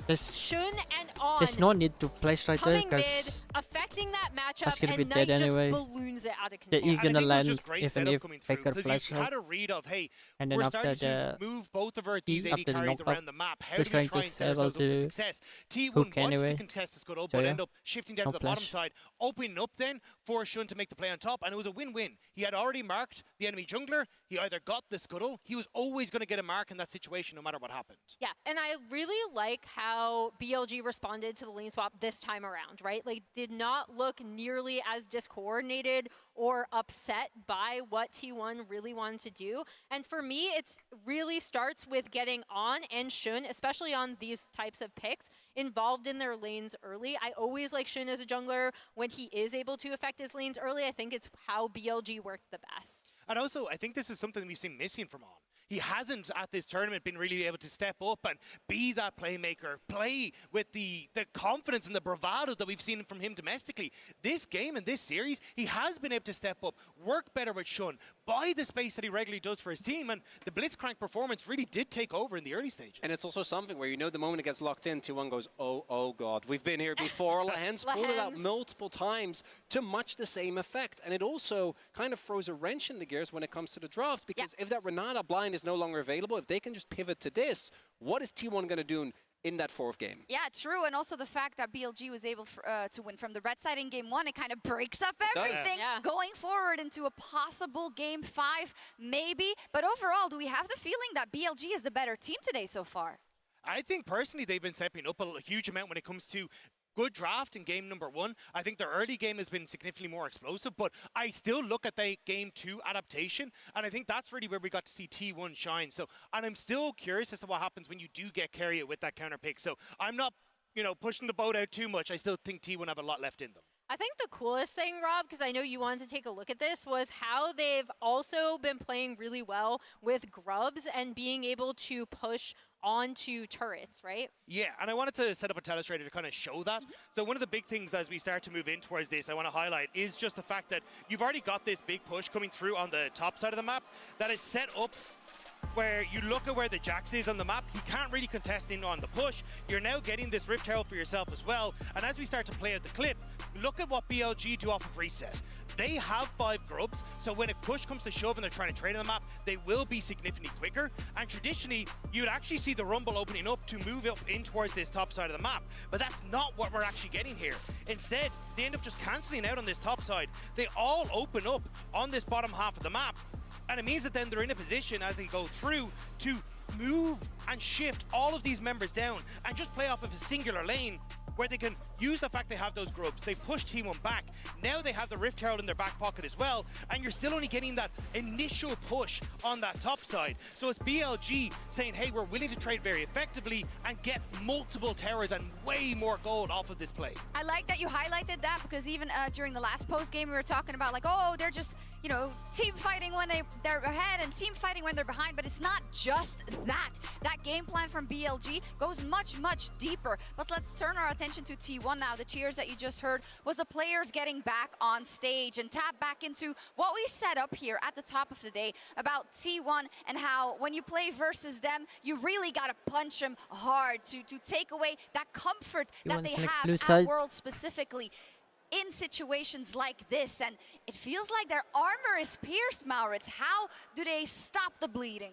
Speaker 1: There's-
Speaker 10: Shun and On
Speaker 1: There's no need to place right there
Speaker 10: coming mid,
Speaker 1: because
Speaker 10: affecting that
Speaker 1: that's
Speaker 10: matchup,
Speaker 1: gonna be
Speaker 10: and
Speaker 1: dead
Speaker 10: Knight
Speaker 1: anyway.
Speaker 10: just balloons it out of
Speaker 1: The
Speaker 10: control.
Speaker 1: E gonna
Speaker 16: it was
Speaker 1: land
Speaker 16: just great
Speaker 1: even
Speaker 16: setup
Speaker 1: if
Speaker 16: coming through,
Speaker 1: Faker
Speaker 16: because
Speaker 1: flash
Speaker 16: you
Speaker 1: out.
Speaker 16: had a read of, hey,
Speaker 1: And then
Speaker 16: we're
Speaker 1: after
Speaker 16: starting to
Speaker 1: the
Speaker 16: move both of our these AD
Speaker 1: after the
Speaker 16: carries
Speaker 1: knockout,
Speaker 16: around the map. How
Speaker 1: this
Speaker 16: do we
Speaker 1: guy
Speaker 16: try and
Speaker 1: just
Speaker 16: set
Speaker 1: able
Speaker 16: ourselves up for
Speaker 1: to
Speaker 16: success? T1
Speaker 1: hook
Speaker 16: wanted to
Speaker 1: anyway.
Speaker 16: contest the scuttle,
Speaker 1: So
Speaker 16: but
Speaker 1: yeah,
Speaker 16: end up shifting down
Speaker 1: no
Speaker 16: to the bottom
Speaker 1: flash.
Speaker 16: side, opening up then for Shun to make the play on top, and it was a win-win. He had already marked the enemy jungler. He either got the scuttle, he was always going to get a mark in that situation no matter what happened.
Speaker 10: Yeah, and I really like how BLG responded to the lane swap this time around, right? Like, did not look nearly as discoordinated or upset by what T1 really wanted to do. And for me, it really starts with getting On and Shun, especially on these types of picks, involved in their lanes early. I always like Shun as a jungler when he is able to affect his lanes early. I think it's how BLG worked the best.
Speaker 16: And also, I think this is something we've seen missing from On. he hasn't at this tournament been really able to step up and be that playmaker, play with the confidence and the bravado that we've seen from him domestically. This game and this series, he has been able to step up, work better with Shun, buy the space that he regularly does for his team, and the Blitzcrank performance really did take over in the early stages.
Speaker 5: And it's also something where, you know, the moment it gets locked in, T1 goes, oh God, we've been here before. Lehens pulled it out multiple times to much the same effect. And it also kind of throws a wrench in the gears when it comes to the draft, because if that Renata blind is no longer available, if they can just pivot to this, what is T1 going to do in that fourth game?
Speaker 2: Yeah, true. And also the fact that BLG was able to win from the red side in game 1, it kind of breaks up everything going forward into a possible game 5, maybe. But overall, do we have the feeling that BLG is the better team today so far?
Speaker 16: I think personally they've been stepping up a huge amount when it comes to good draft in game number 1. I think their early game has been significantly more explosive, but I still look at the game 2 adaptation, and I think that's really where we got to see T1 shine. So, and I'm still curious as to what happens when you do get Carrier with that counter pick. So I'm not, you know, pushing the boat out too much. I still think T1 have a lot left in them.
Speaker 10: I think the coolest thing, Rob, because I know you wanted to take a look at this, was how they've also been playing really well with grubs and being able to push onto turrets, right?
Speaker 16: Yeah, and I wanted to set up a telestrator to kind of show that. So one of the big things as we start to move in towards this, I want to highlight, is just the fact that you've already got this big push coming through on the top side of the map that is set up where you look at where the Jax is on the map. He can't really contest in on the push. You're now getting this Rift Herald for yourself as well. And as we start to play out the clip, look at what BLG do off of reset. They have 5 grubs, so when a push comes to shove and they're trying to trade on the map, they will be significantly quicker. And traditionally, you'd actually see the rumble opening up to move up in towards this top side of the map. But that's not what we're actually getting here. Instead, they end up just cancelling out on this top side. They all open up on this bottom half of the map. And it means that then they're in a position as they go through to move and shift all of these members down and just play off of a singular lane where they can use the fact they have those grubs. They push T1 back. Now they have the Rift Herald in their back pocket as well, and you're still only getting that initial push on that top side. So it's BLG saying, hey, we're willing to trade very effectively and get multiple towers and way more gold off of this play.
Speaker 2: I like that you highlighted that, because even during the last post game we were talking about, like, oh, they're just, you know, team fighting when they're ahead and team fighting when they're behind, but it's not just that. That game plan from BLG goes much, much deeper. But let's turn our attention to T1 now. The cheers that you just heard was the players getting back on stage and tap back into what we set up here at the top of the day about T1 and how when you play versus them, you really got to punch them hard to take away that comfort that they have at Worlds specifically in situations like this. And it feels like their armor is pierced, Maurits. How do they stop the bleeding?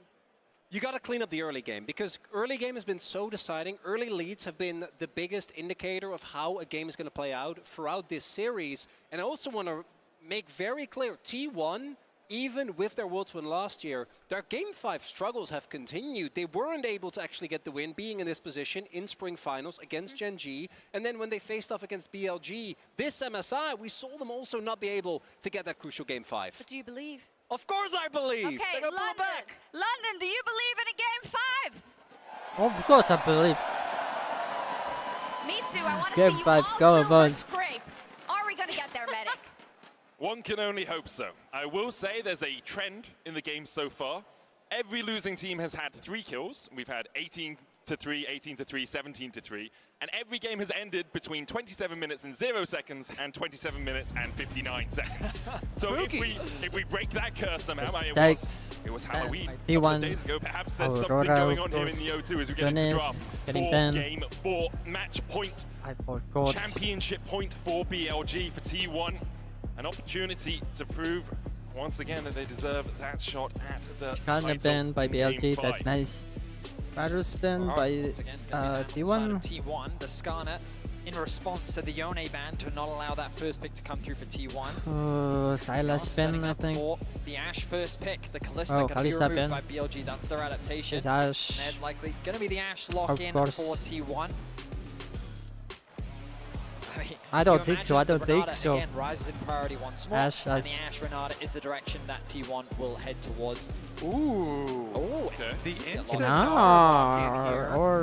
Speaker 5: You got to clean up the early game, because early game has been so deciding. Early leads have been the biggest indicator of how a game is going to play out throughout this series. And I also want to make very clear, T1, even with their Worlds win last year, their Game 5 struggles have continued. They weren't able to actually get the win, being in this position in Spring Finals against Gen G. And then when they faced off against BLG, this MSI, we saw them also not be able to get that crucial Game 5.
Speaker 2: But do you believe?
Speaker 5: Of course I believe!
Speaker 2: Okay, London, do you believe in a Game 5?
Speaker 1: Of course I believe.
Speaker 2: Me too, I want to
Speaker 1: Game
Speaker 2: see you
Speaker 1: 5,
Speaker 2: all
Speaker 1: go
Speaker 2: silver
Speaker 1: on.
Speaker 2: scrape. Are we going to get there, Medic?
Speaker 3: One can only hope so. I will say there's a trend in the game so far. Every losing team has had 3 kills. We've had 18-3, 18-3, 17-3. And every game has ended between 27 minutes and 0 seconds and 27 minutes and 59 seconds. So if we break that curse somehow, it was Halloween a couple of days ago. Perhaps there's something going on here in the O2 as we get into draft. Game 4 match point. Championship point for BLG for T1. An opportunity to prove once again that they deserve that shot at the
Speaker 1: Kind of banned by BLG, that's nice. Battle spin by T1.
Speaker 6: T1, the Skarner in response to the Yone ban to not allow that first pick to come through for T1.
Speaker 1: Sylas spin, I think.
Speaker 6: For the Ashe first pick, the Kalista can be removed by BLG. That's their adaptation.
Speaker 1: Ashe.
Speaker 6: And there's likely going to be the Ashe lock in for T1.
Speaker 1: I don't think so. I don't think so.
Speaker 6: Again rises in priority once more,
Speaker 1: Ash,
Speaker 6: and the Ash Renata is the direction that T1 will head towards.
Speaker 14: Ooh.
Speaker 6: Oh,
Speaker 14: okay. The instant
Speaker 1: Alright.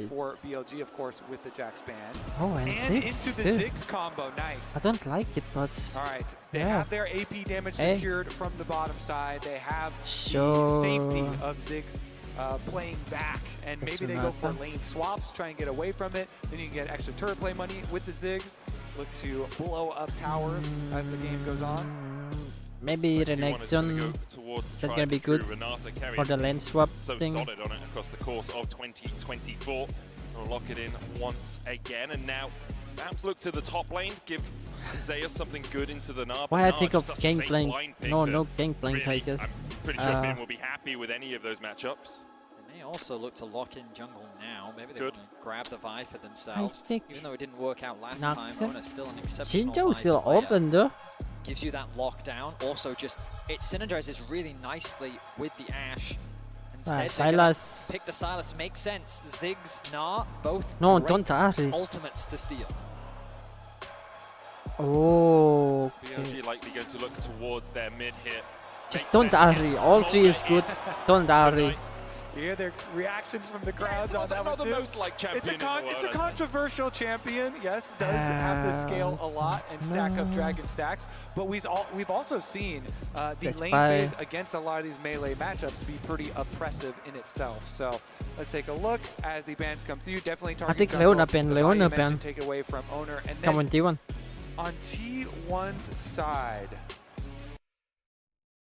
Speaker 14: for BLG, of course, with the Jax ban.
Speaker 1: Oh, and
Speaker 14: into the Ziggs combo. Nice.
Speaker 1: I don't like it, but
Speaker 14: all right. They have their AP damage secured from the bottom side. They have the safety of Ziggs playing back, and maybe they go for lane swaps, try and get away from it. Then you can get extra turret play money with the Ziggs. Look to blow up towers as the game goes on.
Speaker 1: Maybe Renekton, that's gonna be good for the lane swap thing.
Speaker 3: So solid on it across the course of 2024. We'll lock it in once again, and now perhaps look to the top lane, give Zeus something good into the Nab.
Speaker 1: Why I think of Gangplank? No Gangplank takers.
Speaker 3: I'm pretty sure Bin will be happy with any of those matchups.
Speaker 6: They may also look to lock in jungle now. Maybe they want to grab the Vi for themselves. Even though it didn't work out last time, Ona's still an exceptional
Speaker 1: Shinjo's still
Speaker 6: player.
Speaker 1: open though.
Speaker 6: Gives you that lockdown. Also, just it synergizes really nicely with the Ash. Instead,
Speaker 1: Sylas.
Speaker 6: Pick the Sylas. Makes sense. Ziggs, both
Speaker 1: don't
Speaker 6: ultimates to steal.
Speaker 1: Oh.
Speaker 3: BLG likely going to look towards their mid here.
Speaker 1: Just don't hurry. All three is good. Don't hurry.
Speaker 14: You hear their reactions from the crowds on that one too.
Speaker 3: Most like champion
Speaker 14: it's a controversial champion. Yes, does have to scale a lot and stack up dragon stacks. But we've also seen the lane phase against a lot of these melee matchups be pretty oppressive in itself. So let's take a look as the bans come through. Definitely target.
Speaker 1: I think Leona ban.
Speaker 14: Take away from Owner, and then
Speaker 1: come on T1.
Speaker 14: On T1's side.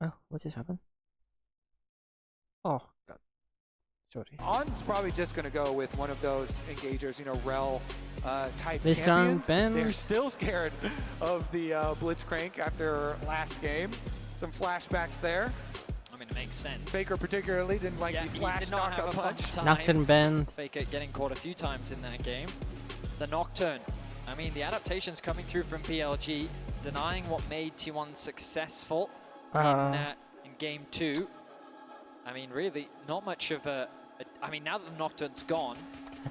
Speaker 1: Oh, what just happened? Oh God. Sorry.
Speaker 14: On's probably just going to go with one of those engagers, Rel type
Speaker 1: this
Speaker 14: champions. They're still scared of the Blitzcrank after last game. Some flashbacks there.
Speaker 6: I mean, it makes sense.
Speaker 14: Faker particularly didn't like the flash knockup punch.
Speaker 1: Nocturne ban.
Speaker 6: Faker getting caught a few times in that game. The Nocturne. I mean, the adaptations coming through from BLG, denying what made T1 successful in game 2. I mean, really, not much of I mean, now that the Nocturne's gone,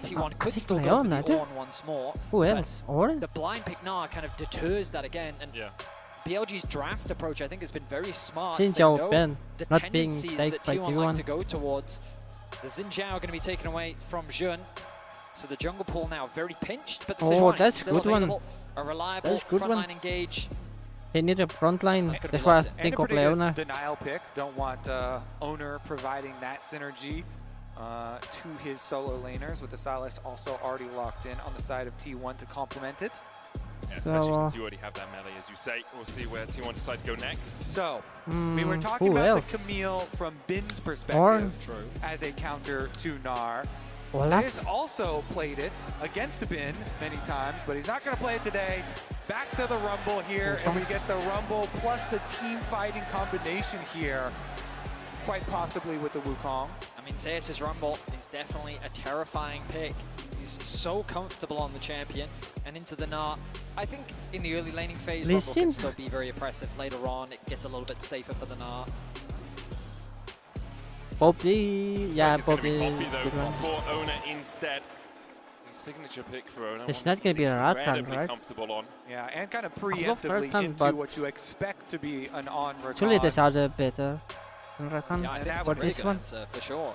Speaker 6: T1 could still go for the Ornn once more.
Speaker 1: Who else? Ornn?
Speaker 6: The blind pick Gnar kind of deters that again. And BLG's draft approach, I think, has been very smart.
Speaker 1: Xin Zhao Ben, not being
Speaker 6: tendencies
Speaker 1: taken
Speaker 6: that
Speaker 1: by
Speaker 6: T1
Speaker 1: T1.
Speaker 6: like to go towards. The Xin Zhao going to be taken away from Jun. So the jungle pool now very pinched, but the Sijuan
Speaker 1: that's
Speaker 6: still
Speaker 1: good
Speaker 6: available.
Speaker 1: one.
Speaker 6: A reliable frontline engage.
Speaker 1: They need a frontline. That's why I think of Leona.
Speaker 14: Denial pick. Don't want Owner providing that synergy to his solo laners, with the Sylas also already locked in on the side of T1 to complement it.
Speaker 3: Yeah, especially since you already have that melee, as you say. We'll see where T1 decide to go next.
Speaker 14: So, we were talking about the Camille from Bin's perspective as a counter to Gnar. He's also played it against Bin many times, but he's not going to play it today. Back to the Rumble here, and we get the Rumble plus the team fighting combination here, quite possibly with the Wukong.
Speaker 6: I mean, Zeus' Rumble is definitely a terrifying pick. He's so comfortable on the champion and into the Gnar. I think in the early laning phase, Rumble can still be very oppressive. Later on, it gets a little bit safer for the Gnar.
Speaker 1: Bobby, yeah, Bobby.
Speaker 3: Good one. For Owner instead. Signature pick for Owner.
Speaker 1: It's not going to be a Rakan, right?
Speaker 3: Comfortable on.
Speaker 14: Yeah, and kind of preemptively into what you expect to be an on Rakan.
Speaker 1: Actually, this other better than Rakan.
Speaker 6: Yeah, I think
Speaker 1: for
Speaker 6: it's a
Speaker 1: this one.
Speaker 6: answer, for sure.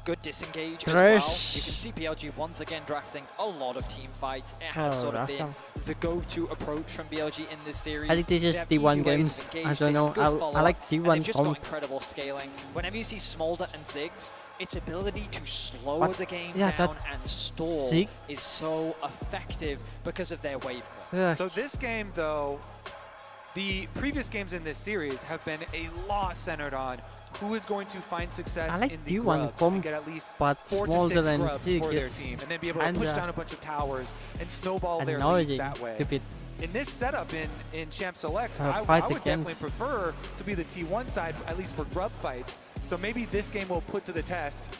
Speaker 6: Good disengage as well. You can see BLG once again drafting a lot of team fights. It has sort of been the go-to approach from BLG in this series.
Speaker 1: I think this is T1 games. I don't know. I like T1
Speaker 6: They've just got incredible scaling. Whenever you see Smolder and Ziggs, its ability to slow the game down and stall is so effective because of their wave clip.
Speaker 14: So this game, though, the previous games in this series have been a lot centered on who is going to find success in the grubs and get at least 4 to 6 grubs for their team, and then be able to push down a bunch of towers and snowball their leads that way. In this setup in Champ Select, I would definitely prefer to be the T1 side, at least for grub fights. So maybe this game will put to the test,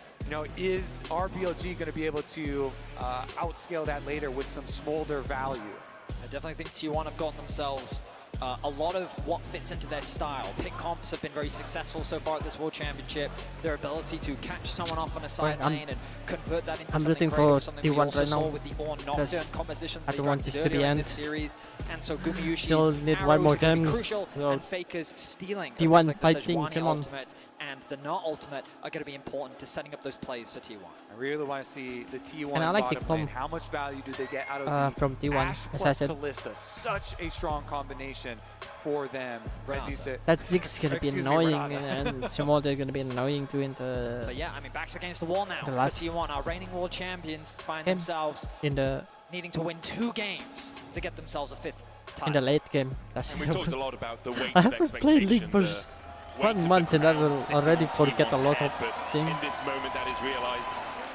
Speaker 14: is our BLG going to be able to outscale that later with some Smolder value?
Speaker 6: I definitely think T1 have gotten themselves a lot of what fits into their style. Pick comps have been very successful so far at this World Championship. Their ability to catch someone off on a side lane and convert that into something great, something we also saw with the Ornn Nocturne composition
Speaker 1: I don't want this to be
Speaker 6: in
Speaker 1: end.
Speaker 6: this series. And so Gumayushi's
Speaker 1: Still need one more game.
Speaker 6: crucial,
Speaker 1: So
Speaker 6: and Faker's stealing
Speaker 1: T1
Speaker 6: like
Speaker 1: fighting,
Speaker 6: the Sejuani
Speaker 1: come on.
Speaker 6: ultimate and the not ultimate are going to be important to setting up those plays for T1.
Speaker 7: I really want to see the T1
Speaker 1: And I like the
Speaker 7: bottom lane. How much value do they get out of the
Speaker 1: from T1,
Speaker 7: Ashe
Speaker 1: as I
Speaker 7: plus
Speaker 1: said.
Speaker 7: Kalista? Such a strong combination for them. As you said,
Speaker 1: That Zig's gonna be
Speaker 7: excuse me,
Speaker 1: annoying,
Speaker 7: Renata.
Speaker 1: and Simol they're gonna be annoying too in the.
Speaker 6: But yeah, I mean, backs against the wall now
Speaker 1: the
Speaker 6: for
Speaker 1: last
Speaker 6: T1. Our reigning world champions find
Speaker 1: game
Speaker 6: themselves
Speaker 1: in the
Speaker 6: needing to win 2 games to get themselves a 5th title.
Speaker 1: in the late game. That's
Speaker 3: And we talked a lot about the weight
Speaker 1: I
Speaker 3: of
Speaker 1: haven't played League for
Speaker 3: expectation,
Speaker 1: 1 month and I will
Speaker 3: sitting
Speaker 1: already
Speaker 3: on
Speaker 1: forget a
Speaker 3: T1's
Speaker 1: lot
Speaker 3: head,
Speaker 1: of
Speaker 3: but
Speaker 1: things.
Speaker 3: in this moment that is realized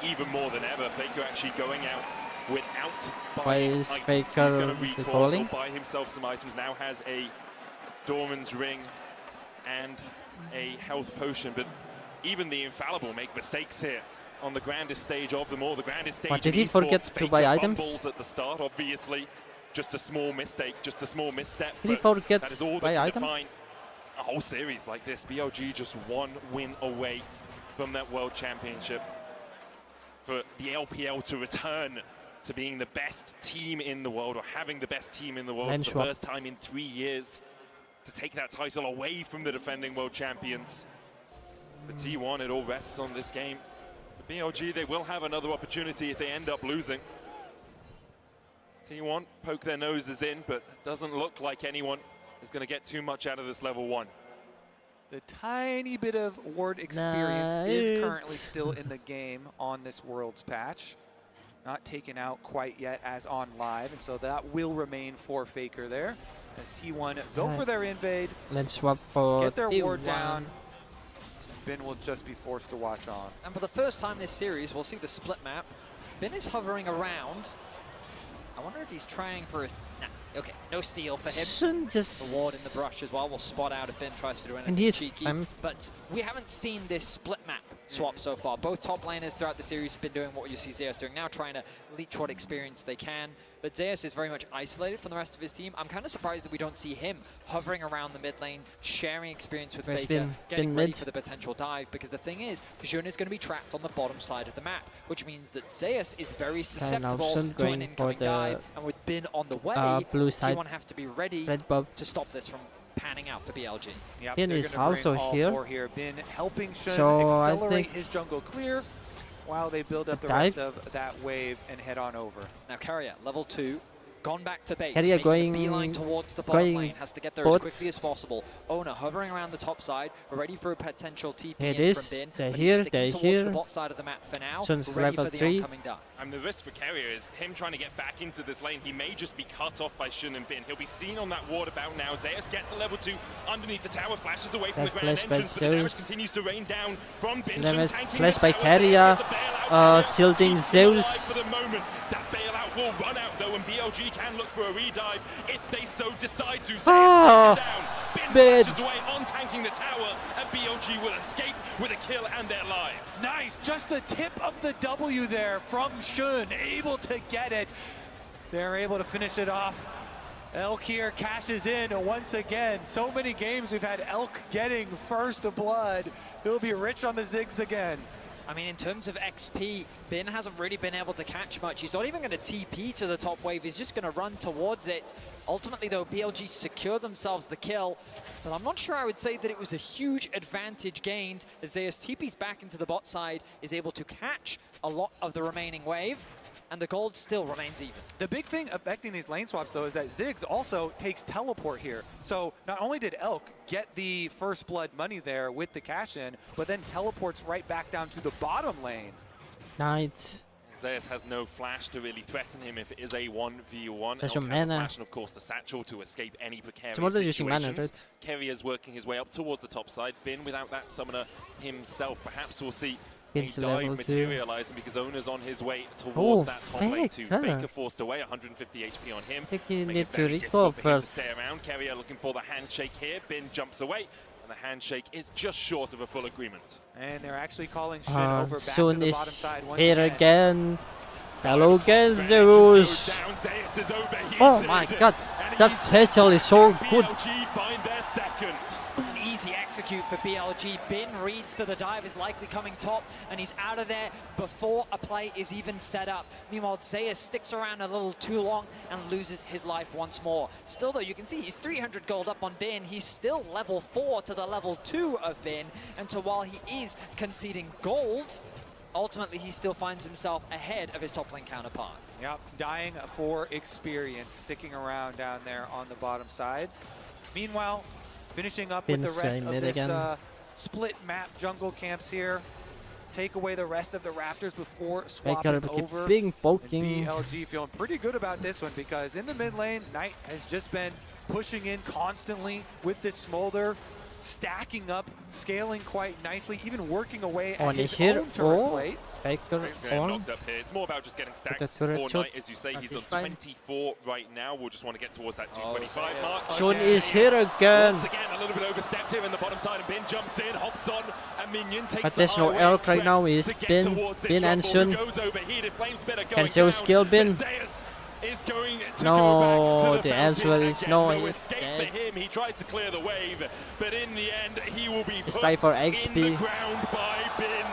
Speaker 3: even more than ever. Faker actually going out without
Speaker 1: Why
Speaker 3: buying
Speaker 1: is
Speaker 3: items.
Speaker 1: Faker
Speaker 3: He's going to recall,
Speaker 1: recalling?
Speaker 3: he'll buy himself some items. Now has a Dorman's ring and a health potion, but even the infallible make mistakes here on the grandest stage of them all. The grandest stage
Speaker 1: But did
Speaker 3: in
Speaker 1: he forget
Speaker 3: esports.
Speaker 1: to buy
Speaker 3: Faker
Speaker 1: items?
Speaker 3: fumbles at the start, obviously. Just a small mistake, just a small misstep.
Speaker 1: Did he
Speaker 3: but
Speaker 1: forget
Speaker 3: that is all
Speaker 1: to buy
Speaker 3: that can
Speaker 1: items?
Speaker 3: define a whole series like this. BLG just 1 win away from that World Championship. For the LPL to return to being the best team in the world, or having the best team in the world
Speaker 1: Lane
Speaker 3: for the
Speaker 1: swap.
Speaker 3: first time in 3 years, to take that title away from the defending world champions. The T1, it all rests on this game. The BLG, they will have another opportunity if they end up losing. T1 poke their noses in, but it doesn't look like anyone is going to get too much out of this level 1.
Speaker 7: The tiny bit of ward experience is currently still in the game on this Worlds patch. Not taken out quite yet as on live, and so that will remain for Faker there. As T1 go for their invade,
Speaker 1: Let's swap for
Speaker 7: get their ward
Speaker 1: T1.
Speaker 7: down. Bin will just be forced to watch on.
Speaker 6: And for the first time this series, we'll see the split map. Bin is hovering around. I wonder if he's trying for a... Nah, okay, no steal for him.
Speaker 1: Shouldn't just...
Speaker 6: The ward in the brush as well will spot out if Ben tries to do
Speaker 1: And
Speaker 6: anything
Speaker 1: he's-
Speaker 6: cheeky. But we haven't seen this split map swap so far. Both top laners throughout the series have been doing what you see Zeus doing now, trying to leech what experience they can. But Zeus is very much isolated from the rest of his team. I'm kind of surprised that we don't see him hovering around the mid lane, sharing experience with
Speaker 1: Where's
Speaker 6: Faker,
Speaker 1: Bin?
Speaker 6: getting
Speaker 1: Bin
Speaker 6: ready
Speaker 1: mid?
Speaker 6: for the potential dive. Because the thing is, Jun is going to be trapped on the bottom side of the map, which means that Zeus is very susceptible
Speaker 1: Sun
Speaker 6: to an
Speaker 1: going for
Speaker 6: incoming
Speaker 1: the
Speaker 6: dive. And with Bin on the way,
Speaker 1: blue side.
Speaker 6: T1 have to be ready
Speaker 1: Red buff.
Speaker 6: to stop this from panning out for BLG.
Speaker 7: Yep,
Speaker 1: Bin
Speaker 7: they're
Speaker 1: is
Speaker 7: gonna bring
Speaker 1: also
Speaker 7: all
Speaker 1: here.
Speaker 7: 4 here. Bin helping Shun
Speaker 1: So I
Speaker 7: accelerate
Speaker 1: think
Speaker 7: his jungle clear while they build up the
Speaker 1: dive.
Speaker 7: rest of that wave and head on over.
Speaker 6: Now Carrier, level 2, gone back to base,
Speaker 1: Carrier
Speaker 6: making
Speaker 1: going-
Speaker 6: the beeline towards the bottom
Speaker 1: going
Speaker 6: lane, has to get there as
Speaker 1: bots.
Speaker 6: quickly as possible. Owner hovering around the top side, ready for a potential TP
Speaker 1: Here it
Speaker 6: in
Speaker 1: is.
Speaker 6: from Bin,
Speaker 1: They're
Speaker 6: but
Speaker 1: here,
Speaker 6: he's sticking
Speaker 1: they're
Speaker 6: towards
Speaker 1: here.
Speaker 6: the bot side of the map for now,
Speaker 1: Sun's
Speaker 6: ready
Speaker 1: level
Speaker 6: for the
Speaker 1: 3.
Speaker 6: oncoming dive.
Speaker 3: And the risk for Carrier is him trying to get back into this lane. He may just be cut off by Shun and Bin. He'll be seen on that ward about now. Zeus gets the level 2 underneath the tower, flashes away from
Speaker 1: That's
Speaker 3: the grand
Speaker 1: flashed by
Speaker 3: entrance, but the damage
Speaker 1: Zeus.
Speaker 3: continues to rain down from Bin.
Speaker 1: Then
Speaker 3: Shun
Speaker 1: it's
Speaker 3: tanking
Speaker 1: flashed
Speaker 3: the
Speaker 1: by
Speaker 3: tower.
Speaker 1: Carrier,
Speaker 3: Zeus gets a bailout
Speaker 1: shielding
Speaker 3: Keeps him alive
Speaker 1: Zeus.
Speaker 3: For the moment, that bailout will run out though, and BLG can look for a redive if they so decide to. Zeus
Speaker 1: Ah,
Speaker 3: taken down. Bin
Speaker 1: Bin.
Speaker 3: flashes away on tanking the tower, and BLG will escape with a kill and their lives.
Speaker 14: Nice, just the tip of the W there from Shun, able to get it. They're able to finish it off. Elk here cashes in once again. So many games we've had Elk getting first blood. He'll be rich on the Ziggs again.
Speaker 6: I mean, in terms of XP, Bin hasn't really been able to catch much. He's not even going to TP to the top wave. He's just going to run towards it. Ultimately, though, BLG secure themselves the kill. But I'm not sure I would say that it was a huge advantage gained as Zeus TP's back into the bot side, is able to catch a lot of the remaining wave, and the gold still remains even.
Speaker 7: The big thing affecting these lane swaps, though, is that Ziggs also takes teleport here. So not only did Elk get the first blood money there with the cash-in, but then teleports right back down to the bottom lane.
Speaker 1: Nice.
Speaker 3: Zeus has no flash to really threaten him if it is a 1v1.
Speaker 1: There's
Speaker 3: Elk
Speaker 1: some
Speaker 3: has a
Speaker 1: mana.
Speaker 3: flash and of course the satchel to escape any precarious
Speaker 1: Tomorrow's using mana,
Speaker 3: situations.
Speaker 1: right?
Speaker 3: Carrier's working his way up towards the top side. Bin without that summoner himself. Perhaps we'll see
Speaker 1: Bin's
Speaker 3: a
Speaker 1: level
Speaker 3: dive
Speaker 1: 2.
Speaker 3: materializing because Owner's on his way towards
Speaker 1: Oh,
Speaker 3: that top lane too.
Speaker 1: Faker.
Speaker 3: Faker forced away, 150 HP on him.
Speaker 1: I think you
Speaker 3: Make
Speaker 1: need
Speaker 3: it
Speaker 1: to
Speaker 3: very
Speaker 1: recall
Speaker 3: difficult for him to
Speaker 1: first.
Speaker 3: stay around. Carrier looking for the handshake here. Bin jumps away. And the handshake is just short of a full agreement.
Speaker 7: And they're actually calling Shun over back to
Speaker 1: Sun
Speaker 7: the
Speaker 1: is
Speaker 7: bottom side once
Speaker 1: here again. Hello again,
Speaker 3: Zeus.
Speaker 1: Zeus.
Speaker 3: Zeus is overheated.
Speaker 1: Oh my god.
Speaker 3: And
Speaker 1: That special is so good.
Speaker 26: BLG find their second.
Speaker 6: An easy execute for BLG. Bin reads that the dive is likely coming top, and he's out of there before a play is even set up. Meanwhile, Zeus sticks around a little too long and loses his life once more. Still, though, you can see he's 300 gold up on Bin. He's still level 4 to the level 2 of Bin, and so while he is conceding gold, ultimately he still finds himself ahead of his top lane counterpart.
Speaker 14: Yep, dying for experience, sticking around down there on the bottom sides. Meanwhile, finishing up with the rest of this split map jungle camps here. Take away the rest of the Raptors before swapping over. BLG feeling pretty good about this one because in the mid lane, Knight has just been pushing in constantly with this Smolder, stacking up, scaling quite nicely, even working away at his own turret plate.
Speaker 3: Faker knocked up here. It's more about just getting stacks for Knight. As you say, he's on 24 right now. We'll just want to get towards that 225 mark.
Speaker 1: Shun is here again.
Speaker 3: Once again, a little bit overstepped here in the bottom side, and Bin jumps in, hops on, and Minion takes
Speaker 1: but there's no elk right now. Is Bin and Shun can show skill. Bin.
Speaker 3: Is going to
Speaker 1: no,
Speaker 3: go back to
Speaker 1: the answer is no.
Speaker 3: Escape for him. He tries to clear the wave, but in the end, he will be put
Speaker 1: for XP.
Speaker 3: in the ground by Bin.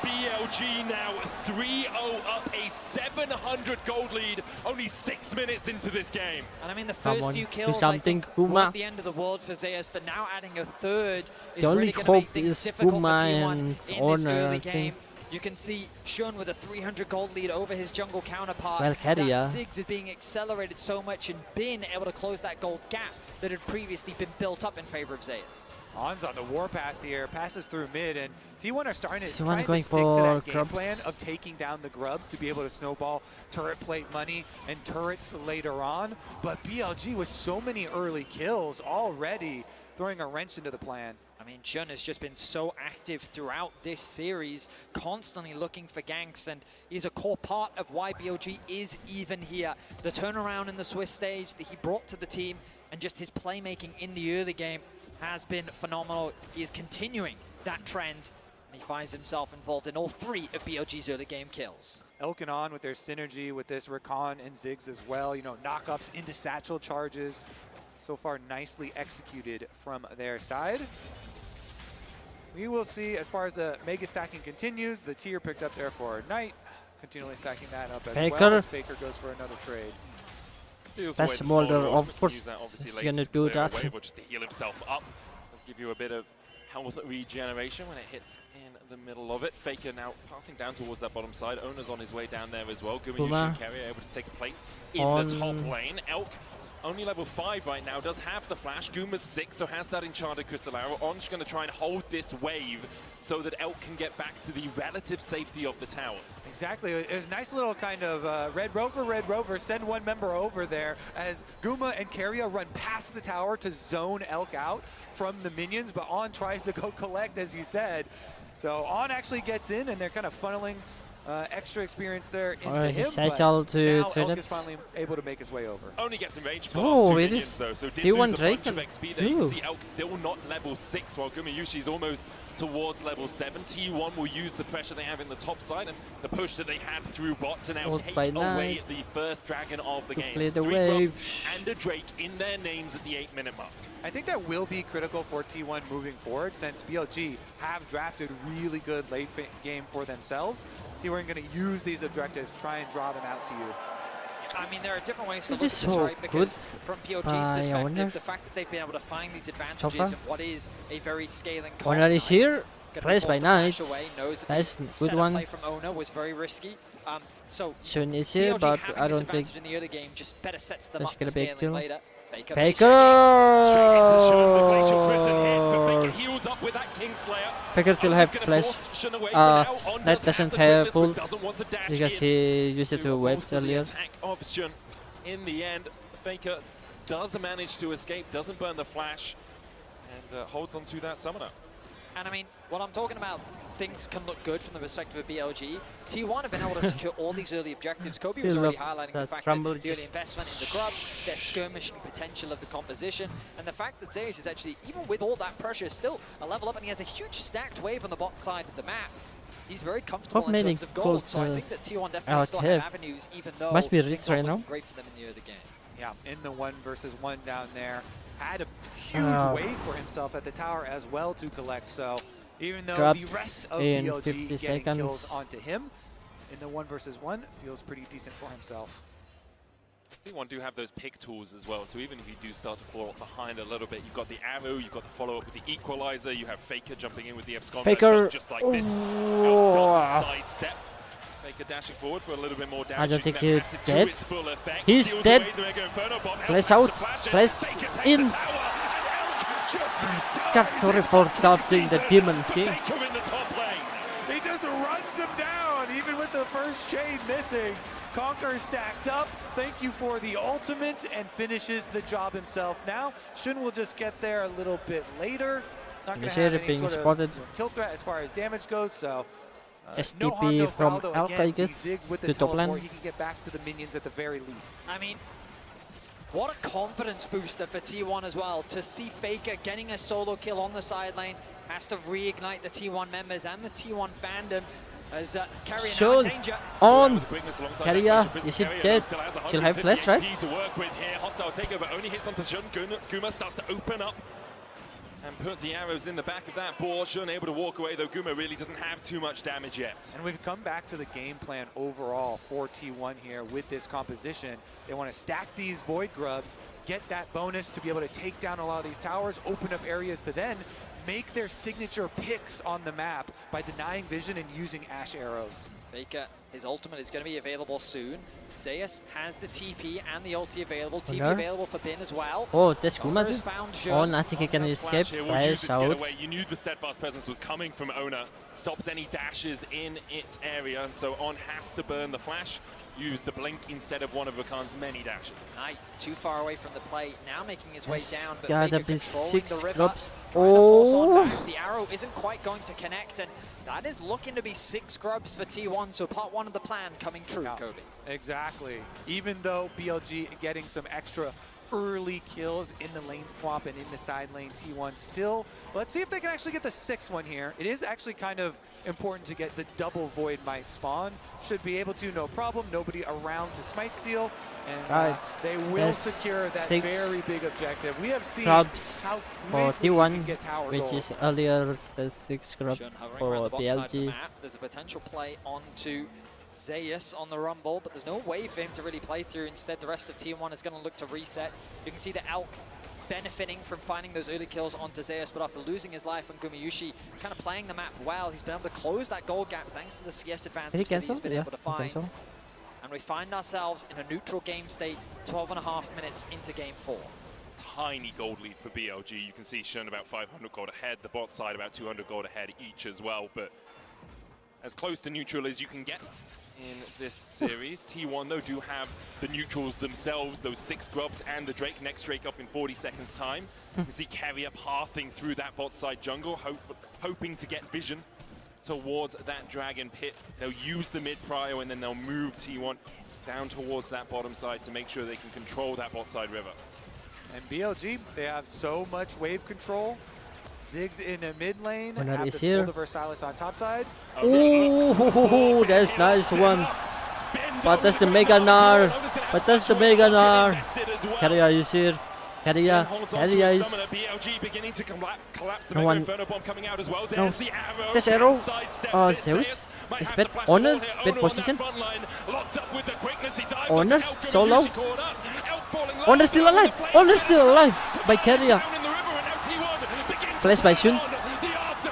Speaker 3: BLG now 3-0 up, a 700 gold lead, only 6 minutes into this game.
Speaker 6: And I mean, the first few kills, I think, weren't the end of the world for Zeus, but now adding a third is really going to make things difficult for T1 in this early game. You can see Shun with a 300 gold lead over his jungle counterpart. That Ziggs is being accelerated so much, and Bin able to close that gold gap that had previously been built up in favor of Zeus.
Speaker 14: On's on the warpath here, passes through mid, and T1 are starting to try to stick to that game plan of taking down the grubs to be able to snowball turret plate money and turrets later on. But BLG with so many early kills already throwing a wrench into the plan.
Speaker 6: I mean, Shun has just been so active throughout this series, constantly looking for ganks, and he's a core part of why BLG is even here. The turnaround in the Swiss stage that he brought to the team, and just his playmaking in the early game has been phenomenal. He is continuing that trend, and he finds himself involved in all 3 of BLG's early game kills.
Speaker 14: Elk and On with their synergy with this Rakan and Ziggs as well, you know, knockups into satchel charges. So far, nicely executed from their side. We will see as far as the mega stacking continues. The tier picked up there for Knight, continually stacking that up as well as Faker goes for another trade.
Speaker 1: That's Smolder, of course, he's gonna do that.
Speaker 3: Just to heal himself up. Let's give you a bit of health regeneration when it hits in the middle of it. Faker now pathing down towards that bottom side. Owner's on his way down there as well. Gumayushi and Carrier able to take a plate in the top lane. Elk, only level 5 right now, does have the flash. Guma's 6, so has that enchanted crystal arrow. On's going to try and hold this wave so that Elk can get back to the relative safety of the tower.
Speaker 14: Exactly. It was a nice little kind of Red Rover, send one member over there as Guma and Carrier run past the tower to zone Elk out from the minions, but On tries to go collect, as you said. So On actually gets in, and they're kind of funneling extra experience there into him, but now Elk is finally able to make his way over.
Speaker 3: Only gets in range for 2 minions though, so did lose a bunch of XP there. You can see Elk still not level 6, while Gumayushi's almost towards level 7. T1 will use the pressure they have in the top side and the push that they had through bot to now take away the first dragon of the game. 3 grubs and a Drake in their names at the 8-minute mark.
Speaker 14: I think that will be critical for T1 moving forward, since BLG have drafted really good late game for themselves. T1 are going to use these objectives, try and draw them out to you.
Speaker 6: I mean, there are different ways to look at this, right? Because from PLG's perspective, the fact that they've been able to find these advantages in what is a very scaling comp.
Speaker 1: Owner is here, placed by Knight. That's a good one.
Speaker 6: Play from Owner was very risky. So
Speaker 1: Shun is here, but I don't think
Speaker 6: in the early game just better sets them up for scaling later.
Speaker 1: Faker still have flash. That doesn't have ult because he used it to waves earlier.
Speaker 3: In the end, Faker does manage to escape, doesn't burn the flash, and holds on to that summoner.
Speaker 6: And I mean, what I'm talking about, things can look good from the perspective of BLG. T1 have been able to secure all these early objectives. Kobe was already highlighting the fact that the early investment in the grubs, their skirmishing potential of the composition, and the fact that Zeus is actually, even with all that pressure, still a level up, and he has a huge stacked wave on the bot side of the map. He's very comfortable in terms of gold, so I think that T1 definitely still have avenues, even though
Speaker 1: must be rich right now.
Speaker 6: Great for them in the early game.
Speaker 14: Yeah, in the 1v1 down there. Had a huge wave for himself at the tower as well to collect. So even though the rest of BLG getting kills onto him, in the 1v1 feels pretty decent for himself.
Speaker 3: T1 do have those pick tools as well, so even if you do start to fall behind a little bit, you've got the arrow, you've got the follow-up with the equalizer, you have Faker jumping in with the absconder.
Speaker 1: Faker,
Speaker 3: just like this, side step. Faker dashing forward for a little bit more damage.
Speaker 1: I don't think he's dead. He's dead. Flash out, flash in. God, sorry for dodging the Demon King.
Speaker 14: He just runs him down, even with the first chain missing. Conquer stacked up, thank you for the ultimate, and finishes the job himself. Now, Shun will just get there a little bit later. Not going to have any sort of kill threat as far as damage goes, so no harm, no foul, though again, he zigs with the teleport, he can get back to the minions at the very least.
Speaker 6: I mean, what a confidence booster for T1 as well, to see Faker getting a solo kill on the side lane, has to reignite the T1 members and the T1 fandom. As
Speaker 1: Shun on Carrier, is he dead? She'll have flash, right?
Speaker 3: To work with here. Hostile takeover only hits onto Shun. Guma starts to open up and put the arrows in the back of that ball. Shun able to walk away, though Guma really doesn't have too much damage yet.
Speaker 14: And we've come back to the game plan overall for T1 here with this composition. They want to stack these Void Grubs, get that bonus to be able to take down a lot of these towers, open up areas to then make their signature picks on the map by denying vision and using Ash arrows.
Speaker 6: Faker, his ultimate is going to be available soon. Zeus has the TP and the ulti available. TP available for Bin as well.
Speaker 1: Oh, that's Guma. Oh, I think he can escape. Flash out.
Speaker 3: You knew the steadfast presence was coming from Ona. Stops any dashes in its area, and so On has to burn the flash. Use the blink instead of one of Rakan's many dashes.
Speaker 6: Knight too far away from the play, now making his way down, but
Speaker 1: gotta
Speaker 6: Faker
Speaker 1: be
Speaker 6: controlling
Speaker 1: 6
Speaker 6: the river.
Speaker 1: grubs.
Speaker 6: Oh! The arrow isn't quite going to connect, and that is looking to be 6 grubs for T1, so part 1 of the plan coming true, Kobe.
Speaker 14: Exactly. Even though BLG getting some extra early kills in the lane swap and in the side lane, T1 still. Let's see if they can actually get the 6th one here. It is actually kind of important to get the double Void Might spawn. Should be able to, no problem. Nobody around to smite steal. And they will secure that very big objective. We have seen how
Speaker 1: for T1,
Speaker 14: can get tower
Speaker 1: which
Speaker 14: gold.
Speaker 1: is earlier the 6 grub for BLG.
Speaker 6: There's a potential play onto Zeus on the Rumble, but there's no way for him to really play through. Instead, the rest of T1 is going to look to reset. You can see the Elk benefiting from finding those early kills onto Zeus, but after losing his life on Gumayushi, kind of playing the map well, he's been able to close that gold gap thanks to the CS advantage that he's been able to find. And we find ourselves in a neutral game state, 12.5 minutes into game 4.
Speaker 3: Tiny gold lead for BLG. You can see Shun about 500 gold ahead, the bot side about 200 gold ahead each as well, but as close to neutral as you can get in this series. T1 though do have the neutrals themselves, those 6 grubs and the Drake. Next Drake up in 40 seconds time. You can see Carrier pathing through that bot side jungle, hoping to get vision towards that dragon pit. They'll use the mid prio and then they'll move T1 down towards that bottom side to make sure they can control that bot side river.
Speaker 14: And BLG, they have so much wave control. Ziggs in a mid lane,
Speaker 1: When
Speaker 14: have
Speaker 1: is
Speaker 14: the
Speaker 1: here.
Speaker 14: Versailles on top side.
Speaker 1: Oh, that's nice one. But that's the Mega Gnar. But that's the Mega Gnar. Carrier is here. Carrier is.
Speaker 3: BLG beginning to collapse. The
Speaker 1: No one.
Speaker 3: Inferno bomb coming out as well.
Speaker 1: No.
Speaker 3: There's the arrow.
Speaker 1: There's arrow.
Speaker 3: Sidesteps it.
Speaker 1: Zeus
Speaker 3: Might
Speaker 1: is
Speaker 3: have
Speaker 1: bad.
Speaker 3: the flash
Speaker 1: Honor,
Speaker 3: ball here.
Speaker 1: bad
Speaker 3: Ono on
Speaker 1: position.
Speaker 3: that front line. Locked up with the quickness. He dives
Speaker 1: Honor,
Speaker 3: onto Elk.
Speaker 1: solo.
Speaker 3: Gumayushi caught up. Elk falling low.
Speaker 1: Honor still alive. Honor still alive by Carrier.
Speaker 3: Down in the river, and now T1 begin to
Speaker 1: Flash by Shun.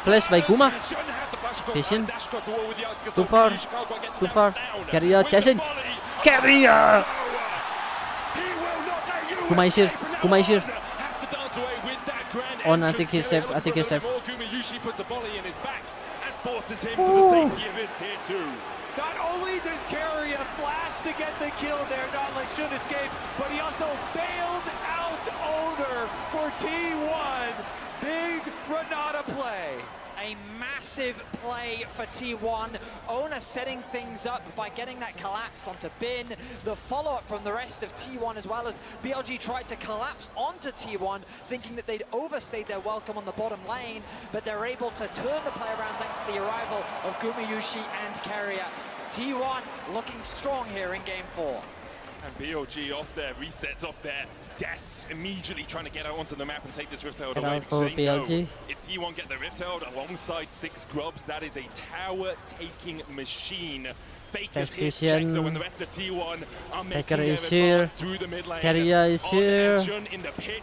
Speaker 1: Flash by Guma.
Speaker 3: Shun has the flash across
Speaker 1: Vision.
Speaker 3: dash across the wall with the outskirts.
Speaker 1: Too far.
Speaker 3: Gumayushi can't quite get
Speaker 1: Too
Speaker 3: that
Speaker 1: far.
Speaker 3: down.
Speaker 1: Carrier
Speaker 3: With the
Speaker 1: chasing.
Speaker 3: volley.
Speaker 1: Carrier. Guma is here. Guma is here.
Speaker 3: Has to dance away with that grand
Speaker 1: Oh, no, I
Speaker 3: entrance.
Speaker 1: think he's safe. I think he's safe.
Speaker 3: Gumayushi puts a volley in his back and forces him to the safety of his tier 2.
Speaker 14: Not only does Carrier flash to get the kill there, not let Shun escape, but he also bailed out Owner for T1. Big Renata play.
Speaker 6: A massive play for T1. Ona setting things up by getting that collapse onto Bin. The follow-up from the rest of T1 as well as BLG tried to collapse onto T1, thinking that they'd overstayed their welcome on the bottom lane, but they're able to turn the play around thanks to the arrival of Gumayushi and Carrier. T1 looking strong here in game 4.
Speaker 3: And BLG off there, resets off there. Deaths immediately trying to get out onto the map and take this Rift Herald away.
Speaker 1: For BLG.
Speaker 3: If T1 get the Rift Herald alongside 6 Grubs, that is a tower-taking machine. Baker's hit check though when the rest of T1 are making their advance through the mid lane.
Speaker 1: Carrier is here.
Speaker 3: In the pit.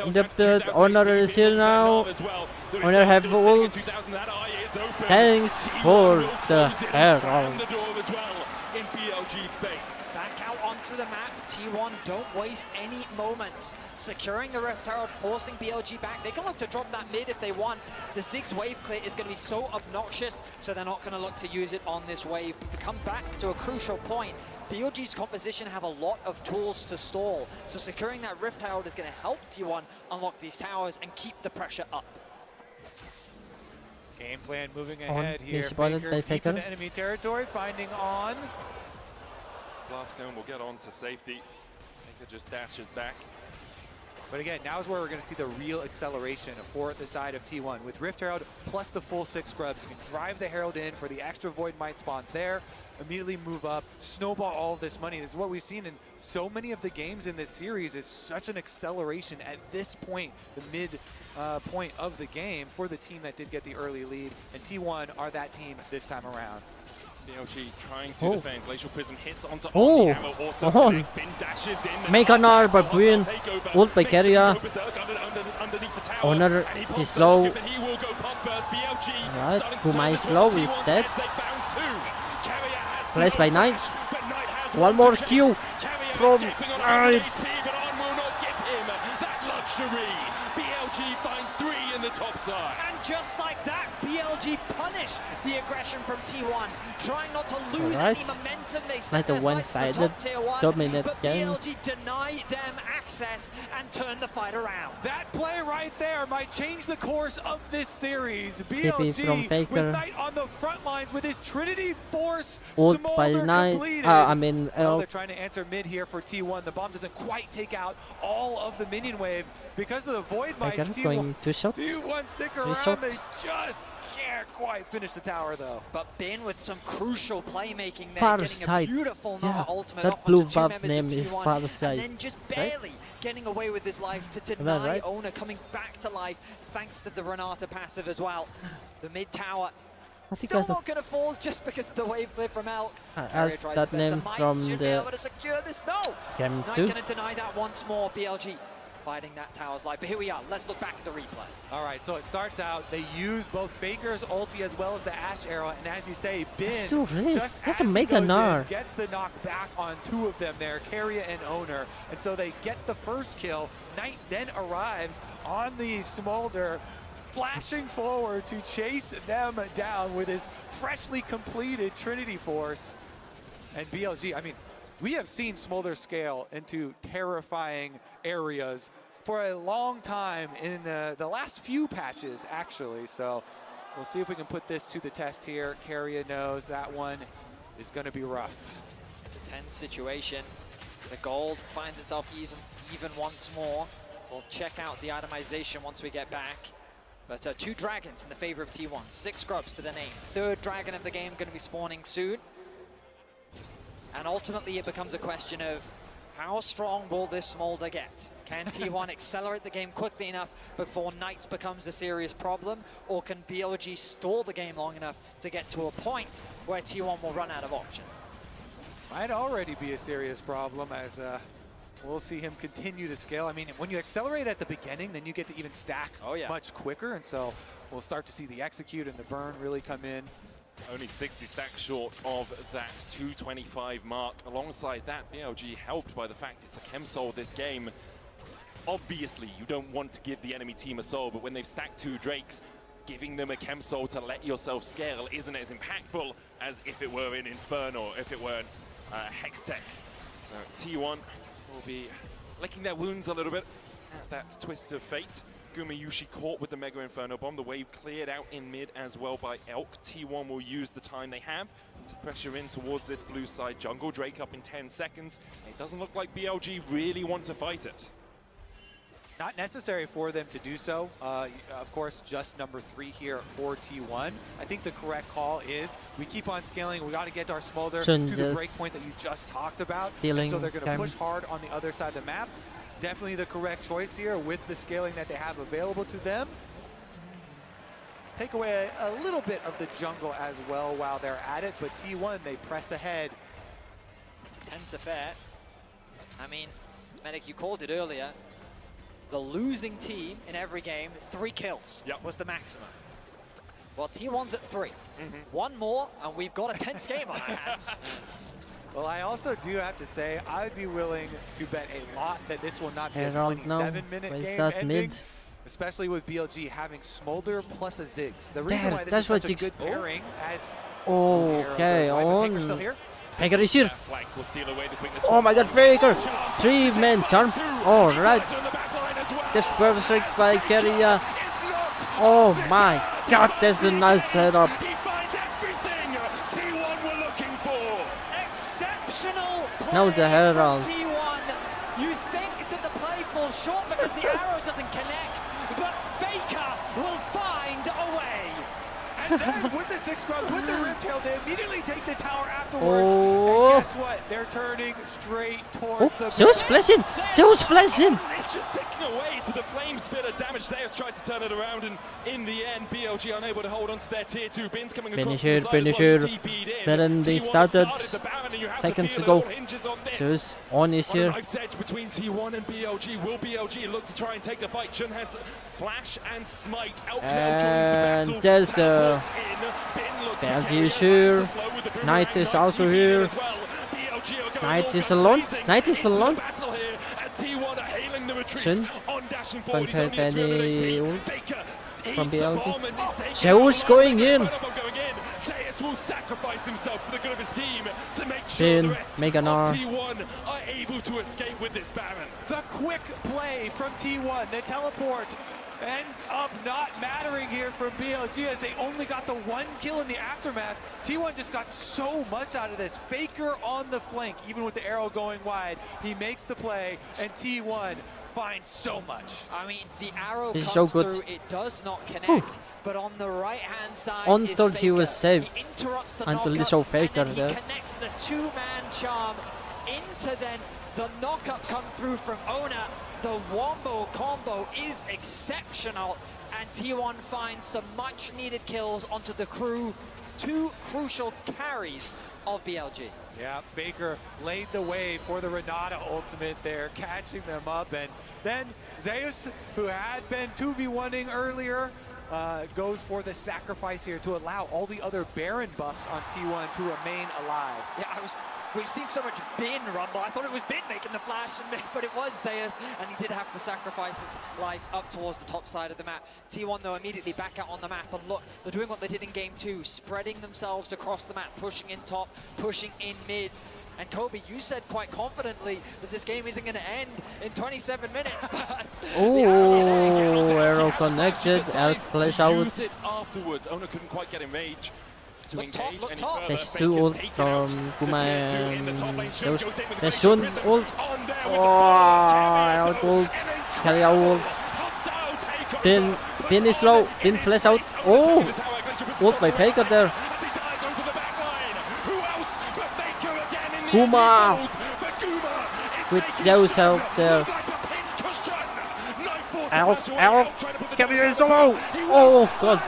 Speaker 1: In the pit. Honor is here now. Honor have ult. Thanks for the Herald.
Speaker 3: In BLG space.
Speaker 6: Back out onto the map. T1 don't waste any moments. Securing the Rift Herald, forcing BLG back. They can look to drop that mid if they want. The Ziggs wave clear is going to be so obnoxious, so they're not going to look to use it on this wave. But to come back to a crucial point, BLG's composition have a lot of tools to stall. So securing that Rift Herald is going to help T1 unlock these towers and keep the pressure up.
Speaker 14: Game plan moving ahead here.
Speaker 1: Faker
Speaker 14: deep in enemy territory, finding on.
Speaker 3: Blastcone will get on to safety. Faker just dashes back.
Speaker 14: But again, now is where we're going to see the real acceleration for the side of T1. With Rift Herald plus the full 6 Grubs, you can drive the Herald in for the extra Void Might spawns there, immediately move up, snowball all of this money. This is what we've seen in so many of the games in this series, is such an acceleration at this point, the mid point of the game for the team that did get the early lead. And T1 are that team this time around.
Speaker 3: BLG trying to defend. Glacial Prism hits onto the hammer. Also spin dashes in.
Speaker 1: Make an R by Bruin. Ult by Carrier. Honor is low. Right, Puma is low, is dead. Flash by Knight. One more Q from Knight.
Speaker 3: BLG find 3 in the top side.
Speaker 6: And just like that, BLG punish the aggression from T1, trying not to lose any momentum. They set their sights to the top tier 1, but BLG deny them access and turn the fight around.
Speaker 14: That play right there might change the course of this series. BLG with Knight on the front lines with his Trinity Force Smolder completed.
Speaker 1: They're
Speaker 14: trying to answer mid here for T1. The bomb doesn't quite take out all of the minion wave because of the Void Might.
Speaker 1: Going 2 shots.
Speaker 14: T1 stick around. They just can't quite finish the tower though.
Speaker 6: But Ben with some crucial playmaking there,
Speaker 1: Far
Speaker 6: getting
Speaker 1: side.
Speaker 6: a beautiful Nova ultimate
Speaker 1: That
Speaker 6: off
Speaker 1: blue
Speaker 6: onto 2
Speaker 1: buff
Speaker 6: members
Speaker 1: name
Speaker 6: of
Speaker 1: is
Speaker 6: T1,
Speaker 1: Far side.
Speaker 6: and then just barely getting away with his life to deny Owner coming back to life thanks to the Renata passive as well. The mid tower still not going to fall just because of the wave flip from Elk.
Speaker 1: As that name from
Speaker 6: should be able to secure this. No!
Speaker 1: Game
Speaker 6: Not
Speaker 1: 2.
Speaker 6: going to deny that once more. BLG fighting that tower's life. But here we are. Let's look back at the replay.
Speaker 14: All right, so it starts out, they use both Faker's ulti as well as the Ashe arrow, and as you say, Ben just
Speaker 1: doesn't make an R.
Speaker 14: gets the knock back on 2 of them there, Carrier and Owner, and so they get the first kill. Knight then arrives on the Smolder, flashing forward to chase them down with his freshly completed Trinity Force. And BLG, I mean, we have seen Smolder scale into terrifying areas for a long time in the last few patches, actually. So we'll see if we can put this to the test here. Carrier knows that one is going to be rough.
Speaker 6: It's a tense situation. The gold finds itself even once more. We'll check out the itemization once we get back. But 2 dragons in the favor of T1. 6 Grubs to the name. 3rd dragon of the game going to be spawning soon. And ultimately it becomes a question of how strong will this Smolder get? Can T1 accelerate the game quickly enough before Knight becomes a serious problem? Or can BLG stall the game long enough to get to a point where T1 will run out of options?
Speaker 14: Might already be a serious problem as we'll see him continue to scale. I mean, when you accelerate at the beginning, then you get to even stack much quicker. And so we'll start to see the execute and the burn really come in.
Speaker 3: Only 60 stacks short of that 225 mark. Alongside that, BLG helped by the fact it's a chem soul this game. Obviously, you don't want to give the enemy team a soul, but when they've stacked 2 Drakes, giving them a chem soul to let yourself scale isn't as impactful as if it were an Inferno, if it were Hextech. So T1 will be licking their wounds a little bit at that twist of fate. Gumayushi caught with the Mega Inferno Bomb. The wave cleared out in mid as well by Elk. T1 will use the time they have to pressure in towards this blue side jungle. Drake up in 10 seconds. It doesn't look like BLG really want to fight it.
Speaker 14: Not necessary for them to do so. Of course, just number 3 here for T1. I think the correct call is we keep on scaling. We got to get our Smolder to the break point that you just talked about. And so they're going to push hard on the other side of the map. Definitely the correct choice here with the scaling that they have available to them. Take away a little bit of the jungle as well while they're at it, but T1, they press ahead.
Speaker 6: It's a tense affair. I mean, Medic, you called it earlier. The losing team in every game, 3 kills was the maximum. Well, T1's at 3. One more, and we've got a tense game on our hands.
Speaker 14: Well, I also do have to say, I'd be willing to bet a lot that this will not be a 27-minute game ending, especially with BLG having Smolder plus a Ziggs. The reason why this is such a good pairing as...
Speaker 1: Okay, on.
Speaker 14: Still here?
Speaker 1: Faker is here. Oh my god, Faker! 3-man charm. Alright. This perfect by Keria. Oh my god, that's a nice setup. Now the Herald.
Speaker 6: T1. You think that the play falls short because the arrow doesn't connect, but Faker will find a way.
Speaker 14: And then with the 6 grubs, with the Riptail, they immediately take the tower afterwards. And guess what? They're turning straight towards the...
Speaker 1: Zeus flashing! Zeus flashing!
Speaker 3: It's just ticking away to the flame spitter damage. Zeus tries to turn it around, and in the end, BLG unable to hold on to their tier 2 bins coming across the side.
Speaker 1: Finisher. Then they started seconds ago. Zeus on is here.
Speaker 3: Edge between T1 and BLG. Will BLG look to try and take the fight? Jun has flash and smite.
Speaker 1: And there's the BLG is here. Knight is also here. Knight is alone. Knight is alone. Jun don't have any ult from BLG. Zeus going in.
Speaker 3: Will sacrifice himself for the good of his team to make sure the rest of T1 are able to escape with this Baron.
Speaker 14: The quick play from T1, the teleport ends up not mattering here from BLG as they only got the 1 kill in the aftermath. T1 just got so much out of this. Faker on the flank, even with the arrow going wide. He makes the play, and T1 finds so much.
Speaker 6: I mean, the arrow
Speaker 1: comes
Speaker 6: so
Speaker 1: through,
Speaker 6: it does not connect, but on the right-hand side
Speaker 1: until
Speaker 6: is
Speaker 1: he was saved.
Speaker 6: He interrupts the
Speaker 1: until
Speaker 6: knockup,
Speaker 1: he saw Faker
Speaker 6: and then
Speaker 1: there.
Speaker 6: He connects the 2-man charm into then the knockup come through from Ona. The wombo combo is exceptional, and T1 finds some much-needed kills onto the crew. 2 crucial carries of BLG.
Speaker 14: Yeah, Faker laid the way for the Renata ultimate there, catching them up. And then Zeus, who had been 2v1ing earlier, goes for the sacrifice here to allow all the other Baron buffs on T1 to remain alive.
Speaker 6: Yeah, we've seen so much Bin rumble. I thought it was Bin making the flash, but it was Zeus, and he did have to sacrifice his life up towards the top side of the map. T1, though, immediately back out on the map, and look, they're doing what they did in Game 2, spreading themselves across the map, pushing in top, pushing in mids. And Kobe, you said quite confidently that this game isn't going to end in 27 minutes, but...
Speaker 1: Oh, arrow connected, Elf flash out.
Speaker 3: Afterwards, Ona couldn't quite get in range to engage any further.
Speaker 1: There's 2 ult from Kuma and Zeus. There's Jun ult. Oh, out ult. Carry out ult. Bin is low. Bin flash out. Oh, ult by Faker there. Kuma with Zeus out there. Elf. Carry is so low. Oh, God.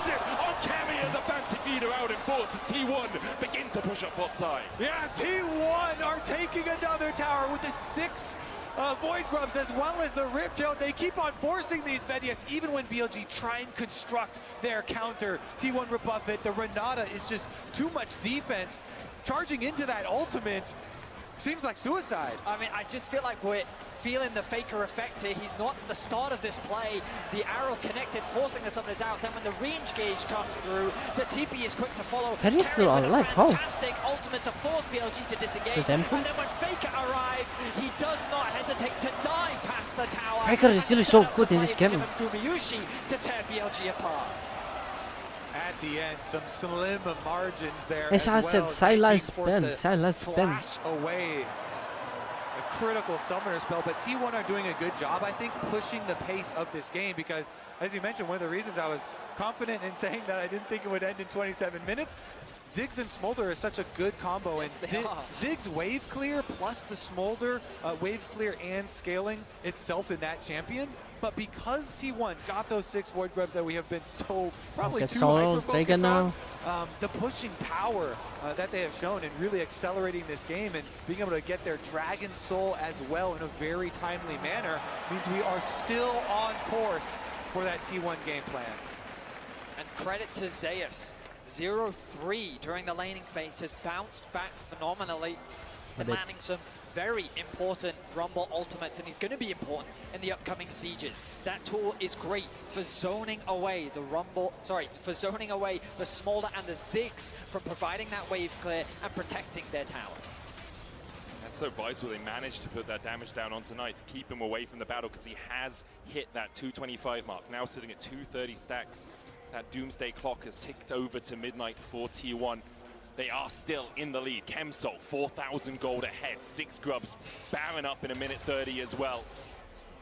Speaker 3: T1 begin to push up bot side.
Speaker 14: Yeah, T1 are taking another tower with the 6 Void Grubs as well as the Riptail. They keep on forcing these Vedias even when BLG try and construct their counter. T1 rebuff it. The Renata is just too much defense. Charging into that ultimate seems like suicide.
Speaker 6: I mean, I just feel like we're feeling the Faker effect here. He's not at the start of this play. The arrow connected, forcing the summoners out. Then when the range gauge comes through, the TP is quick to follow.
Speaker 1: Can you still alive? How?
Speaker 6: Fantastic ultimate to force BLG to disengage. And then when Faker arrives, he does not hesitate to dive past the tower.
Speaker 1: Faker is really so good in this game.
Speaker 6: Gumayushi to tear BLG apart.
Speaker 14: At the end, some slim margins there.
Speaker 1: As I said, silence Ben. Silence Ben.
Speaker 14: Away. a critical summoner spell, but T1 are doing a good job, I think, pushing the pace of this game because, as you mentioned, one of the reasons I was confident in saying that I didn't think it would end in 27 minutes, Ziggs and Smolder is such a good combo, and Ziggs wave clear plus the Smolder wave clear and scaling itself in that champion. But because T1 got those 6 Void Grubs that we have been so probably too hyper-focused on, the pushing power that they have shown in really accelerating this game and being able to get their Dragon Soul as well in a very timely manner means we are still on course for that T1 game plan.
Speaker 6: And credit to Zeus. 0-3 during the laning phase has bounced back phenomenally and landing some very important Rumble ultimates, and he's going to be important in the upcoming sieges. That tool is great for zoning away the for zoning away the Smolder and the Ziggs from providing that wave clear and protecting their towers.
Speaker 3: That's so vital. They managed to put that damage down on tonight to keep him away from the battle because he has hit that 225 mark, now sitting at 230 stacks. That doomsday clock has ticked over to midnight for T1. They are still in the lead. Chemsol, 4,000 gold ahead. 6 grubs, Baron up in a minute 30 as well.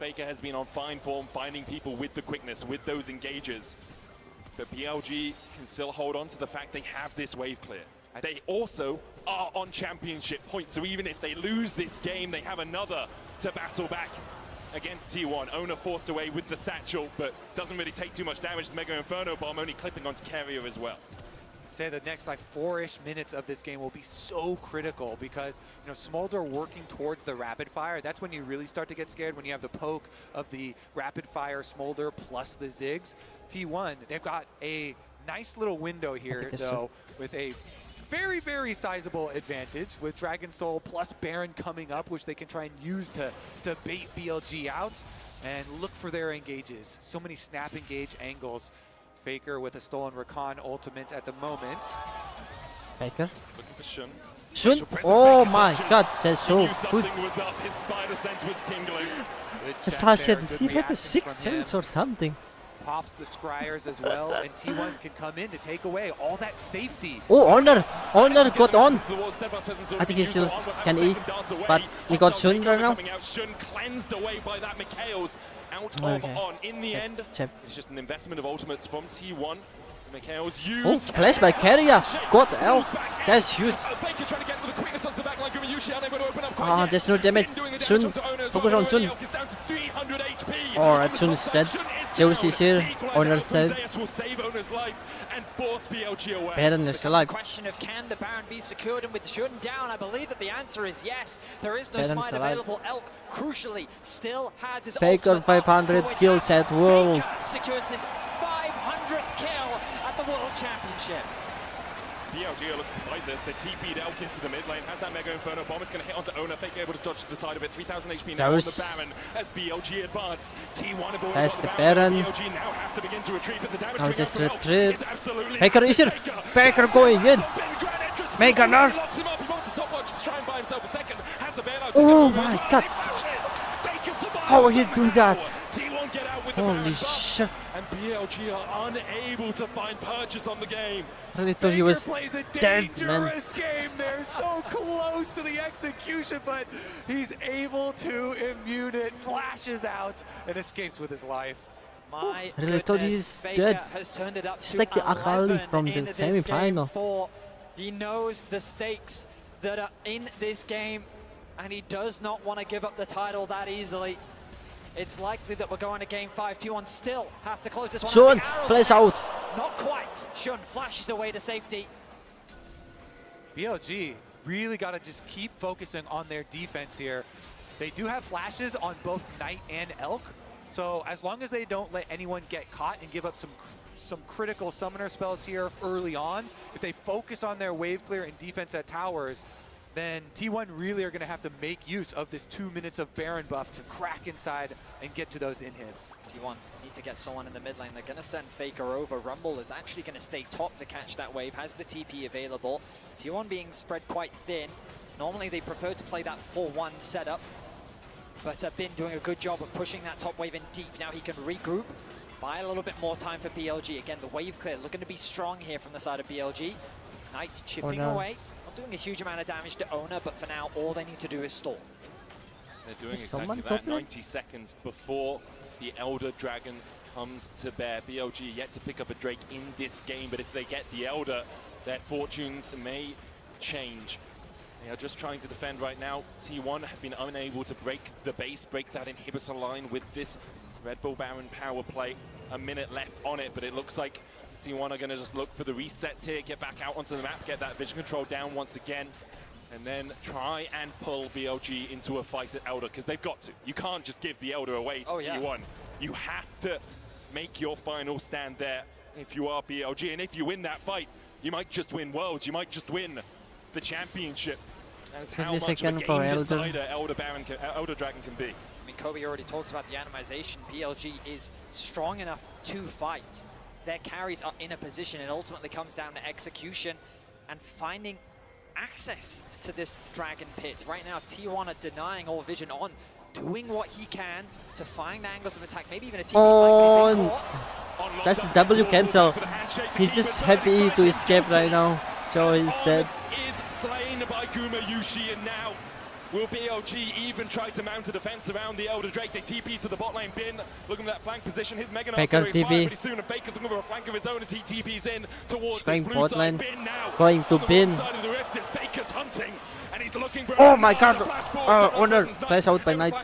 Speaker 3: Faker has been on fine form, finding people with the quickness, with those engagers. But BLG can still hold on to the fact they have this wave clear. They also are on championship points, so even if they lose this game, they have another to battle back against T1. Owner forced away with the satchel, but doesn't really take too much damage. The Mega Inferno Bomb only clipping onto Carrier as well.
Speaker 14: Say the next like 4-ish minutes of this game will be so critical because, you know, Smolder working towards the rapid fire, that's when you really start to get scared, when you have the poke of the rapid fire Smolder plus the Ziggs. T1, they've got a nice little window here though with a very, very sizable advantage with Dragon Soul plus Baron coming up, which they can try and use to bait BLG out and look for their engages. So many snap engage angles. Faker with a stolen Rakan ultimate at the moment.
Speaker 1: Faker.
Speaker 3: Looking for Shun.
Speaker 1: Shun! Oh my god, that's so good.
Speaker 3: Was up. His spider sense was tingling.
Speaker 1: Sasha, does he have a 6th sense or something?
Speaker 14: Pops the Scryers as well, and T1 can come in to take away all that safety.
Speaker 1: Oh, Honor got on. I think he still can eat, but he got Shun right now.
Speaker 3: Shun cleansed away by that Mikhail's out of on. In the end, it's just an investment of ultimates from T1. Mikhail's used.
Speaker 1: Oh, flash by Carrier. God, that's huge. Ah, there's no damage. Shun, focus on Shun. Alright, Shun is dead. Zeus is here. Honor saved. Baron is alive.
Speaker 6: Question of can the Baron be secured, and with Shun down, I believe that the answer is yes. There is no smite available. Elk, crucially, still has his
Speaker 1: Faker 500 kills at World.
Speaker 6: Secures his 500th kill at the World Championship.
Speaker 3: BLG are looking to fight this. They TP'd Elk into the mid lane. Has that Mega Inferno Bomb. It's going to hit onto Owner. Faker able to dodge to the side of it. 3,000 HP now on the Baron as BLG advance. T1 have already got the Baron. BLG now have to begin to retreat, but the damage coming out from Elk.
Speaker 1: Faker is here. Faker going in. Mega Nar. Oh my god. How will he do that? Holy shit.
Speaker 3: And BLG are unable to find purchase on the game.
Speaker 1: I really thought he was dead, man.
Speaker 14: Game. They're so close to the execution, but he's able to immune it, flashes out, and escapes with his life.
Speaker 6: My
Speaker 1: I really thought he's dead.
Speaker 6: Has turned it up
Speaker 1: It's like the Akali from the semi-final.
Speaker 6: He knows the stakes that are in this game, and he does not want to give up the title that easily. It's likely that we're going to game 5. T1 still have to close this one.
Speaker 1: Shun, flash out.
Speaker 6: Not quite. Shun flashes away to safety.
Speaker 14: BLG really got to just keep focusing on their defense here. They do have flashes on both Knight and Elk, so as long as they don't let anyone get caught and give up some critical summoner spells here early on, if they focus on their wave clear and defense at towers, then T1 really are going to have to make use of this 2 minutes of Baron buff to crack inside and get to those inhibs.
Speaker 6: T1 need to get someone in the mid lane. They're going to send Faker over. Rumble is actually going to stay top to catch that wave, has the TP available. T1 being spread quite thin. Normally they prefer to play that 4-1 setup, but Bin doing a good job of pushing that top wave in deep. Now he can regroup, buy a little bit more time for BLG. Again, the wave clear looking to be strong here from the side of BLG. Knight's chipping away. Doing a huge amount of damage to Owner, but for now, all they need to do is stall.
Speaker 3: They're doing exactly that. 90 seconds before the Elder Dragon comes to bear. BLG yet to pick up a Drake in this game, but if they get the Elder, their fortunes may change. They are just trying to defend right now. T1 have been unable to break the base, break that inhibitor line with this Red Bull Baron power play. A minute left on it, but it looks like T1 are going to just look for the resets here, get back out onto the map, get that vision control down once again, and then try and pull BLG into a fight at Elder, because they've got to. You can't just give the Elder away to T1. You have to make your final stand there if you are BLG, and if you win that fight, you might just win Worlds, you might just win the championship. That's how much of a game decider Elder Dragon can be.
Speaker 6: I mean, Kobe already talked about the animation. BLG is strong enough to fight. Their carries are in a position. It ultimately comes down to execution and finding access to this Dragon Pit. Right now, T1 are denying all vision on, doing what he can to find angles of attack. Maybe even a TP fight.
Speaker 1: That's the W cancel. He's just happy to escape right now, so he's dead.
Speaker 3: Is slain by Gumayushi, and now will BLG even try to mount a defense around the Elder Drake? They TP to the bot lane. Bin looking at that flank position. His Mega Knight's going to expire pretty soon, and Baker's looking for a flank of his own as he TPs in towards this blue side. Bin now
Speaker 1: going to Bin.
Speaker 3: Side of the rift is Baker's hunting, and he's looking for
Speaker 1: oh my god! Honor flash out by Knight.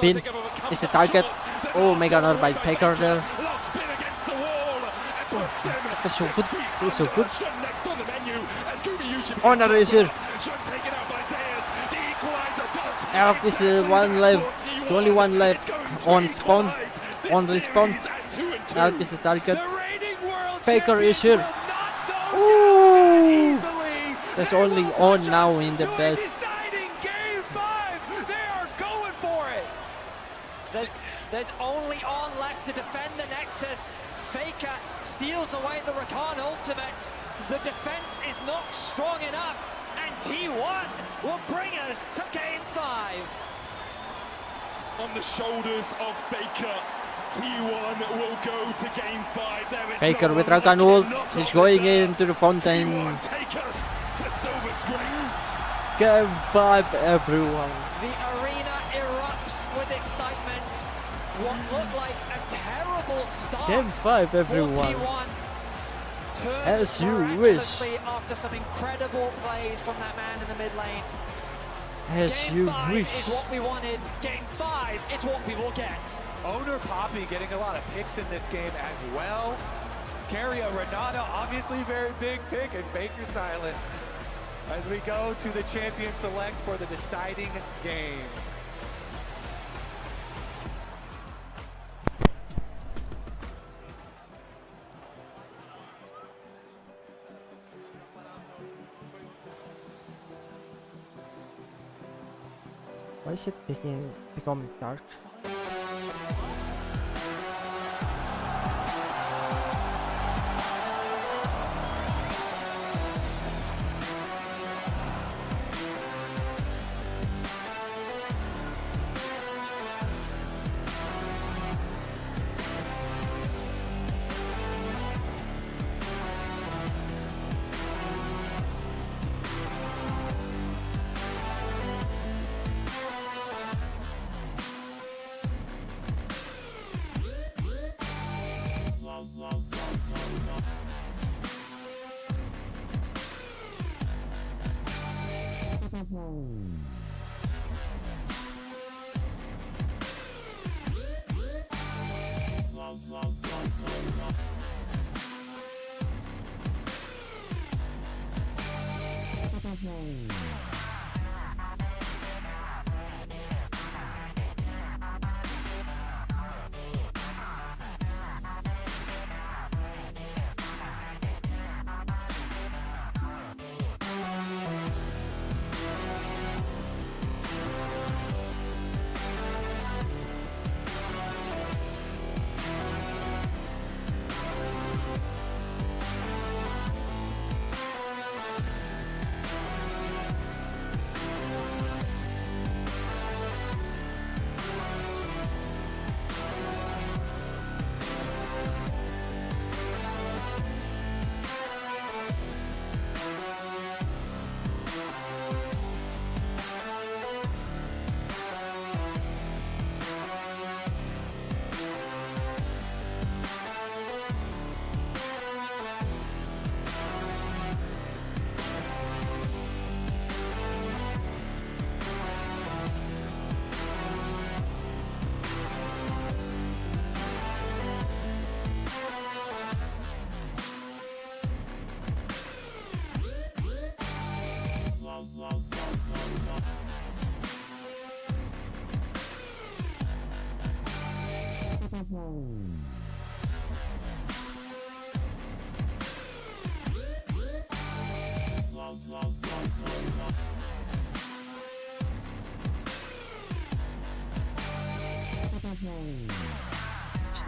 Speaker 1: Bin is the target. Oh, Mega Honor by Baker there. That's so good. That's so good. Honor is here. ASRock is one left. Only one left. On spawn. On respawn. ASRock is the target. Faker is here. Ooh. There's only on now in the best.
Speaker 6: There's only on left to defend the Nexus. Faker steals away the Rakan ultimate. The defense is not strong enough, and T1 will bring us to Game 5.
Speaker 3: On the shoulders of Faker, T1 will go to Game 5. There is
Speaker 1: Faker
Speaker 3: no
Speaker 1: with Rakan ult. He's going into the fountain.
Speaker 3: T1 take us to Silver Screens.
Speaker 1: Game 5, everyone.
Speaker 6: The arena erupts with excitement. What looked like a terrible start.
Speaker 1: Game 5, everyone. As you wish.
Speaker 6: After some incredible plays from that man in the mid lane.
Speaker 1: As you wish.
Speaker 6: Game 5 is what we wanted. Game 5 is what we will get.
Speaker 14: Owner Poppy getting a lot of picks in this game as well. Carry a Renata, obviously very big pick, and Baker Silas as we go to the champion select for the deciding game.
Speaker 1: Why is it becoming dark?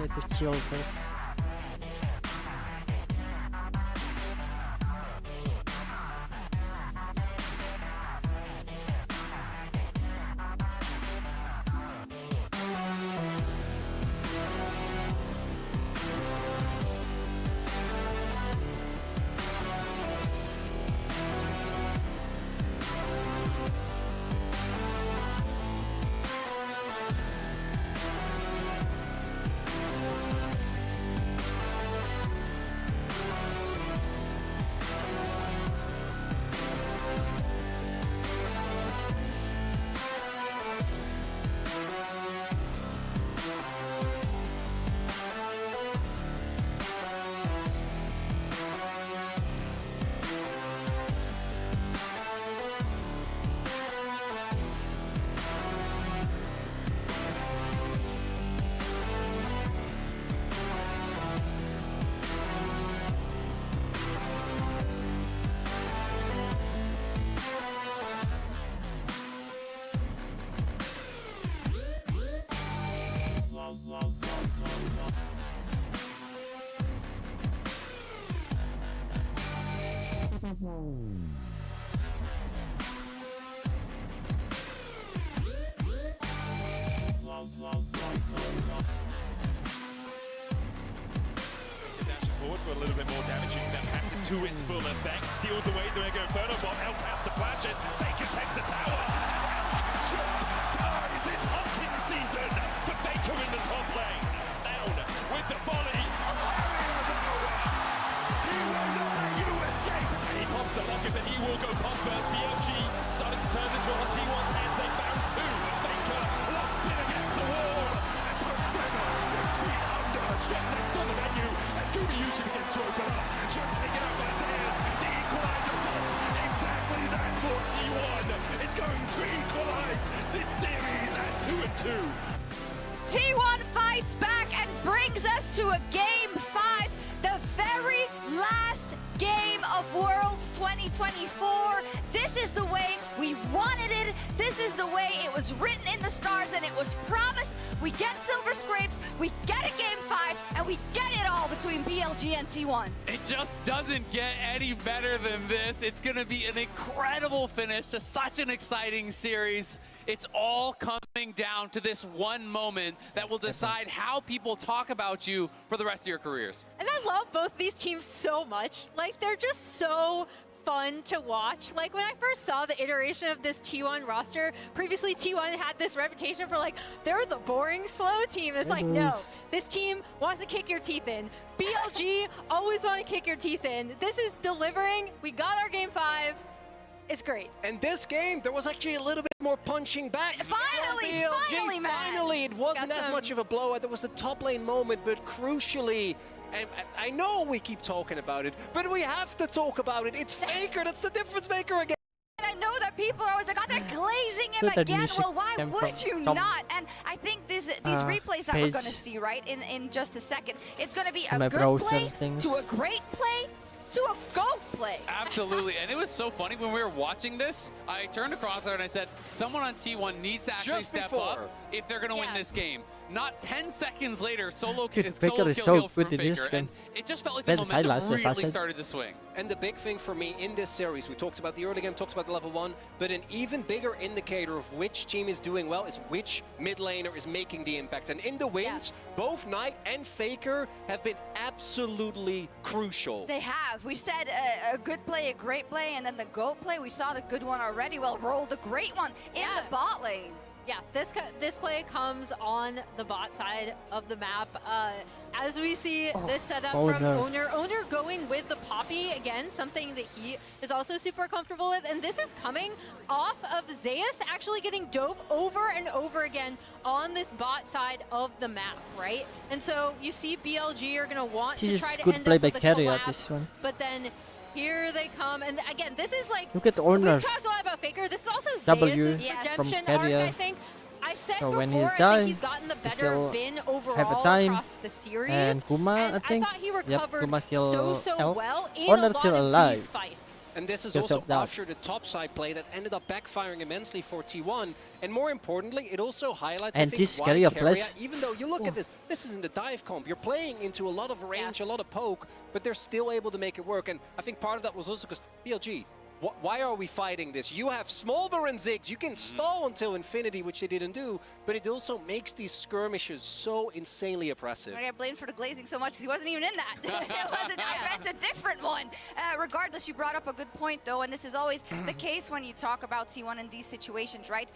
Speaker 1: Need to chill first.
Speaker 26: For a little bit more damage, using that passive to its full effect. Steals away the Mega Inferno Bomb. Elk has to flash it. Faker takes the tower. And Elk just dies. It's hunting season for Faker in the top lane. Down with the volley. He will not let you escape. And he pops the locket, but he will go pop first. BLG starting to turn this one on T1's hands. They found two. Faker locks spin against the wall. And puts him 6 feet under. Shot next on the menu. Gumayushi begins to open up. Should take it out by Tears. The equalizer does exactly that for T1. It's going to equalize this series at 2-2.
Speaker 2: T1 fights back and brings us to a Game 5, the very last game of Worlds 2024. This is the way we wanted it. This is the way it was written in the stars and it was promised. We get Silver Scrapes, we get a Game 5, and we get it all between BLG and T1.
Speaker 4: It just doesn't get any better than this. It's going to be an incredible finish to such an exciting series. It's all coming down to this one moment that will decide how people talk about you for the rest of your careers.
Speaker 10: And I love both these teams so much. Like, they're just so fun to watch. Like, when I first saw the iteration of this T1 roster, previously T1 had this reputation for, like, they're the boring, slow team. It's like, no, this team wants to kick your teeth in. BLG always want to kick your teeth in. This is delivering. We got our Game 5. It's great.
Speaker 5: And this game, there was actually a little bit more punching back.
Speaker 2: Finally, man.
Speaker 5: Finally, it wasn't as much of a blowout. There was a top lane moment, but crucially, and I know we keep talking about it, but we have to talk about it. It's Faker. That's the difference maker again.
Speaker 2: And I know that people are always like, oh, they're glazing him again. Well, why would you not? And I think these replays that we're going to see, right, in just a second, it's going to be a good play to a great play to a go play.
Speaker 4: Absolutely, and it was so funny when we were watching this. I turned across there and I said, someone on T1 needs to actually step up if they're going to win this game. Not 10 seconds later, solo kill from Faker, and it just felt like the momentum really started to swing.
Speaker 5: And the big thing for me in this series, we talked about the early game, talked about the level 1, but an even bigger indicator of which team is doing well is which mid laner is making the impact. And in the wins, both Knight and Faker have been absolutely crucial.
Speaker 2: They have. We said a good play, a great play, and then the GOAT play, we saw the good one already. Well, rolled a great one in the bot lane.
Speaker 10: Yeah, this play comes on the bot side of the map. As we see this setup from Owner going with the Poppy again, something that he is also super comfortable with. And this is coming off of Zeus actually getting dove over and over again on this bot side of the map, right? And so you see BLG are going to want to try to end up with a collapse, but then here they come, and again, this is like,
Speaker 1: look at the Owner.
Speaker 10: We've talked a lot about Faker. This is also Zeus' redemption arc, I think. I said before, I think he's gotten the better bin overall across the series.
Speaker 1: And Kuma, I think.
Speaker 10: I thought he recovered
Speaker 1: Kuma
Speaker 10: so well in
Speaker 1: Owner's
Speaker 10: a
Speaker 1: still
Speaker 10: lot
Speaker 1: alive.
Speaker 10: of these fights.
Speaker 5: And this is also after the topside play that ended up backfiring immensely for T1. And more importantly, it also highlights, I think, why Keria, even though you look at this isn't a dive comp. You're playing into a lot of range, a lot of poke, but they're still able to make it work. And I think part of that was also because BLG, why are we fighting this? You have Smolder and Ziggs. You can stall until infinity, which they didn't do, but it also makes these skirmishes so insanely oppressive.
Speaker 2: I got blamed for the glazing so much because he wasn't even in that. I meant a different one. Regardless, you brought up a good point, though, and this is always the case when you talk about T1 in these situations, right?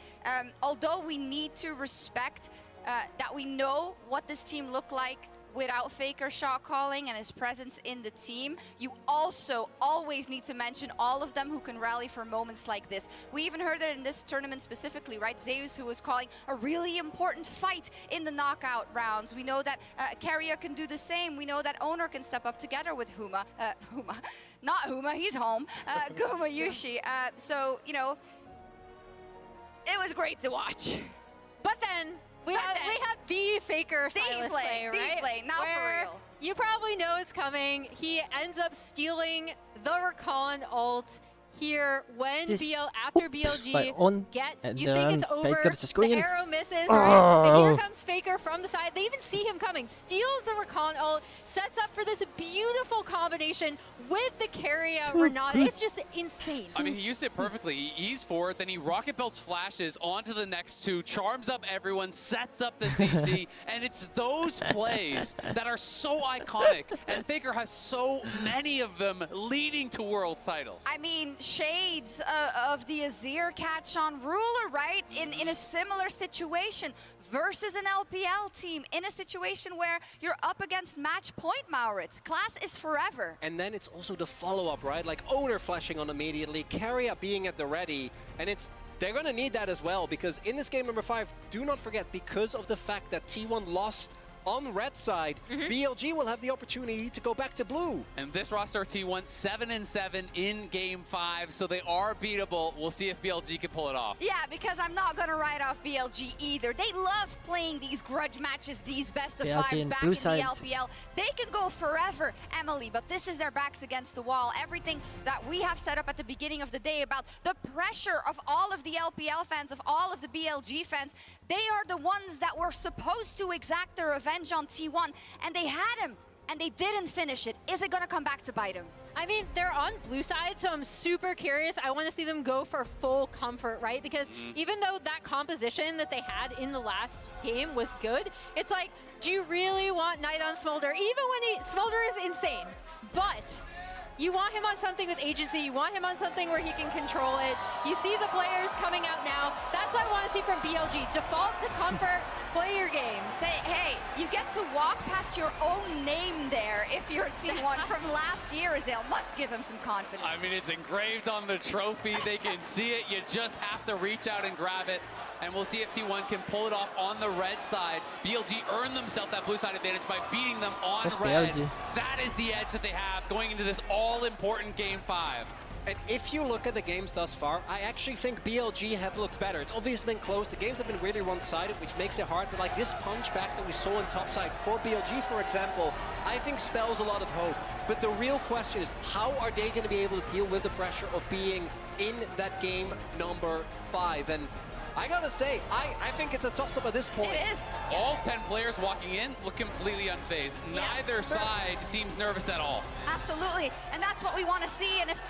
Speaker 2: Although we need to respect that we know what this team looked like without Faker shot calling and his presence in the team, you also always need to mention all of them who can rally for moments like this. We even heard it in this tournament specifically, right? Zeus, who was calling a really important fight in the knockout rounds. We know that Keria can do the same. We know that Owner can step up together with not Huma, he's home, Gumayushi. So, you know, it was great to watch.
Speaker 10: But then, we have the Faker Silas play, right?
Speaker 2: Play, now for real.
Speaker 10: You probably know it's coming. He ends up stealing the Rakan ult here when after BLG you think it's over, the arrow misses, right? And here comes Faker from the side. They even see him coming, steals the Rakan ult, sets up for this beautiful combination with the Keria Renata. It's just insane.
Speaker 4: I mean, he used it perfectly. He's forward, then he rocket belts flashes onto the next two, charms up everyone, sets up the CC, and it's those plays that are so iconic, and Faker has so many of them leading to Worlds titles.
Speaker 2: I mean, shades of the Azir catch on Ruler, right? In a similar situation versus an LPL team in a situation where you're up against match point, Maurits. Class is forever.
Speaker 5: And then it's also the follow-up, right? Like Owner flashing on immediately, Keria being at the ready, and they're gonna need that as well, because in this game number 5, do not forget, because of the fact that T1 lost on the red side, BLG will have the opportunity to go back to blue.
Speaker 4: And this roster T1 7-7 in game 5, so they are beatable. We'll see if BLG can pull it off.
Speaker 2: Yeah, because I'm not gonna write off BLG either. They love playing these grudge matches, these best of 5s back in the LPL. They can go forever, Emily, but this is their backs against the wall. Everything that we have set up at the beginning of the day about the pressure of all of the LPL fans, of all of the BLG fans, they are the ones that were supposed to exact their revenge on T1, and they had him, and they didn't finish it. Is it gonna come back to bite him?
Speaker 10: I mean, they're on blue side, so I'm super curious. I want to see them go for full comfort, right? Because even though that composition that they had in the last game was good, it's like, do you really want Knight on Smolder? Even when Smolder is insane, but you want him on something with agency. You want him on something where he can control it. You see the players coming out now. That's what I want to see from BLG. Default to comfort, play your game.
Speaker 2: Hey, you get to walk past your own name there if you're T1 from last year, Azale. Must give him some confidence.
Speaker 4: I mean, it's engraved on the trophy. They can see it. You just have to reach out and grab it. And we'll see if T1 can pull it off on the red side. BLG earned themselves that blue side advantage by beating them on red.
Speaker 1: BLG.
Speaker 4: That is the edge that they have going into this all-important game 5.
Speaker 5: And if you look at the games thus far, I actually think BLG have looked better. It's obviously been close. The games have been really one-sided, which makes it hard. But like this punch back that we saw in topside for BLG, for example, I think spells a lot of hope. But the real question is, how are they going to be able to deal with the pressure of being in that game number 5? And I gotta say, I think it's a toss-up at this point.
Speaker 2: It is.
Speaker 4: All 10 players walking in look completely unfazed. Neither side seems nervous at all.
Speaker 2: Absolutely, and that's what we want to see. And if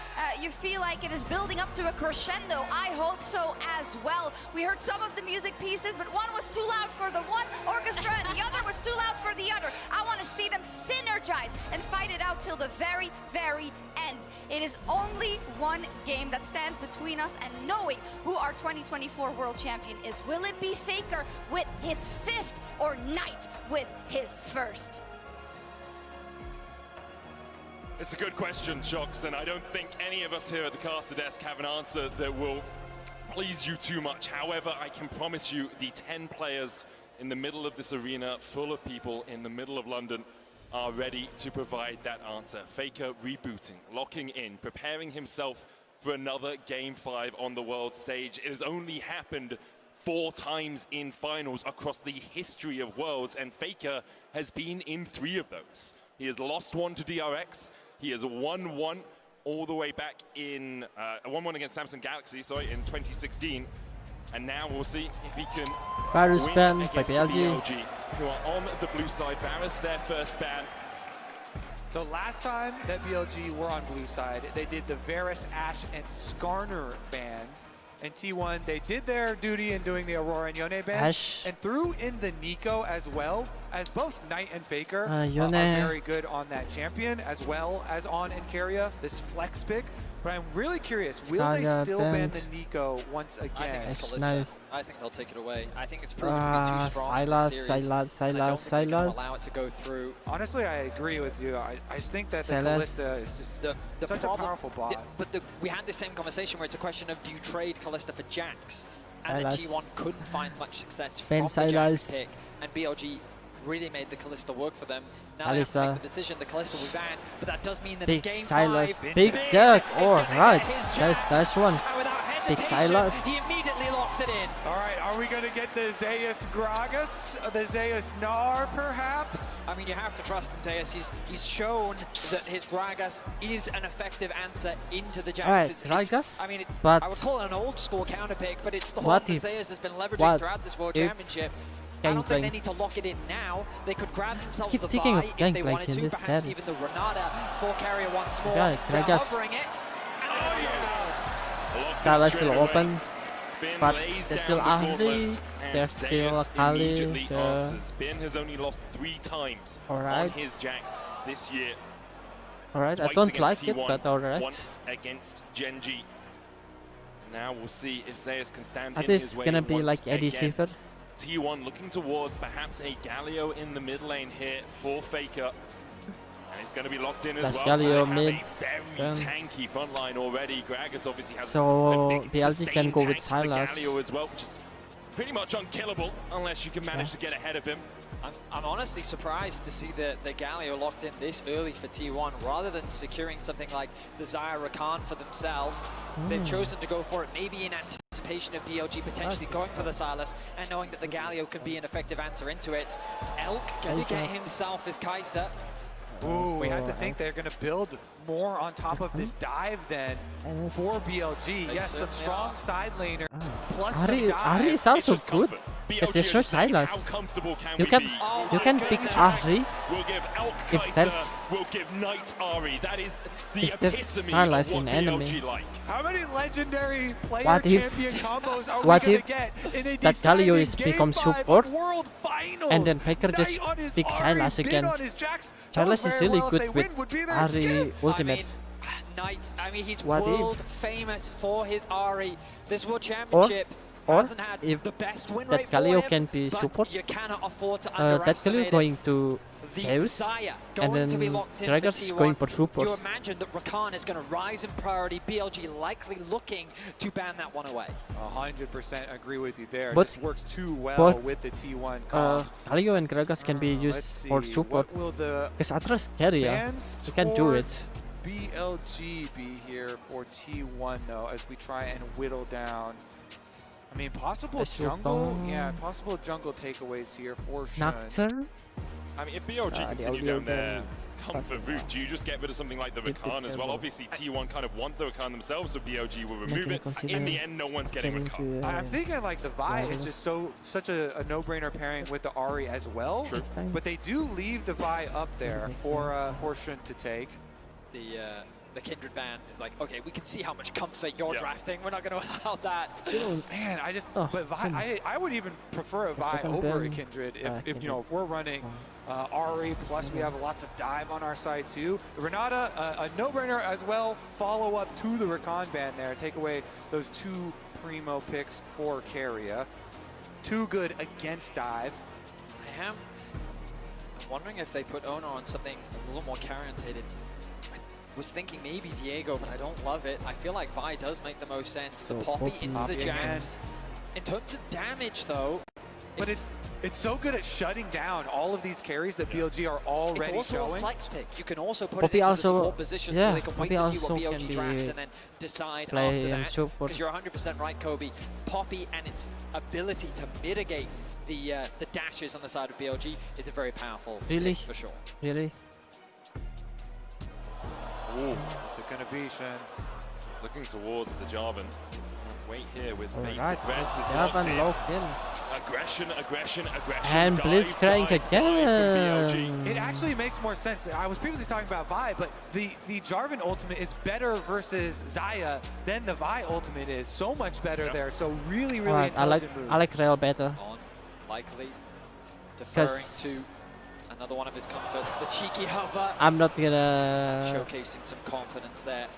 Speaker 2: you feel like it is building up to a crescendo, I hope so as well. We heard some of the music pieces, but one was too loud for the one orchestra and the other was too loud for the other. I want to see them synergize and fight it out till the very, very end. It is only one game that stands between us and knowing who our 2024 World Champion is. Will it be Faker with his 5th or Knight with his 1st?
Speaker 3: It's a good question, Shox, and I don't think any of us here at the caster desk have an answer that will please you too much. However, I can promise you the 10 players in the middle of this arena full of people in the middle of London are ready to provide that answer. Faker rebooting, locking in, preparing himself for another Game 5 on the world stage. It has only happened 4 times in finals across the history of Worlds, and Faker has been in 3 of those. He has lost one to DRX, he has won one all the way back in a 1-1 against Samsung Galaxy, sorry, in 2016. And now we'll see if he can
Speaker 1: Varus
Speaker 3: win
Speaker 1: ban
Speaker 3: against
Speaker 1: by BLG.
Speaker 3: BLG, who are on the blue side. Varus, their first ban.
Speaker 7: So last time that BLG were on blue side, they did the Varus, Ashe, and Skarner bans. And T1, they did their duty in doing the Aurora and Yone bans,
Speaker 1: Ashe.
Speaker 7: and threw in the Nico as well, as both Knight and Faker
Speaker 1: Yone.
Speaker 7: are very good on that champion, as well as on Encaria, this flex pick. But I'm really curious, will they still ban the Nico once again?
Speaker 6: I think it's Kalista.
Speaker 1: Nice.
Speaker 6: I think they'll take it away. I think it's proven to be too strong in the series.
Speaker 1: Sylas.
Speaker 6: I don't think they're going to allow it to go through.
Speaker 7: Honestly, I agree with you. I just think that the Kalista is just such a powerful bot.
Speaker 6: But we had the same conversation where it's a question of, do you trade Kalista for Jax? And the
Speaker 1: Sylas.
Speaker 6: T1 couldn't find much success
Speaker 1: Ben
Speaker 6: from the Jax
Speaker 1: Sylas.
Speaker 6: pick, and BLG really made the Kalista work for them. Now
Speaker 1: Kalista.
Speaker 6: they have to make the decision. The Kalista will be banned, but that does mean that
Speaker 1: Big
Speaker 6: in game
Speaker 1: Sylas.
Speaker 6: 5,
Speaker 1: Big Jack.
Speaker 6: All
Speaker 1: Alright. Nice one. Big Sylas.
Speaker 6: He immediately locks it in.
Speaker 7: All right, are we going to get the Zeus Gragas, the Zeus Gnar, perhaps?
Speaker 6: I mean, you have to trust in Zeus. He's shown that his Gragas is an effective answer into the Jax.
Speaker 1: Alright, Gragas,
Speaker 6: I mean,
Speaker 1: but
Speaker 6: I would call it an old school counter pick, but it's the one
Speaker 1: what
Speaker 6: that
Speaker 1: if-
Speaker 6: Zeus has been leveraging
Speaker 1: what
Speaker 6: throughout this World
Speaker 1: if
Speaker 6: Championship. I don't think they
Speaker 1: Gangplank-
Speaker 6: need to lock it in now. They could grab themselves
Speaker 1: keep
Speaker 6: the
Speaker 1: thinking
Speaker 6: buy
Speaker 1: of
Speaker 6: if they
Speaker 1: Gangplank
Speaker 6: wanted
Speaker 1: in
Speaker 6: to.
Speaker 1: this
Speaker 6: Perhaps
Speaker 1: sense.
Speaker 6: even the Renata for carrier once more.
Speaker 1: Yeah,
Speaker 6: They're
Speaker 1: Gragas.
Speaker 6: hovering it.
Speaker 1: Sylas still open.
Speaker 3: Bin
Speaker 1: But
Speaker 3: lays
Speaker 1: they're
Speaker 3: down
Speaker 1: still
Speaker 3: the
Speaker 1: Ahri,
Speaker 3: gauntlet,
Speaker 1: they're
Speaker 3: and
Speaker 1: still
Speaker 3: Zeus
Speaker 1: Akali,
Speaker 3: immediately
Speaker 1: so-
Speaker 3: answers. Bin has only lost 3 times on
Speaker 1: Alright.
Speaker 3: his Jax this year.
Speaker 1: Alright, I
Speaker 3: Twice
Speaker 1: don't
Speaker 3: against
Speaker 1: like it,
Speaker 3: T1,
Speaker 1: but alright.
Speaker 3: Once against Genji. Now we'll see if Zeus can stand
Speaker 1: Are
Speaker 3: in
Speaker 1: this
Speaker 3: his way
Speaker 1: gonna be
Speaker 3: once
Speaker 1: like Eddie
Speaker 3: again.
Speaker 1: Seifert?
Speaker 3: T1 looking towards perhaps a Galio in the mid lane here for Faker. And it's going to be locked in as
Speaker 1: That's
Speaker 3: well.
Speaker 1: Galio
Speaker 3: So they have
Speaker 1: mid,
Speaker 3: a very tanky front line already. Gragas obviously has
Speaker 1: So,
Speaker 3: a big
Speaker 1: BLG can
Speaker 3: sustained
Speaker 1: go with
Speaker 3: tank for
Speaker 1: Sylas.
Speaker 3: Galio as well, which is pretty much unkillable unless you can manage to get ahead of him.
Speaker 6: I'm honestly surprised to see the Galio locked in this early for T1 rather than securing something like the Xayah Rakan for themselves. They've chosen to go for it maybe in anticipation of BLG potentially going for the Sylas and knowing that the Galio could be an effective answer into it. Elk going to get himself his Kai'Sa.
Speaker 7: Ooh, we have to think they're going to build more on top of this dive then for BLG. Yes, some strong side laners plus some
Speaker 1: Ahri
Speaker 7: dive.
Speaker 1: is also good. If there's no Sylas, you can pick Ahri if there's Sylas in enemy.
Speaker 7: How many legendary player
Speaker 1: What if-
Speaker 7: champion combos are
Speaker 1: what
Speaker 7: we going
Speaker 1: if
Speaker 7: to get in a
Speaker 1: that Galio
Speaker 7: deciding
Speaker 1: is
Speaker 7: game
Speaker 1: become
Speaker 7: 5
Speaker 1: support
Speaker 7: of World Finals?
Speaker 1: and then Faker just
Speaker 7: Knight on his
Speaker 1: picks
Speaker 7: Ahri,
Speaker 1: Sylas
Speaker 7: Bin
Speaker 1: again?
Speaker 7: on his Jax.
Speaker 1: Sylas
Speaker 7: Those
Speaker 1: is
Speaker 7: very
Speaker 1: really
Speaker 7: well, if
Speaker 1: good
Speaker 7: they
Speaker 1: with
Speaker 7: win, would be their
Speaker 1: Ahri
Speaker 7: skins.
Speaker 1: ultimate.
Speaker 6: Knight, I mean, he's
Speaker 1: What if-
Speaker 6: world famous for his Ahri. This World Championship
Speaker 1: Or
Speaker 6: hasn't had
Speaker 1: if
Speaker 6: the best win
Speaker 1: that
Speaker 6: rate for
Speaker 1: Galio
Speaker 6: him,
Speaker 1: can be
Speaker 6: but
Speaker 1: support,
Speaker 6: you cannot afford to
Speaker 1: that Galio
Speaker 6: underestimate it.
Speaker 1: going to
Speaker 6: The
Speaker 1: Zeus,
Speaker 6: Xayah
Speaker 1: and
Speaker 6: going to be
Speaker 1: then
Speaker 6: locked in
Speaker 1: Gragas
Speaker 6: for T1.
Speaker 1: going for
Speaker 6: You
Speaker 1: support.
Speaker 6: imagine that Rakan is going to rise in priority. BLG likely looking to ban that one away.
Speaker 7: 100% agree with you there.
Speaker 1: But-
Speaker 7: It just works too well
Speaker 1: but,
Speaker 7: with the T1 comp.
Speaker 1: Galio and Gragas can be
Speaker 7: Let's
Speaker 1: used
Speaker 7: see,
Speaker 1: for support.
Speaker 7: what will the
Speaker 1: Because I trust carrier,
Speaker 7: bans
Speaker 1: you can do it.
Speaker 7: towards BLG be here for T1 though, as we try and whittle down. I mean, possible jungle, yeah, possible jungle takeaways here for Shun.
Speaker 1: Nocturne?
Speaker 3: I mean, if BLG continue down their comfort route, do you just get rid of something like the Rakan as well? Obviously, T1 kind of want the Rakan themselves, so BLG will remove it. In the end, no one's getting Rakan.
Speaker 7: I'm thinking like the Vi is just such a no-brainer pairing with the Ahri as well.
Speaker 3: Sure.
Speaker 7: But they do leave the Vi up there for Shun to take.
Speaker 6: The Kindred ban is like, okay, we can see how much comfort you're drafting. We're not going to allow that.
Speaker 7: Man, but Vi, I would even prefer a Vi over a Kindred if you know, if we're running Ahri, plus we have lots of dive on our side too. The Renata, a no-brainer as well. Follow up to the Rakan ban there. Take away those 2 primo picks for Carrier. Too good against dive.
Speaker 6: I'm wondering if they put Ono on something a little more carry-orientated. Was thinking maybe Viego, but I don't love it. I feel like Vi does make the most sense. The Poppy into the Jax. In terms of damage, though,
Speaker 7: but it's so good at shutting down all of these carries that BLG are already
Speaker 6: it's also
Speaker 7: showing.
Speaker 6: a flex pick. You can also put
Speaker 1: Poppy
Speaker 6: it into
Speaker 1: also-
Speaker 6: the support position
Speaker 1: yeah,
Speaker 6: so they can wait
Speaker 1: Poppy
Speaker 6: to see what
Speaker 1: also
Speaker 6: BLG
Speaker 1: can
Speaker 6: draft
Speaker 1: be
Speaker 6: and then decide
Speaker 1: play
Speaker 6: after
Speaker 1: and
Speaker 6: that.
Speaker 1: support.
Speaker 6: Because you're 100% right, Kobe. Poppy and its ability to mitigate the dashes on the side of BLG is a very powerful pick for sure.
Speaker 1: Really?
Speaker 14: What's it going to be, Shen?
Speaker 3: Looking towards the Jarvan. Wait here with bait
Speaker 1: Alright,
Speaker 3: to rest.
Speaker 1: Jarvan locked in.
Speaker 3: Aggression.
Speaker 1: And Blitzcrank again.
Speaker 14: It actually makes more sense. I was previously talking about Vi, but the Jarvan ultimate is better versus Xayah than the Vi ultimate is. So much better there. So really intelligent move.
Speaker 1: I like Rail better.
Speaker 6: Likely deferring to another one of his comforts, the cheeky hover.
Speaker 1: I'm not gonna...
Speaker 6: Showcasing some confidence there.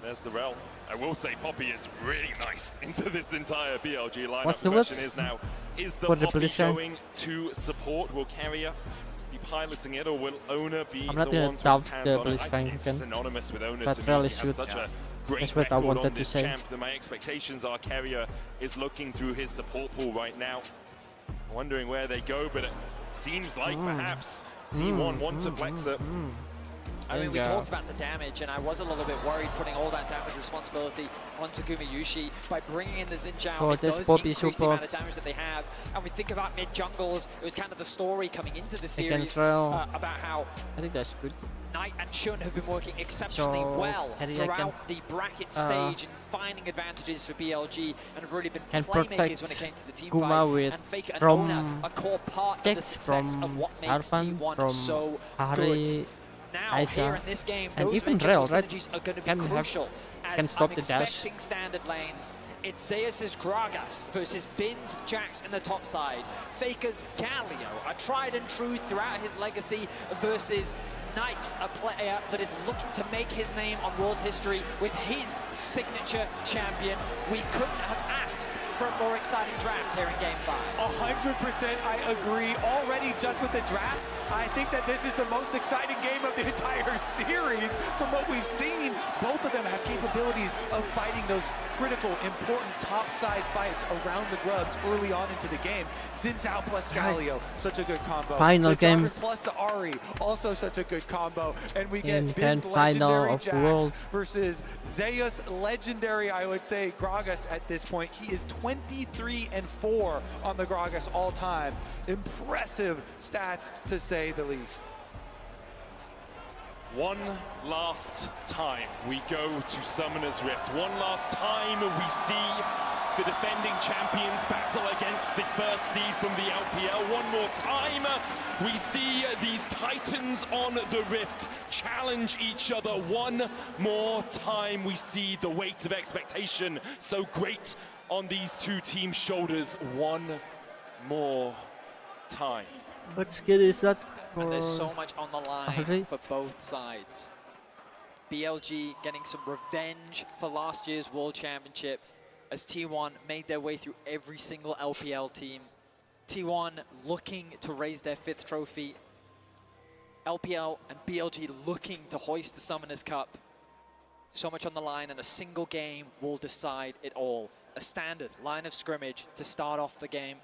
Speaker 3: There's the Rel. I will say Poppy is really nice into this entire BLG lineup.
Speaker 1: What's
Speaker 3: the
Speaker 1: the
Speaker 3: question is now, is the
Speaker 1: Poppy
Speaker 3: going to support? Will Carrier be piloting it, or will Owner be
Speaker 1: I'm not
Speaker 3: the
Speaker 1: gonna
Speaker 3: ones
Speaker 1: doubt
Speaker 3: with his
Speaker 1: the
Speaker 3: hands on it?
Speaker 1: Blitzcrank
Speaker 3: It's
Speaker 1: again.
Speaker 3: synonymous with Owner
Speaker 1: But
Speaker 3: to me.
Speaker 1: Rel
Speaker 3: He
Speaker 1: is
Speaker 3: has
Speaker 1: good.
Speaker 3: such a great
Speaker 1: That's what I
Speaker 3: record
Speaker 1: wanted
Speaker 3: on
Speaker 1: to
Speaker 3: this
Speaker 1: say.
Speaker 3: champ that my expectations are Carrier is looking through his support pool right now. Wondering where they go, but it seems like perhaps T1 want to flex it.
Speaker 6: I mean, we talked about the damage, and I was a little bit worried putting all that damage responsibility onto Gumayusi. By bringing in the Xin Zhao, it does increase the amount of damage that they have. And we think about mid-jungles, it was kind of the story coming into the series about how
Speaker 1: I think that's good.
Speaker 6: Knight and Shun have been working exceptionally well throughout the bracket stage and finding advantages for BLG and have really been playmakers when it came to the team fight. And Faker and Owner, a core part of the success of what makes T1 so good. Now, here in this game, those mid-jungle synergies are going to be crucial. As I'm expecting standard lanes, it's Zeus' Gragas versus Bin's Jax in the top side. Faker's Galio, a tried and true throughout his legacy, versus Knight, a player that is looking to make his name on World's history with his signature champion. We couldn't have asked for a more exciting draft here in Game 5.
Speaker 14: 100% I agree. Already just with the draft, I think that this is the most exciting game of the entire series from what we've seen. Both of them have capabilities of fighting those critical, important top-side fights around the grubs early on into the game. Xin Zhao plus Galio, such a good combo.
Speaker 1: Final game
Speaker 14: plus the Ahri, also such a good combo. And we get
Speaker 1: in
Speaker 14: Bin's
Speaker 1: final
Speaker 14: legendary
Speaker 1: of
Speaker 14: Jax
Speaker 1: World
Speaker 14: versus Zeus legendary, I would say, Gragas at this point. He is 23-4 on the Gragas all time. Impressive stats to say the least.
Speaker 3: One last time we go to Summoner's Rift. One last time we see the defending champions battle against the first seed from the LPL. One more time we see these titans on the Rift challenge each other. One more time we see the weight of expectation so great on these two teams' shoulders. One more time.
Speaker 1: What skill is that?
Speaker 6: And there's so much on the line for both sides. BLG getting some revenge for last year's World Championship as T1 made their way through every single LPL team. T1 looking to raise their 5th trophy. LPL and BLG looking to hoist the Summoners Cup. So much on the line, and a single game will decide it all. A standard line of scrimmage to start off the game.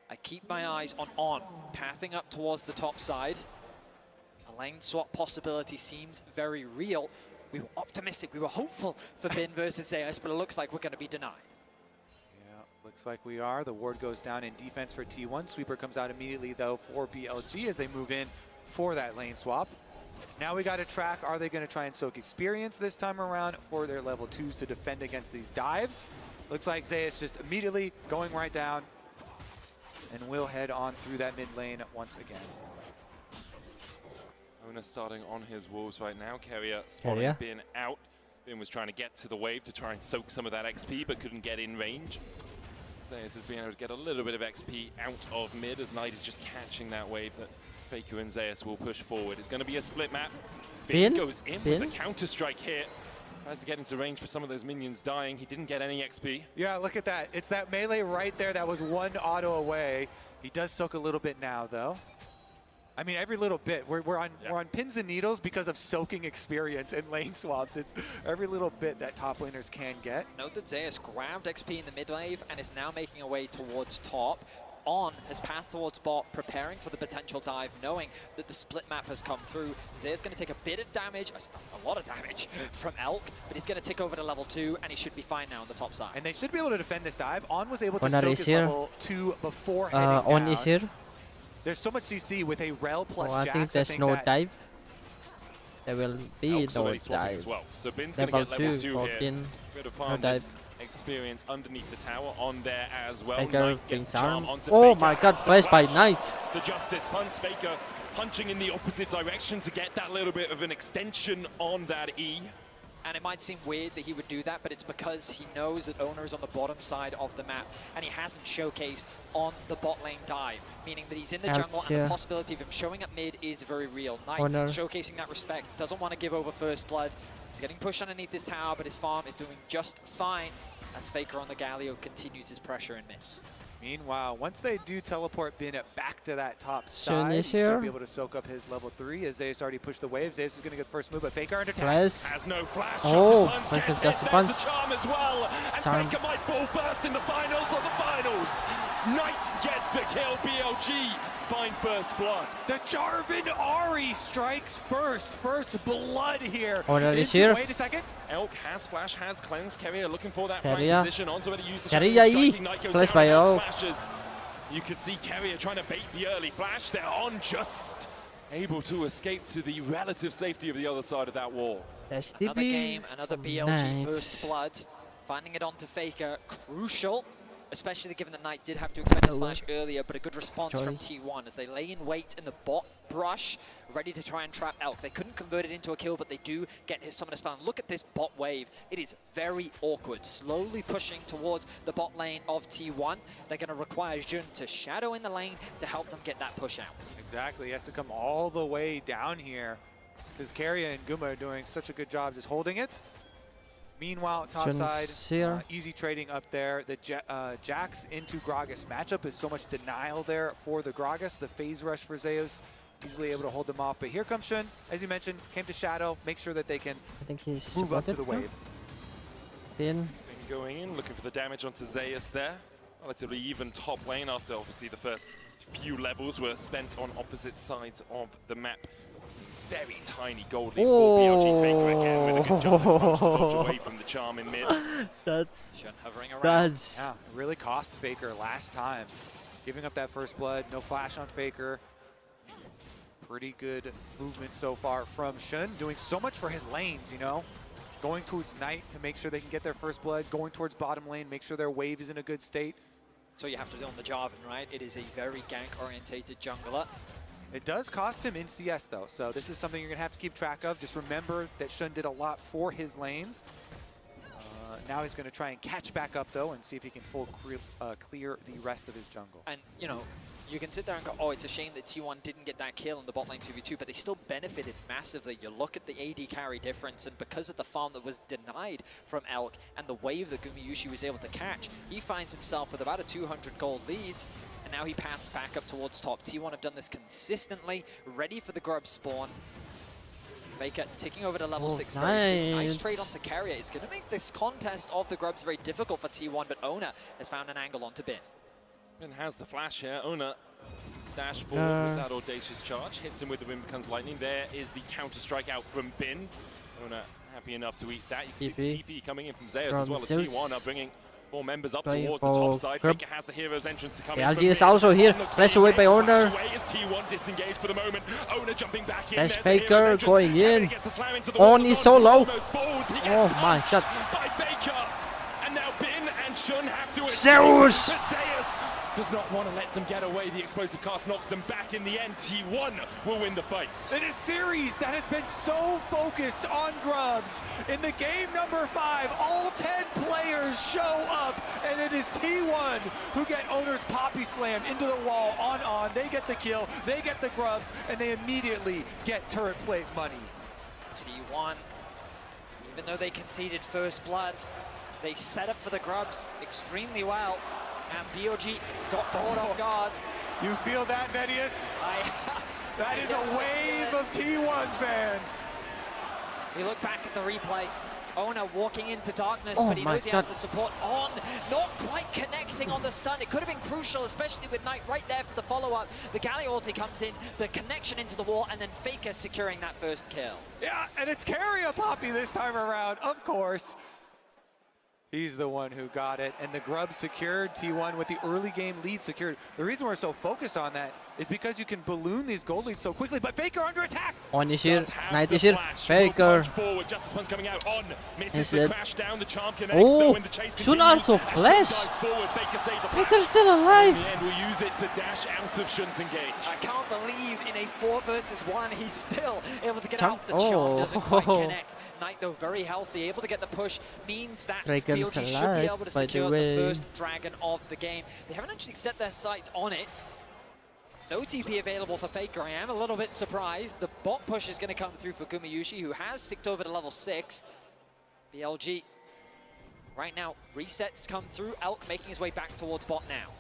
Speaker 6: I keep my eyes on, pathing up towards the top side. A lane swap possibility seems very real. We were optimistic, we were hopeful for Bin versus Zeus, but it looks like we're going to be denied.
Speaker 14: Yeah, looks like we are. The ward goes down in defense for T1. Sweeper comes out immediately, though, for BLG as they move in for that lane swap. Now we got to track, are they going to try and soak experience this time around for their level 2s to defend against these dives? Looks like Zeus just immediately going right down, and we'll head on through that mid lane once again.
Speaker 3: Owner starting on his wolves right now. Carrier spotting Bin out. Bin was trying to get to the wave to try and soak some of that XP, but couldn't get in range. Zeus has been able to get a little bit of XP out of mid as Knight is just catching that wave that Faker and Zeus will push forward. It's going to be a split map. Bin goes in with the counter strike here. Tries to get into range for some of those minions dying. He didn't get any XP.
Speaker 14: Yeah, look at that. It's that melee right there that was one auto away. He does soak a little bit now, though. I mean, every little bit. We're on pins and needles because of soaking experience and lane swaps. It's every little bit that top laners can get.
Speaker 6: Note that Zeus grabbed XP in the mid wave and is now making a way towards top. On his path towards bot, preparing for the potential dive, knowing that the split map has come through. Zeus going to take a bit of damage, a lot of damage from Elk, but he's going to tick over to level 2, and he should be fine now on the top side.
Speaker 14: And they should be able to defend this dive. On was able to soak his level 2 before heading down.
Speaker 1: On is here.
Speaker 14: There's so much CC with a Rel plus Jax.
Speaker 1: I think there's no dive. There will be
Speaker 3: Elk's
Speaker 1: no
Speaker 3: already swapping
Speaker 1: dive.
Speaker 3: as well. So Bin's going to
Speaker 1: Level
Speaker 3: get level
Speaker 1: 2
Speaker 3: 2
Speaker 1: for
Speaker 3: here.
Speaker 1: Bin.
Speaker 3: Bit of
Speaker 1: No
Speaker 3: farm
Speaker 1: dive.
Speaker 3: this experience underneath the tower on there as well.
Speaker 1: Faker
Speaker 3: Knight
Speaker 1: being
Speaker 3: gets the charm
Speaker 1: charmed.
Speaker 3: onto
Speaker 1: Oh
Speaker 3: Faker.
Speaker 1: my god,
Speaker 3: Has the
Speaker 1: flash by
Speaker 3: flash.
Speaker 1: Knight.
Speaker 3: The Justice punch. Faker punching in the opposite direction to get that little bit of an extension on that E.
Speaker 6: And it might seem weird that he would do that, but it's because he knows that Owner is on the bottom side of the map, and he hasn't showcased on the bot lane dive, meaning that he's in the jungle, and the possibility of him showing up mid is very real. Knight showcasing that respect, doesn't want to give over first blood. He's getting pushed underneath this tower, but his farm is doing just fine as Faker on the Galio continues his pressure in mid.
Speaker 7: Meanwhile, once they do teleport Bin back to that top
Speaker 1: Shun
Speaker 7: side, he
Speaker 1: is here.
Speaker 7: should be able to soak up his level 3 as Zeus already pushed the wave. Zeus is going to get first move, but Faker under attack.
Speaker 3: Has no flash.
Speaker 1: Oh,
Speaker 3: Faker's
Speaker 1: just a punch.
Speaker 3: the charm as well. And
Speaker 1: Charm.
Speaker 3: Faker might fall first in the finals of the finals. Knight gets the kill. BLG find first blood.
Speaker 14: The Jarvan Ari strikes first. First blood here.
Speaker 1: Owner is here.
Speaker 14: Wait a second.
Speaker 3: Elk has flash, has cleanse. Carrier looking for that
Speaker 1: Carrier.
Speaker 3: right position. Onto where to use the
Speaker 1: Carrier E.
Speaker 3: striking. Knight goes
Speaker 1: Flash
Speaker 3: down
Speaker 1: by
Speaker 3: and
Speaker 1: Elk.
Speaker 3: flashes. You can see Carrier trying to bait the early flash. They're on just able to escape to the relative safety of the other side of that wall.
Speaker 6: Another game, another BLG first blood. Finding it onto Faker, crucial. Especially given that Knight did have to expend his flash earlier, but a good response from T1 as they lay in wait in the bot brush, ready to try and trap Elk. They couldn't convert it into a kill, but they do get his summoner spell. And look at this bot wave. It is very awkward, slowly pushing towards the bot lane of T1. They're going to require Jun to shadow in the lane to help them get that push out.
Speaker 7: Exactly, he has to come all the way down here because Carrier and Guma are doing such a good job just holding it. Meanwhile, top side, easy trading up there. The Jax into Gragas matchup is so much denial there for the Gragas. The phase rush for Zeus, easily able to hold them off. But here comes Shun, as you mentioned, came to shadow, make sure that they can move up to the wave.
Speaker 1: Bin.
Speaker 3: Going in, looking for the damage onto Zeus there. Relatively even top lane after obviously the first few levels were spent on opposite sides of the map. Very tiny gold lead for BLG. Faker again with a good Justice punch to dodge away from the charm in mid.
Speaker 1: That's
Speaker 6: Shun hovering around.
Speaker 7: Yeah, really cost Faker last time. Giving up that first blood, no flash on Faker. Pretty good movement so far from Shun, doing so much for his lanes, you know? Going towards Knight to make sure they can get their first blood, going towards bottom lane, make sure their wave is in a good state.
Speaker 6: So you have to do on the Jarvan, right? It is a very gank-orientated jungler.
Speaker 7: It does cost him in CS though, so this is something you're gonna have to keep track of. Just remember that Shun did a lot for his lanes. Now he's gonna try and catch back up though and see if he can clear the rest of his jungle.
Speaker 6: And you know, you can sit there and go, oh, it's a shame that T1 didn't get that kill in the bot lane 2v2, but they still benefited massively. You look at the AD carry difference, and because of the farm that was denied from Elk and the wave that Gumayushi was able to catch, he finds himself with about a 200 gold lead. And now he paths back up towards top. T1 have done this consistently, ready for the grub spawn. Faker ticking over to level 6 very soon. Nice trade onto Carrier. It's going to make this contest of the grubs very difficult for T1, but Ona has found an angle onto Bin.
Speaker 3: Bin has the flash here. Ona dash forward with that audacious charge. Hits him with the Wind Becomes Lightning. There is the counter strike out from Bin. Ona happy enough to eat that. You can see the TP coming in from Zeus as well as T1 are bringing more members up towards the top side. Faker has the hero's entrance to come in.
Speaker 1: BLG is also here. Flash away by Owner.
Speaker 3: T1 disengaged for the moment. Owner jumping back in.
Speaker 1: There's Faker going in. On is so low. Oh my god.
Speaker 3: By Faker. And now Bin and Shun have to
Speaker 1: Zeus!
Speaker 3: But Zeus does not want to let them get away. The explosive cast knocks them back in the end. T1 will win the fight.
Speaker 14: In a series that has been so focused on grubs, in the game number 5, all 10 players show up, and it is T1 who get Owner's Poppy Slam into the wall on. They get the kill, they get the grubs, and they immediately get turret plate money.
Speaker 6: T1, even though they conceded first blood, they set up for the grubs extremely well. And BLG got caught off guard.
Speaker 14: You feel that, Vedius? That is a wave of T1 fans.
Speaker 6: We look back at the replay. Ona walking into darkness, but he knows he has the support on. Not quite connecting on the stun. It could have been crucial, especially with Knight right there for the follow-up. The Galio ulti comes in, the connection into the wall, and then Faker securing that first kill.
Speaker 14: Yeah, and it's Carrier Poppy this time around, of course.
Speaker 7: He's the one who got it, and the grub secured. T1 with the early game lead secured. The reason we're so focused on that is because you can balloon these gold leads so quickly, but Faker under attack!
Speaker 1: On is here, Knight is here, Faker. Oh, Shun also flash! Faker's still alive!
Speaker 6: And will use it to dash out of Shun's engage. I can't believe in a 4 versus 1, he's still able to get out. The charm doesn't quite connect. Knight, though, very healthy, able to get the push, means that BLG should be able to secure the first dragon of the game. They haven't actually set their sights on it. No TP available for Faker. I am a little bit surprised. The bot push is going to come through for Gumayushi, who has sticked over to level 6. BLG, right now, resets come through. Elk making his way back towards bot now.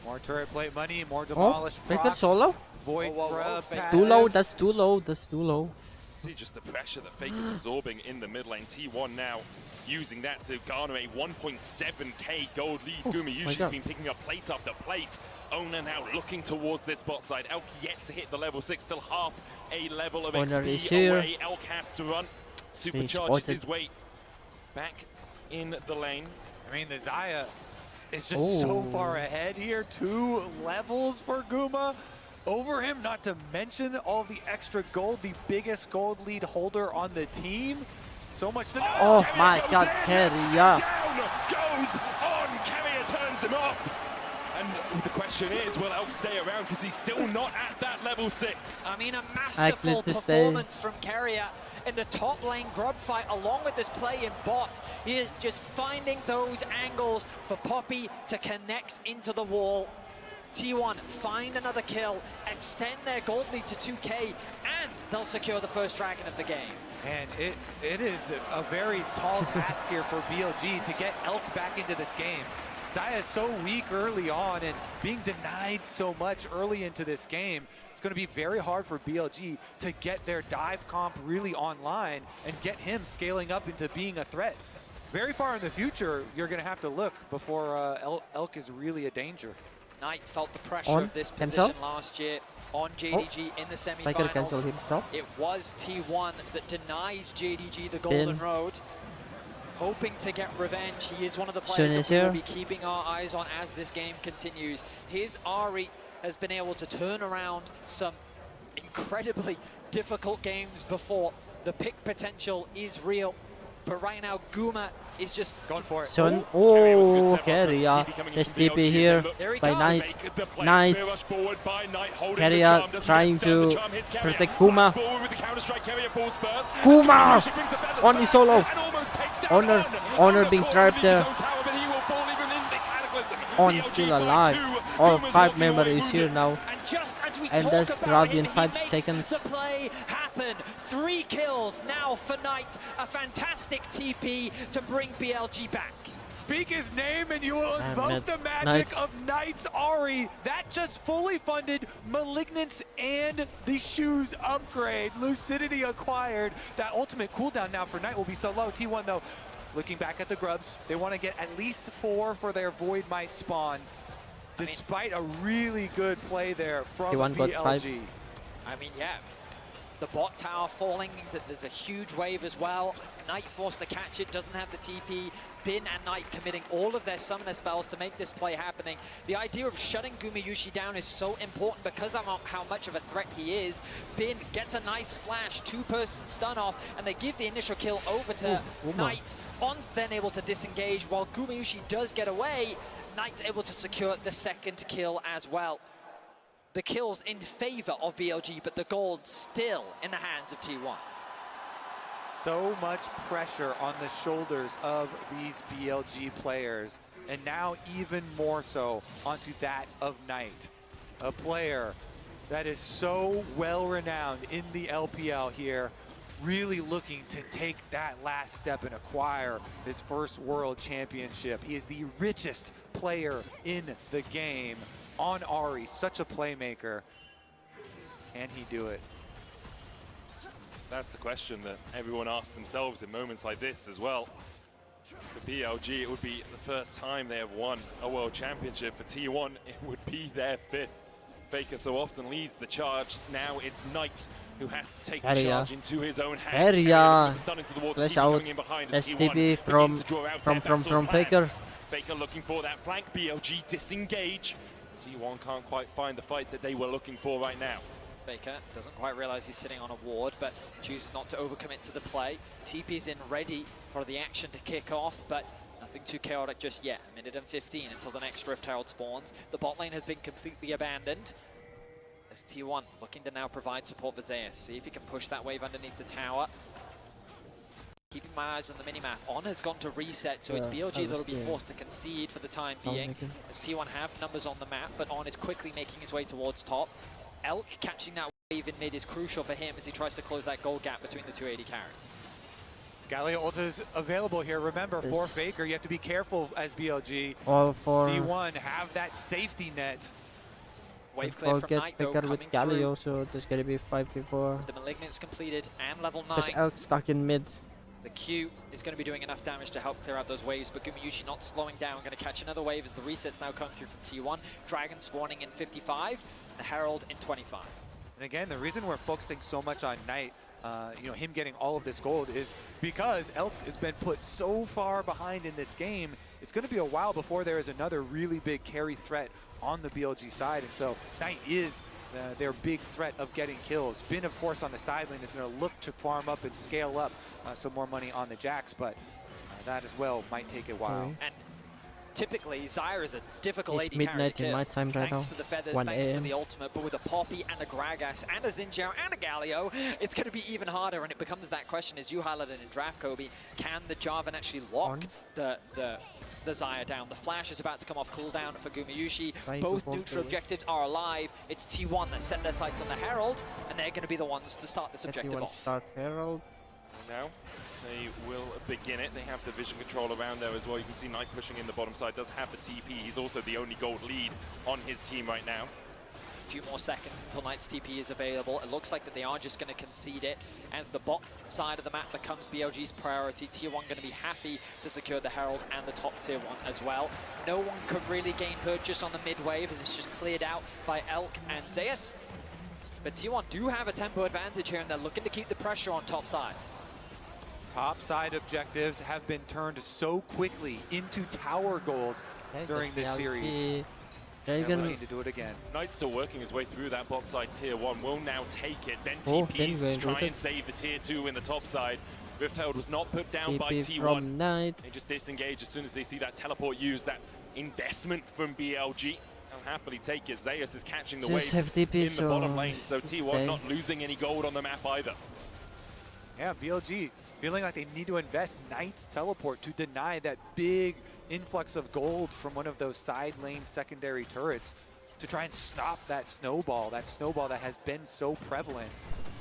Speaker 7: More turret plate money, more demolished
Speaker 1: Faker solo?
Speaker 7: Void grub,
Speaker 1: too low, that's too low, that's too low.
Speaker 3: See just the pressure that Faker's absorbing in the mid lane. T1 now using that to garner a 1.7k gold lead. Gumayushi's been picking up plate after plate. Ona now looking towards this bot side. Elk yet to hit the level 6, still half a level of XP away. Elk has to run. Supercharges his way back in the lane.
Speaker 7: I mean, the Xayah is just so far ahead here. 2 levels for Guma over him, not to mention all the extra gold, the biggest gold lead holder on the team. So much to
Speaker 1: Oh my god, Keria.
Speaker 3: Down goes on. Keria turns him off. And the question is, will Elk stay around because he's still not at that level 6?
Speaker 6: I mean, a masterful performance from Keria in the top lane grub fight, along with this play in bot. He is just finding those angles for Poppy to connect into the wall. T1 find another kill, extend their gold lead to 2k, and they'll secure the first dragon of the game.
Speaker 7: And it is a very tall task here for BLG to get Elk back into this game. Xayah is so weak early on, and being denied so much early into this game, it's going to be very hard for BLG to get their dive comp really online and get him scaling up into being a threat. Very far in the future, you're going to have to look before Elk is really a danger.
Speaker 6: Knight felt the pressure of this position last year on JDG in the semi-finals. It was T1 that denied JDG the Golden Road. Hoping to get revenge. He is one of the players that we will be keeping our eyes on as this game continues. His Ahri has been able to turn around some incredibly difficult games before. The pick potential is real. But right now, Guma is just
Speaker 7: going for it.
Speaker 1: Keria. There's TP here by Knight. Knight. Keria trying to protect Guma. Guma! On is solo. Honor being trapped there. On still alive. All 5 members is here now. And that's probably in 5 seconds.
Speaker 6: The play happen. 3 kills now for Knight. A fantastic TP to bring BLG back.
Speaker 7: Speak his name and you will invoke the magic of Knight's Ahri. That just fully funded Malignance and the shoes upgrade. Lucidity acquired. That ultimate cooldown now for Knight will be so low. T1 though, looking back at the grubs, they want to get at least 4 for their Void Might spawn. Despite a really good play there from BLG.
Speaker 6: I mean, yeah. The bot tower falling means that there's a huge wave as well. Knight forced to catch it, doesn't have the TP. Bin and Knight committing all of their summoner spells to make this play happening. The idea of shutting Gumayushi down is so important because of how much of a threat he is. Bin gets a nice flash, 2-person stun off, and they give the initial kill over to Knight. On's then able to disengage while Gumayushi does get away. Knight's able to secure the 2nd kill as well. The kills in favor of BLG, but the gold still in the hands of T1.
Speaker 7: So much pressure on the shoulders of these BLG players, and now even more so onto that of Knight, a player that is so well-renowned in the LPL here, really looking to take that last step and acquire his first world championship. He is the richest player in the game on Ahri, such a playmaker. Can he do it?
Speaker 3: That's the question that everyone asks themselves in moments like this as well. For BLG, it would be the first time they have won a world championship. For T1, it would be their 5th. Faker so often leads the charge. Now it's Knight who has to take the charge into his own hands.
Speaker 1: Flash out. STP from Faker.
Speaker 3: Faker looking for that flank. BLG disengage. T1 can't quite find the fight that they were looking for right now.
Speaker 6: Faker doesn't quite realize he's sitting on a ward, but chooses not to overcommit to the play. TP's in ready for the action to kick off, but nothing too chaotic just yet. A minute and 15 until the next Rift Herald spawns. The bot lane has been completely abandoned. As T1 looking to now provide support for Zeus. See if he can push that wave underneath the tower. Keeping my eyes on the minimap. On has gone to reset, so it's BLG that will be forced to concede for the time being. As T1 have numbers on the map, but On is quickly making his way towards top. Elk catching that wave in mid is crucial for him as he tries to close that gold gap between the two AD carries.
Speaker 7: Galio ult is available here. Remember, for Faker, you have to be careful as BLG.
Speaker 1: All for
Speaker 7: T1 have that safety net.
Speaker 6: Wave clear from Knight though, coming
Speaker 1: with Galio, so there's gonna be 5v4.
Speaker 6: The Malignant's completed and level 9.
Speaker 1: Just Elk stuck in mid.
Speaker 6: The Q is going to be doing enough damage to help clear out those waves, but Gumayusi not slowing down, going to catch another wave as the resets now come through from T1. Dragon spawning in 55, the Herald in 25.
Speaker 7: And again, the reason we're focusing so much on Knight, you know, him getting all of this gold is because Elk has been put so far behind in this game. It's going to be a while before there is another really big carry threat on the BLG side, and so Knight is their big threat of getting kills. Bin, of course, on the side lane is going to look to farm up and scale up some more money on the Jax, but that as well might take a while.
Speaker 6: And typically, Zyre is a difficult AD carry to
Speaker 1: midnight
Speaker 6: kill.
Speaker 1: in my time right
Speaker 6: Thanks
Speaker 1: now.
Speaker 6: to the feathers,
Speaker 1: 1
Speaker 6: thanks to
Speaker 1: AM.
Speaker 6: the ultimate, but with a Poppy and a Gragas and a Xinjiao and a Galio, it's going to be even harder, and it becomes that question, as you highlighted in Draft, Kobe, can the Jarvan actually lock the Zyre down? The flash is about to come off cooldown for Gumayusi. Both neutral objectives are alive. It's T1 that set their sights on the Herald, and they're going to be the ones to start this objective off.
Speaker 1: Start Herald.
Speaker 3: Now they will begin it. They have the vision control around there as well. You can see Knight pushing in the bottom side, does have the TP. He's also the only gold lead on his team right now.
Speaker 6: A few more seconds until Knight's TP is available. It looks like that they are just going to concede it as the bot side of the map becomes BLG's priority. Tier 1 going to be happy to secure the Herald and the top tier 1 as well. No one could really gain hurt just on the mid wave as it's just cleared out by Elk and Zeus. But Tier 1 do have a tempo advantage here and they're looking to keep the pressure on top side.
Speaker 7: Top side objectives have been turned so quickly into tower gold during this series.
Speaker 1: They're
Speaker 7: going to do it again.
Speaker 3: Knight's still working his way through that bot side tier 1, will now take it, then TPs to try and save the tier 2 in the top side. Rift Herald was not put down by T1. They just disengage as soon as they see that teleport used, that investment from BLG. They'll happily take it. Zeus is catching the wave in the bottom lane, so T1 not losing any gold on the map either.
Speaker 7: Yeah, BLG feeling like they need to invest Knight's teleport to deny that big influx of gold from one of those side lane secondary turrets to try and stop that snowball that has been so prevalent.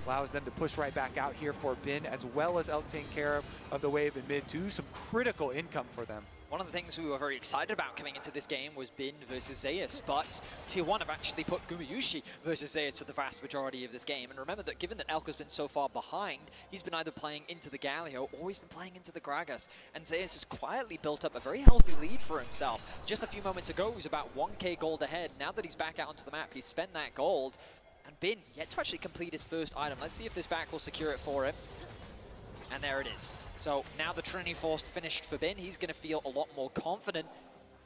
Speaker 7: Allows them to push right back out here for Bin, as well as Elk taking care of the wave in mid too. Some critical income for them.
Speaker 6: One of the things we were very excited about coming into this game was Bin versus Zeus, but Tier 1 have actually put Gumayusi versus Zeus for the vast majority of this game. And remember that given that Elk has been so far behind, he's been either playing into the Galio or he's been playing into the Gragas. And Zeus has quietly built up a very healthy lead for himself. Just a few moments ago, he was about 1k gold ahead. Now that he's back out onto the map, he's spent that gold. And Bin yet to actually complete his first item. Let's see if this back will secure it for him. And there it is. So now the Trinity Force finished for Bin. He's going to feel a lot more confident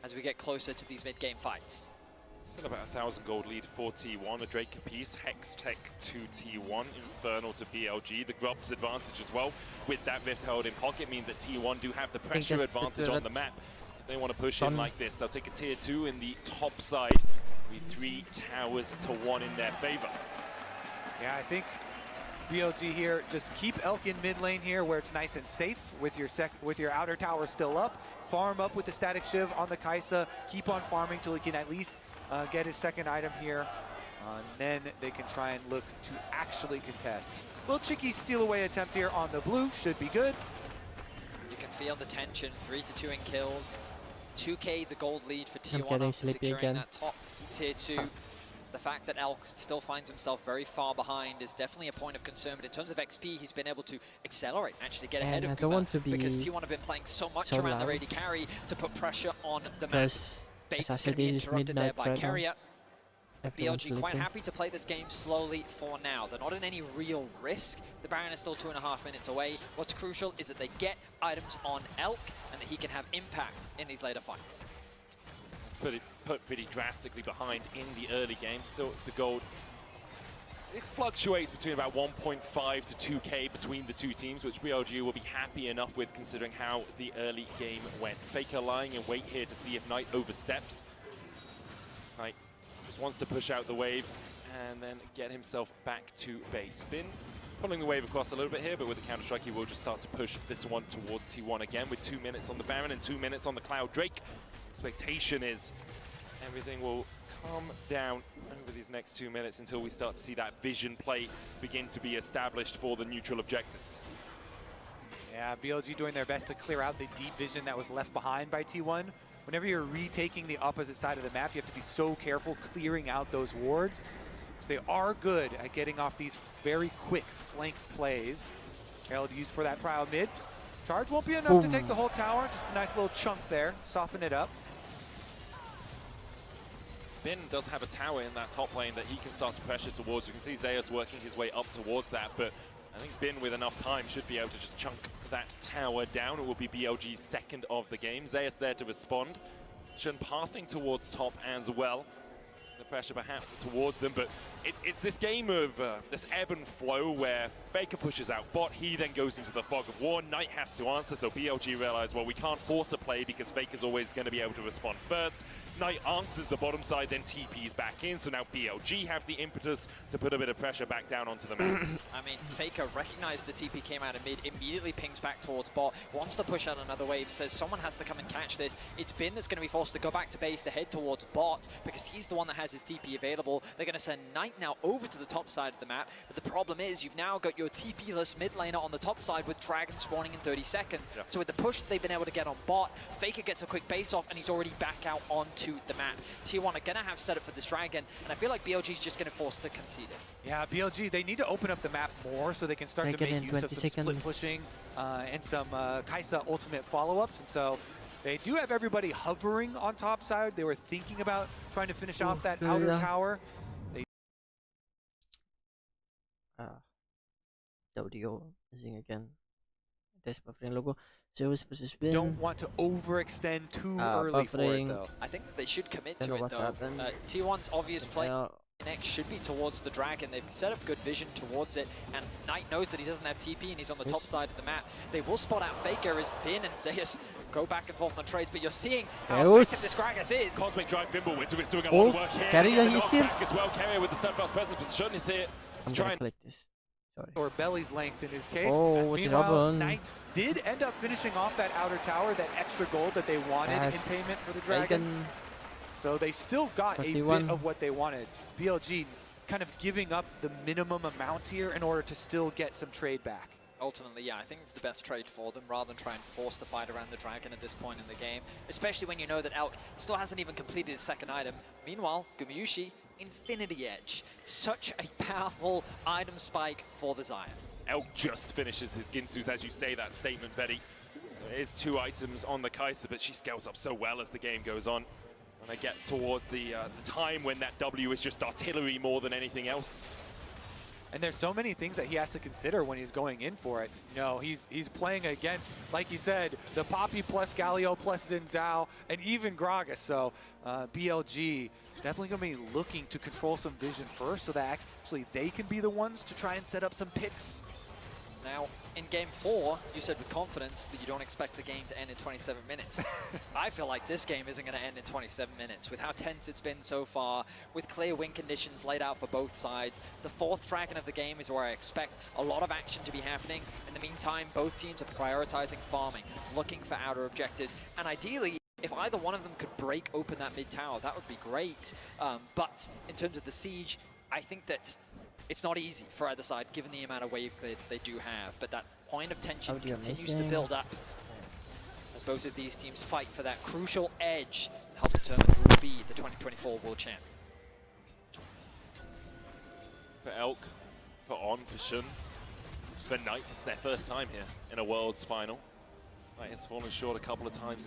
Speaker 6: as we get closer to these mid-game fights.
Speaker 3: Still about 1,000 gold lead for T1. A Drake Capice, Hex Tech to T1, Infernal to BLG. The Grub's advantage as well with that Rift Herald in pocket means that T1 do have the pressure advantage on the map. If they want to push in like this, they'll take a tier 2 in the top side with 3 towers to 1 in their favor.
Speaker 7: Yeah, I think BLG here, just keep Elk in mid lane here where it's nice and safe with your outer tower still up. Farm up with the static shiv on the Kai'Sa. Keep on farming till he can at least get his second item here. And then they can try and look to actually contest. Little cheeky steal away attempt here on the blue. Should be good.
Speaker 6: You can feel the tension. 3-2 in kills. 2k the gold lead for Tier 1 after securing that top tier 2. The fact that Elk still finds himself very far behind is definitely a point of concern, but in terms of XP, he's been able to accelerate, actually get ahead of Guma, because T1 have been playing so much around their AD carry to put pressure on the map. Base is going to be interrupted there by Carrier. BLG quite happy to play this game slowly for now. They're not in any real risk. The Baron is still 2.5 minutes away. What's crucial is that they get items on Elk and that he can have impact in these later fights.
Speaker 3: Put pretty drastically behind in the early game. So the gold, it fluctuates between about 1.5 to 2k between the two teams, which BLG will be happy enough with considering how the early game went. Faker lying in wait here to see if Knight oversteps. Knight just wants to push out the wave and then get himself back to base. Bin pulling the wave across a little bit here, but with the counter-strike he will just start to push this one towards T1 again with 2 minutes on the Baron and 2 minutes on the Cloud Drake. Expectation is everything will calm down over these next 2 minutes until we start to see that vision play begin to be established for the neutral objectives.
Speaker 7: Yeah, BLG doing their best to clear out the deep vision that was left behind by T1. Whenever you're retaking the opposite side of the map, you have to be so careful clearing out those wards. So they are good at getting off these very quick flank plays. Carol to use for that prio mid. Charge won't be enough to take the whole tower, just a nice little chunk there, soften it up.
Speaker 3: Bin does have a tower in that top lane that he can start to pressure towards. You can see Zeus working his way up towards that, but I think Bin with enough time should be able to just chunk that tower down. It will be BLG's second of the game. Zeus there to respond. Shen pathing towards top as well. The pressure perhaps towards them, but it's this game of this ebb and flow where Faker pushes out bot, he then goes into the fog of war, Knight has to answer, so BLG realize, well, we can't force a play because Faker's always going to be able to respond first. Knight answers the bottom side, then TP's back in, so now BLG have the impetus to put a bit of pressure back down onto the map.
Speaker 6: I mean, Faker recognized the TP came out of mid, immediately pings back towards bot, wants to push out another wave, says someone has to come and catch this. It's Bin that's going to be forced to go back to base to head towards bot because he's the one that has his TP available. They're going to send Knight now over to the top side of the map, but the problem is you've now got your TP-less mid laner on the top side with Dragon spawning in 30 seconds. Yeah. So with the push that they've been able to get on bot, Faker gets a quick base off and he's already back out onto the map. T1 are going to have set up for this Dragon, and I feel like BLG is just going to force to concede it.
Speaker 7: Yeah, BLG, they need to open up the map more so they can start to make use of some split pushing and some Kai'Sa ultimate follow-ups, and so they do have everybody hovering on top side. They were thinking about trying to finish off that outer tower.
Speaker 1: Audio missing again. There's buffering logo. Zeus versus Bin.
Speaker 7: Don't want to overextend too early for it though.
Speaker 6: I think that they should commit to it though. T1's obvious play next should be towards the Dragon. They've set up good vision towards it, and Knight knows that he doesn't have TP and he's on the top side of the map. They will spot out Faker as Bin and Zeus go back and forth on the trades, but you're seeing how effective this Gragas is.
Speaker 3: Cosmic Drive Fimbulwinter is doing a lot of work here.
Speaker 1: Carrier is here.
Speaker 3: As well, Carrier with the steadfast presence position is here.
Speaker 1: I'm trying to click this. Sorry.
Speaker 7: Or belly's length in his case.
Speaker 1: Oh,
Speaker 7: meanwhile, Knight did end up finishing off that outer tower, that extra gold that they wanted in payment for the Dragon. So they still got a bit of what they wanted. BLG kind of giving up the minimum amount here in order to still get some trade back.
Speaker 6: Ultimately, yeah, I think it's the best trade for them rather than try and force the fight around the Dragon at this point in the game, especially when you know that Elk still hasn't even completed his second item. Meanwhile, Gumayushi, Infinity Edge. Such a powerful item spike for the Zion.
Speaker 3: Elk just finishes his Ginsu's, as you say that statement, Betty. There is 2 items on the Kai'Sa, but she scales up so well as the game goes on. When I get towards the time when that W is just artillery more than anything else.
Speaker 7: And there's so many things that he has to consider when he's going in for it. You know, he's playing against, like you said, the Poppy plus Galio plus Xin Zhao and even Gragas. So BLG definitely going to be looking to control some vision first so that actually they can be the ones to try and set up some picks.
Speaker 6: Now, in Game 4, you said with confidence that you don't expect the game to end in 27 minutes. I feel like this game isn't going to end in 27 minutes. With how tense it's been so far, with clear win conditions laid out for both sides, the 4th Dragon of the game is where I expect a lot of action to be happening. In the meantime, both teams are prioritizing farming, looking for outer objectives, and ideally, if either one of them could break open that mid tower, that would be great. But in terms of the siege, I think that it's not easy for either side, given the amount of wave clear that they do have. But that point of tension continues to build up as both of these teams fight for that crucial edge to help determine who will be the 2024 World Champ.
Speaker 3: For Elk, for On, for Shun, for Knight, it's their first time here in a Worlds final. Knight has fallen short a couple of times.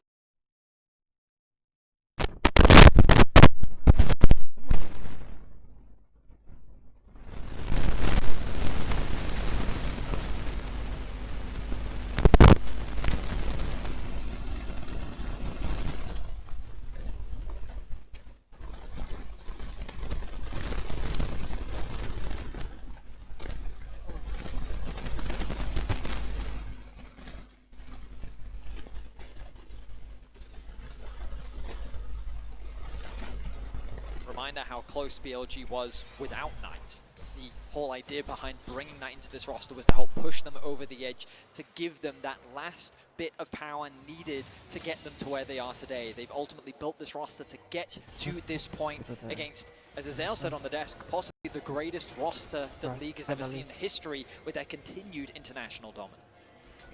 Speaker 6: reminder how close BLG was without Knight. The whole idea behind bringing Knight into this roster was to help push them over the edge, to give them that last bit of power needed to get them to where they are today. They've ultimately built this roster to get to this point against, as Azael said on the desk, possibly the greatest roster the league has ever seen in history with their continued international dominance.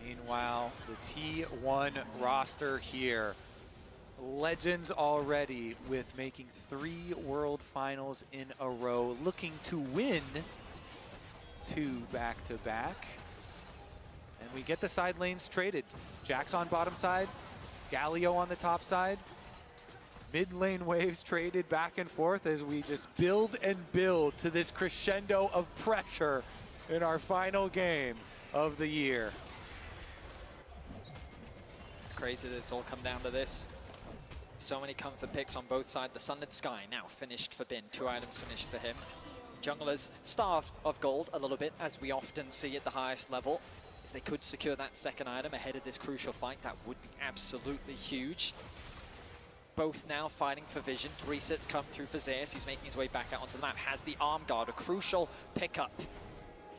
Speaker 7: Meanwhile, the T1 roster here. Legends already with making 3 World Finals in a row, looking to win 2 back-to-back. And we get the side lanes traded. Jax on bottom side, Galio on the top side. Mid lane waves traded back and forth as we just build and build to this crescendo of pressure in our final game of the year.
Speaker 6: It's crazy that it's all come down to this. So many comfort picks on both sides. The Sunlit Sky now finished for Bin. 2 items finished for him. Junglers starved of gold a little bit, as we often see at the highest level. If they could secure that second item ahead of this crucial fight, that would be absolutely huge. Both now fighting for vision. Resets come through for Zeus. He's making his way back out onto the map. Has the arm guard, a crucial pickup,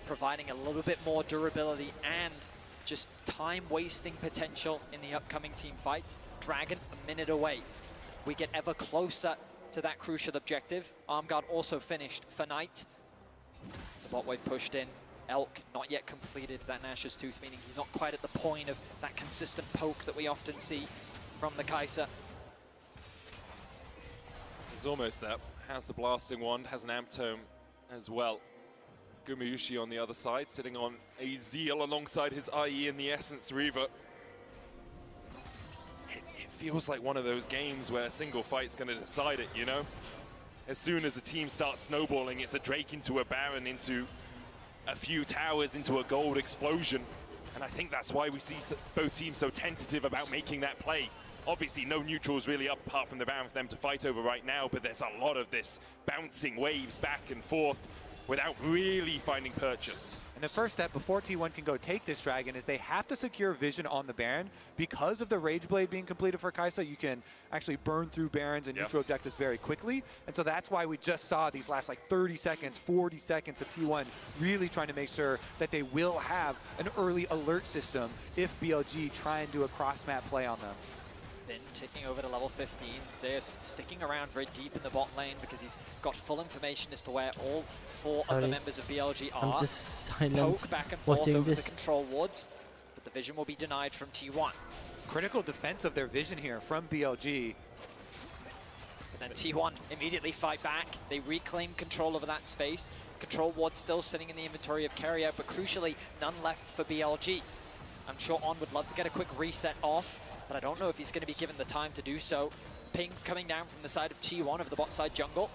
Speaker 6: providing a little bit more durability and just time-wasting potential in the upcoming team fight. Dragon a minute away. We get ever closer to that crucial objective. Arm guard also finished for Knight. The bot wave pushed in. Elk not yet completed that Nash's Tooth, meaning he's not quite at the point of that consistent poke that we often see from the Kai'Sa.
Speaker 3: He's almost there. Has the blasting wand, has an amp tome as well. Gumayushi on the other side, sitting on a Zeal alongside his IE and the Essence Reaver. It feels like one of those games where a single fight's going to decide it, you know? As soon as a team starts snowballing, it's a Drake into a Baron, into a few towers, into a gold explosion. And I think that's why we see both teams so tentative about making that play. Obviously, no neutrals really up apart from the Baron for them to fight over right now, but there's a lot of this bouncing waves back and forth without really finding purchase.
Speaker 7: And the first step before T1 can go take this dragon is they have to secure vision on the Baron. Because of the Rage Blade being completed for Kai'Sa, you can actually burn through Barons and neutral objectives very quickly. And so that's why we just saw these last like 30 seconds, 40 seconds of T1 really trying to make sure that they will have an early alert system if BLG try and do a cross-map play on them.
Speaker 6: Bin ticking over to level 15. Zeus sticking around very deep in the bot lane because he's got full information as to where all 4 of the members of BLG are.
Speaker 1: I'm just silent
Speaker 6: Poke back and forth
Speaker 1: watching
Speaker 6: over
Speaker 1: this.
Speaker 6: the control wards, but the vision will be denied from T1.
Speaker 7: Critical defense of their vision here from BLG.
Speaker 6: And then T1 immediately fight back. They reclaim control over that space. Control ward still sitting in the inventory of Carrier, but crucially, none left for BLG. I'm sure On would love to get a quick reset off, but I don't know if he's going to be given the time to do so. Pings coming down from the side of T1 of the bot side jungle.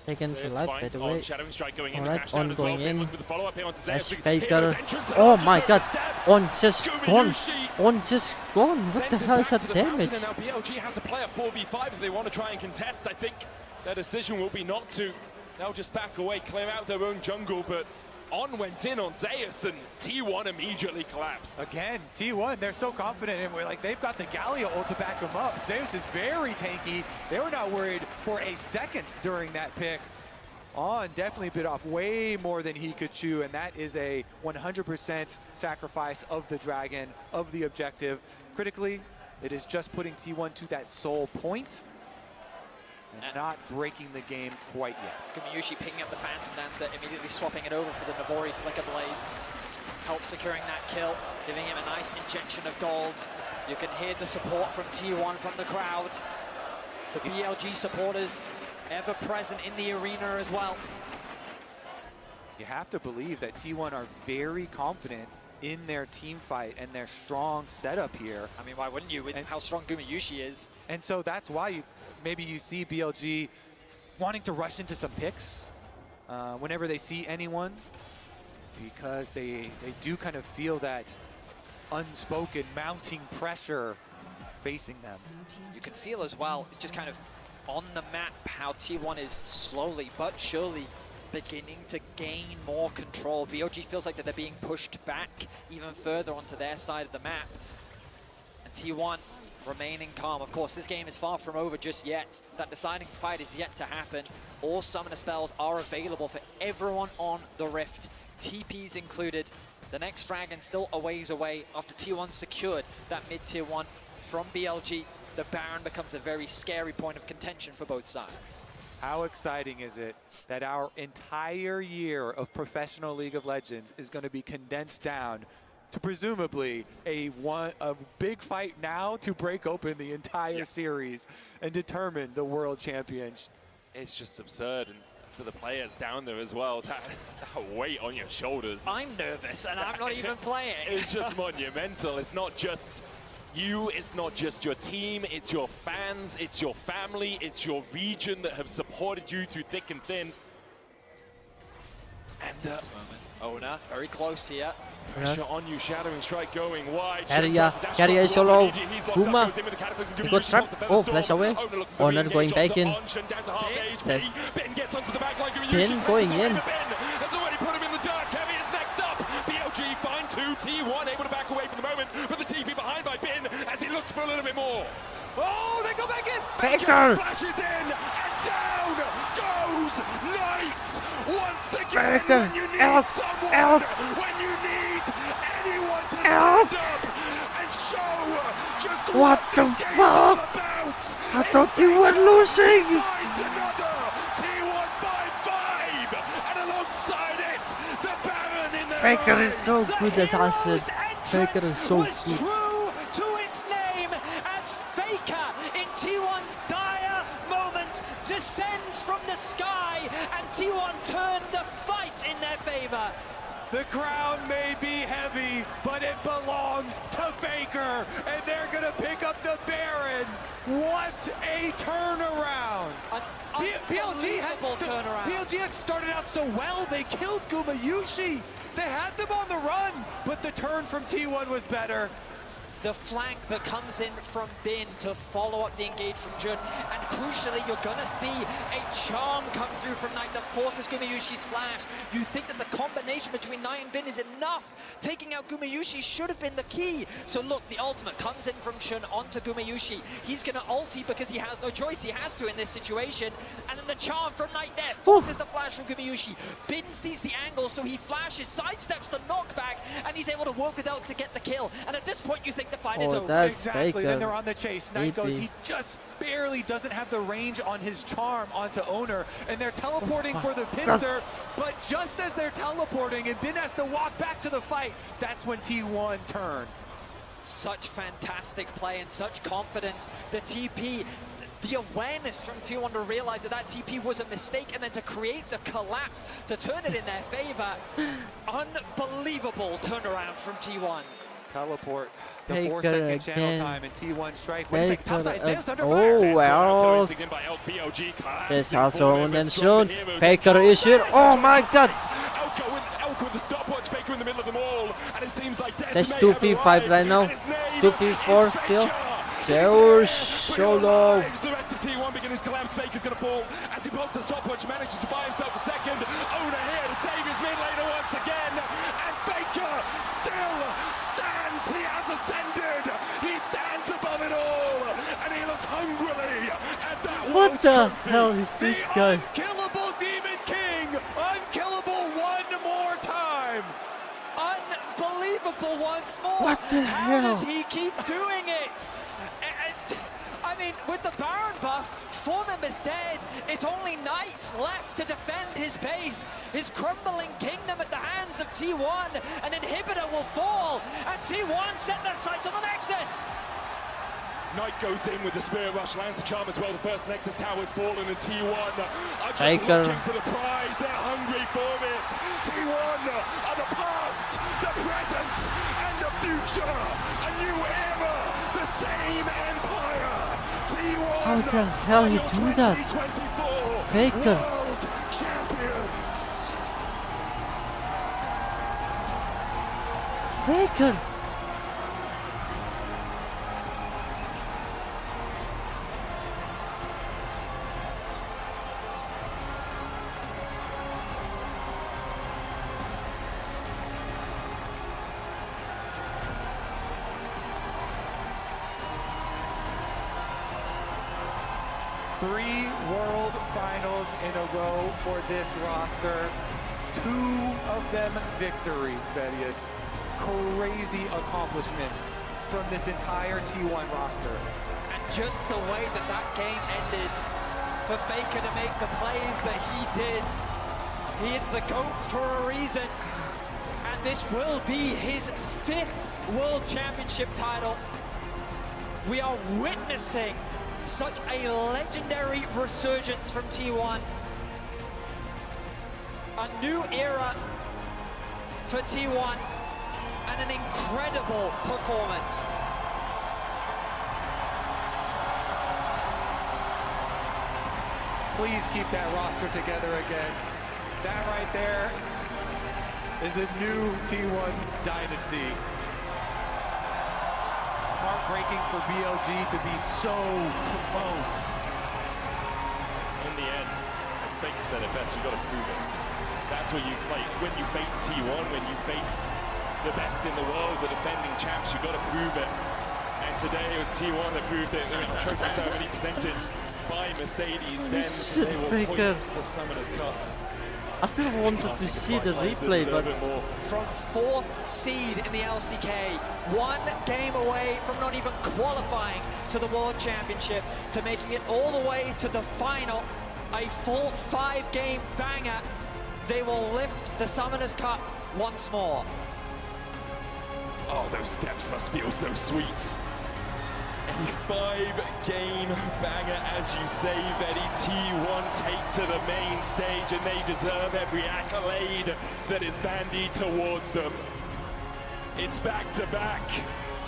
Speaker 1: Taken Salat, by the way.
Speaker 3: Shadowing Strike going in.
Speaker 1: Alright, On going in.
Speaker 3: With the follow-up here onto
Speaker 1: That's
Speaker 3: Zeus.
Speaker 1: Faker. Oh my god. On just gone. On just gone. What the hell is that damage?
Speaker 3: And now BLG have to play a 4v5 if they want to try and contest. I think their decision will be not to. They'll just back away, clear out their own jungle, but On went in on Zeus and T1 immediately collapsed.
Speaker 7: Again, T1, they're so confident and we're like, they've got the Galio ult to back them up. Zeus is very tanky. They were not worried for a second during that pick. On definitely bit off way more than he could chew, and that is a 100% sacrifice of the dragon, of the objective. Critically, it is just putting T1 to that soul point and not breaking the game quite yet.
Speaker 6: Gumayushi picking up the Phantom Dancer, immediately swapping it over for the Navori Flicker Blade. Help securing that kill, giving him a nice injection of gold. You can hear the support from T1 from the crowds. The BLG supporters ever present in the arena as well.
Speaker 7: You have to believe that T1 are very confident in their team fight and their strong setup here.
Speaker 6: I mean, why wouldn't you with how strong Gumayushi is?
Speaker 7: And so that's why maybe you see BLG wanting to rush into some picks whenever they see anyone, because they do kind of feel that unspoken mounting pressure facing them.
Speaker 6: You can feel as well, just kind of on the map, how T1 is slowly but surely beginning to gain more control. BLG feels like that they're being pushed back even further onto their side of the map. And T1 remaining calm. Of course, this game is far from over just yet. That deciding fight is yet to happen. All summoner spells are available for everyone on the Rift, TPs included. The next dragon still a ways away after T1 secured that mid-tier 1 from BLG. The Baron becomes a very scary point of contention for both sides.
Speaker 14: How exciting is it that our entire year of professional League of Legends is going to be condensed down to presumably a big fight now to break open the entire series and determine the world champion.
Speaker 3: It's just absurd, and for the players down there as well, that weight on your shoulders.
Speaker 6: I'm nervous, and I'm not even playing.
Speaker 3: It's just monumental. It's not just you, it's not just your team, it's your fans, it's your family, it's your region that have supported you through thick and thin. And
Speaker 6: Owner, very close here.
Speaker 3: Pressure on you, Shadowing Strike going wide.
Speaker 1: Carrier solo. Puma. He got trapped. Oh, flash away. Owner going back in. There's Bin going in.
Speaker 3: Has already put him in the dirt. Kevin is next up. BLG find 2. T1 able to back away for the moment, but the TP behind by Bin as he looks for a little bit more. Oh, they go back in.
Speaker 1: Baker
Speaker 3: flashes in, and down goes Knight once again.
Speaker 1: Baker,
Speaker 3: when you need someone, when you need anyone to stand up and show just
Speaker 1: what the fuck? I thought you were losing.
Speaker 3: Another T1 5-5, and alongside it, the Baron in there.
Speaker 1: Faker is so good at acid. Faker is so good.
Speaker 6: True to its name as Faker in T1's dire moments descends from the sky, and T1 turned the fight in their favor.
Speaker 14: The crown may be heavy, but it belongs to Faker, and they're gonna pick up the Baron. What a turnaround! BLG had started out so well. They killed Gumayushi. They had them on the run, but the turn from T1 was better.
Speaker 6: The flank that comes in from Bin to follow up the engage from Jun, and crucially you're gonna see a charm come through from Knight that forces Gumayushi's flash. You think that the combination between Knight and Bin is enough. Taking out Gumayushi should have been the key. So look, the ultimate comes in from Chun onto Gumayushi. He's gonna ulti because he has no choice, he has to in this situation. And then the charm from Knight there forces the flash from Gumayushi. Bin sees the angle, so he flashes, sidesteps the knockback, and he's able to work with ult to get the kill. And at this point you think the fight is over.
Speaker 14: Exactly,
Speaker 1: Faker.
Speaker 14: then they're on the chase. Knight goes, he just barely doesn't have the range on his charm onto Owner, and they're teleporting for the pincer, but just as they're teleporting and Bin has to walk back to the fight, that's when T1 turned.
Speaker 6: Such fantastic play and such confidence. The TP, the awareness from T1 to realize that that TP was a mistake, and then to create the collapse to turn it in their favor. Unbelievable turnaround from T1.
Speaker 14: Teleport. The
Speaker 1: Faker
Speaker 14: 4-second channel
Speaker 1: again.
Speaker 14: time and T1 strike.
Speaker 1: Faker oh well. There's also and soon. Faker is here. Oh my god.
Speaker 3: With the stopwatch, Faker in the middle of them all, and it seems like
Speaker 1: There's 2v5 right now. 2v4 still. Zeus solo.
Speaker 3: The rest of T1 begin his collapse. Faker's gonna fall as he pops the stopwatch, manages to buy himself a second. Owner here to save his mid laner once again, and Faker still stands. He has ascended. He stands above it all, and he looks hungrily at that.
Speaker 1: What the hell is this guy?
Speaker 14: Unkillable Demon King, unkillable one more time.
Speaker 6: Unbelievable once more.
Speaker 1: What the
Speaker 6: How
Speaker 1: hell?
Speaker 6: does he keep doing it? I mean, with the Baron buff, 4 members dead. It's only Knight left to defend his base. His crumbling kingdom at the hands of T1. An inhibitor will fall, and T1 set their sights on the Nexus.
Speaker 3: Knight goes in with the Spirit Rush, lands the charm as well. The first Nexus tower is fallen, and T1 are just
Speaker 1: Faker.
Speaker 3: looking for the prize. They're hungry for it. T1 are the past, the present, and the future. A new era, the same empire. T1
Speaker 1: How the hell you do that?
Speaker 3: 2024
Speaker 1: Faker.
Speaker 3: World Champions.
Speaker 1: Faker.
Speaker 14: 3 World Finals in a row for this roster. 2 of them victories, Vedius. Crazy accomplishments from this entire T1 roster.
Speaker 6: And just the way that that game ended, for Faker to make the plays that he did, he is the GOAT for a reason. And this will be his 5th World Championship title. We are witnessing such a legendary resurgence from T1. A new era for T1 and an incredible performance.
Speaker 14: Please keep that roster together again. That right there is a new T1 dynasty. Heartbreaking for BLG to be so close.
Speaker 3: In the end, as Faker said it best, you've got to prove it. That's where you play. When you face T1, when you face the best in the world, the defending champs, you've got to prove it. And today it was T1 that proved it. The trophy ceremony presented by Mercedes-Benz. They will hoist the Summoners Cup.
Speaker 1: I still wanted to see the replay, but
Speaker 6: from 4th seed in the LCK, 1 game away from not even qualifying to the World Championship, to making it all the way to the final, a full 5-game banger. They will lift the Summoners Cup once more.
Speaker 3: Oh, those steps must feel so sweet. A 5-game banger, as you say, Vedi. T1 take to the main stage, and they deserve every accolade that is bandied towards them. It's back-to-back.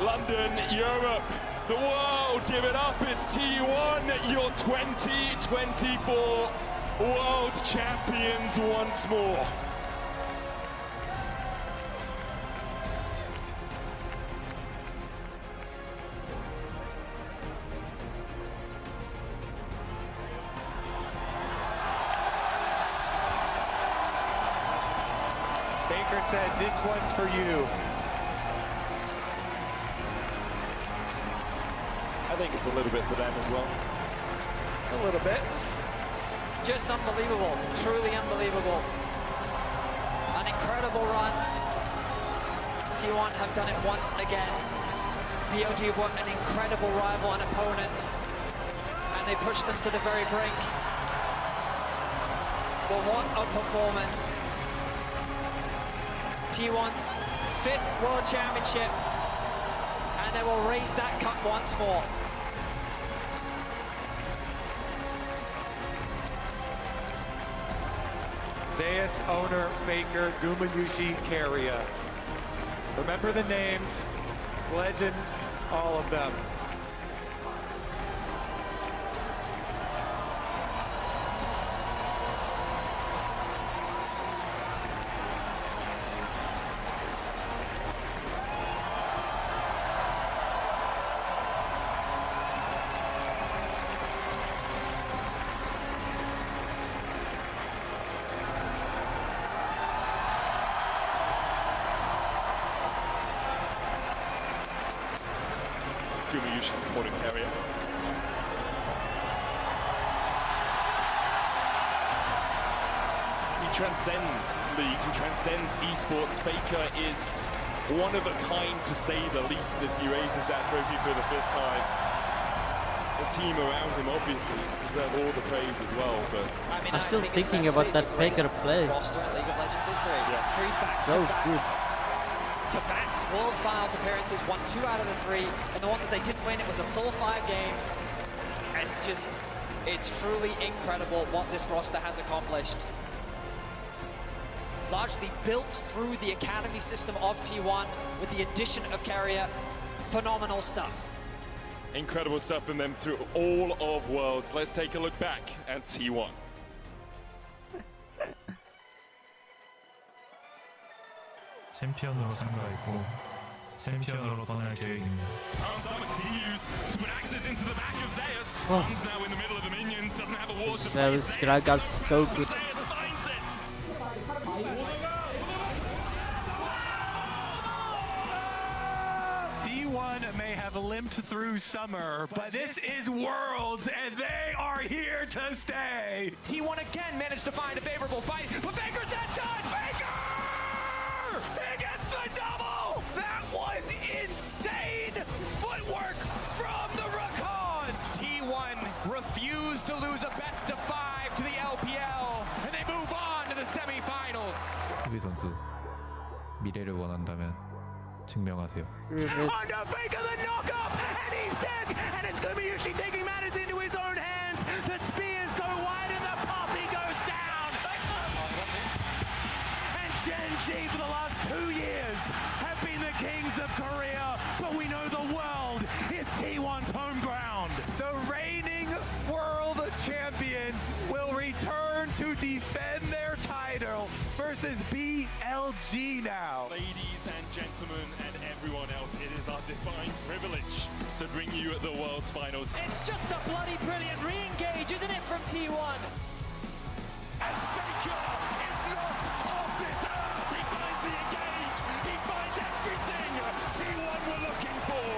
Speaker 3: London, Europe, the world, give it up. It's T1, your 2024 world champions once more.
Speaker 14: Baker said, "This one's for you."
Speaker 3: I think it's a little bit for them as well.
Speaker 6: A little bit. Just unbelievable, truly unbelievable. An incredible run. T1 have done it once again. BLG were an incredible rival and opponent, and they pushed them to the very brink. But what a performance. T1's 5th World Championship, and they will raise that cup once more.
Speaker 14: Zeus, Owner, Faker, Gumayushi, Carrier. Remember the names, legends, all of them.
Speaker 3: Gumayushi supporting Carrier. He transcends League, he transcends esports. Faker is one of a kind, to say the least, as he raises that trophy for the 5th time. The team around him obviously deserve all the praise as well, but
Speaker 1: I'm still thinking about that Faker play.
Speaker 6: Roster in League of Legends history.
Speaker 1: Yeah.
Speaker 6: 3 back-to-back World Finals appearances, won 2 out of the 3, and the one that they didn't win, it was a full 5 games. It's truly incredible what this roster has accomplished. Largely built through the academy system of T1 with the addition of Carrier. Phenomenal stuff.
Speaker 3: incredible stuff from them through all of Worlds. Let's take a look back at T1.
Speaker 9: 챔피언으로 참가했고 챔피언으로 떠날 계획입니다.
Speaker 1: Zeus Gragas so good.
Speaker 14: D1 may have have limped through summer, but this is Worlds, and they are here to stay.
Speaker 17: T1 again managed to find a favorable fight, but Faker's not done!
Speaker 14: Faker! He gets the double! That was insane footwork from the Rakan!
Speaker 17: T1 refused to lose a best of 5 to the LPL, and they move on to the semifinals.
Speaker 11: 수비 선수 미래를 원한다면 증명하세요.
Speaker 17: Under Faker the knock-up, and he's dead, and it's Gumayushi taking matters into his own hands. The spears go wide and the poppy goes down. And Gen.G for the last 2 years have been the kings of Korea, but we know the world is T1's home ground.
Speaker 14: The reigning world champions will return to defend their title versus BLG now.
Speaker 3: Ladies and gentlemen and everyone else, it is our divine privilege to bring you the World's Finals.
Speaker 19: It's just a bloody brilliant re-engage, isn't it, from T1?
Speaker 26: As Faker is not of this earth, he finds the engage, he finds everything T1 were looking for.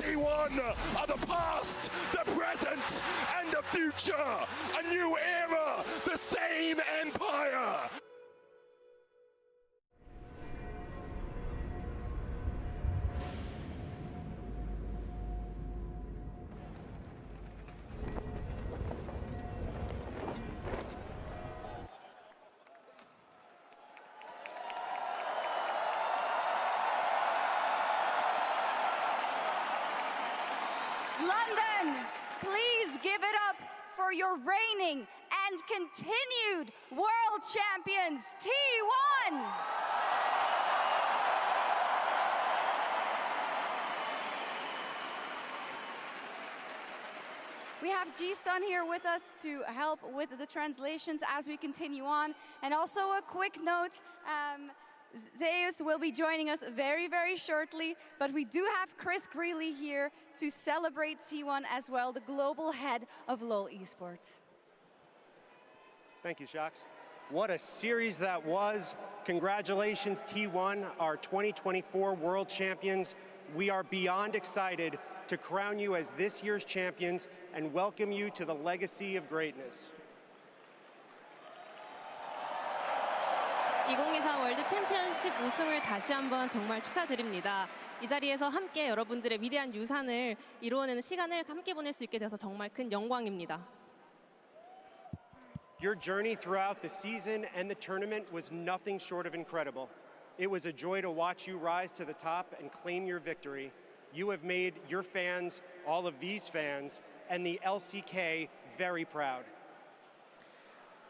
Speaker 26: T1 are the past, the present, and the future. A new era, the same empire.
Speaker 2: London, please give it up for your reigning and continued world champions, T1! We have Ji-Sun here with us to help with the translations as we continue on. And also a quick note, Zeus will be joining us very, very shortly, but we do have Chris Greeley here to celebrate T1 as well, the global head of LoL Esports.
Speaker 20: Thank you, Shox. What a series that was. Congratulations, T1, our 2024 World Champions. We are beyond excited to crown you as this year's champions and welcome you to the legacy of greatness.
Speaker 21: 2024 월드 챔피언십 우승을 다시 한번 정말 축하드립니다. 이 자리에서 함께 여러분들의 위대한 유산을 이루어내는 시간을 함께 보낼 수 있게 돼서 정말 큰 영광입니다.
Speaker 20: Your journey throughout the season and the tournament was nothing short of incredible. It was a joy to watch you rise to the top and claim your victory. You have made your fans, all of these fans, and the LCK very proud.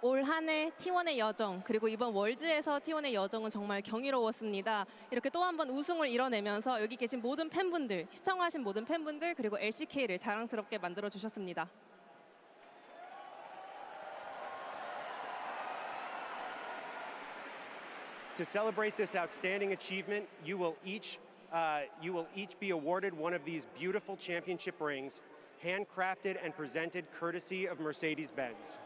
Speaker 21: 올 한 해 T1의 여정, 그리고 이번 월즈에서 T1의 여정은 정말 경이로웠습니다. 이렇게 또 한 번 우승을 이뤄내면서 여기 계신 모든 팬분들, 시청하신 모든 팬분들, 그리고 LCK를 자랑스럽게 만들어주셨습니다.
Speaker 20: To celebrate this outstanding achievement, you will each be awarded one of these beautiful championship rings, handcrafted and presented courtesy of Mercedes-Benz.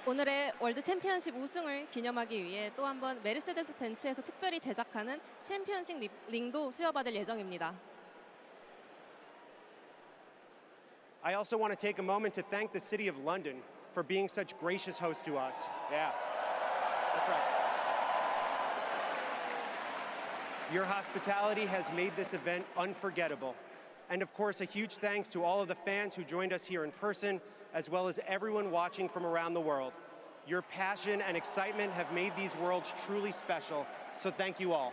Speaker 21: 오늘의 월드 챔피언십 우승을 기념하기 위해 또 한 번 메르세데스 벤츠에서 특별히 제작하는 챔피언십 링도 수여받을 예정입니다.
Speaker 20: I also want to take a moment to thank the City of London for being such gracious hosts to us. Yeah, that's right. Your hospitality has made this event unforgettable. And of course, a huge thanks to all of the fans who joined us here in person, as well as everyone watching from around the world. Your passion and excitement have made these worlds truly special, so thank you all.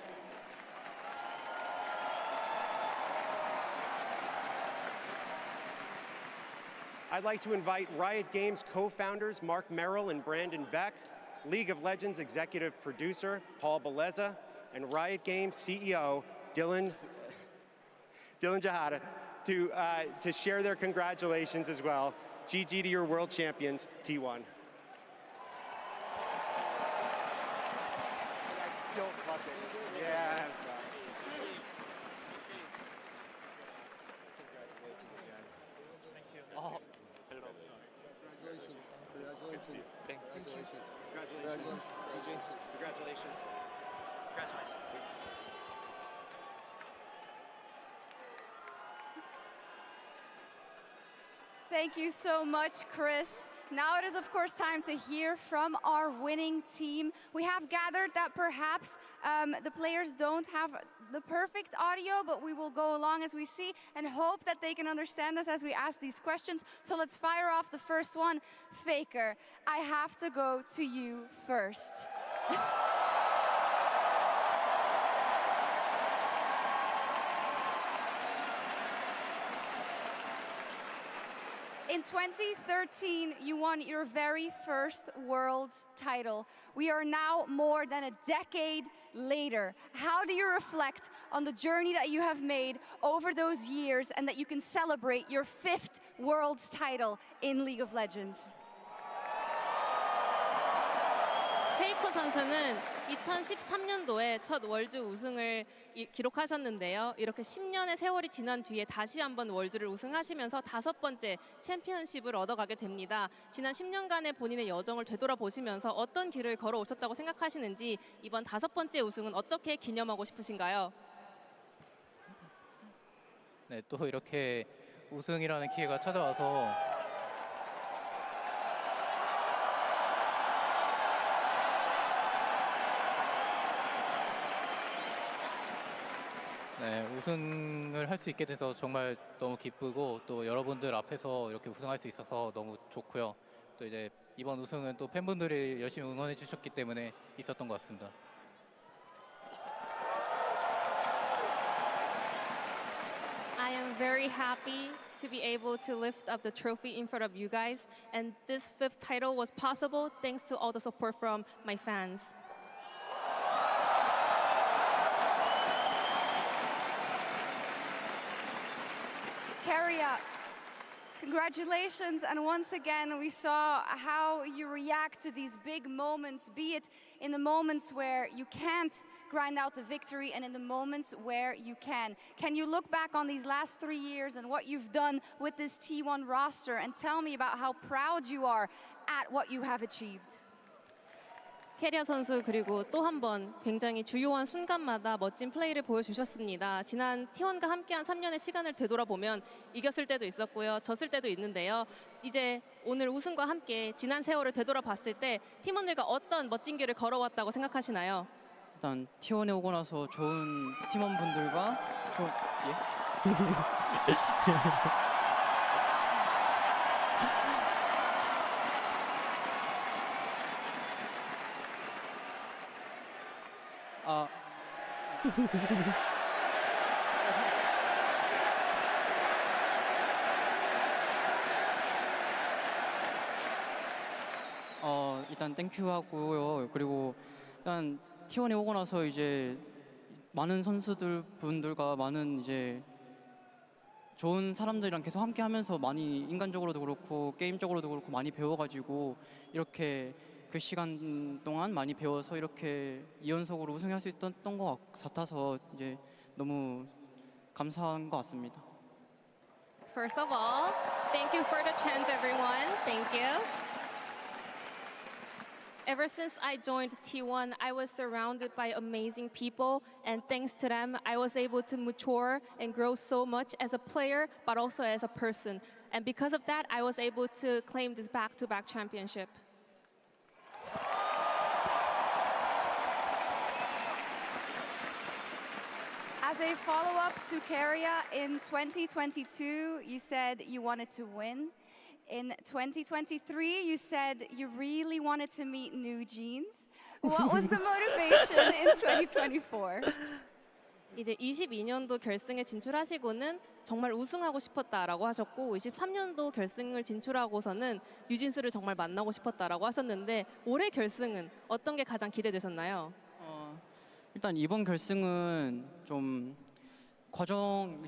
Speaker 20: I'd like to invite Riot Games co-founders Mark Merrill and Brandon Beck, League of Legends executive producer Paul Beleza, and Riot Games CEO Dylan Jahada to share their congratulations as well. GG to your world champions, T1. Still fucking, yeah.
Speaker 6: Oh.
Speaker 22: Congratulations. Congratulations.
Speaker 6: Thank you.
Speaker 22: Congratulations.
Speaker 20: Congratulations.
Speaker 22: Congratulations.
Speaker 20: Congratulations. Congratulations.
Speaker 2: Thank you so much, Chris. Now it is, of course, time to hear from our winning team. We have gathered that perhaps the players don't have the perfect audio, but we will go along as we see and hope that they can understand us as we ask these questions. So let's fire off the first one. Faker, I have to go to you first. In 2013, you won your very first world title. We are now more than a decade later. How do you reflect on the journey that you have made over those years and that you can celebrate your 5th world's title in League of Legends?
Speaker 21: 페이커 선수는 2013년도에 첫 월드 우승을 기록하셨는데요. 이렇게 10년의 세월이 지난 뒤에 다시 한번 월드를 우승하시면서 5번째 챔피언십을 얻어가게 됩니다. 지난 10년간의 본인의 여정을 되돌아보시면서 어떤 길을 걸어오셨다고 생각하시는지 이번 5번째 우승은 어떻게 기념하고 싶으신가요?
Speaker 11: 네, 또 이렇게 우승이라는 기회가 찾아와서 네, 우승을 할 수 있게 돼서 정말 너무 기쁘고 또 여러분들 앞에서 이렇게 우승할 수 있어서 너무 좋고요. 또 이제 이번 우승은 또 팬분들이 열심히 응원해 주셨기 때문에 있었던 것 같습니다.
Speaker 21: I am very happy to be able to lift up the trophy in front of you guys, and this 5th title was possible thanks to all the support from my fans.
Speaker 2: Caria, congratulations, and once again we saw how you react to these big moments, be it in the moments where you can't grind out the victory and in the moments where you can. Can you look back on these last 3 years and what you've done with this T1 roster and tell me about how proud you are at what you have achieved?
Speaker 21: 캐리어 선수 그리고 또 한 번 굉장히 주요한 순간마다 멋진 플레이를 보여주셨습니다. 지난 T1과 함께한 3년의 시간을 되돌아보면 이겼을 때도 있었고요. 졌을 때도 있는데요. 이제 오늘 우승과 함께 지난 세월을 되돌아봤을 때 팀원들과 어떤 멋진 길을 걸어왔다고 생각하시나요?
Speaker 12: 일단 T1에 오고 나서 좋은 팀원분들과 일단 땡큐 하고요. 그리고 일단 T1에 오고 나서 이제 많은 선수들 분들과 많은 이제 좋은 사람들이랑 계속 함께 하면서 많이 인간적으로도 그렇고 게임적으로도 그렇고 많이 배워가지고 이렇게 그 시간 동안 많이 배워서 이렇게 2연속으로 우승할 수 있었던 것 같아서 이제 너무 감사한 것 같습니다.
Speaker 21: First of all, thank you for the chant, everyone. Thank you. Ever since I joined T1, I was surrounded by amazing people, and thanks to them, I was able to mature and grow so much as a player, but also as a person. And because of that, I was able to claim this back-to-back championship.
Speaker 2: As a follow-up to Caria, in 2022, you said you wanted to win. In 2023, you said you really wanted to meet New Jeans. What was the motivation in 2024?
Speaker 21: 이제 22년도 결승에 진출하시고는 정말 우승하고 싶었다라고 하셨고 23년도 결승을 진출하고서는 뉴진스를 정말 만나고 싶었다라고 하셨는데 올해 결승은 어떤 게 가장 기대되셨나요?
Speaker 12: 일단 이번 결승은 좀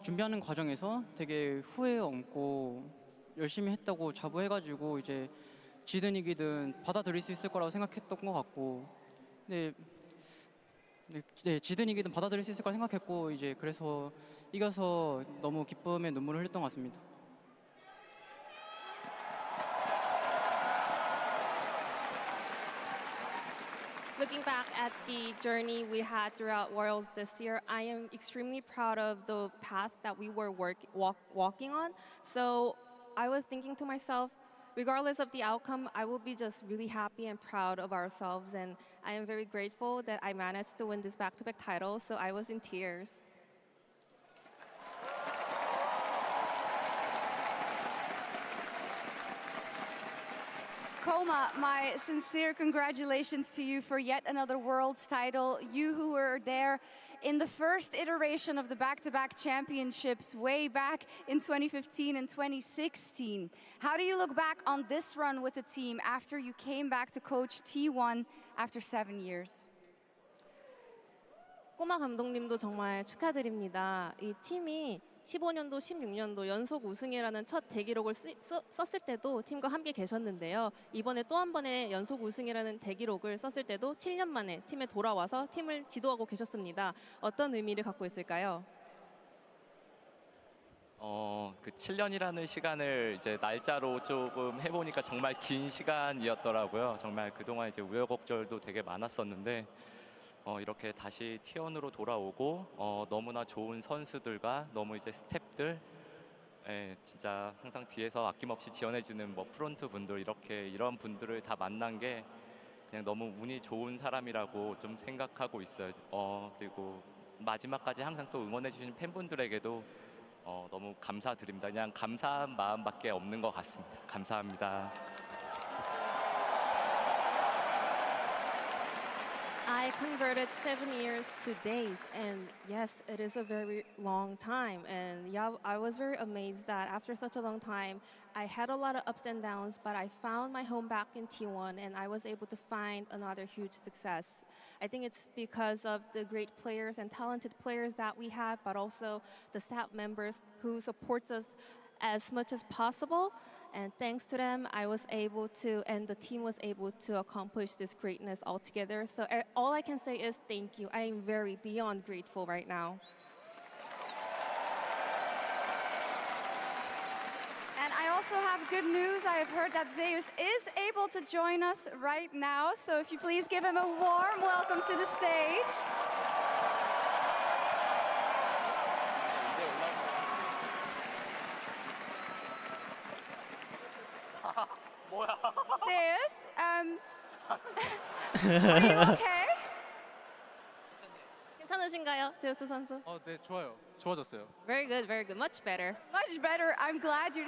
Speaker 12: 준비하는 과정에서 되게 후회 없고 열심히 했다고 자부해가지고 이제 지든 이기든 받아들일 수 있을 거라고 생각했던 것 같고 네, 지든 이기든 받아들일 수 있을 거라 생각했고 이제 그래서 이겨서 너무 기쁨의 눈물을 흘렸던 것 같습니다.
Speaker 21: Looking back at the journey we had throughout Worlds this year, I am extremely proud of the path that we were walking on. So I was thinking to myself, regardless of the outcome, I will be just really happy and proud of ourselves. And I am very grateful that I managed to win this back-to-back title, so I was in tears.
Speaker 2: Koma, my sincere congratulations to you for yet another Worlds title. You who were there in the first iteration of the back-to-back championships way back in 2015 and 2016. How do you look back on this run with the team after you came back to coach T1 after 7 years?
Speaker 21: 꼬마 감독님도 정말 축하드립니다. 이 팀이 15년도, 16년도 연속 우승이라는 첫 대기록을 썼을 때도 팀과 함께 계셨는데요. 이번에 또 한 번의 연속 우승이라는 대기록을 썼을 때도 7년 만에 팀에 돌아와서 팀을 지도하고 계셨습니다. 어떤 의미를 갖고 있을까요?
Speaker 13: 그 7년이라는 시간을 이제 날짜로 조금 해보니까 정말 긴 시간이었더라고요. 정말 그동안 이제 우여곡절도 되게 많았었는데 이렇게 다시 T1으로 돌아오고 너무나 좋은 선수들과 너무 이제 스태프들 진짜 항상 뒤에서 아낌없이 지원해주는 뭐 프론트 분들 이런 분들을 다 만난 게 그냥 너무 운이 좋은 사람이라고 좀 생각하고 있어요. 그리고 마지막까지 항상 또 응원해주신 팬분들에게도 너무 감사드립니다. 그냥 감사한 마음밖에 없는 것 같습니다. 감사합니다.
Speaker 21: I converted 7 years to days, and yes, it is a very long time. And yeah, I was very amazed that after such a long time, I had a lot of ups and downs, but I found my home back in T1, and I was able to find another huge success. I think it's because of the great players and talented players that we have, but also the staff members who supports us as much as possible. And thanks to them, I was able to, and the team was able to accomplish this greatness all together. So all I can say is thank you. I am very beyond grateful right now.
Speaker 2: And I also have good news. I have heard that Zeus is able to join us right now. So if you please give him a warm welcome to the stage. Zeus, are you okay?
Speaker 21: 괜찮으신가요, 제우스 선수?
Speaker 11: 네, 좋아요. 좋아졌어요.
Speaker 21: Very good, much better.
Speaker 2: Much better. I'm glad you.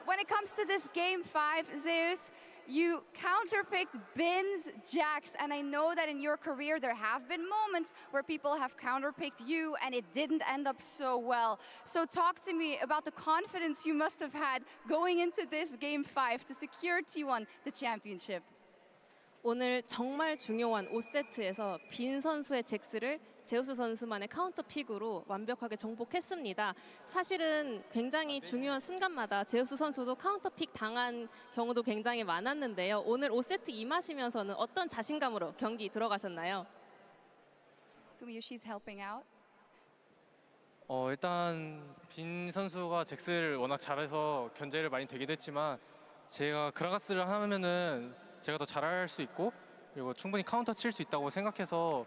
Speaker 2: When it comes to this game 5, Zeus, you counterpicked Bin's Jax, and I know that in your career there have been moments where people have counterpicked you and it didn't end up so well. So talk to me about the confidence you must have had going into this game 5 to secure T1 the championship.
Speaker 21: 오늘 정말 중요한 5세트에서 빈 선수의 잭스를 제우스 선수만의 카운터 픽으로 완벽하게 정복했습니다. 사실은 굉장히 중요한 순간마다 제우스 선수도 카운터 픽 당한 경우도 굉장히 많았는데요. 오늘 5세트 임하시면서는 어떤 자신감으로 경기 들어가셨나요?
Speaker 2: Gumayushi's helping out.
Speaker 11: 일단 빈 선수가 잭스를 워낙 잘해서 견제를 많이 되기도 했지만 제가 그라가스를 하면은 제가 더 잘할 수 있고 그리고 충분히 카운터 칠 수 있다고 생각해서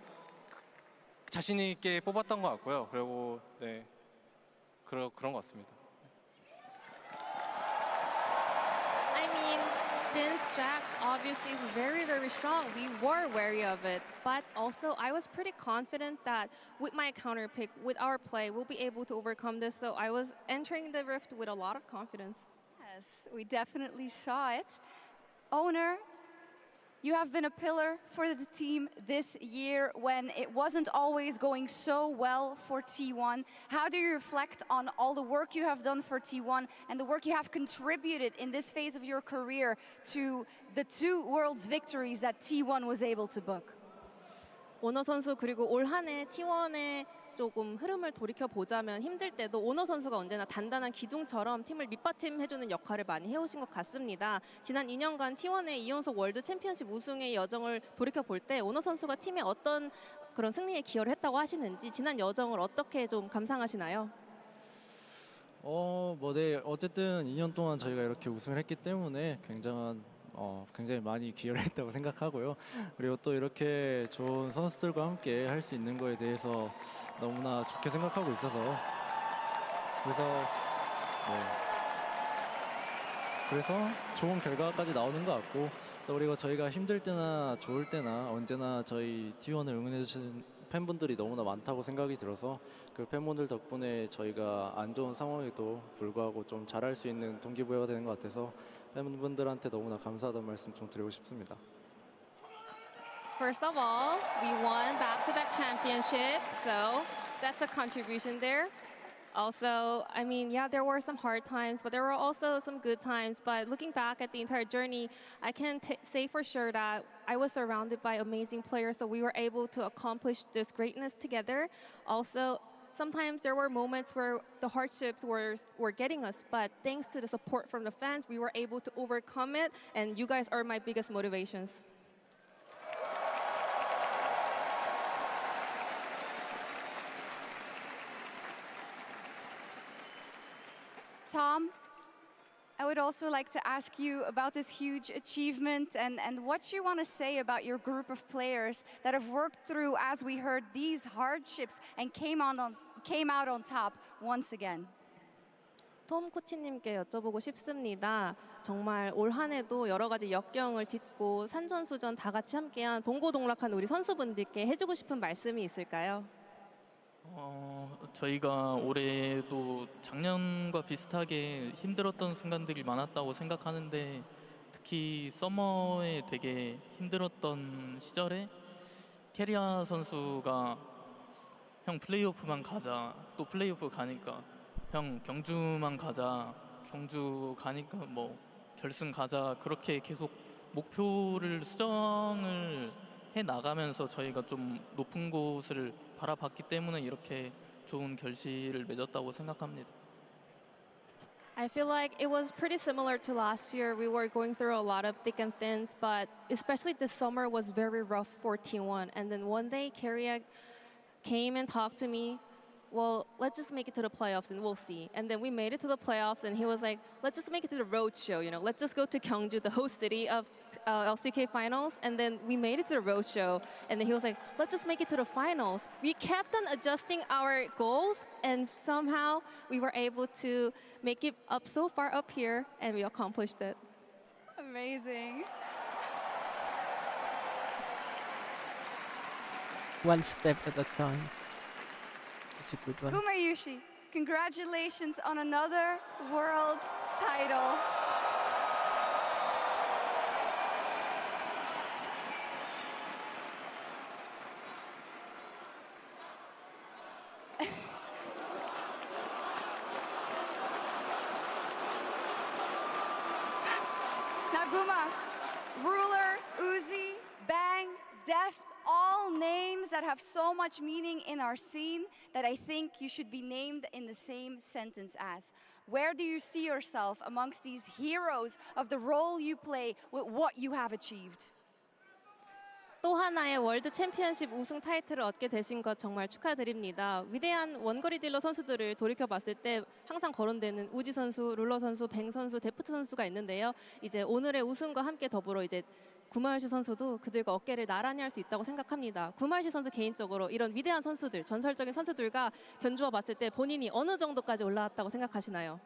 Speaker 11: 자신 있게 뽑았던 것 같고요. 그리고 네 그런 것 같습니다.
Speaker 21: I mean, Bin's Jax obviously is very, very strong. We were wary of it, but also I was pretty confident that with my counter pick, with our play, we'll be able to overcome this. So I was entering the rift with a lot of confidence.
Speaker 2: Yes, we definitely saw it. Owner, you have been a pillar for the team this year when it wasn't always going so well for T1. How do you reflect on all the work you have done for T1 and the work you have contributed in this phase of your career to the 2 Worlds victories that T1 was able to book?
Speaker 21: 오너 선수 그리고 올 한 해 T1의 조금 흐름을 돌이켜 보자면 힘들 때도 오너 선수가 언제나 단단한 기둥처럼 팀을 밑받침해주는 역할을 많이 해오신 것 같습니다. 지난 2년간 T1의 2연속 월드 챔피언십 우승의 여정을 돌이켜 볼 때 오너 선수가 팀에 어떤 그런 승리에 기여를 했다고 하시는지 지난 여정을 어떻게 좀 감상하시나요?
Speaker 15: 네. 어쨌든 2년 동안 저희가 이렇게 우승을 했기 때문에 굉장히 많이 기여를 했다고 생각하고요. 그리고 또 이렇게 좋은 선수들과 함께 할 수 있는 거에 대해서 너무나 좋게 생각하고 있어서 그래서 그래서 좋은 결과까지 나오는 것 같고 또 그리고 저희가 힘들 때나 좋을 때나 언제나 저희 T1을 응원해주신 팬분들이 너무나 많다고 생각이 들어서 그 팬분들 덕분에 저희가 안 좋은 상황에도 불구하고 좀 잘할 수 있는 동기부여가 되는 것 같아서 팬분들한테 너무나 감사하다는 말씀 좀 드리고 싶습니다.
Speaker 21: First of all, we won back-to-back championship, so that's a contribution there. Also, I mean, yeah, there were some hard times, but there were also some good times. But looking back at the entire journey, I can say for sure that I was surrounded by amazing players, so we were able to accomplish this greatness together. Also, sometimes there were moments where the hardships were getting us, but thanks to the support from the fans, we were able to overcome it, and you guys are my biggest motivations.
Speaker 2: Tom, I would also like to ask you about this huge achievement and what you want to say about your group of players that have worked through, as we heard, these hardships and came out on top once again.
Speaker 21: 톰 코치님께 여쭤보고 싶습니다. 정말 올 한 해도 여러 가지 역경을 딛고 산전수전 다 같이 함께한 동고동락한 우리 선수분들께 해주고 싶은 말씀이 있을까요?
Speaker 8: 저희가 올해도 작년과 비슷하게 힘들었던 순간들이 많았다고 생각하는데 특히 서머에 되게 힘들었던 시절에 캐리아 선수가 형 플레이오프만 가자, 또 플레이오프 가니까 형 경주만 가자, 경주 가니까 뭐 결승 가자, 그렇게 계속 목표를 수정을 해 나가면서 저희가 좀 높은 곳을 바라봤기 때문에 이렇게 좋은 결실을 맺었다고 생각합니다.
Speaker 21: I feel like it was pretty similar to last year. We were going through a lot of thick and thins, but especially this summer was very rough for T1. And then one day, Carrier came and talked to me. Well, let's just make it to the playoffs and we'll see. And then we made it to the playoffs, and he was like, let's just make it to the road show. You know, let's just go to Gyeongju, the host city of LCK finals. And then we made it to the road show, and then he was like, let's just make it to the finals. We kept on adjusting our goals, and somehow we were able to make it up so far up here, and we accomplished it.
Speaker 2: Amazing.
Speaker 1: One step at a time. That's a good one.
Speaker 2: Gumayushi, congratulations on another world title. Now, Guma, Ruler, Uzi, Bang, Deft, all names that have so much meaning in our scene that I think you should be named in the same sentence as. Where do you see yourself amongst these heroes of the role you play with what you have achieved?
Speaker 21: 또 하나의 월드 챔피언십 우승 타이틀을 얻게 되신 것 정말 축하드립니다. 위대한 원거리 딜러 선수들을 돌이켜봤을 때 항상 거론되는 우지 선수, 룰러 선수, 뱅 선수, 데프트 선수가 있는데요. 이제 오늘의 우승과 함께 더불어 이제 구마요시 선수도 그들과 어깨를 나란히 할 수 있다고 생각합니다. 구마요시 선수 개인적으로 이런 위대한 선수들, 전설적인 선수들과 견주어 봤을 때 본인이 어느 정도까지 올라왔다고 생각하시나요?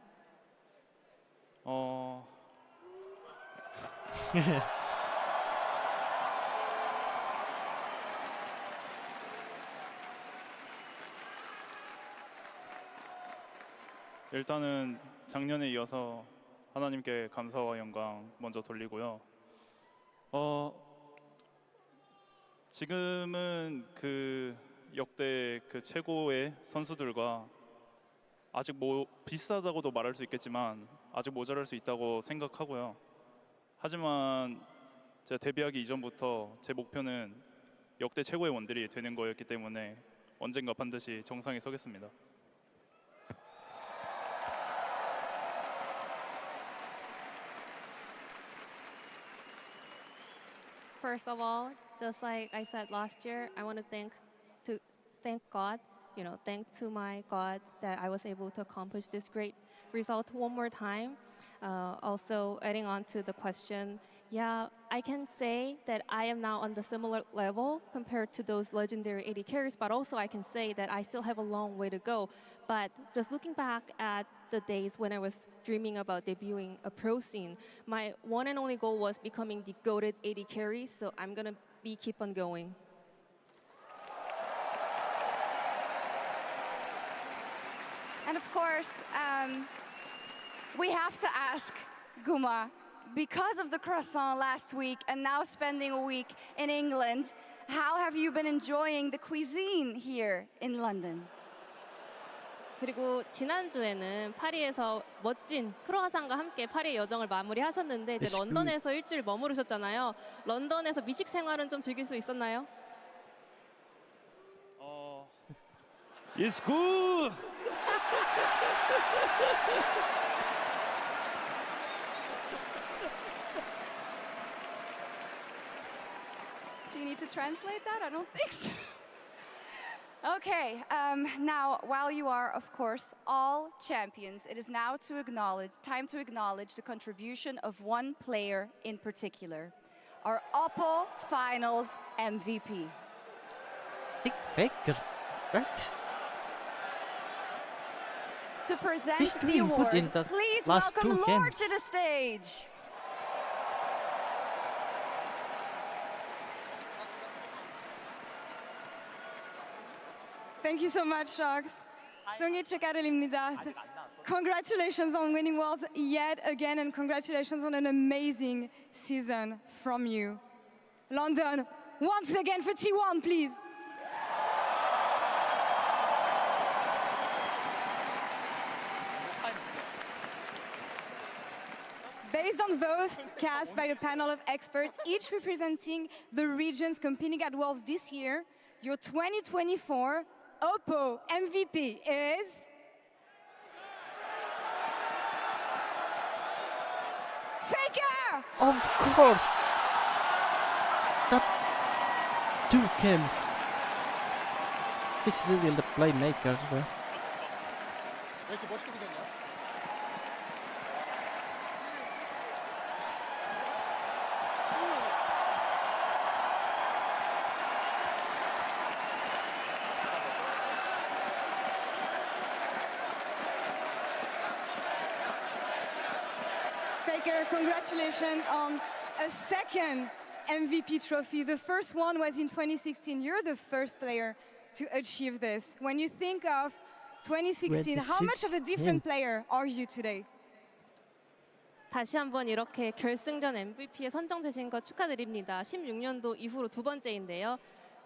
Speaker 18: 일단은 작년에 이어서 하나님께 감사와 영광 먼저 돌리고요. 지금은 그 역대 그 최고의 선수들과 아직 뭐 비슷하다고도 말할 수 있겠지만 아직 모자랄 수 있다고 생각하고요. 하지만 제가 데뷔하기 이전부터 제 목표는 역대 최고의 원딜이 되는 거였기 때문에 언젠가 반드시 정상에 서겠습니다.
Speaker 21: First of all, just like I said last year, I want to thank God, thank to my God that I was able to accomplish this great result one more time. Also, adding on to the question, yeah, I can say that I am now on the similar level compared to those legendary AD carries, but also I can say that I still have a long way to go. But just looking back at the days when I was dreaming about debuting a pro scene, my one and only goal was becoming the goated AD carry, so I'm gonna keep on going.
Speaker 2: And of course, we have to ask Guma, because of the croissant last week and now spending a week in England, how have you been enjoying the cuisine here in London?
Speaker 21: 그리고 지난주에는 파리에서 멋진 크로아상과 함께 파리의 여정을 마무리하셨는데 이제 런던에서 일주일 머무르셨잖아요. 런던에서 미식 생활은 좀 즐길 수 있었나요?
Speaker 18: It's good.
Speaker 2: Do you need to translate that? I don't think so. Okay, now while you are, of course, all champions, it is now time to acknowledge the contribution of one player in particular, our Oppo Finals MVP.
Speaker 1: Big Faker, right?
Speaker 2: To present
Speaker 1: He's
Speaker 2: the
Speaker 1: doing
Speaker 2: award,
Speaker 1: good in the
Speaker 2: please
Speaker 1: last
Speaker 2: welcome
Speaker 1: two
Speaker 2: Lord
Speaker 1: games.
Speaker 2: to the stage.
Speaker 10: Thank you so much, Sharks. 송이 축하드립니다. Congratulations on winning Worlds yet again, and congratulations on an amazing season from you. London, once again for T1, please. Based on votes cast by a panel of experts, each representing the regions competing at Worlds this year, your 2024 Oppo MVP is... Faker!
Speaker 1: Of course! That two games. He's really the playmaker, right?
Speaker 10: Faker, congratulations on a second MVP trophy. The first one was in 2016. You're the first player to achieve this. When you think of 2016, how much of a different player are you today?
Speaker 21: 다시 한번 이렇게 결승전 MVP에 선정되신 거 축하드립니다. 16년도 이후로 두 번째인데요.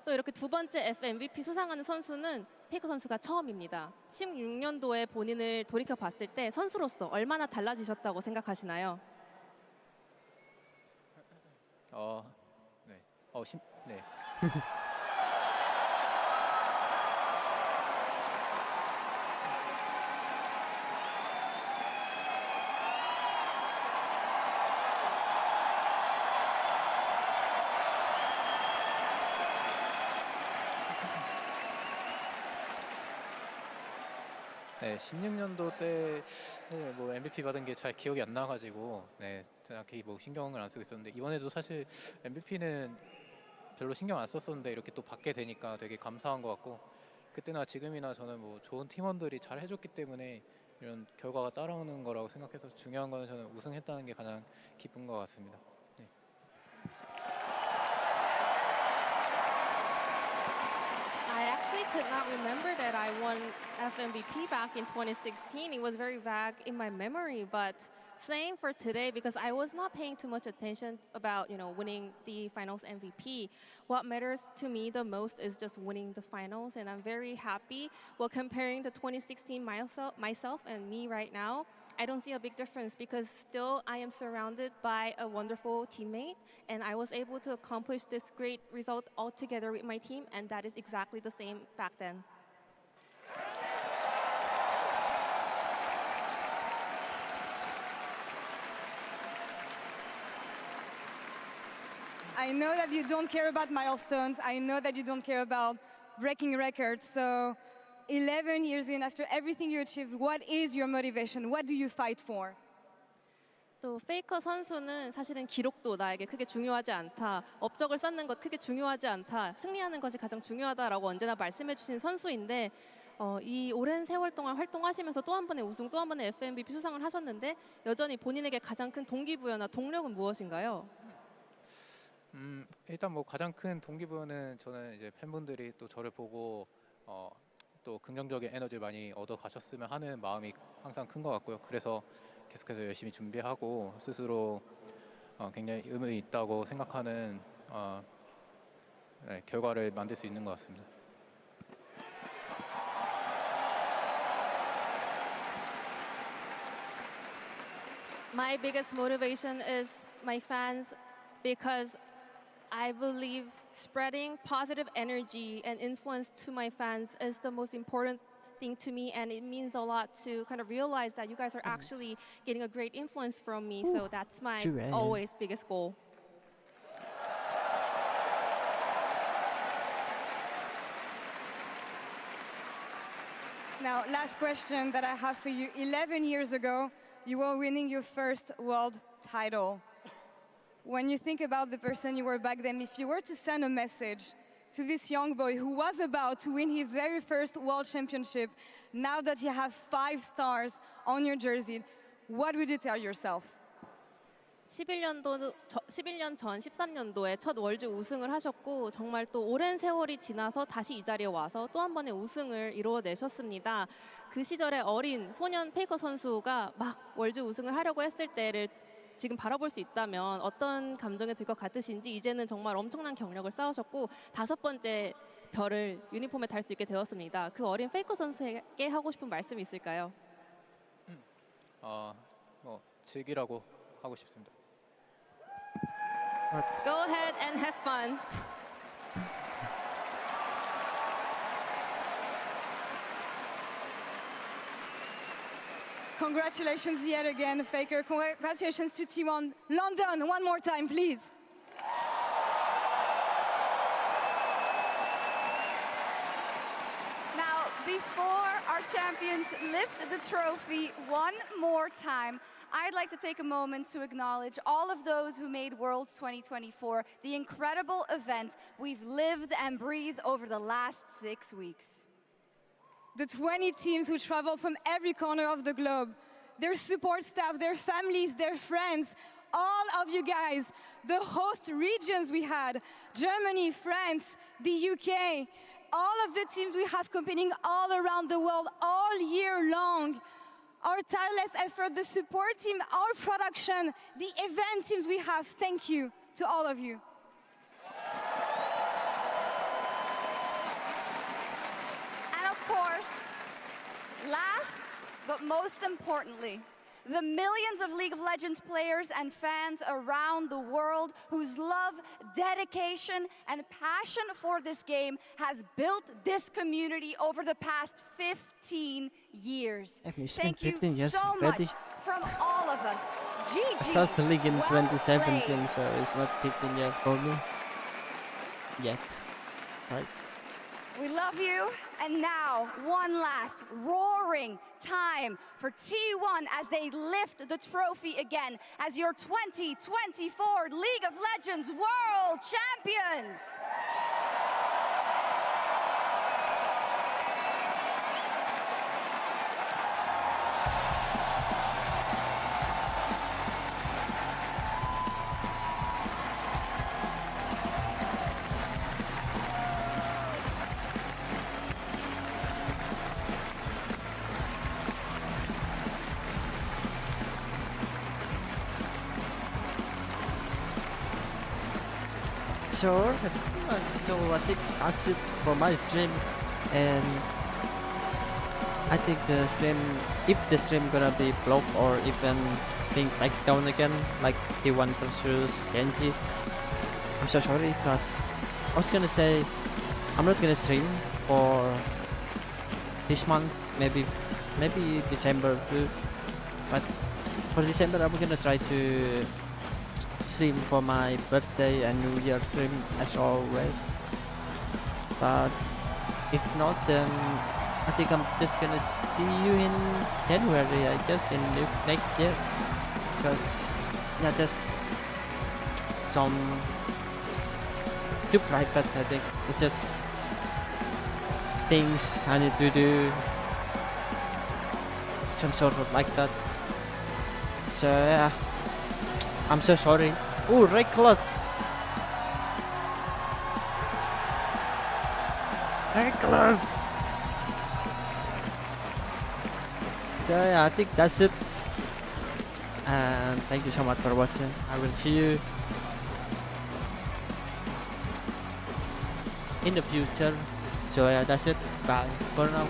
Speaker 21: 또 이렇게 두 번째 FMVP 수상하는 선수는 페이커 선수가 처음입니다. 16년도에 본인을 돌이켜 봤을 때 선수로서 얼마나 달라지셨다고 생각하시나요?
Speaker 11: 네. 네, 16년도 때 뭐 MVP 받은 게 잘 기억이 안 나가지고 정확히 뭐 신경을 안 쓰고 있었는데 이번에도 사실 MVP는 별로 신경 안 썼었는데 이렇게 또 받게 되니까 되게 감사한 것 같고 그때나 지금이나 저는 뭐 좋은 팀원들이 잘 해줬기 때문에 이런 결과가 따라오는 거라고 생각해서 중요한 거는 저는 우승했다는 게 가장 기쁜 것 같습니다.
Speaker 21: I actually could not remember that I won FMVP back in 2016. It was very vague in my memory, but same for today because I was not paying too much attention about, winning the finals MVP. What matters to me the most is just winning the finals, and I'm very happy. Well, comparing the 2016 myself and me right now, I don't see a big difference because still I am surrounded by a wonderful teammate, and I was able to accomplish this great result all together with my team, and that is exactly the same back then.
Speaker 10: I know that you don't care about milestones. I know that you don't care about breaking records. So 11 years in, after everything you achieved, what is your motivation? What do you fight for?
Speaker 21: 또 페이커 선수는 사실은 기록도 나에게 크게 중요하지 않다. 업적을 쌓는 것 크게 중요하지 않다. 승리하는 것이 가장 중요하다라고 언제나 말씀해 주신 선수인데 이 오랜 세월 동안 활동하시면서 또 한 번의 우승, 또 한 번의 FMVP 수상을 하셨는데 여전히 본인에게 가장 큰 동기부여나 동력은 무엇인가요?
Speaker 11: 일단 뭐 가장 큰 동기부여는 저는 이제 팬분들이 또 저를 보고 또 긍정적인 에너지를 많이 얻어 가셨으면 하는 마음이 항상 큰 것 같고요. 그래서 계속해서 열심히 준비하고 스스로 굉장히 의미 있다고 생각하는 결과를 만들 수 있는 것 같습니다.
Speaker 21: My biggest motivation is my fans because I believe spreading positive energy and influence to my fans is the most important thing to me, and it means a lot to kind of realize that you guys are actually getting a great influence from me. So that's my always biggest goal.
Speaker 10: Now, last question that I have for you. 11 years ago, you were winning your first world title. When you think about the person you were back then, if you were to send a message to this young boy who was about to win his very first world championship, now that you have 5 stars on your jersey, what would you tell yourself?
Speaker 21: 11년 전 13년도에 첫 월드 우승을 하셨고 정말 또 오랜 세월이 지나서 다시 이 자리에 와서 또 한 번의 우승을 이루어내셨습니다. 그 시절의 어린 소년 페이커 선수가 막 월드 우승을 하려고 했을 때를 지금 바라볼 수 있다면 어떤 감정이 들 것 같으신지, 이제는 정말 엄청난 경력을 쌓으셨고 5번째 별을 유니폼에 달 수 있게 되었습니다. 그 어린 페이커 선수에게 하고 싶은 말씀이 있을까요?
Speaker 11: 뭐 즐기라고 하고 싶습니다.
Speaker 21: Go ahead and have fun.
Speaker 10: Congratulations yet again, Faker. Congratulations to T1 London. One more time, please.
Speaker 2: Now, before our champions lift the trophy one more time, I'd like to take a moment to acknowledge all of those who made Worlds 2024 the incredible event we've lived and breathed over the last 6 weeks.
Speaker 10: The 20 teams who traveled from every corner of the globe, their support staff, their families, their friends, all of you guys, the host regions we had, Germany, France, the UK, all of the teams we have competing all around the world all year long. Our tireless effort, the support team, our production, the event teams we have, thank you to all of you.
Speaker 2: And of course, last but most importantly, the millions of League of Legends players and fans around the world whose love, dedication, and passion for this game has built this community over the past 15 years. Thank you so much from all of us. GG.
Speaker 1: I started the league in
Speaker 2: well
Speaker 1: 2017,
Speaker 2: played.
Speaker 1: so it's not 15 years for me yet, right?
Speaker 2: We love you, and now one last roaring time for T1 as they lift the trophy again as your 2024 League of Legends World Champions.
Speaker 1: So I think that's it for my stream, and I think the stream, if the stream gonna be blocked or even being back down again, like T1 versus Genji, I'm so sorry, but I was gonna say I'm not gonna stream for this month, maybe December too, but for December I'm gonna try to stream for my birthday and New Year stream as always, but if not, then I think I'm just gonna see you in January, I guess, in next year, because yeah, there's some too private. I think it's just things I need to do, some sort of like that. So yeah, I'm so sorry. Oh, Rexus. So yeah, I think that's it. And thank you so much for watching. I will see you in the future. So yeah, that's it. Bye for now.